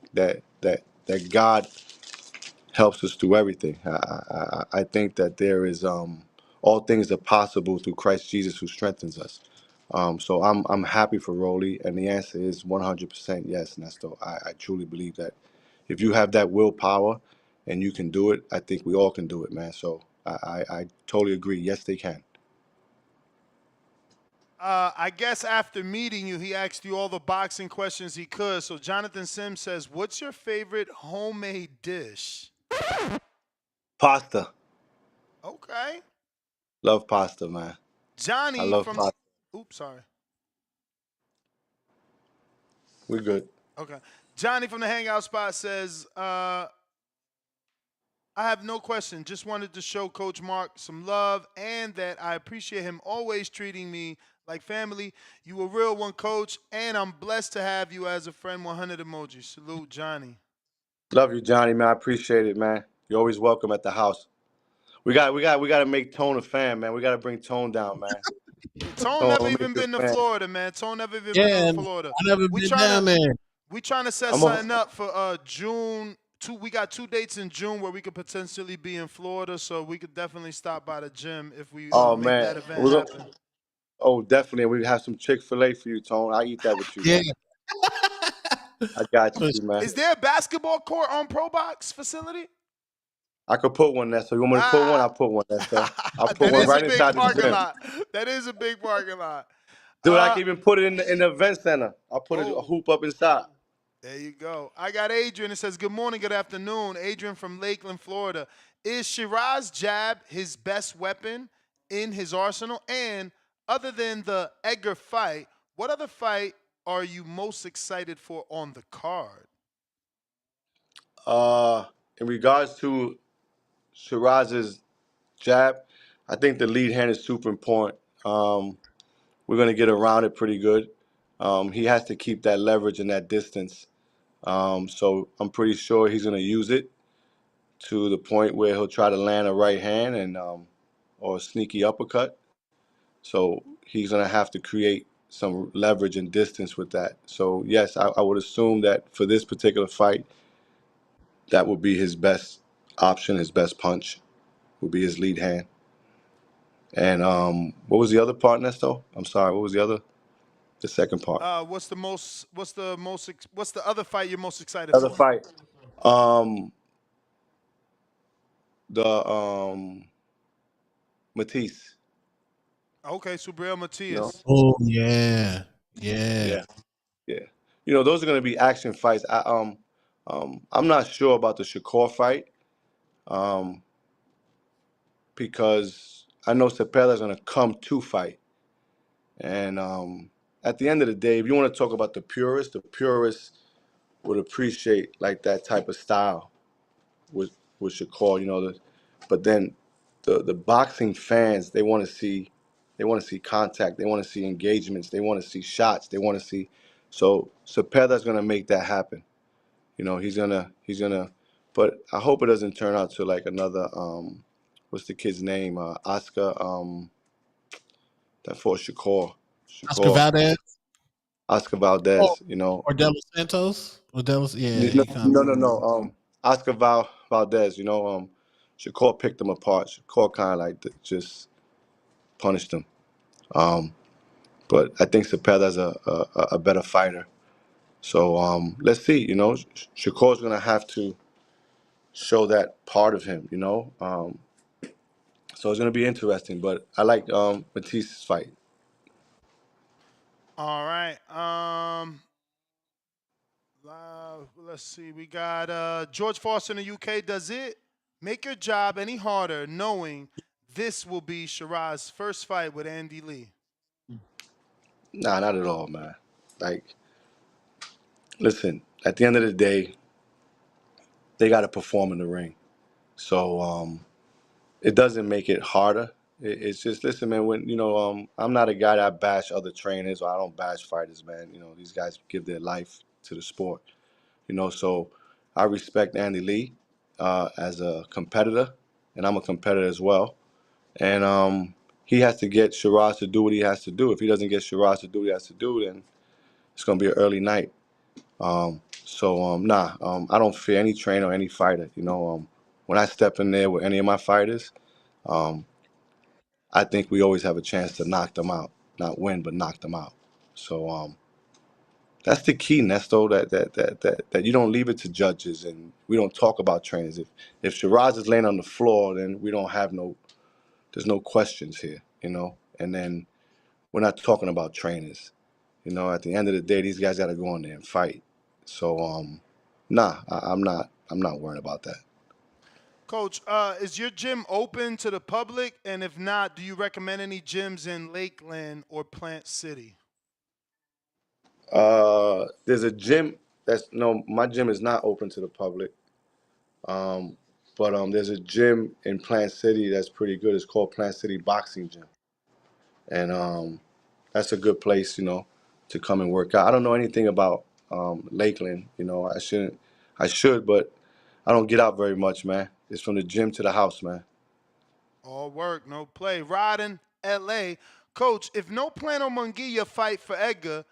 God helps us through everything. I think that there is all things are possible through Christ Jesus who strengthens us. So I'm happy for Rolly, and the answer is 100% yes, Nesto. I truly believe that if you have that willpower and you can do it, I think we all can do it, man. So I totally agree. Yes, they can. I guess after meeting you, he asked you all the boxing questions he could. So Jonathan Sims says, "What's your favorite homemade dish?" Pasta. Okay. Love pasta, man. I Johnny love from. pasta. Oops, sorry. We're good. Okay. Johnny from the Hangout Spot says, I have no question. Just wanted to show Coach Mark some love and that I appreciate him always treating me like family. You a real one, Coach, and I'm blessed to have you as a friend. 100 emoji. Salute, Johnny. Love you, Johnny, man. I appreciate it, man. You're always welcome at the house. We got to make Tone a fan, man. We got to bring Tone down, man. Tone Tone never will even make you been a to fan. Florida, man. Tone never even been Yeah, to I Florida. never been down there. We trying to set I'm something a, up for June. We got 2 dates in June where we could potentially be in Florida, so we could definitely stop by the gym if we oh make man. that event happen. Oh, definitely. We have some Chick-fil-A for you, Tone. I eat that with you, Yeah. man. I got you, man. Is there a basketball court on Pro Box facility? I could put one there. So you want me to put one? I'll put one there, so I'll put That one is a right big inside the parking gym. lot. That is a big parking lot. Dude, I can even put it in the event center. I'll put a Oh, hoop up inside. there you go. I got Adrian. It says, good morning, good afternoon. Adrian from Lakeland, Florida. Is Shiraz jab his best weapon in his arsenal? And other than the Edgar fight, what other fight are you most excited for on the card? In regards to Shiraz's jab, I think the lead hand is super important. we're going to get around it pretty good. He has to keep that leverage and that distance. So I'm pretty sure he's going to use it to the point where he'll try to land a right hand and or a sneaky uppercut. So he's going to have to create some leverage and distance with that. So yes, I would assume that for this particular fight, that would be his best option, his best punch would be his lead hand. And what was the other part, Nesto? I'm sorry, what was the second part? What's the other fight you're most excited Other for? fight. Um, the Matisse. Okay, Subriel No. Matias. Oh yeah, yeah. Yeah. Those are going to be action fights. I'm not sure about the Shakur fight, because I know Cepeda's going to come to fight, and at the end of the day, if you want to talk about the purists would appreciate like that type of style with Shakur. But then the boxing fans, they want to see contact, they want to see engagements, they want to see shots, they want to see. So Cepeda's going to make that happen. He's gonna, but I hope it doesn't turn out to like another, what's the kid's name? Oscar, that fought Shakur. Oscar Valdez. Oscar Oh, Valdez, or De Los Santos. Or De Los, yeah, No, he kind of. no. Oscar Valdez, Shakur picked him apart. Shakur kind of like just punished him. But I think Cepeda's a better fighter. So let's see. Shakur's gonna have to show that part of him. So it's gonna be interesting. But I like Matisse's fight. All right. Let's see. We got George Foster in the UK. Does it make your job any harder knowing this will be Shiraz's first fight with Andy Lee? Nah, not at all, man. Like, listen. At the end of the day, they got to perform in the ring. So it doesn't make it harder. It's just, listen, man. I'm not a guy that bash other trainers, or I don't bash fighters, man. These guys give their life to the sport. So I respect Andy Lee as a competitor, and I'm a competitor as well. And he has to get Shiraz to do what he has to do. If he doesn't get Shiraz to do what he has to do, then it's gonna be an early night. I don't fear any trainer or any fighter. When I step in there with any of my fighters, I think we always have a chance to knock them out, not win, but knock them out. So that's the key, Nesto. That you don't leave it to judges, and we don't talk about trainers. If Shiraz is laying on the floor, then we don't have there's no questions here, And then we're not talking about trainers. At the end of the day, these guys got to go in there and fight. So I'm not worried about that. Coach, is your gym open to the public? And if not, do you recommend any gyms in Lakeland or Plant City? There's a gym my gym is not open to the public. But there's a gym in Plant City that's pretty good. It's called Plant City Boxing Gym, and that's a good place, to come and work out. I don't know anything about Lakeland. I should, but I don't get out very much, man. It's from the gym to the house, man. All work, no play. Rodden, L.A. Coach, if no Plano Munguia fight for Edgar,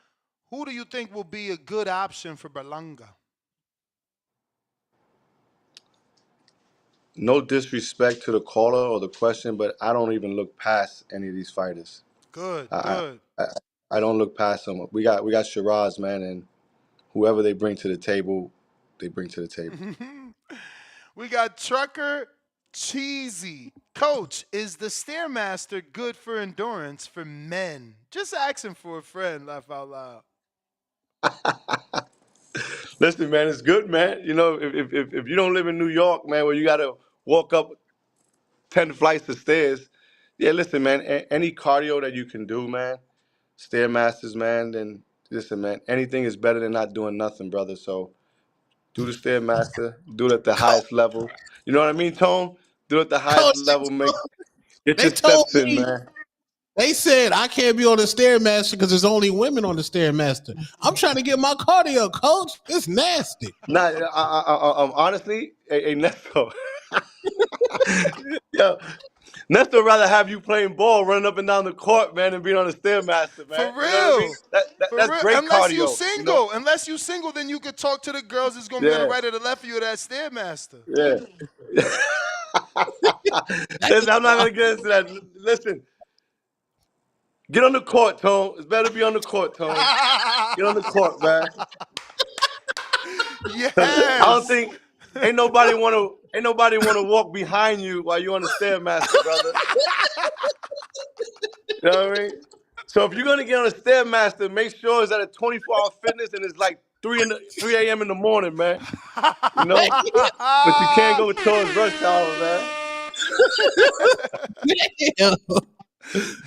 who do you think will be a good option for Berlanga? No disrespect to the caller or the question, but I don't even look past any of these fighters. Good. I don't look past them. We got Shiraz, man, and whoever they bring to the table, they bring to the table. We got Trucker Cheesy. Coach, is the Stairmaster good for endurance for men? Just asking for a friend, laugh out loud. Listen, man, it's good, man. If you don't live in New York, man, where you got to walk up 10 flights of stairs, yeah, listen, man, any cardio that you can do, man, Stairmasters, man, then listen, man, anything is better than not doing nothing, brother. So do the Stairmaster, do it at the highest level. You know what I mean, Tone? Do it at the highest Coach, level, get they your told steps in, me man. They said I can't be on the Stairmaster because there's only women on the Stairmaster. I'm trying to get my cardio, coach. It's nasty. Nah, honestly, a Nesto. Yo, Nesto rather have you playing ball, running up and down the court, man, than being on the Stairmaster, For man. You know what I mean? real. For That's real. great Unless you cardio, you know? single. Unless you single, then you could talk to the girls that's gonna be on the Yeah, right or the left of you of that Stairmaster. yeah. Listen, I'm not gonna get into that. Listen, get on the court, Tone. It's better to be on the court, Tone. Get on the court, man. I don't Yes. think ain't nobody wanna walk behind you while you're on the Stairmaster, brother. You know what I mean? So if you're gonna get on a Stairmaster, make sure it's at a 24-hour fitness and it's like 3 a.m. in the morning, man. You know? But you can't go towards rush hour, man.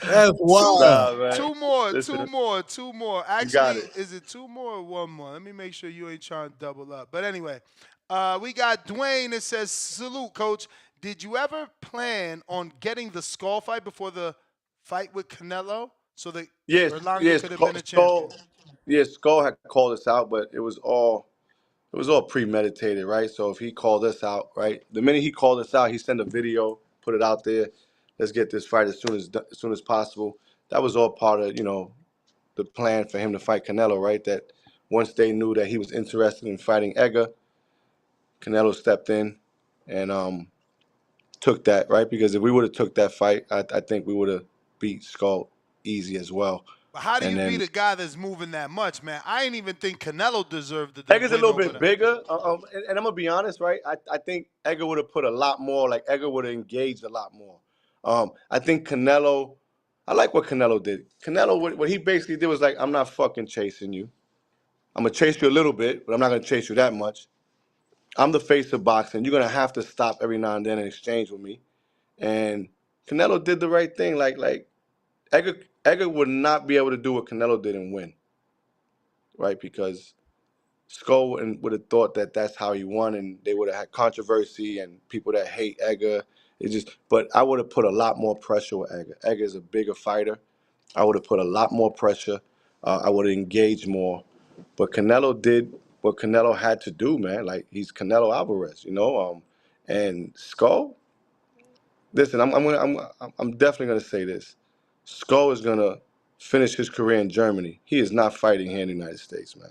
That's wild. Nah, man. Two more. You got Actually, it. is it two more or one more? Let me make sure you ain't trying to double up. But anyway, we got Dwayne that says, salute, coach. Did you ever plan on getting the skull fight before the fight with Canelo so that Berlanga could have been a champion? Skull had called us out, but it was all premeditated, right? So if he called us out, right, the minute he called us out, he sent a video, put it out there. Let's get this fight as soon as possible. That was all part of the plan for him to fight Canelo, right? That once they knew that he was interested in fighting Edgar, Canelo stepped in and took that, right? Because if we would have took that fight, I think we would have beat Skull easy as well. But how do And you then beat a guy that's moving that much, man? I ain't even think Canelo deserved the Edgar's a win little over bit that. bigger, and I'm gonna be honest, right? I think Edgar would have put a lot more. Like Edgar would have engaged a lot more. I think Canelo. I like what Canelo did. Canelo, what he basically did was like, I'm not fucking chasing you. I'm gonna chase you a little bit, but I'm not gonna chase you that much. I'm the face of boxing. You're gonna have to stop every now and then and exchange with me. And Canelo did the right thing. Like Edgar would not be able to do what Canelo did and win, right? Because Skull would have thought that that's how he won, and they would have had controversy and people that hate Edgar. But I would have put a lot more pressure with Edgar. Edgar is a bigger fighter. I would have put a lot more pressure. I would have engaged more. But Canelo did what Canelo had to do, man. Like he's Canelo Alvarez, you know. And Skull, listen, I'm definitely gonna say this. Skull is gonna finish his career in Germany. He is not fighting here in the United States, man.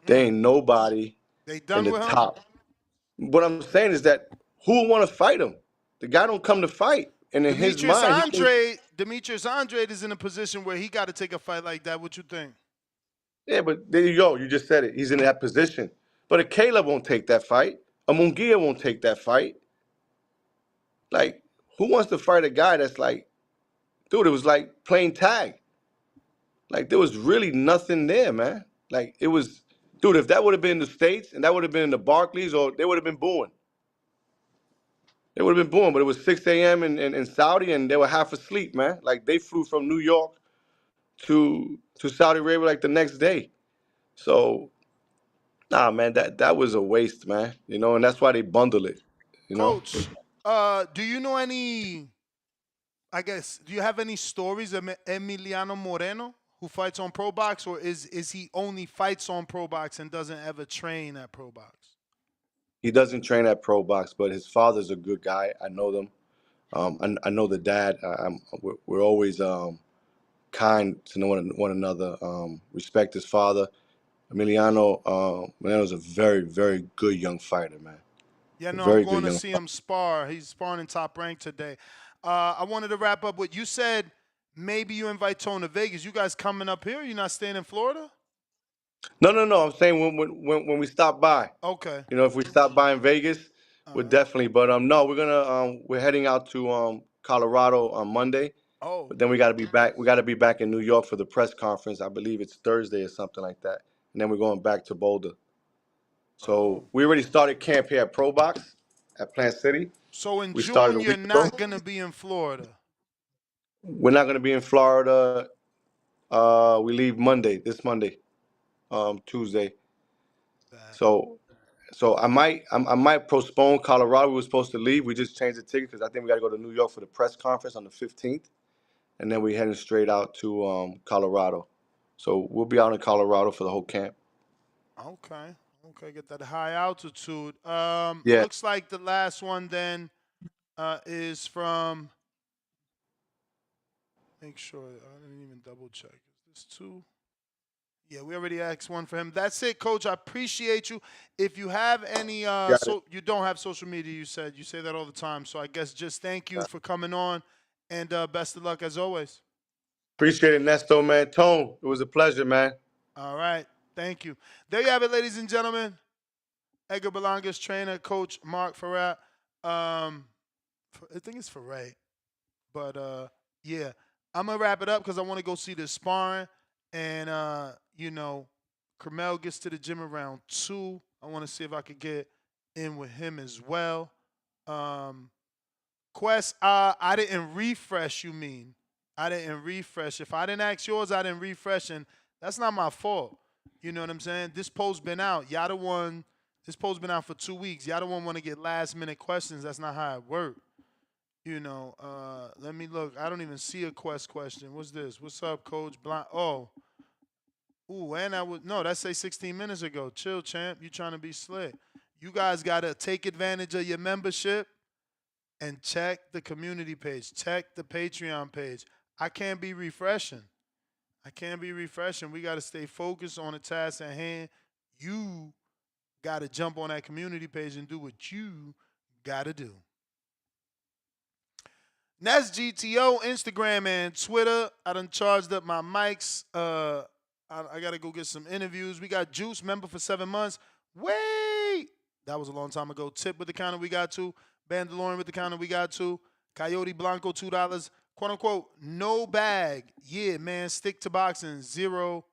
There ain't nobody They in done the with him? top. What I'm saying is that who would want to fight him? The guy don't come to fight. And in his mind, Demetrius Andrade is in a position where he got to take a fight like that. What you think? yeah, but there you go. You just said it. He's in that position. But a Caleb won't take that fight. A Munguia won't take that fight. Like, who wants to fight a guy that's like, dude, it was like playing tag. Like, there was really nothing there, man. Like, it was, dude, if that would have been in the States and that would have been in the Barclays, or they would have been booing. They would have been booing, but it was 6 a.m. in Saudi, and they were half asleep, man. Like, they flew from New York to Saudi Arabia like the next day. So, nah, man, that was a waste, man. You know, and that's why they bundle it. You know, Coach, do you know any, do you have any stories of Emiliano Moreno who fights on Pro Box, or is he only fights on Pro Box and doesn't ever train at Pro Box? he doesn't train at Pro Box, but his father's a good guy. I know them. I know the dad. We're always kind to know one another. Respect his father. Emiliano's a very, very good young fighter, man. Yeah, no, I'm Very going good to young see fighter. him spar. He's sparring in Top Rank today. I wanted to wrap up with, you said maybe you invite Tone to Vegas. You guys coming up here? You not staying in Florida? No. I'm saying when we stop by. Okay. You know, if we stop by in Vegas, we're definitely. But no, we're heading out to Colorado on Monday. Oh. But then we got to be back. We got to be back in New York for the press conference. I believe it's Thursday or something like that. And then we're going back to Boulder. So we already started camp here at Pro Box at Plant City. So in We started June, a you're week ago. not going to be in Florida? We're not going to be in Florida. We leave this Monday, Tuesday. So I might postpone Colorado. We were supposed to leave. We just changed the ticket because I think we got to go to New York for the press conference on the 15th. and then we heading straight out to Colorado. So we'll be out in Colorado for the whole camp. Okay. Okay, get that high altitude. Yeah. Looks like the last one then is from. Make sure I didn't even double check. Is this two? Yeah, we already asked one for him. That's it, Coach. I appreciate you. If you have any, Got it. you don't have social media. You say that all the time. So I guess just thank you for coming on, and best of luck as always. Appreciate it, Nesto, man. Tone, it was a pleasure, man. All right, thank you. There you have it, ladies and gentlemen. Edgar Berlanga's trainer, Coach Mark Farrat. I think it's Farrat, but yeah, I'm gonna wrap it up because I want to go see the sparring, and Carmel gets to the gym around 2. I want to see if I could get in with him as well. Quest, I didn't refresh. You mean I didn't refresh? If I didn't ask yours, I didn't refresh, and that's not my fault. You know what I'm saying? This post been out. Y'all the one. This post been out for 2 weeks. Y'all the one want to get last minute questions. That's not how it works. Let me look. I don't even see a Quest question. What's this? What's up, Coach Blind? Oh. Ooh, and that say 16 minutes ago. Chill, champ. You trying to be slick. You guys got to take advantage of your membership and check the community page. Check the Patreon page. I can't be refreshing. We got to stay focused on the task at hand. You got to jump on that community page and do what you got to do. That's GTO, Instagram, and Twitter. I done charged up my mics. I got to go get some interviews. We got Juice, member for 7 months. Wait! That was a long time ago. Tip with the counter we got to. Bandalorian with the counter we got to. Coyote Blanco, $2. Quote unquote, no bag. Yeah, man, stick to boxing. 0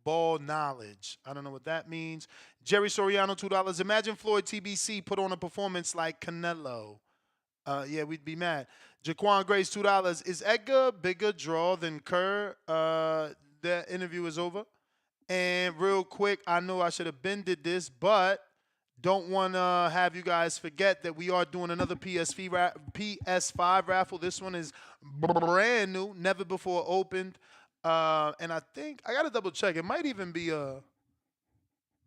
ball knowledge. I don't know what that means. Jerry Soriano, $2. Imagine Floyd TBC put on a performance like Canelo. Yeah, we'd be mad. Jaquan Grace, $2. Is Edgar bigger draw than Kerr? That interview is over. And real quick, I know I should have been did this, but don't want to have you guys forget that we are doing another PS5 raffle. This one is brand new, never before opened. And I think, I got to double check. It might even be a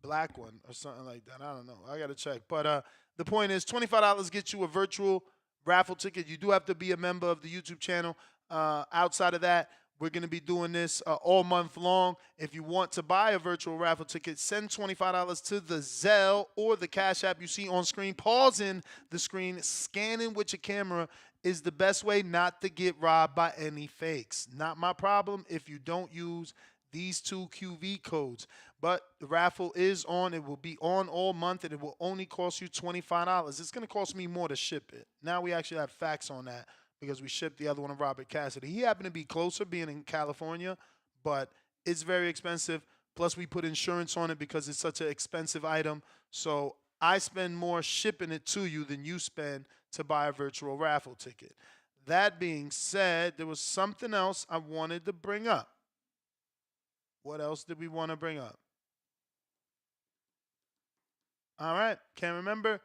black one or something like that. I don't know. I got to check. But the point is, $25 gets you a virtual raffle ticket. You do have to be a member of the YouTube channel. Outside of that, we're going to be doing this all month long. If you want to buy a virtual raffle ticket, send $25 to the Zelle or the Cash App you see on screen. Pausing the screen, scanning with your camera is the best way not to get robbed by any fakes. Not my problem if you don't use these 2 QV codes. But the raffle is on. It will be on all month, and it will only cost you $25. It's going to cost me more to ship it. Now we actually have facts on that because we shipped the other one of Robert Cassidy. He happened to be closer, being in California, but it's very expensive. Plus, we put insurance on it because it's such an expensive item. So I spend more shipping it to you than you spend to buy a virtual raffle ticket. That being said, there was something else I wanted to bring up. What else did we want to bring up? All right, can't remember.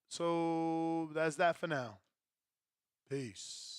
So that's that for now. Peace.